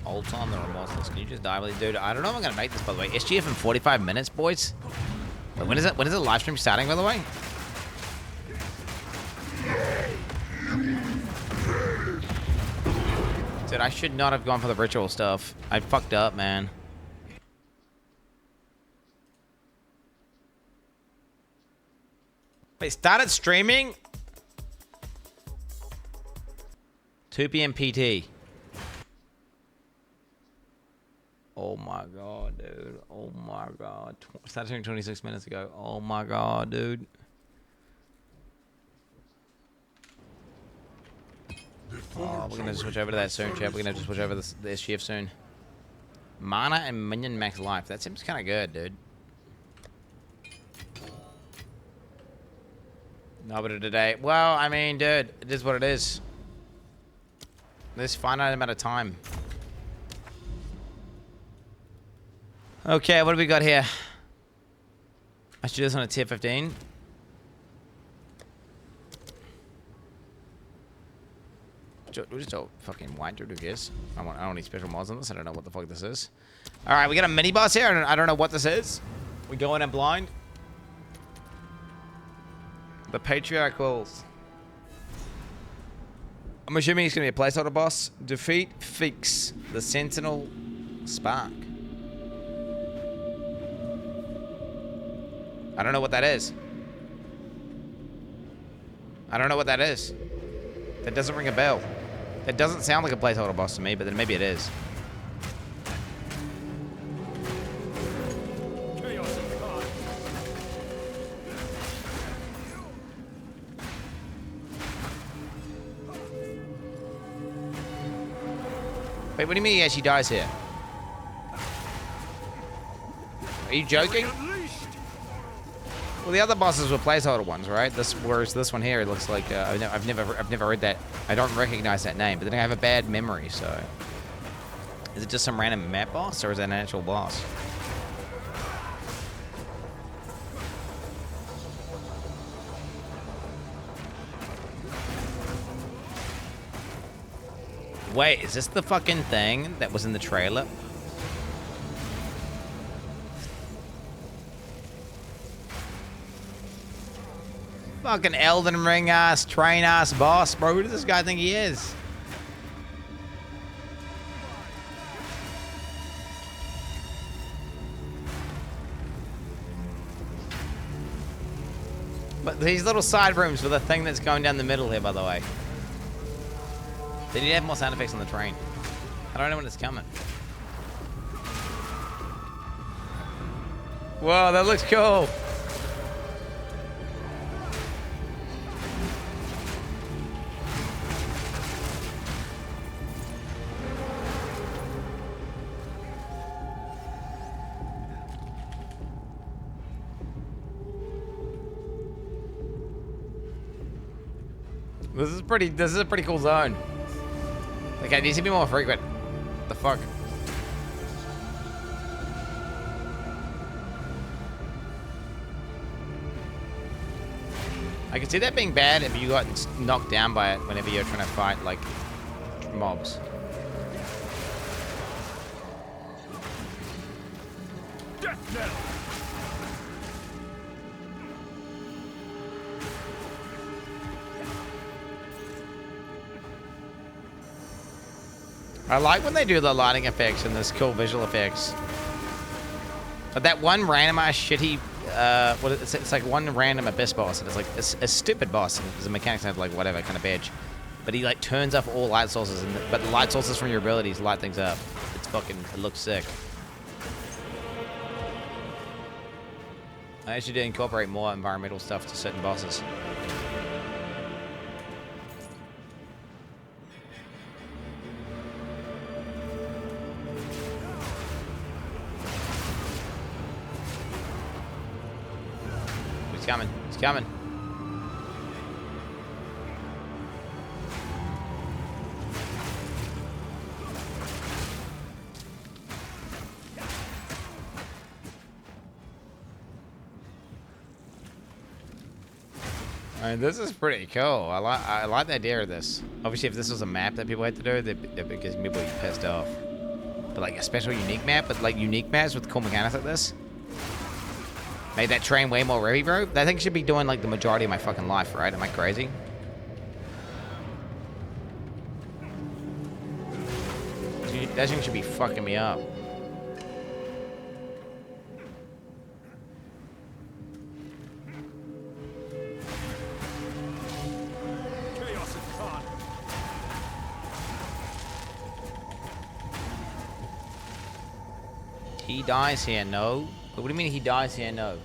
Ult on the remorseless. Can you just die with it, dude? I don't know if I'm gonna make this, by the way. SGF in 45 minutes, boys. Wait, when is it? When is the live stream starting, by the way? Dude, I should not have gone for the ritual stuff. I fucked up, man. Wait, started streaming? 2 p.m. PT. Oh my god, dude. Oh my god. Started streaming 26 minutes ago. Oh my god, dude. Oh, we're gonna switch over to that soon, chat. We're gonna just switch over the SGF soon. Mana and minion max life. That seems kind of good, dude. No, but today. Well, I mean, dude, it is what it is. There's finite amount of time. Okay, what do we got here? I should do this on a tier 15. Just a fucking white dude, who cares? I don't need special mods on this. I don't know what the fuck this is. Alright, we got a mini boss here. I don't know what this is. We going in blind. The Patriarchals. I'm assuming he's going to be a placeholder boss. Defeat Fix the Sentinel Spark. I don't know what that is. I don't know what that is. That doesn't ring a bell. That doesn't sound like a placeholder boss to me, but then maybe it is. Wait, what do you mean he actually dies here? Are you joking? Well, the other bosses were placeholder ones, right? Whereas this one here, it looks like I've never read that. I don't recognize that name, but then I have a bad memory. So, is it just some random map boss, or is that an actual boss? Wait, is this the fucking thing that was in the trailer? Fucking Elden Ring ass, train ass boss, bro. Who does this guy think he is? But these little side rooms for the thing that's going down the middle here, by the way. They need to have more sound effects on the train. I don't know when it's coming. Whoa, that looks cool. This is a pretty cool zone. Like, it needs to be more frequent. What the fuck? I can see that being bad if you got knocked down by it whenever you're trying to fight, like, mobs. Death knell. I like when they do the lighting effects and this cool visual effects. But that one random ass shitty, it's like one random abyss boss, and it's like a stupid boss, and the mechanics have like whatever kind of badge. But he like turns off all light sources, but the light sources from your abilities light things up. It's fucking, it looks sick. I actually did incorporate more environmental stuff to certain bosses. He's coming. He's coming. I mean, this is pretty cool. I like the idea of this. Obviously, if this was a map that people had to do, it gives people be pissed off. But like a special unique map, but like unique maps with cool mechanics like this. Made that train way more heavy, bro. That thing should be doing like the majority of my fucking life, right? Am I crazy? Dude, that thing should be fucking me up. He dies here, no. But what do you mean he dies here, no?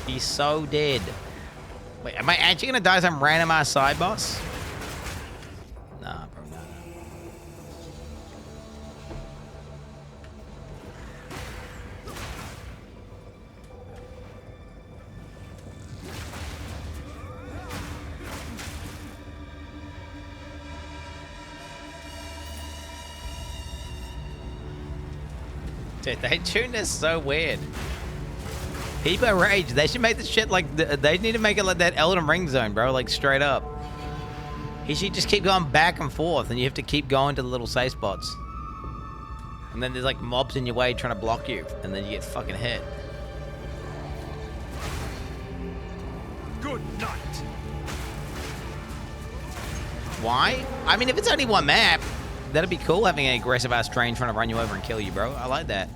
He's so dead. Wait, am I actually gonna die some random ass side boss? Nah, bro, nah. Dude, they tuned this so weird. Hyper Rage. They should make this shit like... They need to make it like that Elden Ring zone, bro. Like, straight up. He should just keep going back and forth, and you have to keep going to the little safe spots. And then there's, like, mobs in your way trying to block you, and then you get fucking hit. Good night. Why? I mean, if it's only one map, that'd be cool having an aggressive-ass train trying to run you over and kill you, bro. I like that.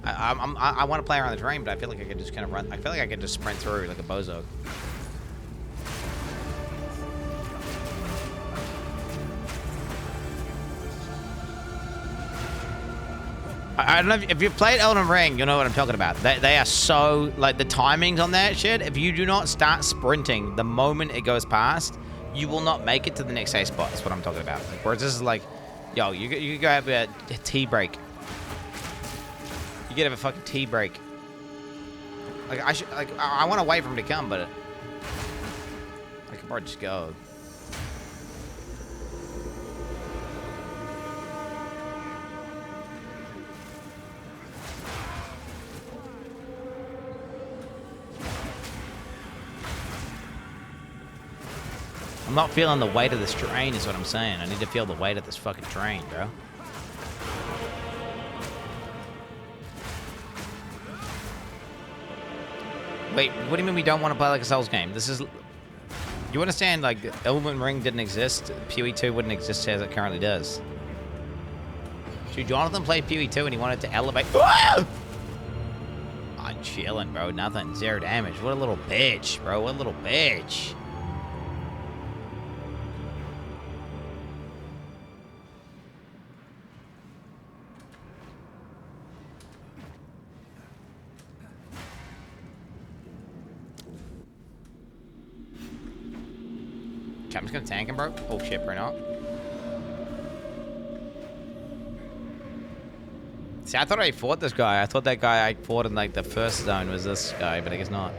I want to play around the terrain, but I feel like I could just kind of run. I feel like I could just sprint through like a bozo. I don't know if you've played Elden Ring, you'll know what I'm talking about. They are so, like, the timings on that shit, if you do not start sprinting the moment it goes past, you will not make it to the next safe spot. That's what I'm talking about. Like, whereas this is like, yo, you go have a tea break. You could have a fucking tea break. Like, I want to wait for him to come, but I could probably just go. I'm not feeling the weight of this train is what I'm saying. I need to feel the weight of this fucking train, bro. Wait, what do you mean we don't want to play like a Souls game? This is... You understand, like, Elden Ring didn't exist, PoE 2 wouldn't exist as it currently does. Dude, Jonathan played PoE 2 and he wanted to elevate... I'm chilling, bro. Nothing. 0 damage. What a little bitch, bro. What a little bitch. I'm just gonna tank him, bro. Oh shit, bro, not. See, I thought I fought this guy. I thought that guy I fought in like the first zone was this guy, but I guess not.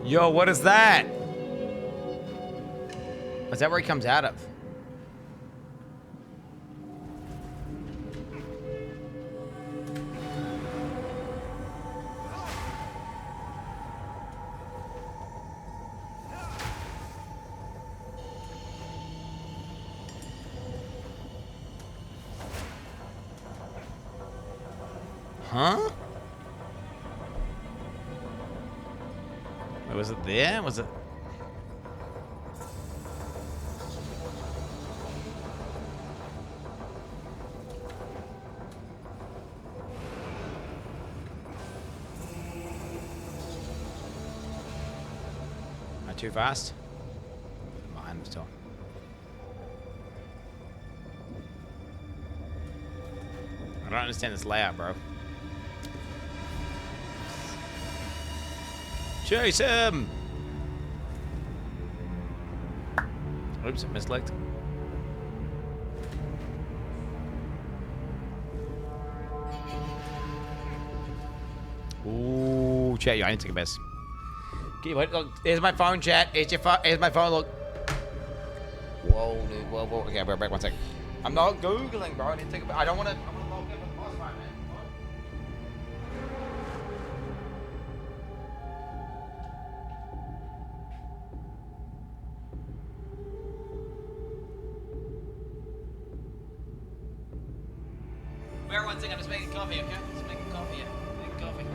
Yo, what is that? Is that where he comes out of? Huh? Wait, was it there? Was it? Am I too fast? Behind him still. I don't understand this layout, bro. Chase him! Oops, I misclicked. Ooh, chat, yo, I need to take a piss. Okay, wait, look, here's my phone, chat. Here's my phone, look. Whoa, dude, whoa, whoa. Okay, we're back 1 sec. I'm not Googling, bro. I need to take a piss. I don't want to. I'm gonna log in with the boss fight, man. Bear 1 second, I'm just making coffee, okay? Just making coffee, yeah. Making coffee.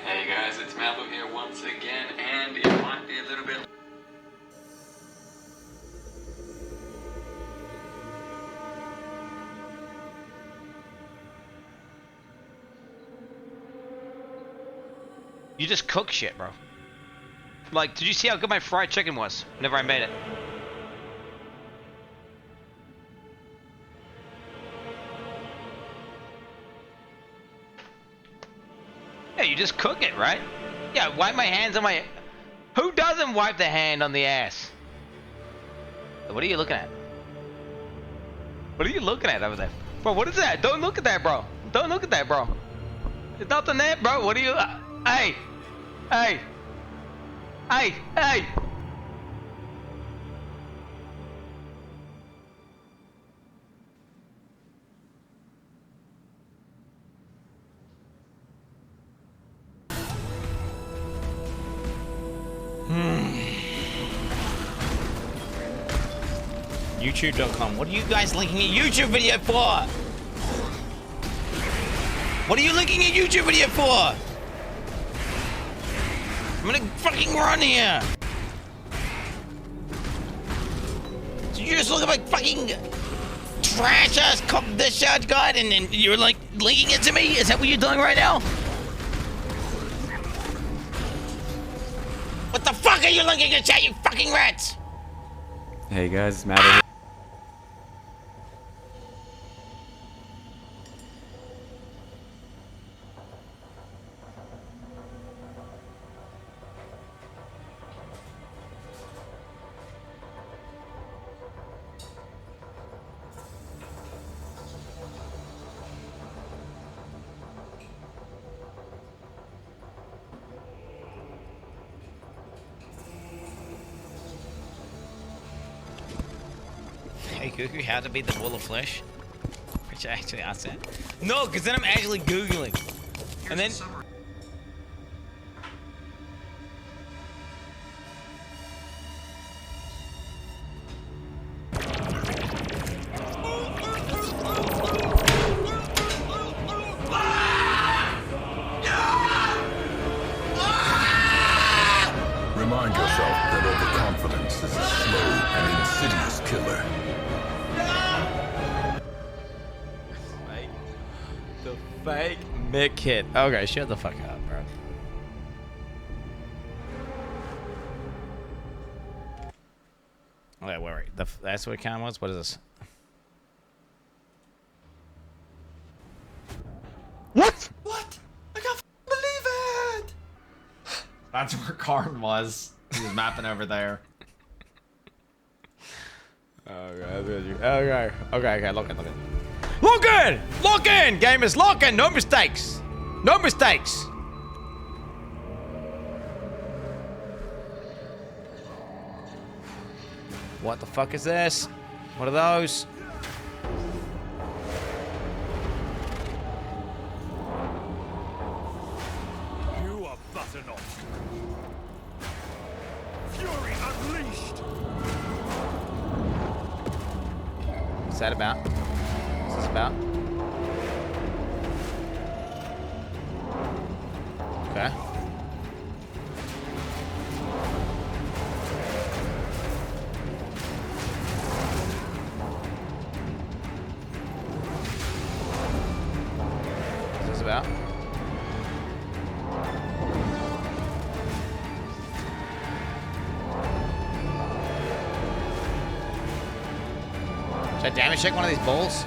Hey guys, it's Malvo here once again, and it might be a little bit... You just cook shit, bro. Like, did you see how good my fried chicken was whenever I made it? Yeah, you just cook it, right? Yeah, wipe my hands on my... Who doesn't wipe their hand on the ass? What are you looking at? What are you looking at over there? Bro, what is that? Don't look at that, bro. Don't look at that, bro. It's nothing there, bro. What are you... hey! Hey! Hey! Hey! YouTube.com. What are you guys linking a YouTube video for? What are you linking a YouTube video for? I'm gonna fucking run here. So you just look at my fucking trash ass discharge guide and you're like linking it to me? Is that what you're doing right now? What the fuck are you linking it to, you fucking rats? Hey guys, it's Matt here. Hey Google, how to beat the wall of flesh? Which I actually asked that. No, because then I'm actually Googling. And then... Remind yourself that overconfidence is a slow and insidious killer. The fake Mick hit. Okay, shut the fuck up, bro. Okay, wait. That's what count was? What is this? What? What? I can't believe it! That's where Karn was. He was mapping over there. Okay, look in. Lock in! Game is locking! No mistakes! No mistakes! What the fuck is this? What are those? You are butter not. Fury unleashed. What's that about? What's this about? Okay. What's this about? Should I damage check one of these bowls?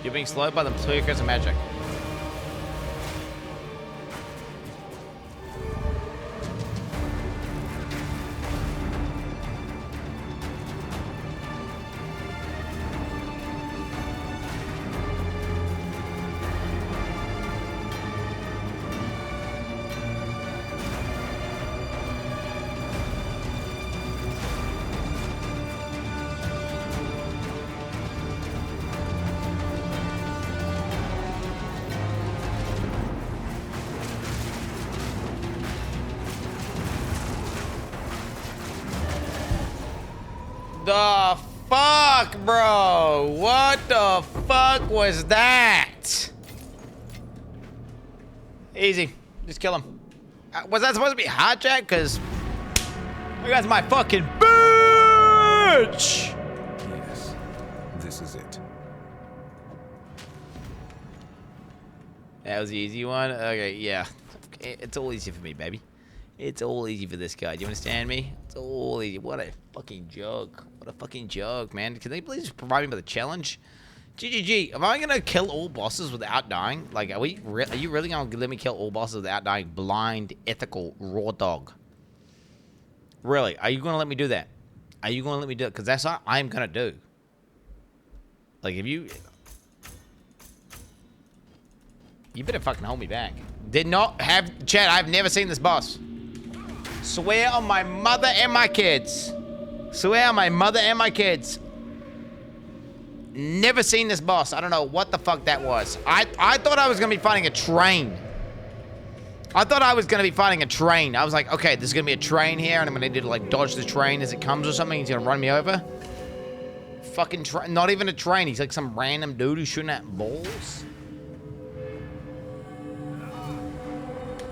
You're being slowed by the tweakers of magic. The fuck, bro? What the fuck was that? Easy. Just kill him. Was that supposed to be hot, Jack? Because that guy's my fucking bitch! Yes, this is it. That was the easy one? Okay, yeah. It's all easy for me, baby. It's all easy for this guy. Do you understand me? It's all easy. What a fucking joke. What a fucking joke, man. Can they please provide me with a challenge? GGG. Am I gonna kill all bosses without dying? Like, are you really gonna let me kill all bosses without dying? Blind, ethical, raw dog. Really? Are you gonna let me do that? Are you gonna let me do it? Because that's what I'm gonna do. Like, if you... You better fucking hold me back. Did not have... Chad, I've never seen this boss. Swear on my mother and my kids. Swear on my mother and my kids. Never seen this boss. I don't know what the fuck that was. I thought I was gonna be fighting a train. I thought I was gonna be fighting a train. I was like, okay, there's gonna be a train here, and I'm gonna need to like dodge the train as it comes or something. He's gonna run me over. Fucking train. Not even a train. He's like some random dude who's shooting at balls.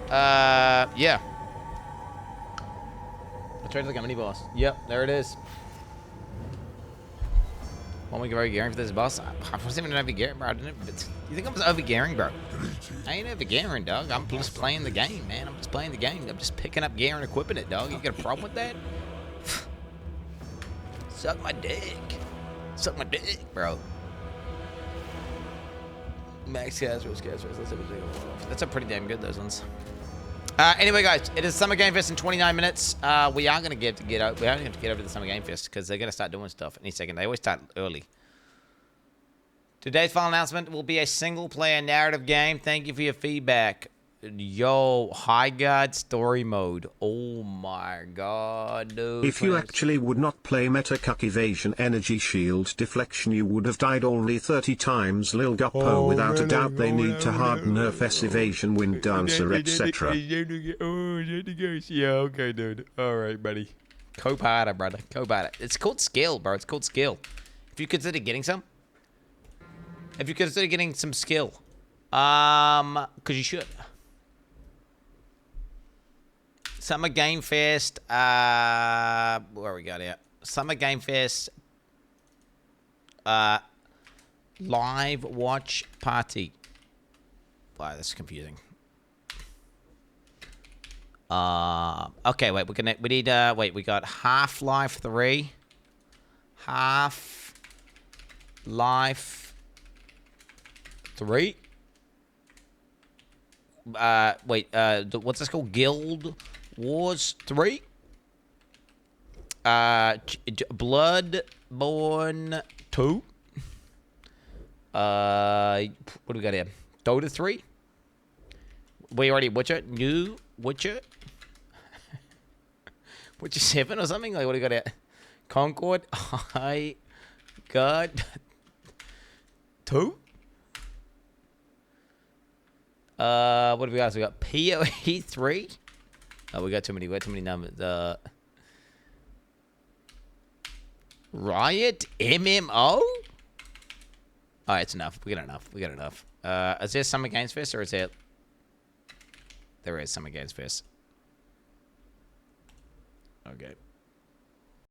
Yeah. I tried to like a mini boss. Yep, there it is. Won't we go overgearing for this boss? I wasn't even overgearing, bro. You think I was overgearing, bro? I ain't overgearing, dog. I'm just playing the game, man. I'm just playing the game. I'm just picking up gear and equipping it, dog. You got a problem with that? Suck my dick. Suck my dick, bro. Max Casual. Let's see what they go. That's a pretty damn good, those ones. Anyway, guys, it is Summer Game Fest in 29 minutes. We are going to have to get over to the Summer Game Fest because they're going to start doing stuff any second. They always start early. Today's final announcement will be a single-player narrative game. Thank you for your feedback. Yo, High God Story Mode. Oh my god, dude. If you actually would not play Meta Cuck Evasion Energy Shield Deflection, you would have died only 30 times. Lil Guppo, without a doubt they need to hard nerf S Evasion, Wind Dancer, etc. Yeah, okay, dude. Alright, buddy. Co-pilot, brother. Co-pilot. It's called skill, bro. It's called skill. If you consider getting some. If you consider getting some skill. Because you should. Summer Game Fest, where we got here? Summer Game Fest, live watch party. Wow, this is confusing. Okay, wait, we need, wait, we got Half-Life 3. Half-Life 3. Wait, what's this called? Guild Wars 3? Bloodborne 2? What do we got here? Dota 3? We already Witcher? New Witcher? Witcher 7 or something? Like, what do we got here? Concord? High God 2? What do we got? So we got PoE 3. Oh, we got too many numbers. Riot MMO. All right, it's enough. We got enough. Is there Summer Games Fest or is there? There is Summer Games Fest. Okay.